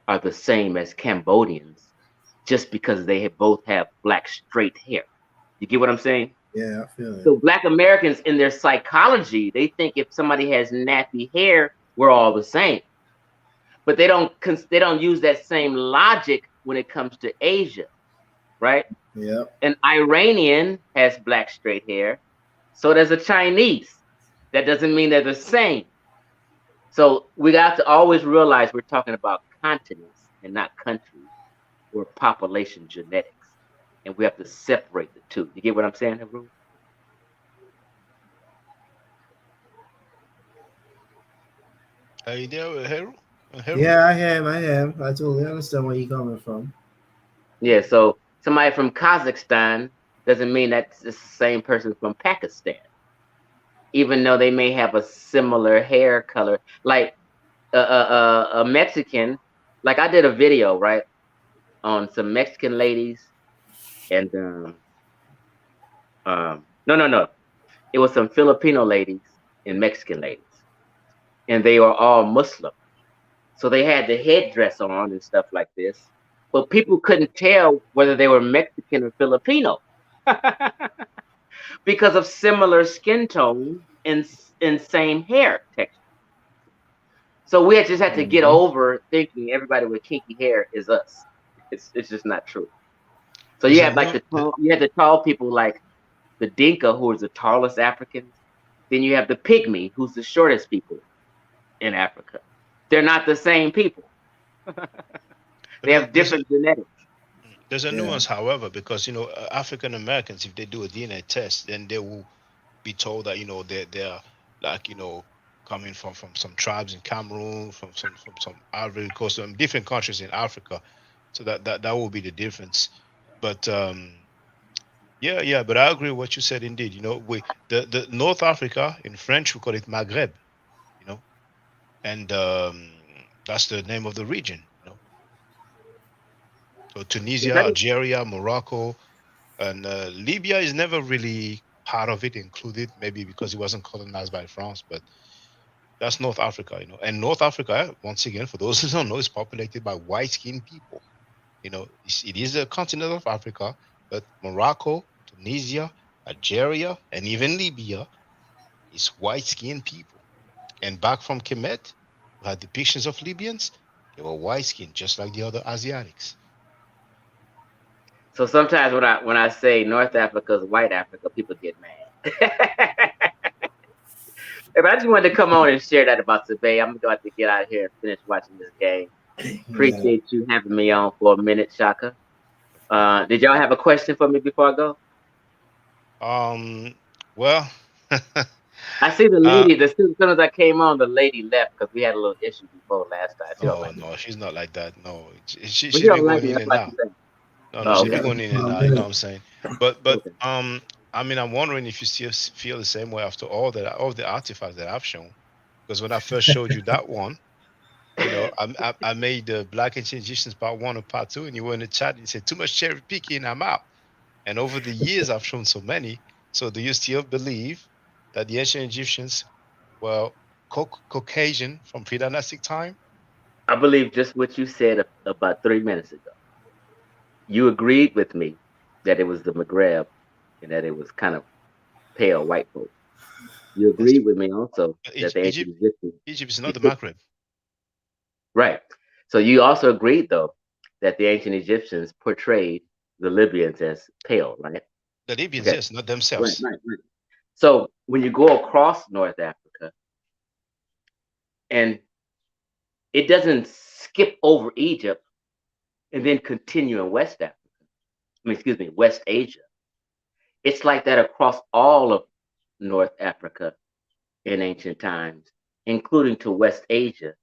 are the same as Cambodians just because they both have black straight hair. You get what I'm saying? Yeah, I feel it. So Black Americans, in their psychology, they think if somebody has nappy hair, we're all the same. But they don't use that same logic when it comes to Asia, right? Yeah. An Iranian has black straight hair, so does a Chinese. That doesn't mean they're the same. So we got to always realize we're talking about continents and not countries or population genetics. And we have to separate the two. You get what I'm saying, Haroon? Are you there, Haroon? Yeah, I am. I totally understand where you're coming from. Yeah, so somebody from Kazakhstan doesn't mean that's the same person from Pakistan, even though they may have a similar hair color. Like a Mexican, like I did a video, right, on some Mexican ladies, and no, it was some Filipino ladies and Mexican ladies, and they were all Muslim, so they had the headdress on and stuff like this, but people couldn't tell whether they were Mexican or Filipino because of similar skin tone and same hair texture. So we just had to get over thinking everybody with kinky hair is us. It's just not true. So you have you had the tall people like the Dinka, who is the tallest Africans. Then you have the Pygmy, who's the shortest people in Africa. They're not the same people. They have different genetics. There's a nuance, however, because African Americans, if they do a DNA test, then they will be told that they're like coming from some tribes in Cameroon, from some Ivory Coast, different countries in Africa. So that will be the difference. But but I agree with what you said. Indeed, the North Africa in French we call it Maghreb, and that's the name of the region. So Tunisia, Algeria, Morocco, and Libya is never really part of it included, maybe because it wasn't colonized by France, but that's North Africa, And North Africa, once again, for those who don't know, is populated by white-skinned people. It is a continent of Africa, but Morocco, Tunisia, Algeria, and even Libya is white-skinned people. And back from Kemet, we had depictions of Libyans. They were white-skinned, just like the other Asiatics. So sometimes when I say North Africa is white Africa, people get mad. If I just wanted to come on and share that about Sabir, I'm going to have to get out of here and finish watching this game. Appreciate you having me on for a minute, Shaka. Did y'all have a question for me before I go? Well, I see the lady. As soon as I came on, the lady left because we had a little issue before last time. No, she's not like that. No, she's be going in and out. No, she'll be going in and out. You know what I'm saying? But I mean, I'm wondering if you still feel the same way after all the artifacts that I've shown. Because when I first showed you that one, I made the Black Ancient Egyptians Part 1 and Part 2, and you were in the chat and you said, too much cherry picking, I'm out. And over the years, I've shown so many. So do you still believe that the ancient Egyptians were Caucasian from pre-dynastic time? I believe just what you said about 3 minutes ago. You agreed with me that it was the Maghreb and that it was kind of pale white folk. You agreed with me also that the ancient Egyptians. Egypt is not the Maghreb. Right. So you also agreed, though, that the ancient Egyptians portrayed the Libyans as pale, right? The Libyans, yes, not themselves. Right. So when you go across North Africa, and it doesn't skip over Egypt and then continue in West Africa. West Asia. It's like that across all of North Africa in ancient times, including to West Asia,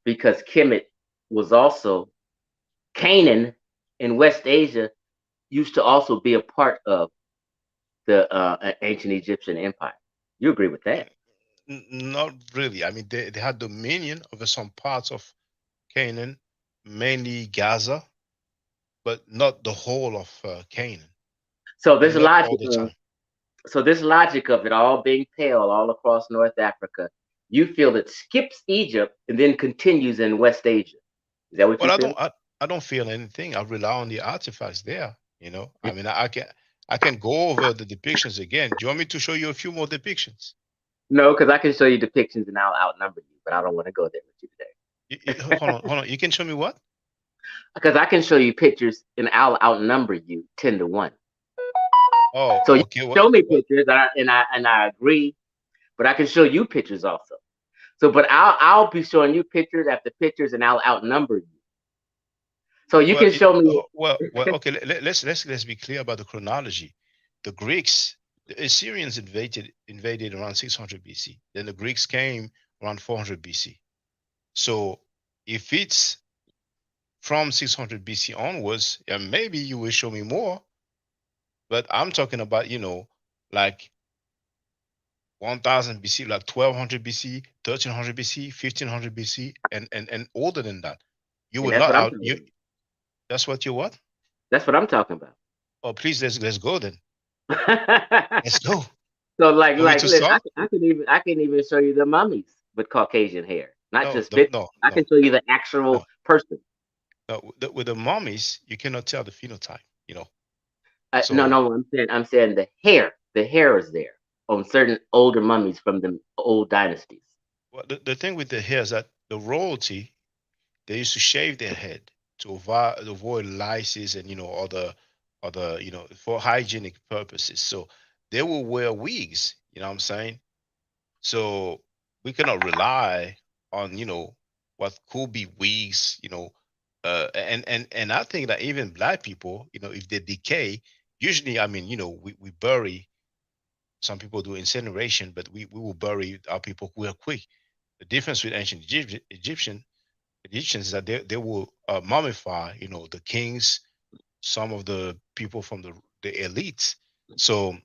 because Kemet was also Canaan in West Asia used to also be a part of the ancient Egyptian empire. You agree with that? Not really. I mean, they had dominion over some parts of Canaan, mainly Gaza, but not the whole of Canaan. So this logic, this logic of it all being pale all across North Africa, you feel it skips Egypt and then continues in West Asia. Is that what you feel? I don't feel anything. I rely on the artifacts there. You know, I mean, I can go over the depictions again. Do you want me to show you a few more depictions? No, because I can show you depictions and I'll outnumber you, but I don't want to go there with you today. Hold on. You can show me what? Because I can show you pictures and I'll outnumber you 10-1. Oh, so okay. You show me pictures and I agree, but I can show you pictures also. So, but I'll be showing you pictures after pictures and I'll outnumber you. So you can show me. Okay. Let's be clear about the chronology. The Greeks, the Assyrians invaded around 600 BC. Then the Greeks came around 400 BC. So if it's from 600 BC onwards, yeah, maybe you will show me more. But I'm talking about, like 1000 BC, like 1200 BC, 1300 BC, 1500 BC, and older than that. You will not out. That's what you what? That's what I'm talking about. Oh, please, let's go then. Let's go. So listen, I can even show you the mummies with Caucasian hair, not just pictures. I can show you the actual person. No, with the mummies, you cannot tell the phenotype. No, I'm saying the hair is there on certain older mummies from the old dynasties. Well, the thing with the hair is that the royalty, they used to shave their head to avoid lices and other for hygienic purposes. So they will wear wigs. You know what I'm saying? So we cannot rely on what could be wigs. And I think that even black people, if they decay, usually, I mean, we bury. Some people do incineration, but we will bury our people who are quick. The difference with ancient Egyptians is that they will mummify, the kings, some of the people from the elites. So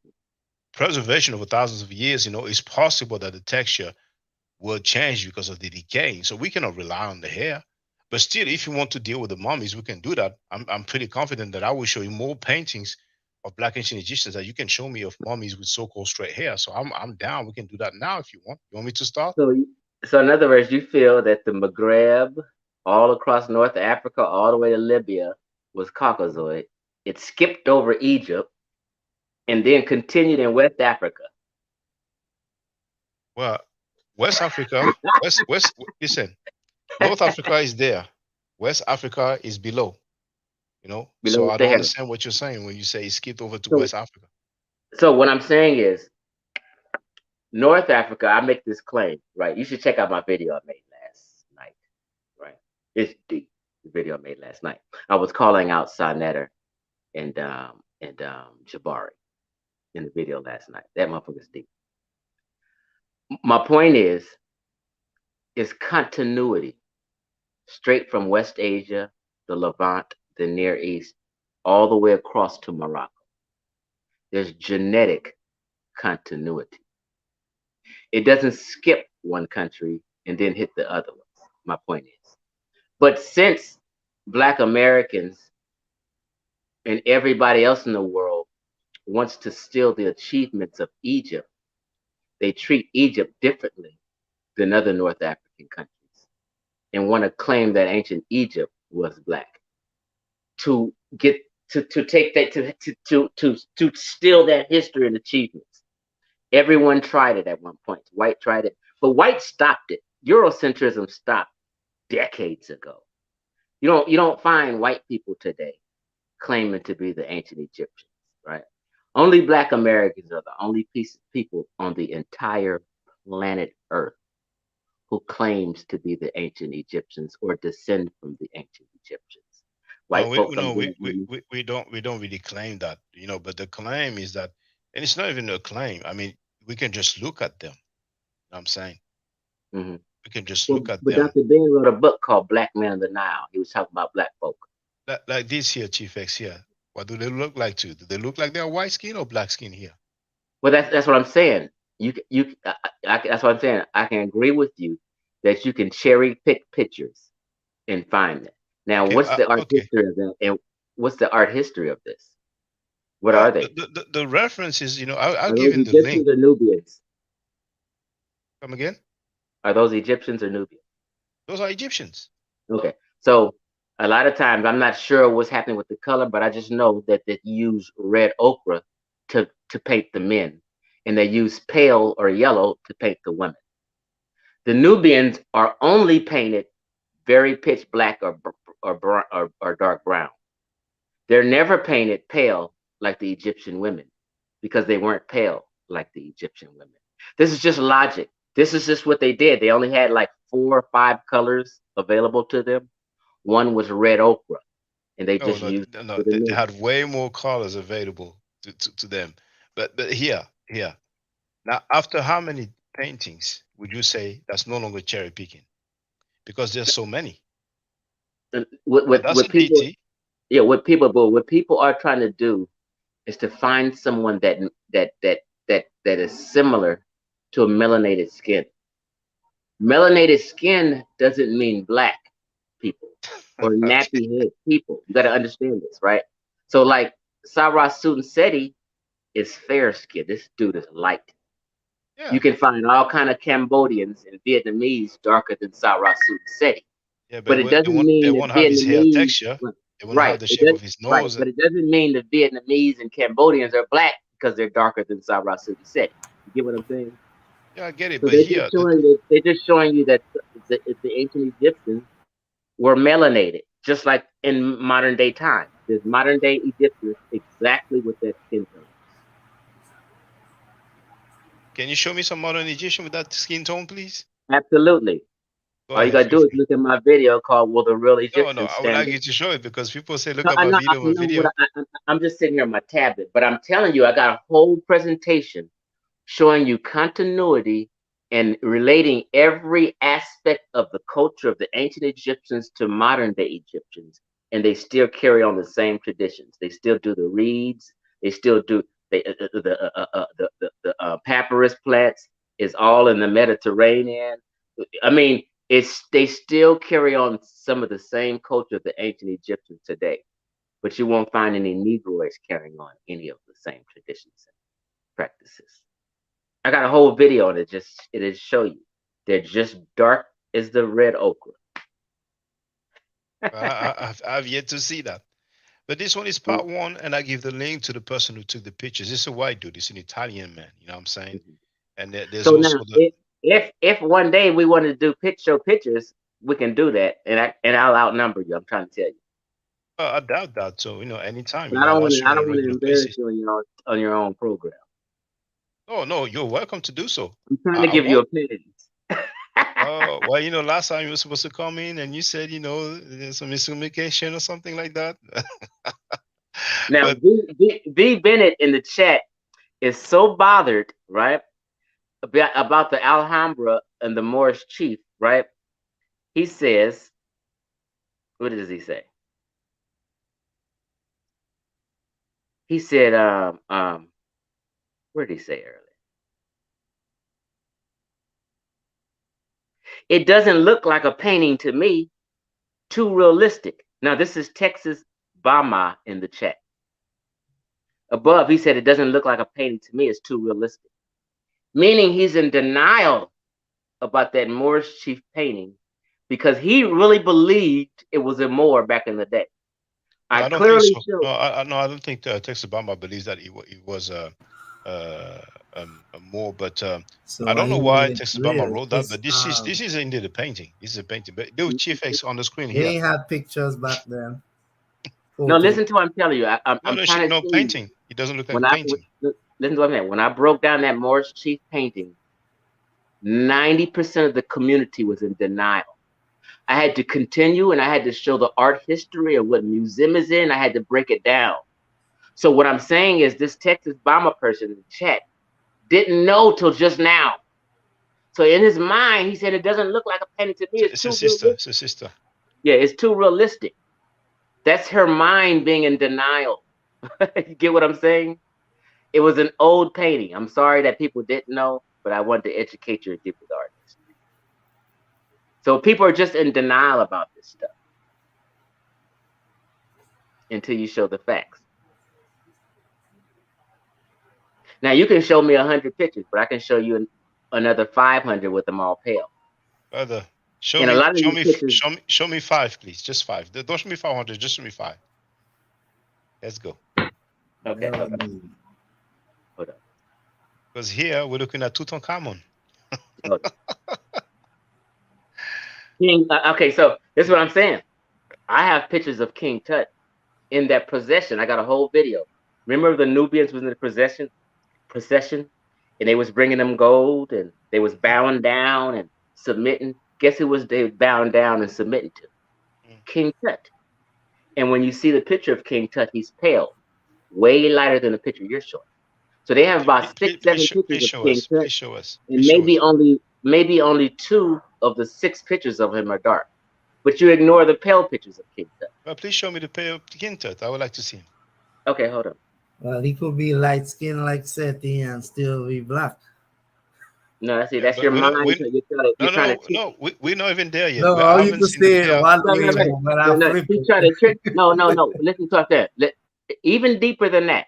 preservation over thousands of years, it's possible that the texture will change because of the decay. So we cannot rely on the hair. But still, if you want to deal with the mummies, we can do that. I'm pretty confident that I will show you more paintings of Black ancient Egyptians that you can show me of mummies with so-called straight hair. So I'm down. We can do that now if you want. You want me to start? So in other words, you feel that the Maghreb, all across North Africa, all the way to Libya, was Caucasoid. It skipped over Egypt and then continued in West Africa. Well, West Africa, listen, North Africa is there. West Africa is below. So I don't understand what you're saying when you say it skipped over to West Africa. So what I'm saying is, North Africa, I make this claim, right? You should check out my video I made last night, right? It's deep. The video I made last night. I was calling out Sarnetter and Jabari in the video last night. That motherfucker's deep. My point is continuity straight from West Asia, the Levant, the Near East, all the way across to Morocco. There's genetic continuity. It doesn't skip one country and then hit the other ones, my point is. But since Black Americans and everybody else in the world wants to steal the achievements of Egypt, they treat Egypt differently than other North African countries. and want to claim that ancient Egypt was black, to get to take that to steal that history and achievements. Everyone tried it at one point. White tried it, but white stopped it. Eurocentrism stopped decades ago. You don't find white people today claiming to be the ancient Egyptians, right? Only Black Americans are the only people on the entire planet Earth who claims to be the ancient Egyptians or descend from the ancient Egyptians. White folks, we don't really claim that, but the claim is that, and it's not even a claim. I mean, we can just look at them. You know what I'm saying? Mm-hmm. We can just look at but them. Dr. Ben wrote a book called Black Men of the Nile. He was talking about black folk. Like this here, Chief X here. What do they look like to? Do they look like they're white skin or black skin here? Well, that's what I'm saying. That's what I'm saying. I can agree with you that you can cherry pick pictures and find them. Now, Okay, what's the art history of that? And what's the art history of this? What are they? The reference is, I'll Are give those him the link. Egyptians or Nubians? Come again? Are those Egyptians or Nubians? Those are Egyptians. Okay, so a lot of times I'm not sure what's happening with the color, but I just know that they use red ochre to paint the men, and they use pale or yellow to paint the women. The Nubians are only painted very pitch black or dark brown. They're never painted pale like the Egyptian women because they weren't pale like the Egyptian women. This is just logic. This is just what they did. They only had like 4 or 5 colors available to them. One was red ochre, and they just used. No, they had way more colors available to them. But here. Now, after how many paintings would you say that's no longer cherry picking? Because there's so many. What people are trying to do is to find someone that is similar to a melanated skin. Melanated skin doesn't mean black people or nappy head people. You got to understand this, right? So like Sarah Seti is fair skin. This dude is light. Yeah. You can find all kind of Cambodians and Vietnamese darker than Sarah Seti. Yeah, but it doesn't mean they won't have his hair texture. They won't have the shape of his nose. Right, but it doesn't mean the Vietnamese and Cambodians are black because they're darker than Sarah Seti. You get what I'm saying? Yeah, I get it. So but they're just showing you that the ancient Egyptians were melanated, just like in modern day time. There's modern day Egyptians exactly with that skin tone. Can you show me some modern Egyptian with that skin tone, please? Absolutely. All you gotta do is look at my video called "Will the Real Egyptians Stand?" I would like you to show it because people say, "Look at my video." I'm just sitting here on my tablet, but I'm telling you, I got a whole presentation showing you continuity and relating every aspect of the culture of the ancient Egyptians to modern day Egyptians, and they still carry on the same traditions. They still do the reeds. They still do the papyrus plants is all in the Mediterranean. I mean, they still carry on some of the same culture of the ancient Egyptians today, but you won't find any Negroids carrying on any of the same traditions and practices. I got a whole video on it. It'll show you. They're just dark as the red ochre. I've yet to see that. But this one is part 1, and I give the link to the person who took the pictures. It's a white dude. It's an Italian man. You know what I'm saying? And there's so also now, if one day we want to do pictures, we can do that, and I'll outnumber you. I'm trying to tell you. I doubt that. So anytime. I don't want to embarrass you on your own program. Oh no, you're welcome to do so. I'm trying to give you opinions. Oh well, last time you were supposed to come in and you said there's some miscommunication or something like that. Now, V Bennett in the chat is so bothered, right, about the Alhambra and the Moorish chief, right? He says, what does he say? He said, where did he say earlier? It doesn't look like a painting to me. Too realistic. Now, this is Texas Bama in the chat. Above, he said it doesn't look like a painting to me. It's too realistic. Meaning he's in denial about that Moorish chief painting because he really believed it was a Moor back in the day. No, I don't think so. No, I don't think Texas Obama believes that he was a Moor, but I don't know why Texas Obama wrote that. But this is indeed a painting. This is a painting. But do Chief X on the screen here. They had pictures back then. No, listen to what I'm telling you. I'm trying to painting. It doesn't look like painting. Listen to what I'm saying. When I broke down that Moorish chief painting, 90% of the community was in denial. I had to continue and I had to show the art history of what museum is in. I had to break it down. So what I'm saying is this Texas Obama person in the chat didn't know till just now. So in his mind, he said, it doesn't look like a painting to me. It's a sister. It's a sister. Yeah, it's too realistic. That's her mind being in denial. You get what I'm saying? It was an old painting. I'm sorry that people didn't know, but I wanted to educate you and give you the art history. So people are just in denial about this stuff until you show the facts. Now you can show me 100 pictures, but I can show you another 500 with them all pale. Brother, show me 5, please. Just 5. Don't show me 500. Just show me 5. Let's go. Okay. Hold on. Because here we're looking at Tutankhamun. Okay, so this is what I'm saying. I have pictures of King Tut in that procession. I got a whole video. Remember the Nubians was in the procession, and they was bringing them gold, and they was bowing down and submitting. Guess who was they bowing down and submitting to? King Tut. And when you see the picture of King Tut, he's pale, way lighter than the picture you're showing. So they have about 6, 7 pictures of King Tut, and maybe only 2 of the 6 pictures of him are dark. But you ignore the pale pictures of King Tut. Well, please show me the pale King Tut. I would like to see him. Okay, hold on. Well, he could be light skinned like Seti and still be black. No, see, that's your mind. No, we're not even there yet. No, all you can say one way. He's trying to trick. No. Listen to that. Even deeper than that.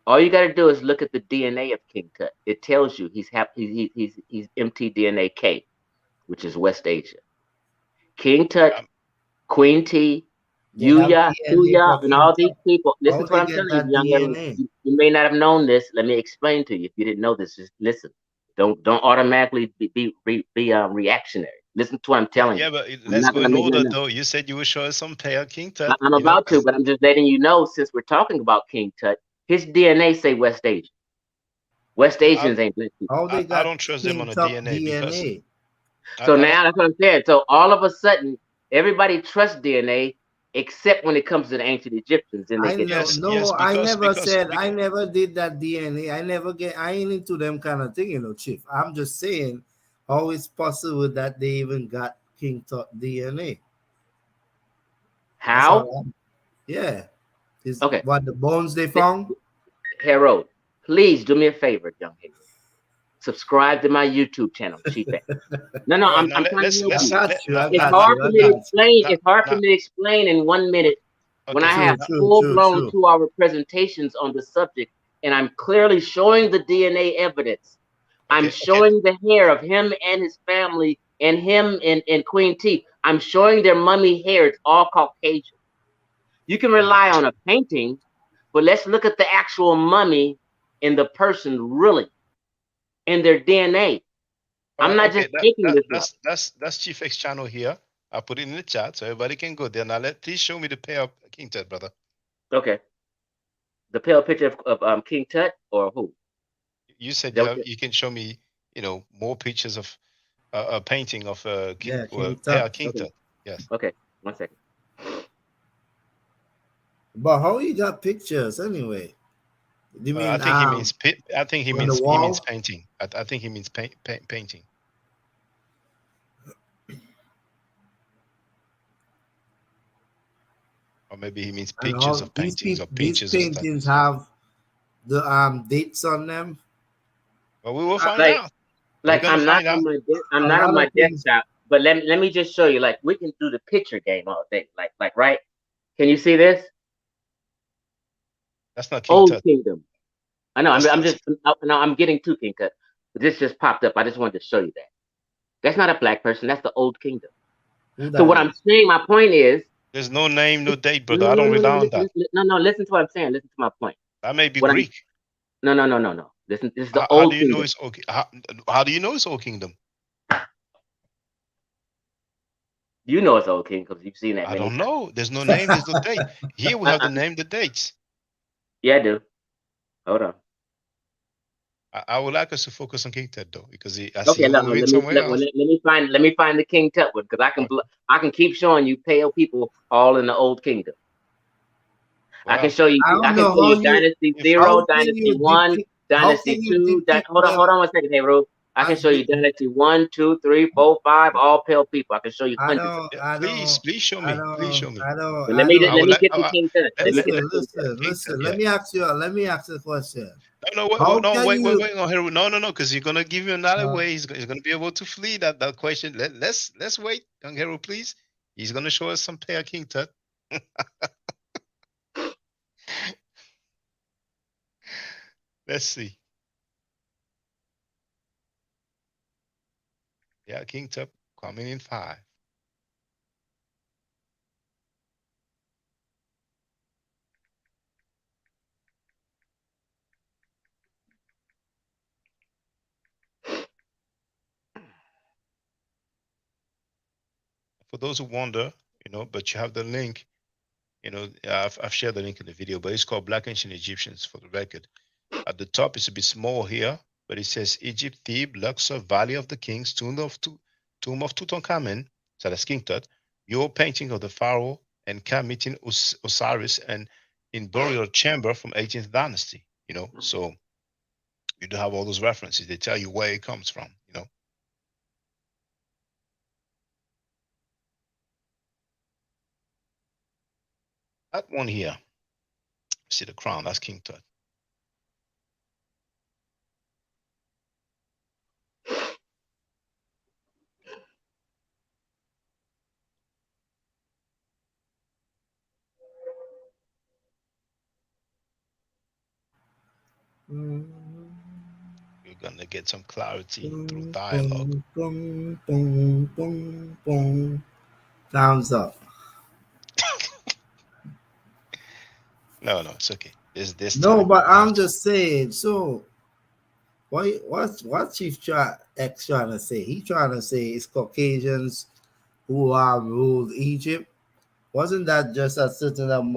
All you got to do is look at the DNA of King Tut. It tells you he's mtDNA K, which is West Asia. King Tut, Queen T, Yuya, and all these people. Listen to what I'm telling you, young lady. You may not have known this. Let me explain to you. If you didn't know this, just listen. Don't automatically be reactionary. Listen to what I'm telling you. Yeah, but let's go in order, though. You said you would show us some pale King Tut. I'm about to, but I'm just letting you know, since we're talking about King Tut, his DNA say West Asian. West Asians ain't black people. I don't trust them on the DNA. So now that's what I'm saying. So all of a sudden, everybody trusts DNA except when it comes to the ancient Egyptians. And I never did that DNA. I ain't into them kind of thing, Chief. I'm just saying, how it's possible that they even got King Tut DNA? How? Yeah. Okay. What, the bones they found? Harold, please do me a favor, young lady. Subscribe to my YouTube channel, Chief X. No, I'm trying to help you. It's hard for me to explain. It's hard for me to explain in 1 minute when I have full-blown 2-hour presentations on the subject, and I'm clearly showing the DNA evidence. I'm showing the hair of him and his family, and him and Queen T. I'm showing their mummy hair. It's all Caucasian. You can rely on a painting, but let's look at the actual mummy in the person really. In their DNA. I'm not just taking this. That's Chief X channel here. I'll put it in the chat so everybody can go there. Now please show me the pair of King Tut, brother. Okay. The pale picture of King Tut or who? You said you can show me, more pictures of a painting of King Tut. Yes. Okay, 1 second. But how you got pictures anyway? You mean, I think he means painting. I think he means painting. Or maybe he means pictures of paintings or pictures. These paintings have the dates on them. Well, we will find out. I'm not on my desktop, but let me just show you. Like, we can do the picture game all day. Like right? Can you see this? That's not King Old Tut. Kingdom. I know. I'm getting to King Tut. This just popped up. I just wanted to show you that. That's not a black person. That's the old kingdom. Who So what that I'm is? saying, my point is, There's no name, no date, brother. no, I no, don't no, no, rely on that. no. Listen to what I'm saying. Listen to my point. That may be What I'm Greek. no. Listen, this is the How old do you know kingdom. it's okay? How do you know it's old kingdom? You know it's old kingdom because you've seen that I many don't times. know. There's no name. There's no date. Here we have the name, the dates. Yeah, I do. Hold on. I would like us to focus on King Tut though, because I see Okay, you're let moving me somewhere else. let me find the King Tut one because I can keep showing you pale people all in the old kingdom. Wow. I can show you. I don't know how you. Dynasty 0, Dynasty 1, Dynasty 2. Hold on 1 second, hey, bro. I can show you Dynasty 1, 2, 3, 4, 5, all pale people. I can show you hundreds of them. Please show me. Please show me. But let me get the King Tut. Listen. Let me ask you a question. No, wait, no, because you're gonna give you another way. He's gonna be able to flee that question. Let's wait, young hero, please. He's gonna show us some pair King Tut. Let's see. Yeah, King Tut coming in 5. For those who wonder, but you have the link. I've shared the link in the video, but it's called Black Ancient Egyptians for the record. At the top, it's a bit small here, but it says Egypt, Thebes, Luxor, Valley of the Kings, Tomb of Tutankhamen, so that's King Tut, your painting of the Pharaoh, and camp meeting Osiris, and in burial chamber from 18th dynasty. So you do have all those references. They tell you where it comes from. That one here, see the crown, that's King Tut. We're gonna get some clarity through dialogue. Thumbs up. No, it's okay. This No, time. but I'm just saying. So, what Chief X trying to say? He trying to say it's Caucasians who have ruled Egypt. Wasn't that just a certain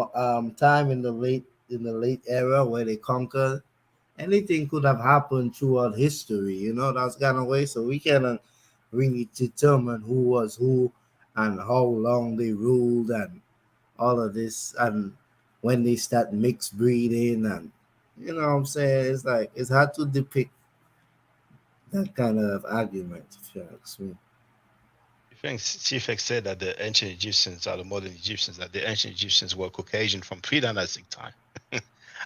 time in the late era where they conquered? Anything could have happened throughout history. That's kind of way. So we cannot really determine who was who and how long they ruled and all of this and when they start mixed breeding and what I'm saying. It's like it's hard to depict that kind of argument, if you ask me. Chief X said that the ancient Egyptians are the modern Egyptians, that the ancient Egyptians were Caucasian from pre-dynastic time.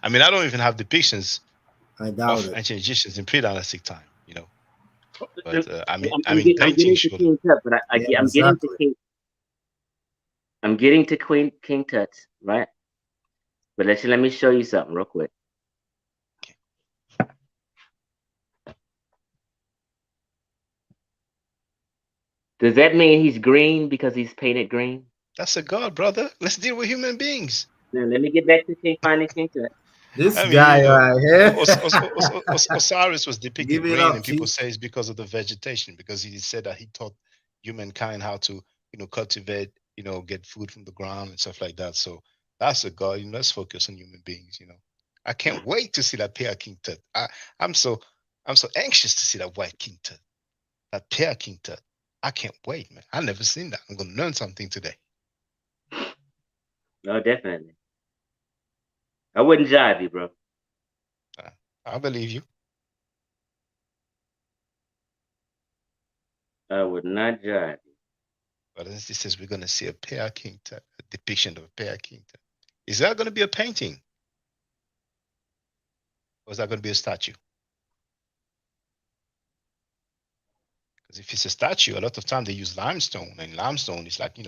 I mean, I don't even have depictions of ancient Egyptians in pre-dynastic time, But I'm getting to King Tut, but I'm getting to King Tut, right? But let me show you something real quick. Does that mean he's green because he's painted green? That's a god, brother. Let's deal with human beings. Now, let me get back to finding King Tut. Guy right here. Osiris was depicted green, and people say it's because of the vegetation, because he said that he taught humankind how to, cultivate, get food from the ground and stuff like that. So that's a god. Let's focus on human beings. I can't wait to see that pair King Tut. I'm so anxious to see that white King Tut, that pair King Tut. I can't wait, man. I've never seen that. I'm gonna learn something today. No, definitely. I wouldn't jive you, bro. I believe you. I would not jive you. But this says we're gonna see a pair King Tut, a depiction of a pair King Tut. Is that gonna be a painting? Or is that gonna be a statue? Because if it's a statue, a lot of time they use limestone, and limestone is like,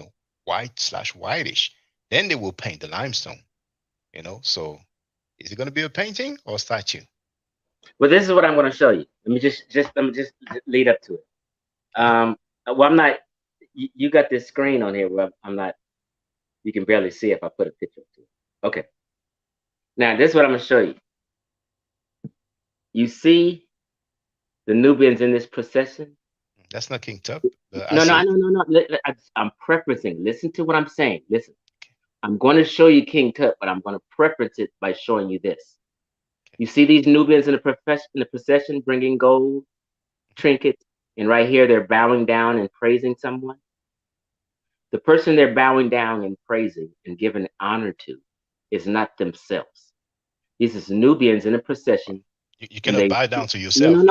white/whitish. Then they will paint the limestone. So is it going to be a painting or a statue? Well, this is what I'm going to show you. Let me just lead up to it. Well, I'm not. You got this screen on here where I'm not. You can barely see if I put a picture to it. Okay. Now this is what I'm gonna show you. You see the Nubians in this procession. That's not King Tut. No. I'm preferencing. Listen to what I'm saying. Listen. I'm going to show you King Tut, but I'm going to preference it by showing you this. You see these Nubians in the procession bringing gold, trinkets, and right here they're bowing down and praising someone. The person they're bowing down and praising and giving honor to is not themselves. These is Nubians in a procession. You cannot bow down to yourself. You can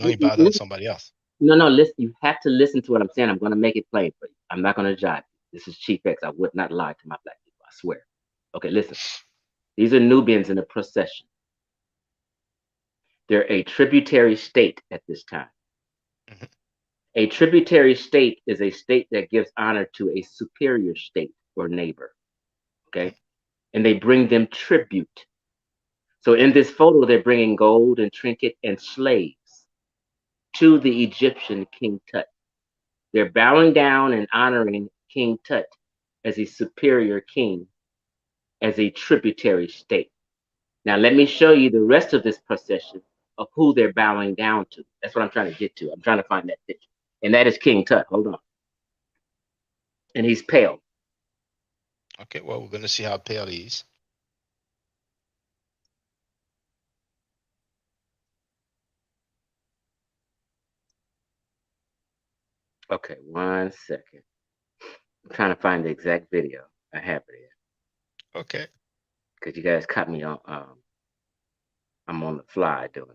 only bow down to somebody else. No, listen. You have to listen to what I'm saying. I'm going to make it plain for you. I'm not going to jive. This is Chief X. I would not lie to my black people. I swear. Okay, listen. These are Nubians in a procession. They're a tributary state at this time. Mm-hmm. A tributary state is a state that gives honor to a superior state or neighbor. Okay, and they bring them tribute. So in this photo, they're bringing gold and trinket and slaves to the Egyptian King Tut. They're bowing down and honoring King Tut as a superior king, as a tributary state. Now, let me show you the rest of this procession of who they're bowing down to. That's what I'm trying to get to. I'm trying to find that picture. And that is King Tut. Hold on. And he's pale. Okay, well, we're going to see how pale he is. Okay, 1 second. I'm trying to find the exact video. I have it here. Okay. Because you guys caught me on, I'm on the fly doing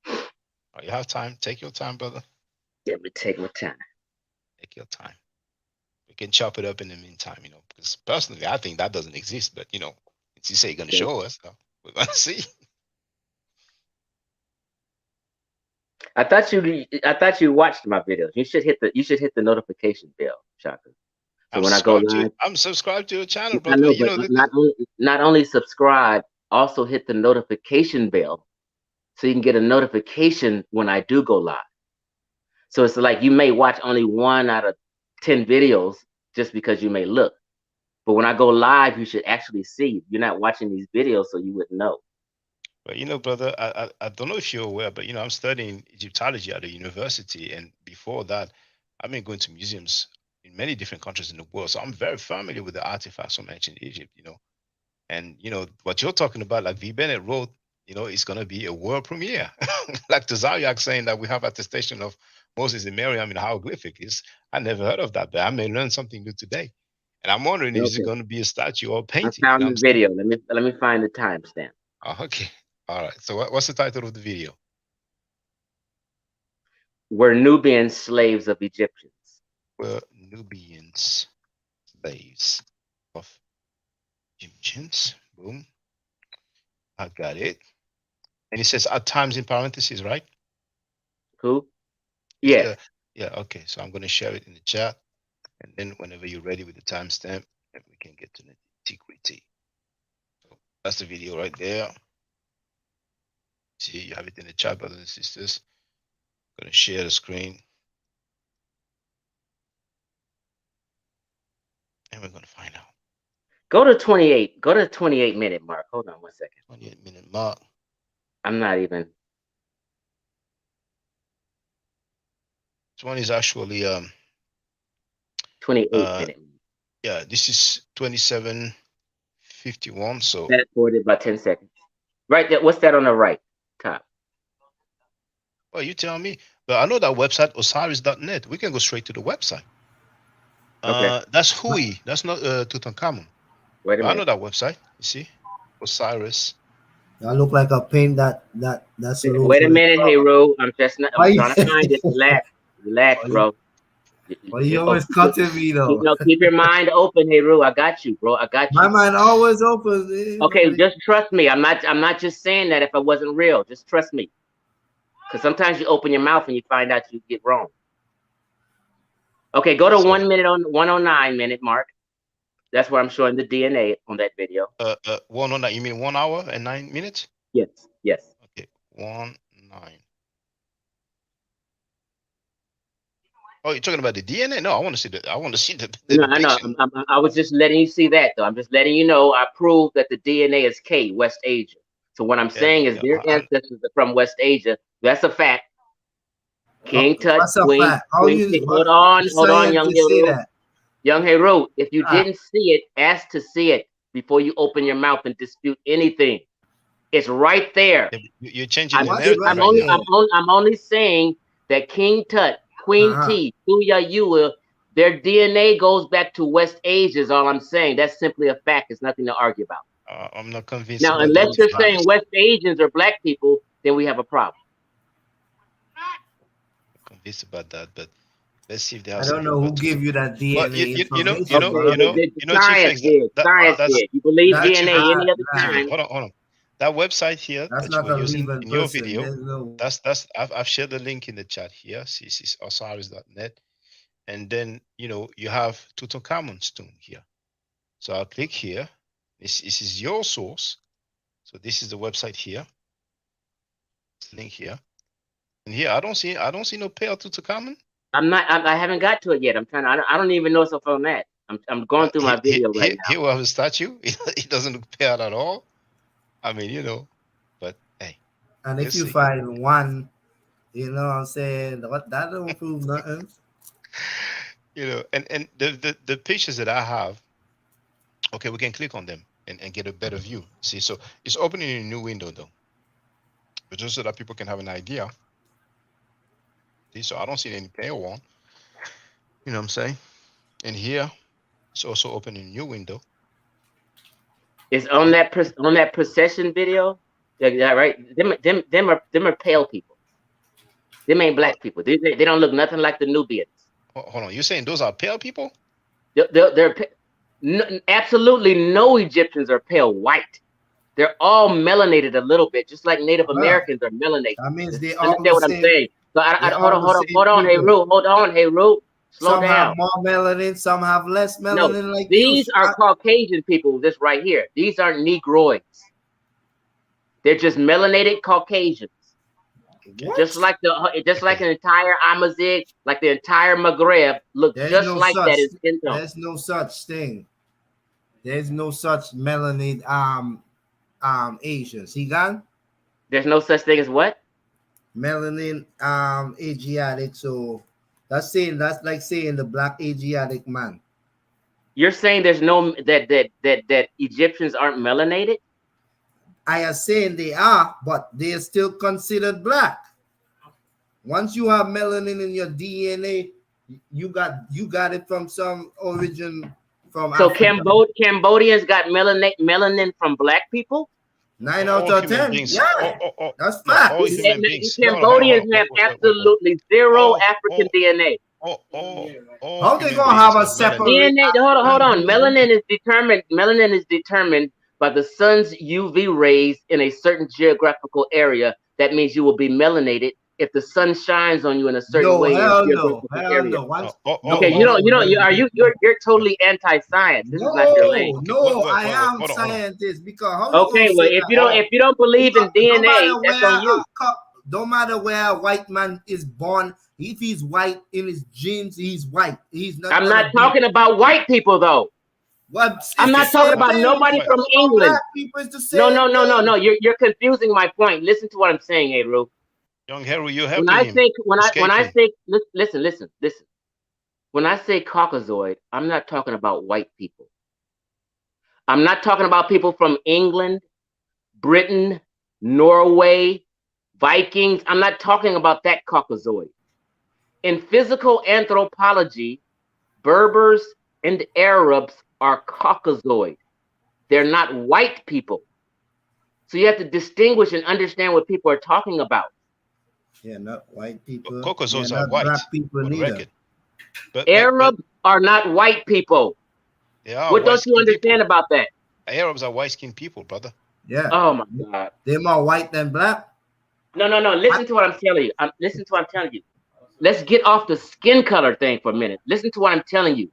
this. Oh, you have time? Take your time, brother. Let me take my time. Take your time. We can chop it up in the meantime, because personally, I think that doesn't exist, but, you say you're going to show us, so we're going to see. I thought you watched my videos. You should hit the notification bell, Shaka. So when I go live, I'm subscribed to your channel, brother. I know, but not only subscribe, also hit the notification bell so you can get a notification when I do go live. So it's like you may watch only 1 out of 10 videos just because you may look. But when I go live, you should actually see. You're not watching these videos, so you wouldn't know. But brother, I don't know if you're aware, but I'm studying Egyptology at a university, and before that, I've been going to museums in many different countries in the world, so I'm very familiar with the artifacts from ancient Egypt. And what you're talking about, like V. Bennett wrote, it's going to be a world premiere. Like Tazariak saying that we have attestation of Moses and Miriam in hieroglyphics. I never heard of that, but I may learn something new today. And I'm wondering, is it going to be a statue or a painting? I found the video. Let me find the timestamp. Oh, okay. All right. So what's the title of the video? Were Nubians slaves of Egyptians? Were Nubians slaves of Egyptians? Boom. I got it. And it says at times in parentheses, right? Who? Yeah. Yeah. Okay. So I'm going to share it in the chat. And then whenever you're ready with the timestamp, then we can get to the nitty-gritty. So that's the video right there. See, you have it in the chat, brothers and sisters. I'm going to share the screen. And we're going to find out. Go to 28. Go to the 28-minute mark. Hold on 1 second. 28-minute mark. I'm not even. This one is actually 28-minute. Yeah, this is 27:51. So Fast forwarded by 10 seconds. Right there. What's that on the right top? Well, you tell me. But I know that website, osiris.net. We can go straight to the website. Okay. That's Hui. That's not Tutankhamun. Wait a minute. I know that website. You see? Osiris. I look like a pain that's Wait a minute, hey Ro. I'm trying to find it. Relax, bro. Well, you always cutting me though. Keep your mind open, hey Ru. I got you, bro. I got you. My mind always open. Okay, just trust me. I'm not just saying that if I wasn't real. Just trust me. Because sometimes you open your mouth and you find out you get wrong. Okay, go to 1 minute on 109-minute mark. That's where I'm showing the DNA on that video. 109. You mean 1 hour and 9 minutes? Yes. Okay, 1:09. Oh, you're talking about the DNA? No, I want to see the. I want to see the No, I know. I was just letting you see that, though. I'm just letting you know. I proved that the DNA is K, West Asia. So what I'm saying is their ancestors are from West Asia. That's a fact. King Tut, What's a Queen, fact? How Queen. you Hold on, young say Heru. that? Young Heru, if you didn't see it, ask to see it before you open your mouth and dispute anything. It's right there. You're changing I'm only saying that King Tut, Queen T, Tuya Yua, their DNA goes back to West Asia is all I'm saying. That's simply a fact. It's nothing to argue about. I'm not convinced. Now, unless you're saying West Asians are black people, then we have a problem. I'm convinced about that, but let's see if they have. I don't know who gave you that DNA. Science did. Science did. You believe DNA any other time? Hold on. That website here That's that not you were a using legal in your person. video, I've shared the link in the chat here, ccosiris.net, and then you have Tutankhamun's tomb here. So I'll click here. This is your source. So this is the website here. This link here, and here I don't see no pale Tutankhamun. I haven't got to it yet. I'm trying to. I don't even know if on that. I'm going through my video right now. Here we have a statue. It doesn't look pale at all. I mean, but hey. And if you find one, what I'm saying, that don't prove nothing. And the pictures that I have, okay, we can click on them and get a better view. See, so it's opening a new window though, but just so that people can have an idea. See, so I don't see any pale one. You know what I'm saying? And here, it's also opening a new window. It's on that procession video. Yeah, right. Them are pale people. Them ain't black people. They don't look nothing like the Nubians. Hold on, you're saying those are pale people? Absolutely no Egyptians are pale white. They're all melanated a little bit, just like Native Americans are melanated. That means they all understand what I'm saying. So hold on, hey Ru. Slow down. Some have more melanin, some have less melanin. No, these are Caucasian people. This right here. These aren't Negroids. They're just melanated Caucasians. What? Just like an entire Amazigh, like the entire Maghreb, look just like that in skin tone. There's no such thing. There's no such melanin Asians. He gone? There's no such thing as what? Melanin Asiatic. So that's like saying the black Asiatic man. You're saying there's no that Egyptians aren't melanated? I am saying they are, but they are still considered black. Once you have melanin in your DNA, you got it from some origin from So Africa. Cambodians got melanin from black people? 9 out of 10. Yeah, that's fact. Cambodians have absolutely zero African DNA. How they gonna have a separate DNA? Hold on. Melanin is determined by the sun's UV rays in a certain geographical area. That means you will be melanated if the sun shines on you in a certain way. Okay, you're totally anti-science. This is not your lane. I am scientist because if you don't believe in DNA, that's on you. Don't matter where a white man is born, if he's white in his genes, he's white. He's not. I'm not talking about white people though. I'm not talking about nobody from England. No. You're confusing my point. Listen to what I'm saying, Heru. Young Heru, you have when I say listen. When I say Caucasoid, I'm not talking about white people. I'm not talking about people from England, Britain, Norway, Vikings. I'm not talking about that Caucasoid. In physical anthropology, Berbers and Arabs are Caucasoid. They're not white people. So you have to distinguish and understand what people are talking about. Yeah, not white people. Caucasoids are white. Black people neither. Arabs are not white people. What don't you understand about that? Arabs are white-skinned people, brother. Yeah. Oh my God. They're more white than black. No. Listen to what I'm telling you. Listen to what I'm telling you. Let's get off the skin color thing for a minute. Listen to what I'm telling you.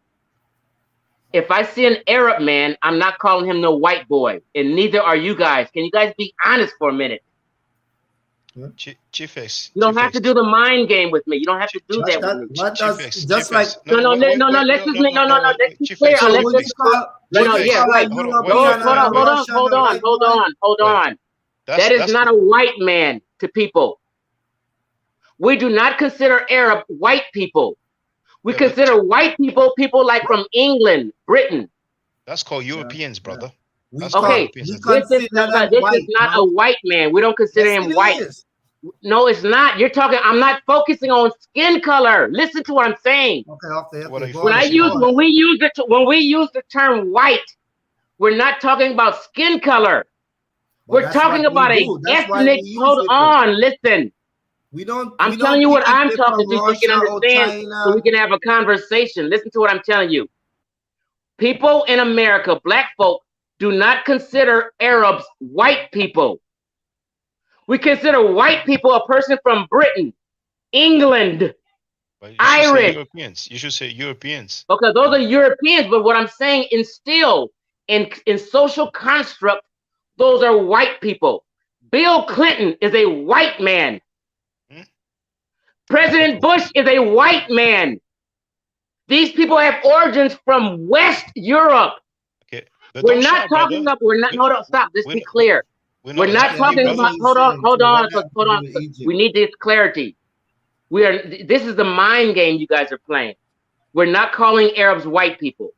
If I see an Arab man, I'm not calling him no white boy, and neither are you guys. Can you guys be honest for a minute? Chief X. You don't have to do the mind game with me. You don't have to do that with me. What does just Chief like X. No, let's just make let's be clear. So Let's would you just call yeah, right. Hold on. That is not a white man to people. We do not consider Arab white people. We consider white people like from England, Britain. That's called Europeans, brother. Okay, this is not a white man. We don't consider him white. No, it's not. You're talking. I'm not focusing on skin color. Listen to what I'm saying. Okay. When we use the term white, we're not talking about skin color. We're talking about a ethnic. Hold on, listen. I'm telling you what I'm talking to, so you can understand, so we can have a conversation. Listen to what I'm telling you. People in America, black folk, do not consider Arabs white people. We consider white people a person from Britain, England, Irish. You should say Europeans. Okay, those are Europeans, but what I'm saying, instill in social construct, those are white people. Bill Clinton is a white man. President Bush is a white man. These people have origins from West Europe. Okay, we're not talking about. We're not. Hold on. Stop. Let's be clear. We're not talking about. Hold on. We need this clarity. We are. This is the mind game you guys are playing. We're not calling Arabs white people.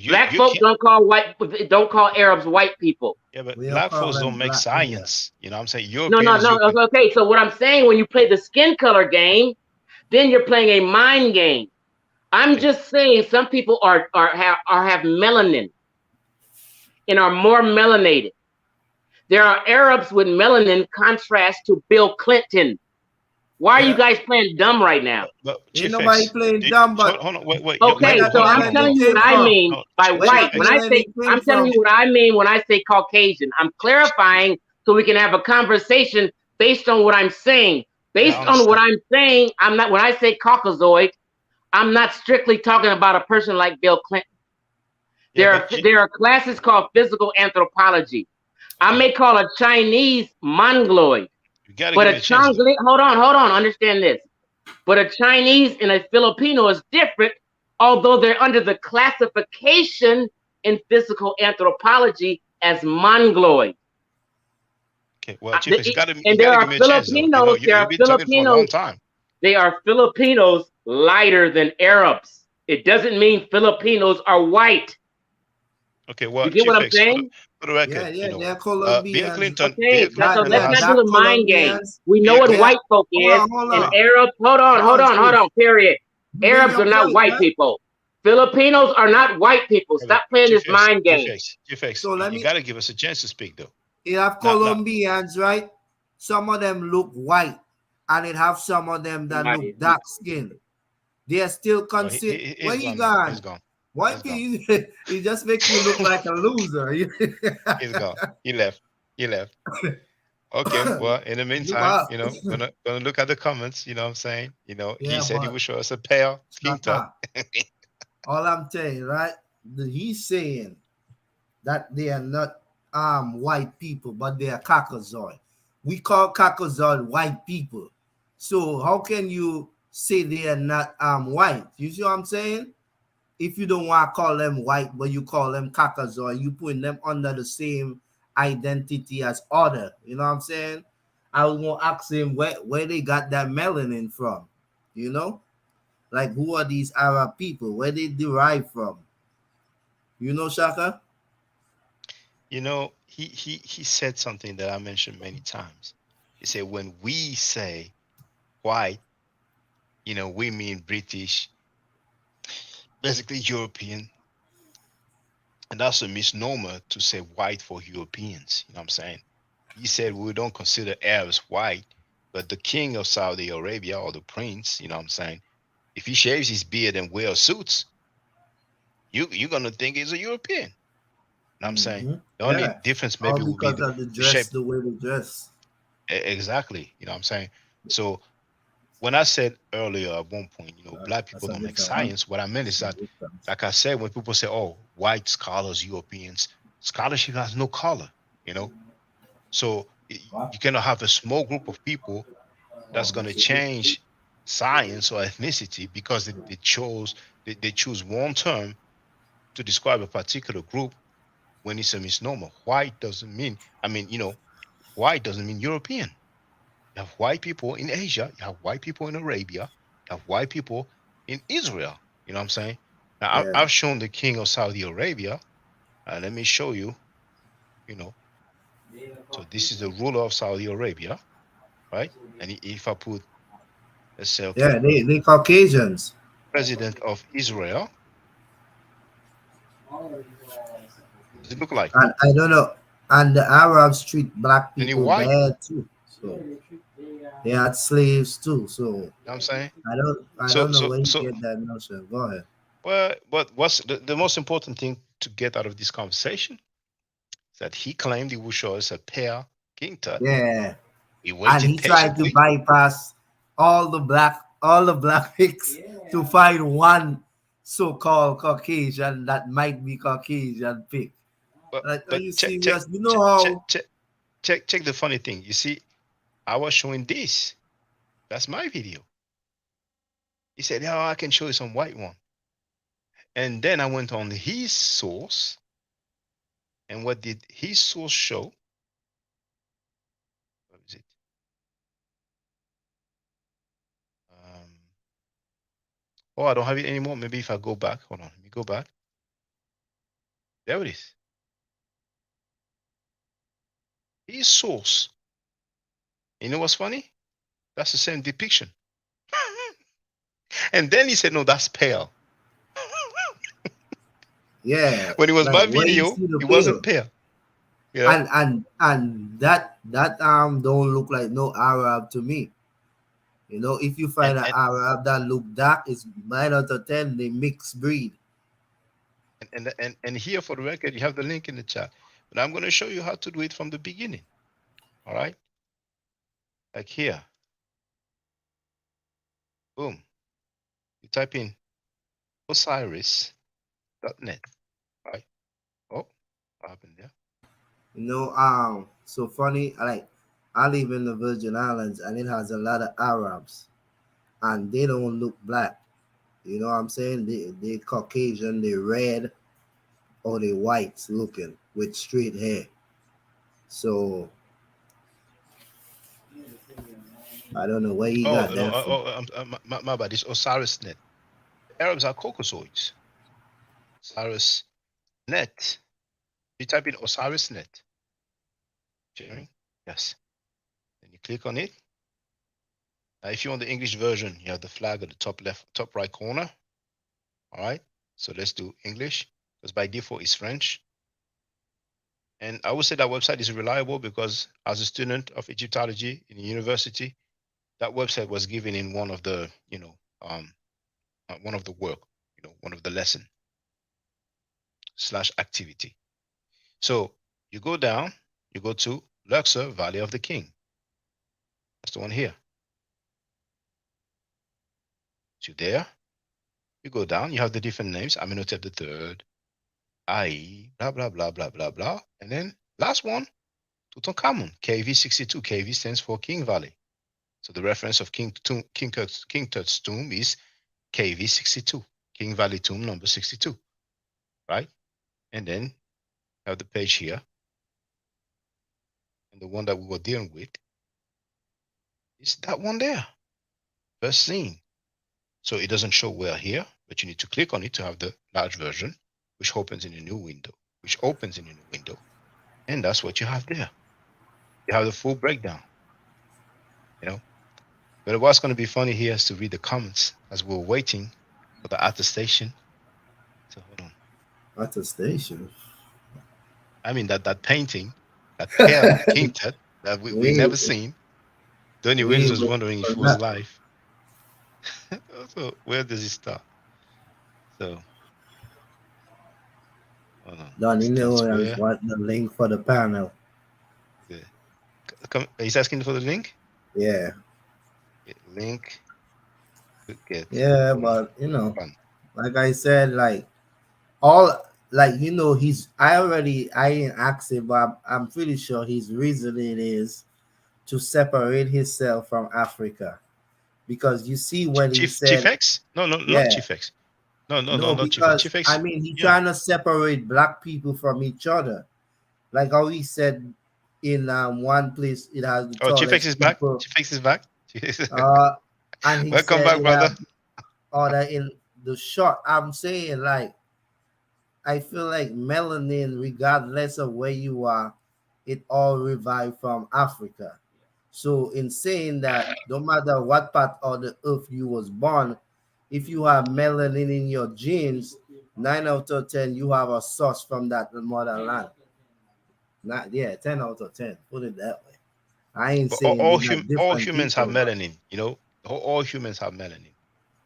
Black folks don't call Arabs white people. Yeah, but black folks don't make science. You know what I'm saying? No. Okay, so what I'm saying, when you play the skin color game, then you're playing a mind game. I'm just saying some people have melanin and are more melanated. There are Arabs with melanin contrast to Bill Clinton. Why are you guys playing dumb right now? Ain't nobody playing dumb, but hold on, wait. Okay, so I'm telling you what I mean by white. When I say, I'm telling you what I mean when I say Caucasian. I'm clarifying so we can have a conversation based on what I'm saying. Based on what I'm saying, I'm not. When I say Caucasoid, I'm not strictly talking about a person like Bill Clinton. There are classes called physical anthropology. I may call a Chinese Mongoloid. But a Chinese, hold on, understand this. But a Chinese and a Filipino is different, although they're under the classification in physical anthropology as Mongoloid. Okay, well, Chief, you gotta there are give me a chance. Filipinos. There are Filipinos. They are Filipinos lighter than Arabs. It doesn't mean Filipinos are white. Okay, well, you get what I'm saying? For the record, they're Colombians. Bill Clinton. Let's not do the mind game. We know what white folk is, and Arabs. Hold on. Period. Arabs are not white people. Filipinos are not white people. Stop playing this mind game. So you gotta give us a chance to speak, though. You have Colombians, right? Some of them look white, and it have some of them that look dark skinned. They are still considered. Where you gone? He's gone. Why he just makes you look like a loser? He's gone. He left. Okay, well, in the meantime, gonna look at the comments, you know what I'm saying? He said he would show us a pair skin tone. All I'm saying, right? He's saying that they are not white people, but they are Caucasoid. We call Caucasoid white people. So how can you say they are not white? You see what I'm saying? If you don't want to call them white, but you call them Caucasoid, you putting them under the same identity as other. You know what I'm saying? I was going to ask him where they got that melanin from. Like, who are these Arab people? Where they derive from? Shaka? He said something that I mentioned many times. He said, when we say white, we mean British, basically European. And that's a misnomer to say white for Europeans. You know what I'm saying? He said we don't consider Arabs white, but the king of Saudi Arabia or the prince, you know what I'm saying? If he shaves his beard and wears suits, you're going to think he's a European. You know what I'm saying? The only difference maybe would be the dress, the way they dress. Exactly. You know what I'm saying? So when I said earlier at one point, black people don't make science, what I meant is that, like I said, when people say, oh, white scholars, Europeans, scholarship has no color, So you cannot have a small group of people that's going to change science or ethnicity because they choose one term to describe a particular group when it's a misnomer. White doesn't mean, white doesn't mean European. You have white people in Asia, you have white people in Arabia, you have white people in Israel. You know what I'm saying? Now, I've shown the king of Saudi Arabia. Let me show you, So this is the ruler of Saudi Arabia, right? And if I put, let's say, okay, they Caucasians. President of Israel, what does it look like? And I don't know. And the Arabs treat black Any people white? bad too. So they had slaves too. So You know what I'm saying? I don't know where you get that notion. Go ahead. Well, but what's the most important thing to get out of this conversation is that he claimed he would show us a pair king tut. Yeah. We waited And he tried to patiently. bypass all the black picks to find one so-called Caucasian that might be Caucasian pick. Like, are you serious? You know how check the funny thing. You see, I was showing this. That's my video. He said, "Oh, I can show you some white one." And then I went on his source. And what did his source show? What is it? Oh, I don't have it anymore. Maybe if I go back, hold on, let me go back. There it is. His source. You know what's funny? That's the same depiction. And then he said, "No, that's pale." Yeah. When it was my like, where you video, see the it wasn't pale. Yeah. And that don't look like no Arab to me. You know, if you find an Arab that look dark, it's 9 out of 10 they mixed breed. And here for the record, you have the link in the chat. But I'm going to show you how to do it from the beginning. All right. Like here. Boom. You type in osiris.net. Right. Oh, what happened there? You know, so funny, like I live in the Virgin Islands and it has a lot of Arabs and they don't look black. You know what I'm saying? They Caucasian, they red, or they white looking with straight hair. So I don't know where you got that from. My bad. It's osiris.net. The Arabs are Caucasoids. Osiris.net. You type in osiris.net. Sharing? Yes. Then you click on it. Now, if you're on the English version, you have the flag at the top left, top right corner. All right. So let's do English because by default it's French. And I would say that website is reliable because as a student of Egyptology in the university, that website was given in one of the, one of the work, one of the lesson / activity. So you go down, you go to Luxor, Valley of the King. That's the one here. So there, you go down, you have the different names, Amenhotep III, Ai, blah, blah, blah, blah, blah, blah. And then last one, Tutankhamun, KV62. KV stands for King Valley. So the reference of King Tut's tomb is KV62, King Valley tomb number 62, right? And then you have the page here. And the one that we were dealing with is that one there, first scene. So it doesn't show where here, but you need to click on it to have the large version, which opens in a new window, And that's what you have there. You have the full breakdown, But what's going to be funny here is to read the comments as we're waiting for the attestation. So hold on. Attestation? I mean, that painting, that pale King Tut that we never seen. Donnie Williams was wondering if it was live. So where does it start? So hold on. Donnie Williams want the link for the panel. Good. He's asking for the link? Yeah. Link. Yeah, but like I said, like all like, you know, I ain't asked him, but I'm pretty sure his reasoning is to separate himself from Africa. Because you see when he said Chief X? No, not Chief X. No, not Chief X. because Chief X. I mean he's trying to separate black people from each other. Like how he said in one place it has the Chief X is back. people. Chief X is back. And he Welcome said back, brother. Order in the short. I'm saying, like, I feel like melanin, regardless of where you are, it all revived from Africa. So in saying that, no matter what part of the earth you was born, if you have melanin in your genes, 9 out of 10, you have a source from that motherland. 10 out of 10. Put it that way. I ain't saying all humans have melanin. You know, all humans have melanin.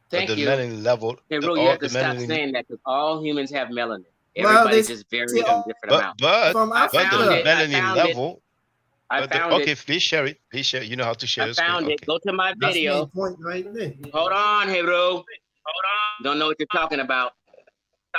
Thank but the you. melanin level. Hey, Ru, you have to stop saying that because all humans have melanin. Everybody just varies in different amounts. But the melanin level. I found okay, it. Please share it. Please share. You know how to share. I found it. Go to my video. That's my point right there. Hold on, hey, Ru. Hold on. Don't know what you're talking about.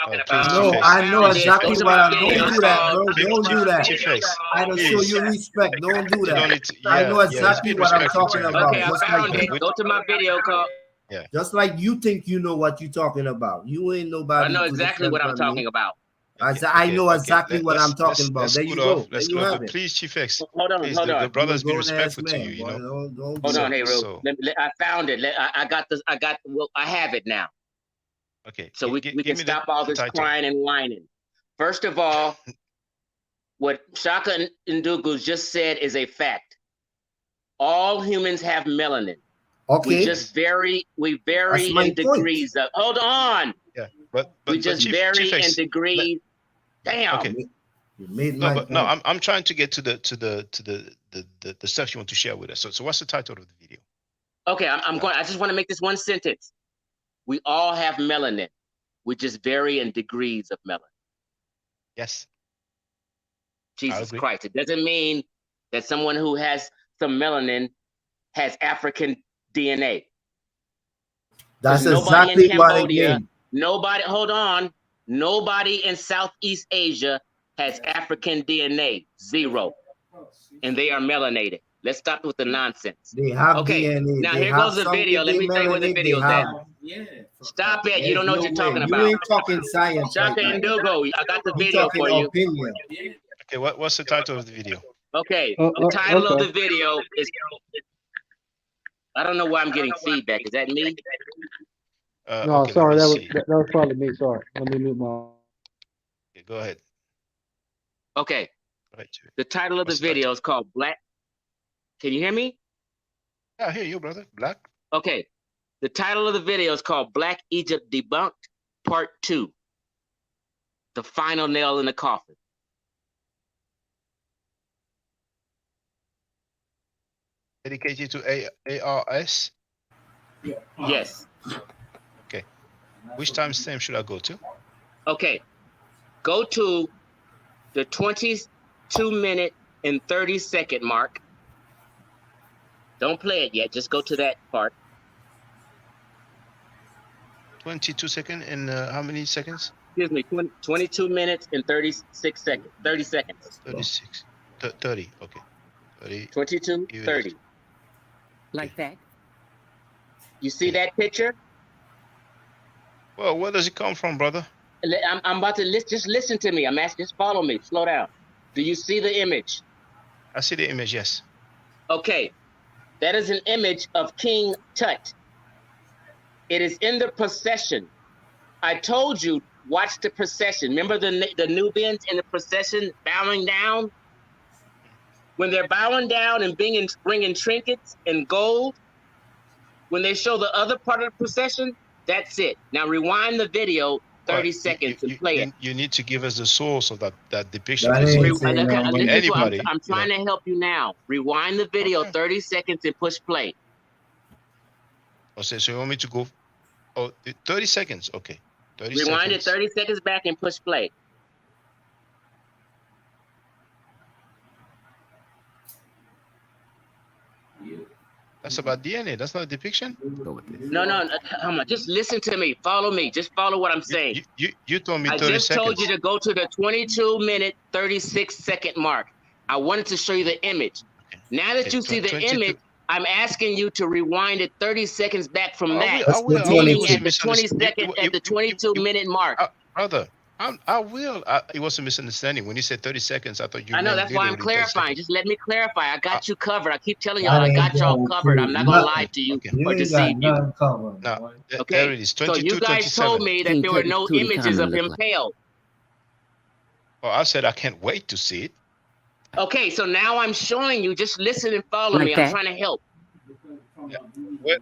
No, I know exactly what I'm. Don't do that, bro. Don't do that. I don't show you respect. Don't do that. I know exactly what I'm talking about. Okay, I found it. Go to my video called. Yeah. Just like you think you know what you're talking about. You ain't nobody. I know exactly what I'm talking about. I know exactly what I'm talking about. There you go. Let's go. But please, Chief X. Hold on. The brother's be respectful to you. You know. Hold on, hey, Ru. I found it. I got this. Well, I have it now. Okay. So we can stop all this crying and whining. First of all, what Shaka Ndugu just said is a fact. All humans have melanin. Okay. We vary in degrees of. Hold on. Yeah, but we just vary in degrees. Damn. Okay. You made no, I'm trying to get to the stuff you want to share with us. So what's the title of the video? Okay, I just want to make this one sentence. We all have melanin. We just vary in degrees of melanin. Yes. Jesus Christ. It doesn't mean that someone who has some melanin has African DNA. That's exactly what it means. Hold on. Nobody in Southeast Asia has African DNA. 0. And they are melanated. Let's stop with the nonsense. They have DNA. Now here goes the video. Let me tell you where the video's at. Stop it. You don't know what you're talking about. You ain't talking science. Shaka Ndugu, I got the video for you. Opinion. Okay, what's the title of the video? Okay, the title of the video is. I don't know why I'm getting feedback. Is that me? No, okay, sorry, that was probably me. Sorry, let me mute my. Okay, go ahead. Okay. The title of the video is called Black. Can you hear me? Yeah, I hear you, brother. Black. Okay. The title of the video is called Black Egypt Debunked, Part 2. The final nail in the coffin. Dedicated to ARS? Yes. Okay. Which timestamp should I go to? Okay. Go to the 22-minute and 30-second mark. Don't play it yet. Just go to that part. 22 seconds and how many seconds? Excuse me, 22 minutes and 36 seconds. 30 seconds. 36. 30. Okay. 30. 22, 30. Like that. You see that picture? Well, where does it come from, brother? I'm about to just listen to me. I'm asking, just follow me. Slow down. Do you see the image? I see the image, yes. Okay. That is an image of King Tut. It is in the procession. I told you, watch the procession. Remember the Nubians in the procession bowing down? When they're bowing down and bringing trinkets and gold, when they show the other part of the procession, that's it. Now rewind the video 30 seconds and play it. You need to give us the source of that depiction. Anybody. I'm trying to help you now. Rewind the video 30 seconds and push play. Okay, so you want me to go 30 seconds? Okay. 30 Rewind seconds. it 30 seconds back and push play. That's about DNA. That's not a depiction. No, come on. Just listen to me. Follow me. Just follow what I'm saying. You told me 30 I just seconds. told you to go to the 22-minute, 36-second mark. I wanted to show you the image. Now that you see the image, I'm asking you to rewind it 30 seconds back from that. Meaning at the 22-second, at the 22-minute mark. Brother, I will. It was a misunderstanding. When you said 30 seconds, I thought you. I know, that's why I'm clarifying. Just let me clarify. I got you covered. I keep telling y'all I got y'all covered. I'm not gonna lie to you or deceive you. No, okay. There it is. 22, so you guys 27. told me that there were no images of him pale. Oh, I said I can't wait to see it. Okay, so now I'm showing you. Just listen and follow me. I'm trying to help. Yeah. Where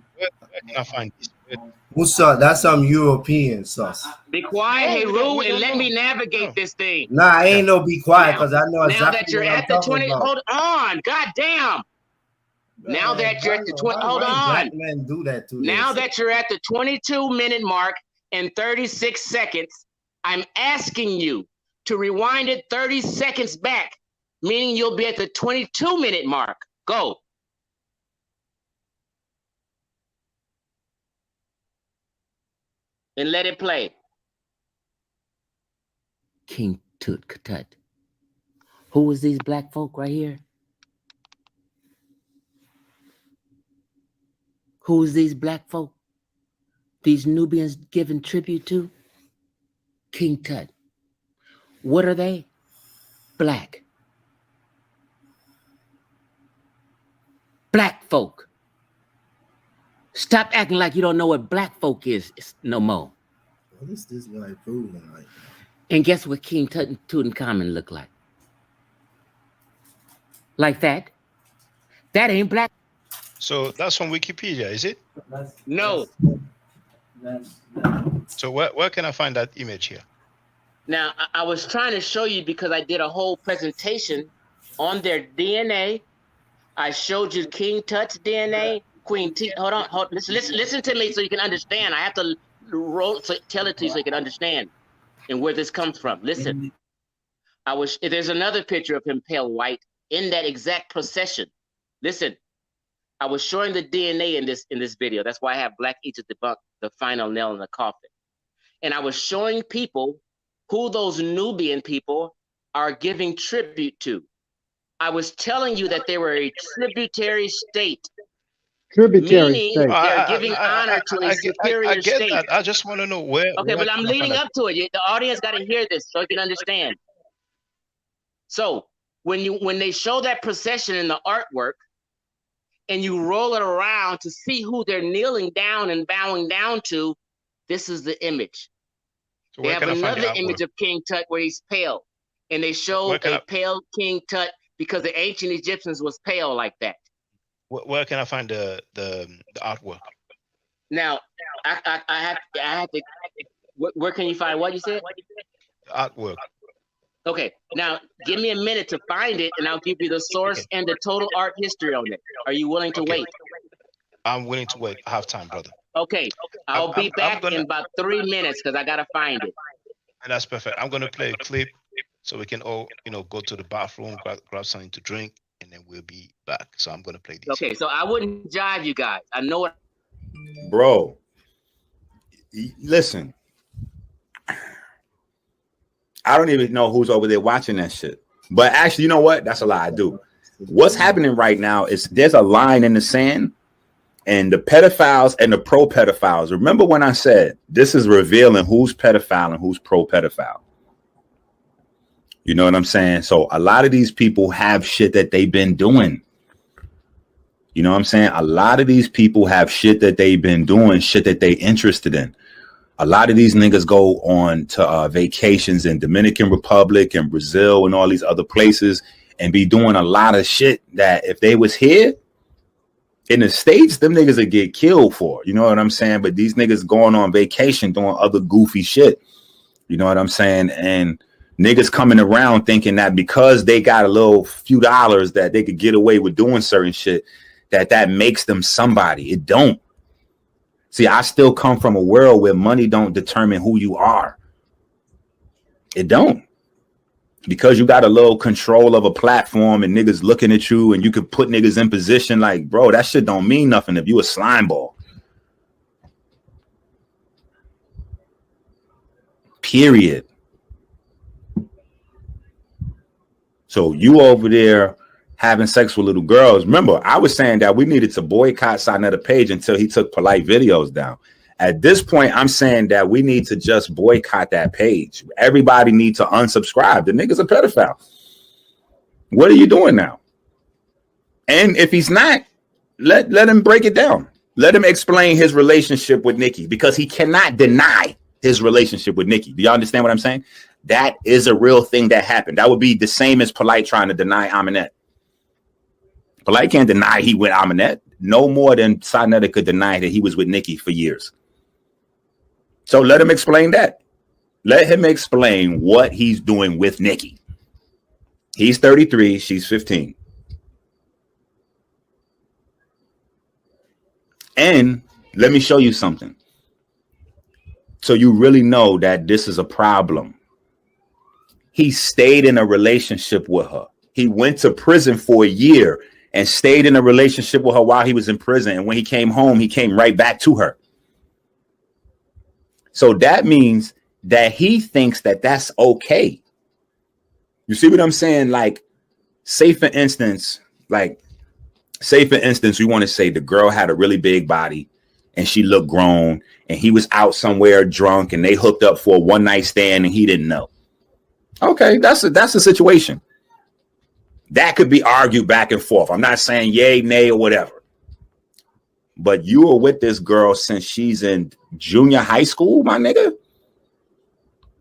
can I find this? Musa, that's some European sauce. Be quiet, hey Rue, and let me navigate this thing. Nah, I ain't no be quiet because I know exactly now that you're what at I'm the talking 20, about. hold on, goddamn. Now that you're at the 20, hold on. Black men do that too. Now that you're at the 22-minute mark and 36 seconds, I'm asking you to rewind it 30 seconds back, meaning you'll be at the 22-minute mark. Go. And let it play. King Tut Katut. Who is these black folk right here? Who is these black folk? These Nubians giving tribute to? King Tut. What are they? Black. Black folk. Stop acting like you don't know what black folk is no more. What is this guy proving right now? And guess what King Tutankhamun looked like? Like that? That ain't black. So that's from Wikipedia, is it? No. So where can I find that image here? Now, I was trying to show you because I did a whole presentation on their DNA. I showed you King Tut's DNA, Queen T. Hold on. Listen to me so you can understand. I have to tell it to you so you can understand and where this comes from. Listen, there's another picture of him pale white in that exact procession. Listen, I was showing the DNA in this video. That's why I have Black Each to debunk the final nail in the coffin. And I was showing people who those Nubian people are giving tribute to. I was telling you that they were a tributary state. Tributary state. They're giving honor to a superior state. That. I just want to know where. Okay, but I'm leading up to it. The audience got to hear this so you can understand. So when they show that procession in the artwork, and you roll it around to see who they're kneeling down and bowing down to, this is the image. So they have another image of King Tut where he's pale, and they show a pale King Tut because the ancient Egyptians was pale like that. Where can I find the artwork? Now, I have to. Where can you find what you said? Artwork. Okay, now give me a minute to find it, and I'll give you the source and the total art history on it. Are you willing to wait? I'm willing to wait. I have time, brother. Okay, I'll be back in about 3 minutes because I gotta find it. And that's perfect. I'm gonna play a clip so we can all, go to the bathroom, grab something to drink, and then we'll be back. So I'm gonna play this. Okay, so I wouldn't jive you guys. I know what. Bro, listen. I don't even know who's over there watching that shit. But actually, you know what? That's a lie. I do. What's happening right now is there's a line in the sand, and the pedophiles and the pro-pedophiles. Remember when I said this is revealing who's pedophile and who's pro-pedophile? You know what I'm saying? So a lot of these people have shit that they've been doing. You know what I'm saying? A lot of these people have shit that they've been doing, shit that they interested in. A lot of these niggas go on to vacations in Dominican Republic and Brazil and all these other places and be doing a lot of shit that if they was here in the States, them niggas would get killed for. You know what I'm saying? But these niggas going on vacation doing other goofy shit. You know what I'm saying? And niggas coming around thinking that because they got a little few dollars that they could get away with doing certain shit, that makes them somebody. It don't. See, I still come from a world where money don't determine who you are. It don't. because you got a little control of a platform and niggas looking at you and you could put niggas in position, like, bro, that shit don't mean nothing if you a slime ball. Period. So you over there having sex with little girls. Remember, I was saying that we needed to boycott Sarnetta Page until he took polite videos down. At this point, I'm saying that we need to just boycott that page. Everybody needs to unsubscribe. The nigga's a pedophile. What are you doing now? And if he's not, let him break it down. Let him explain his relationship with Nikki, because he cannot deny his relationship with Nikki. Do you understand what I'm saying? That is a real thing that happened. That would be the same as Polite trying to deny Aminette. Polite can't deny he with Aminette no more than Sarnetta could deny that he was with Nikki for years. So let him explain that. Let him explain what he's doing with Nikki. He's 33, she's 15. And let me show you something, so you really know that this is a problem. He stayed in a relationship with her. He went to prison for a year and stayed in a relationship with her while he was in prison. And when he came home, he came right back to her. So that means that he thinks that that's okay. You see what I'm saying? Like, say for instance, we want to say the girl had a really big body and she looked grown and he was out somewhere drunk and they hooked up for a one night stand and he didn't know. Okay, that's a situation. That could be argued back and forth. I'm not saying yay, nay, or whatever. But you were with this girl since she's in junior high school, my nigga.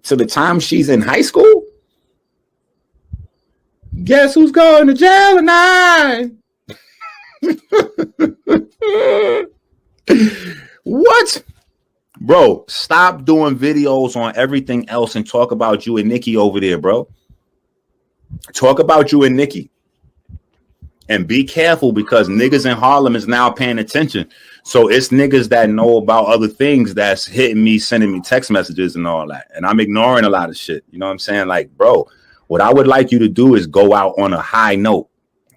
So the time she's in high school, guess who's going to jail tonight? What? Bro, stop doing videos on everything else and talk about you and Nikki over there, bro. Talk about you and Nikki. And be careful, because niggas in Harlem is now paying attention. So it's niggas that know about other things that's hitting me, sending me text messages and all that. And I'm ignoring a lot of shit. You know what I'm saying? Like, bro, what I would like you to do is go out on a high note.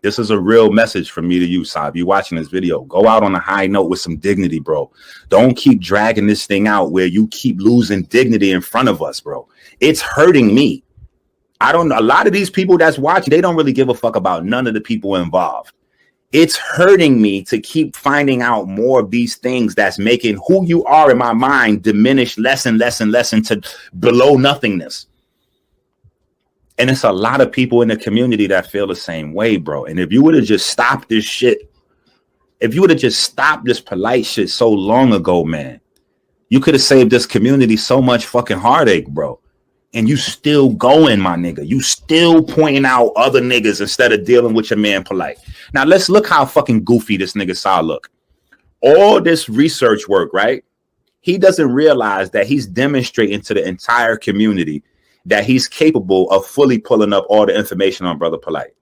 This is a real message from me to you, Sab. You watching this video. Go out on a high note with some dignity, bro. Don't keep dragging this thing out where you keep losing dignity in front of us, bro. It's hurting me. A lot of these people that's watching, they don't really give a fuck about none of the people involved. It's hurting me to keep finding out more of these things that's making who you are in my mind diminish less and less and less into below nothingness. And it's a lot of people in the community that feel the same way, bro. And if you would have just stopped this shit, if you would have just stopped this polite shit so long ago, man, you could have saved this community so much fucking heartache, bro. And you still going, my nigga. You still pointing out other niggas instead of dealing with your man polite. Now, let's look how fucking goofy this nigga saw look. All this research work, right? He doesn't realize that he's demonstrating to the entire community that he's capable of fully pulling up all the information on Brother Polite.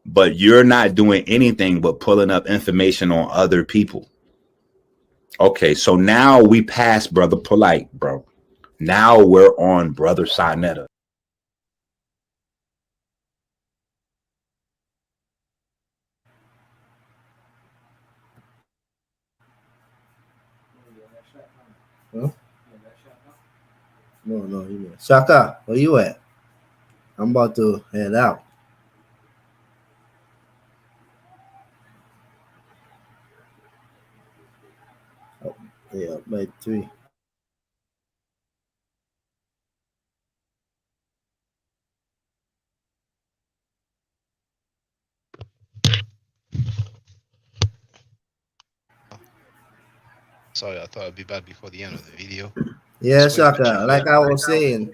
But you're not doing anything but pulling up information on other people. Okay, so now we passed Brother Polite, bro. Now we're on Brother Sarnetta. Huh? No, he didn't. Shaka, where you at? I'm about to head out. Oh, yeah, by 3. Sorry, I thought I'd be back before the end of the video. Yeah, Shaka, like I was saying,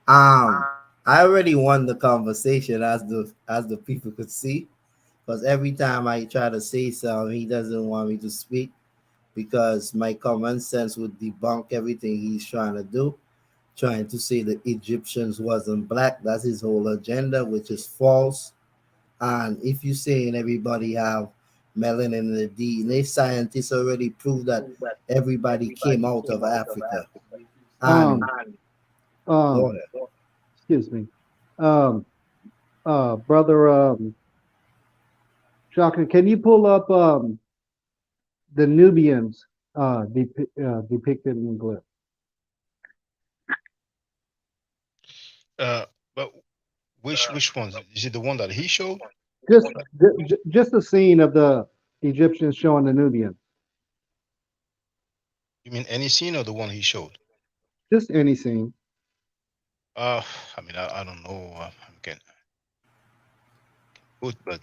I already won the conversation, as the people could see, because every time I try to say something, he doesn't want me to speak, because my common sense would debunk everything he's trying to do, trying to say the Egyptians wasn't black. That's his whole agenda, which is false. And if you're saying everybody have melanin in the DNA, scientists already proved that everybody came out of Africa. And Excuse me. Brother Shaka, can you pull up the Nubians depicted in glyph? But which ones? Is it the one that he showed? Just a scene of the Egyptians showing the Nubians. You mean any scene or the one he showed? Just any scene. I mean, I don't know. I can put, but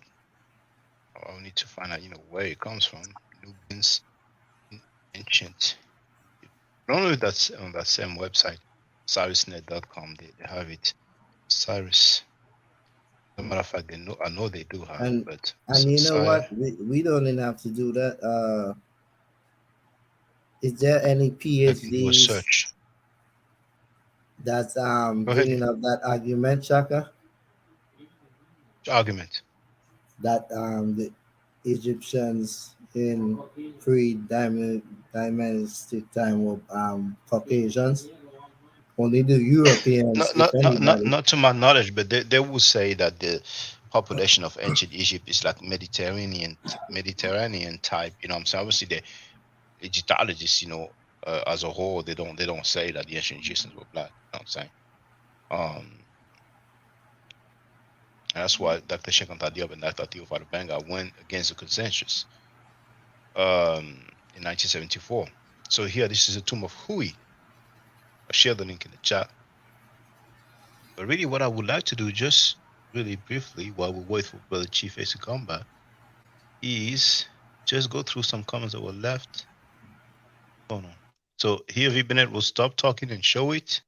I'll need to find out, where it comes from. Nubians, ancient. I don't know if that's on that same website, cyrusnet.com. They have it. Cyrus. As a matter of fact, I know they do have it, but and you know what? We don't even have to do that. Is there any PhDs search that's bringing up that argument, Chaka? Argument that the Egyptians in pre-dynastic time were Caucasians. Only the Europeans, not to my knowledge, but they will say that the population of ancient Egypt is like Mediterranean type. You know what I'm saying? Obviously, the Egyptologists, as a whole, they don't say that the ancient Egyptians were black. You know what I'm saying? That's why Dr. Sheikh Diop and Dr. Theophile Banga went against the consensus in 1974. So here, this is a tomb of Hui. I'll share the link in the chat. But really, what I would like to do, just really briefly, while we wait for Brother Chief Ace to come back, is just go through some comments that were left. Hold on. So here, Vibenet will stop talking and show it.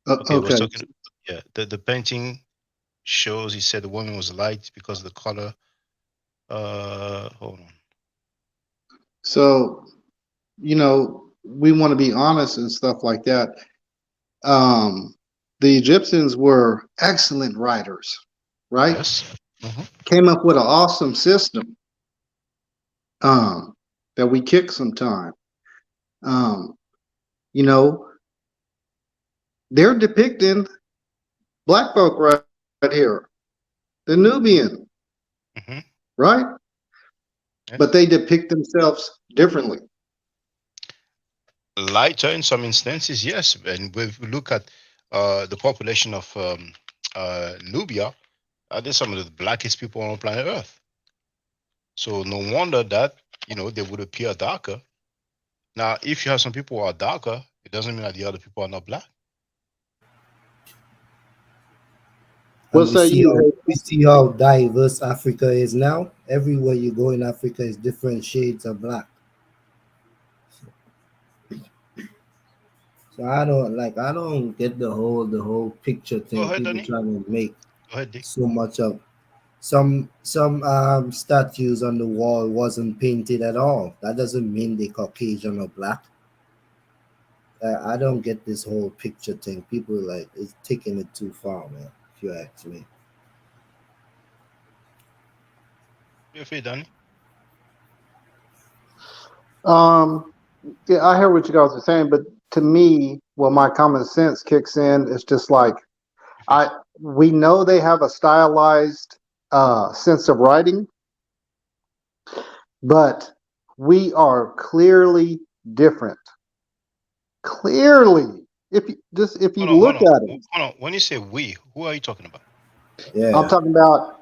Okay. Was talking, yeah, the painting shows. He said the woman was light because of the color. Hold on. So, we want to be honest and stuff like that. The Egyptians were excellent writers, right? Yes. Came up with an awesome system that we kick sometime. They're depicting black folk right here, the Nubian, right? Yes. But they depict themselves differently. Lighter in some instances, yes. And if we look at the population of Nubia, they're some of the blackest people on planet Earth. So no wonder that, they would appear darker. Now, if you have some people who are darker, it doesn't mean that the other people are not black. We see how diverse Africa is now. Everywhere you go in Africa is different shades of black. So I don't get the whole picture thing people trying to make so much of. Some statues on the wall wasn't painted at all. That doesn't mean they're Caucasian or black. I don't get this whole picture thing. People it's taking it too far, man. If you ask me. You're free, Danny. Yeah, I hear what you guys are saying, but to me, my common sense kicks in. It's just like we know they have a stylized sense of writing, but we are clearly different. Clearly, if you look at it. Hold on. When you say we, who are you talking about? Yeah, I'm talking about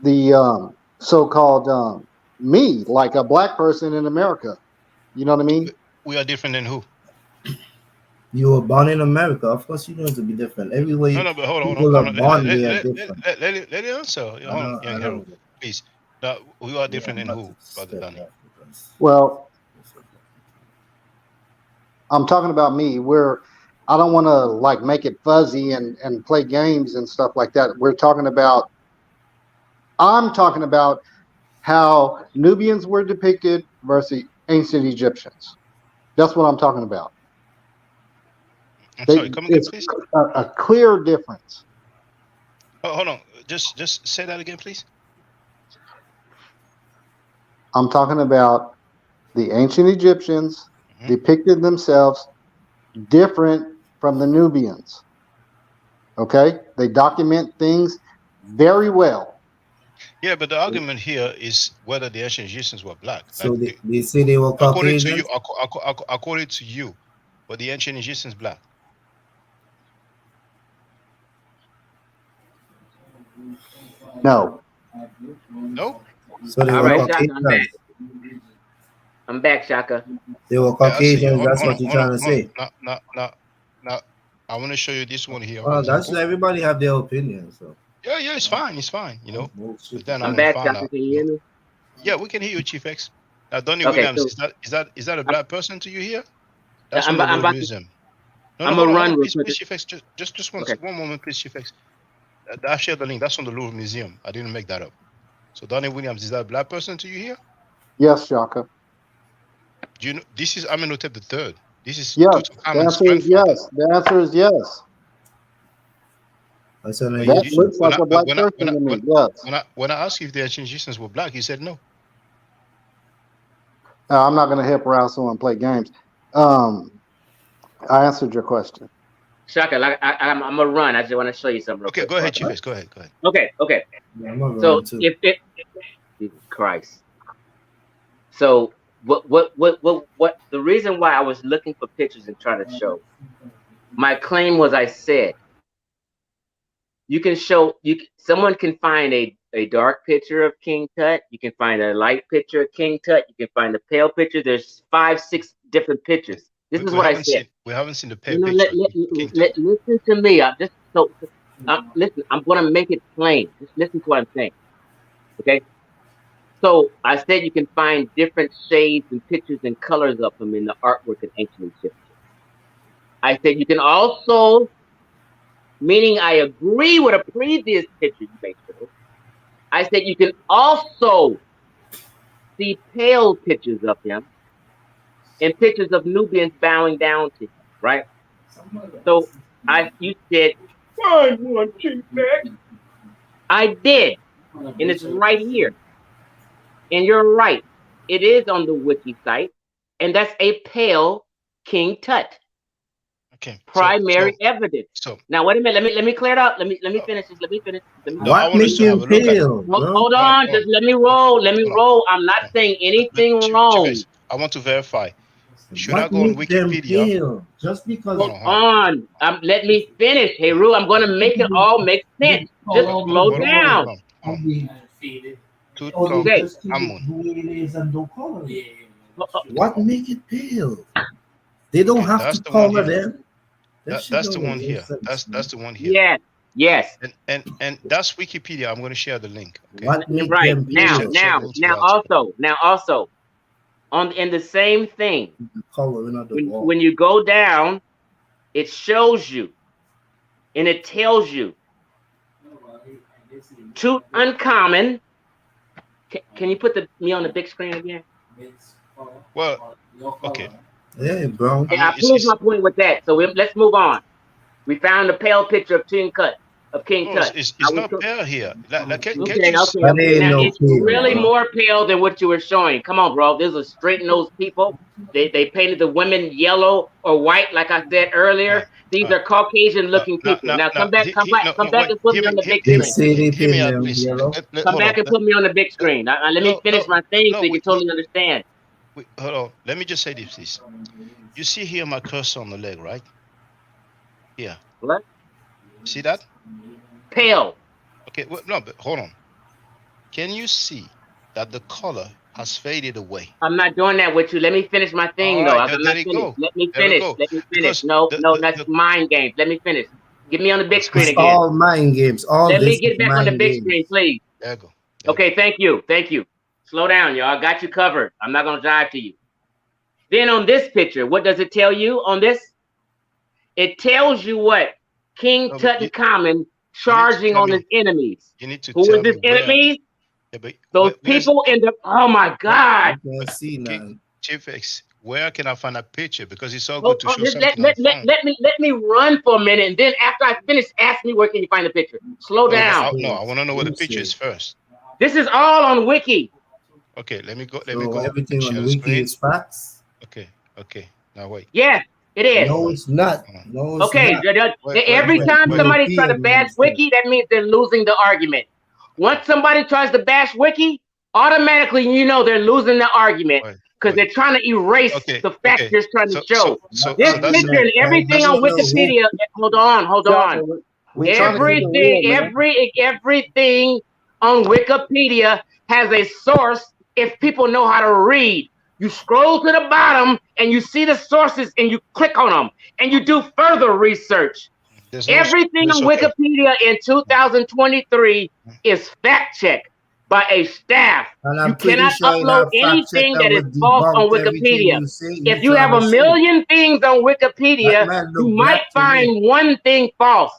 the so-called me, like a black person in America. You know what I mean? We are different than who? You were born in America. Of course, you're going to be different. Everywhere but hold on. They are different. Let it answer. Hold on, young hero, please. Now, we are different than who, Brother Danny? Well, I'm talking about me. I don't want to make it fuzzy and play games and stuff like that. I'm talking about how Nubians were depicted versus ancient Egyptians. That's what I'm talking about. Sorry, come again, please. A clear difference. Oh, hold on. Just say that again, please. I'm talking about the ancient Egyptians depicted themselves different from the Nubians. Okay? They document things very well. Yeah, but the argument here is whether the ancient Egyptians were black. So they say they were Caucasians? According to you, were the ancient Egyptians black? No. No? So they All were right, Shaka, Caucasians. I'm back, Shaka. They were Caucasians, that's what you're trying to say. Now, I want to show you this one here. Well, that's everybody have their opinion, so. Yeah, it's fine, you know. But then I'm back, Shaka, can you hear me? Yeah, we can hear you, Chief X. Now, Donnie Okay, Williams, so- is that a black person to you here? That's I'm from the about Louvre to- Museum. I'm hold gonna on, run real please, quick. Chief X, just one moment, please, Chief X. I shared the link. That's from the Louvre Museum. I didn't make that up. So, Donnie Williams, is that a black person to you here? Yes, Shaka. Do you know this is Amenhotep III? This is Yes. The Tutankhamun's answer is grandfather. yes. The answer is yes. That looks like a black person to me. Yes. When I asked you if the ancient Egyptians were black, you said no. I'm not going to hip around someone and play games. I answered your question. Shaka, I'm gonna run. I just want to show you something. Okay, go ahead, Chief X. Go ahead. Okay. Yeah, I'm gonna So run too. if Jesus Christ. So what the reason why I was looking for pictures and trying to show, my claim was I said someone can find a dark picture of King Tut, you can find a light picture of King Tut, you can find a pale picture. There's 5-6 different pictures. This is what I said. We haven't seen the pale No, picture. listen to me. Listen, I'm going to make it plain. Just listen to what I'm saying. Okay? So I said you can find different shades and pictures and colors of them in the artwork of ancient Egyptians. I said you can also, meaning I agree with a previous picture you made. I said you can also see pale pictures of him and pictures of Nubians bowing down to him, right? So you said, find one, Chief X. I did, and it's right here. And you're right, it is on the wiki site, and that's a pale King Tut. Okay. Primary evidence. Now wait a minute, let me clear it up. Let me finish this. What makes him pale? Hold on, just let me roll. I'm not saying anything wrong. I want to verify. Should I go on Wikipedia? Just because. Hold on. Let me finish. Hey, Ru, I'm going to make it all make sense. Just slow down. Okay. What make it pale? They don't have to color them. That's the one here. That's the one here. Yes. And that's Wikipedia. I'm going to share the link. Okay? Right. Now also in the same thing. When you go down, it shows you and it tells you Tut uncommon. Can you put me on the big screen again? Well, okay. Yeah, bro. I proved my point with that. So let's move on. We found a pale picture of King Tut. It's not pale here. It's really more pale than what you were showing. Come on, bro. These are straight-nosed people. They painted the women yellow or white, like I said earlier. These are Caucasian-looking people. Now come back and put me on the big screen. Come back and put me on the big screen. Let me finish my thing so you can totally understand. Wait, hold on. Let me just say this, please. You see here my cursor on the leg, right? Here. What? See that? Pale. Okay, well, no, but hold on. Can you see that the color has faded away? I'm not doing that with you. Let me finish my thing, though. Let me finish. No, that's mind games. Let me finish. Get me on the big screen again. All mind games. Let me get back on the big screen, please. There you go. Okay, thank you. Slow down, y'all. I got you covered. I'm not going to drive to you. Then on this picture, what does it tell you on this? It tells you what? King Tutankhamun charging on his enemies. Who is his enemies? Those people in the, oh my God. Chief X, where can I find a picture? Because it's all good to show something. Let me run for a minute, and then after I finish, ask me where can you find the picture. Slow down. No, I want to know where the picture is first. This is all on Wiki. Okay, let me go. Everything on the Wiki is facts. Okay, Okay, now wait. Yes, it is. No, it's not. No, it's Okay, not. every time somebody tries to bash Wiki, that means they're losing the argument. Once somebody tries to bash Wiki, automatically you know they're losing the argument because they're trying to erase the fact you're trying to show. This picture and everything on Wikipedia. Hold on. Everything on Wikipedia has a source if people know how to read. You scroll to the bottom and you see the sources and you click on them and you do further research. Everything on Wikipedia in 2023 is fact checked by a staff. You cannot upload anything that is false on Wikipedia. If you have a million things on Wikipedia, you might find one thing false.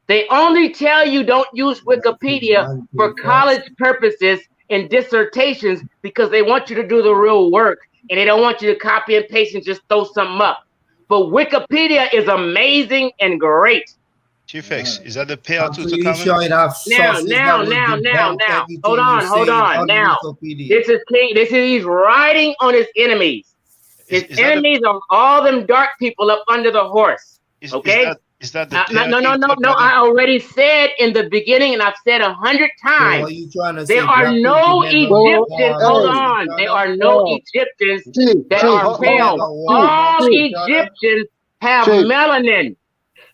They only tell you don't use Wikipedia for college purposes and dissertations because they want you to do the real work and they don't want you to copy and paste and just throw something up. But Wikipedia is amazing and great. Chief X, is that the payout to Now. Hold on. Now, this is King. He's riding on his enemies. His enemies are all them dark people up under the horse. Okay. Is that the no. I already said in the beginning, and I've said 100 times. There are no Egyptians. Hold on. There are no Egyptians that are pale. All Egyptians have melanin.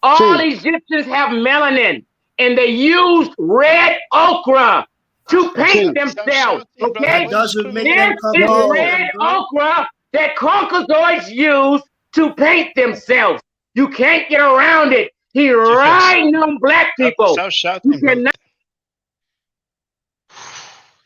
All Egyptians have melanin, and they used red ochre to paint themselves. Okay, this is red ochre that Caucasoids use to paint themselves. You can't get around it. He riding on black people. Stop shouting,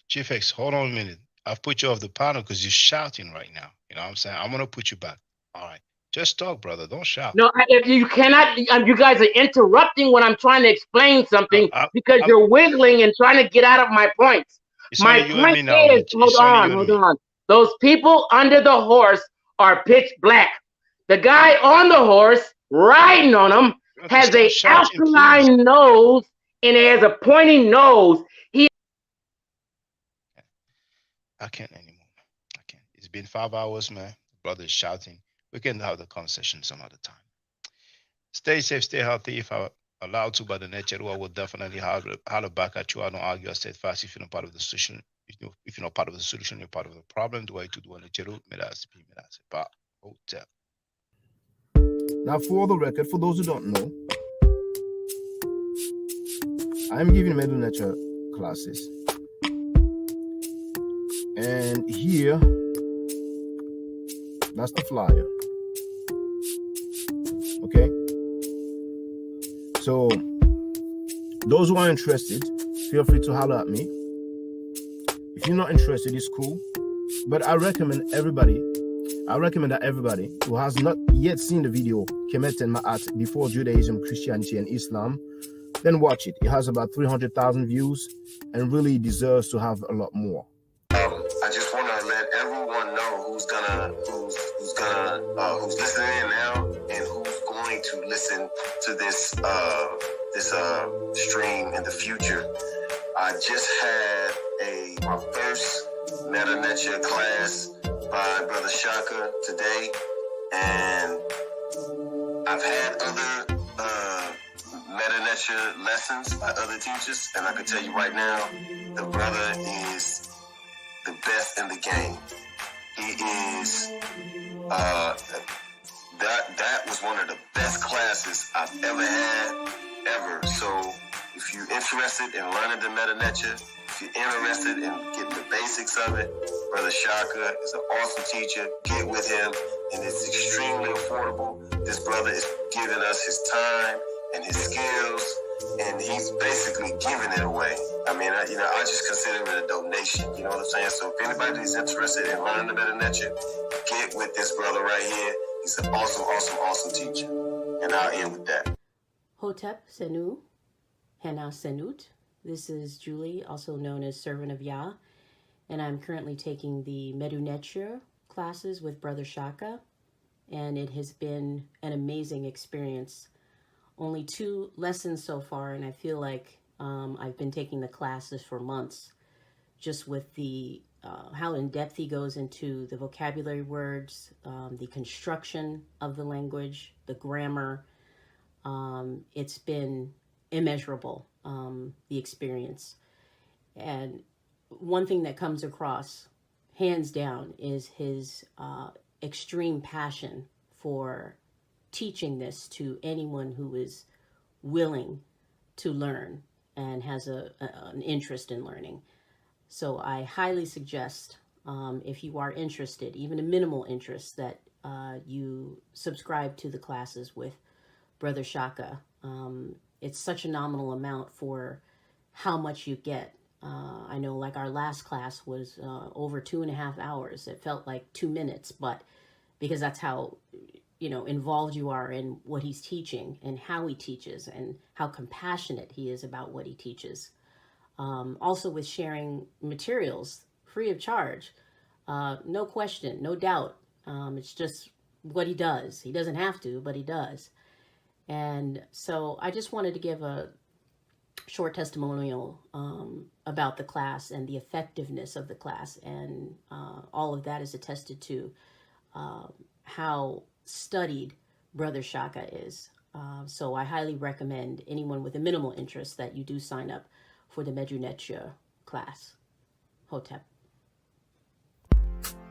Chief X, hold on a minute. I've put you off the panel because you're shouting right now. You know what I'm saying? I'm gonna put you back. All right. Just talk, brother. Don't shout. No, you cannot. You guys are interrupting when I'm trying to explain something because you're wiggling and trying to get out of my points. My point is, hold on. Those people under the horse are pitch black. The guy on the horse riding on him has a alkaline nose and he has a pointy nose. I can't anymore. I can't. It's been 5 hours, man. Brother is shouting. We can have the conversation some other time. Stay safe, stay healthy. If I'm allowed to by the nature, I will definitely holler back at you. I don't argue. I said fast. If you're not part of the solution, if you're not part of the solution, you're part of the problem. Do I to do a nature? Hotel. Now, for the record, for those who don't know, I'm giving middle nature classes, and here, that's the flyer. Okay, so those who are interested, feel free to holler at me. If you're not interested, it's cool, but I recommend that everybody who has not yet seen the video Kemet and Ma'at before Judaism, Christianity, and Islam, then watch it. It has about 300,000 views and really deserves to have a lot more. I just want to let everyone know who's listening in now and who's going to listen to this stream in the future. I just had my first Meta Nature class by Brother Shaka today, and I've had other Meta Nature lessons by other teachers, and I can tell you right now, the brother is the best in the game. He is that was one of the best classes I've ever had, ever. So if you're interested in learning the Meta Nature, if you're interested in getting the basics of it, Brother Shaka is an awesome teacher. Get with him, and it's extremely affordable. This brother is giving us his time and his skills, and he's basically giving it away. I mean, I just consider it a donation. You know what I'm saying? So if anybody's interested in learning the Meta Nature, get with this brother right here. He's an awesome teacher. And I'll end with that. Hotep Senu, Hena Senut. This is Julie, also known as Servant of Yah, and I'm currently taking the Medu Nature classes with Brother Shaka, and it has been an amazing experience. Only 2 lessons so far, and I feel like I've been taking the classes for months, just with the how in depth he goes into the vocabulary words, the construction of the language, the grammar. It's been immeasurable, the experience. And one thing that comes across, hands down, is his extreme passion for teaching this to anyone who is willing to learn and has an interest in learning. So I highly suggest, if you are interested, even a minimal interest, that you subscribe to the classes with Brother Shaka. It's such a nominal amount for how much you get. I know, like, our last class was over 2.5 hours. It felt like 2 minutes, but because that's how, you know, involved you are in what he's teaching and how he teaches and how compassionate he is about what he teaches. Also with sharing materials free of charge, no question, no doubt. It's just what he does. He doesn't have to, but he does. And so I just wanted to give a short testimonial about the class and the effectiveness of the class. And all of that is attested to how studied Brother Shaka is. So I highly recommend anyone with a minimal interest that you do sign up for the Medu Netia class. Hotep.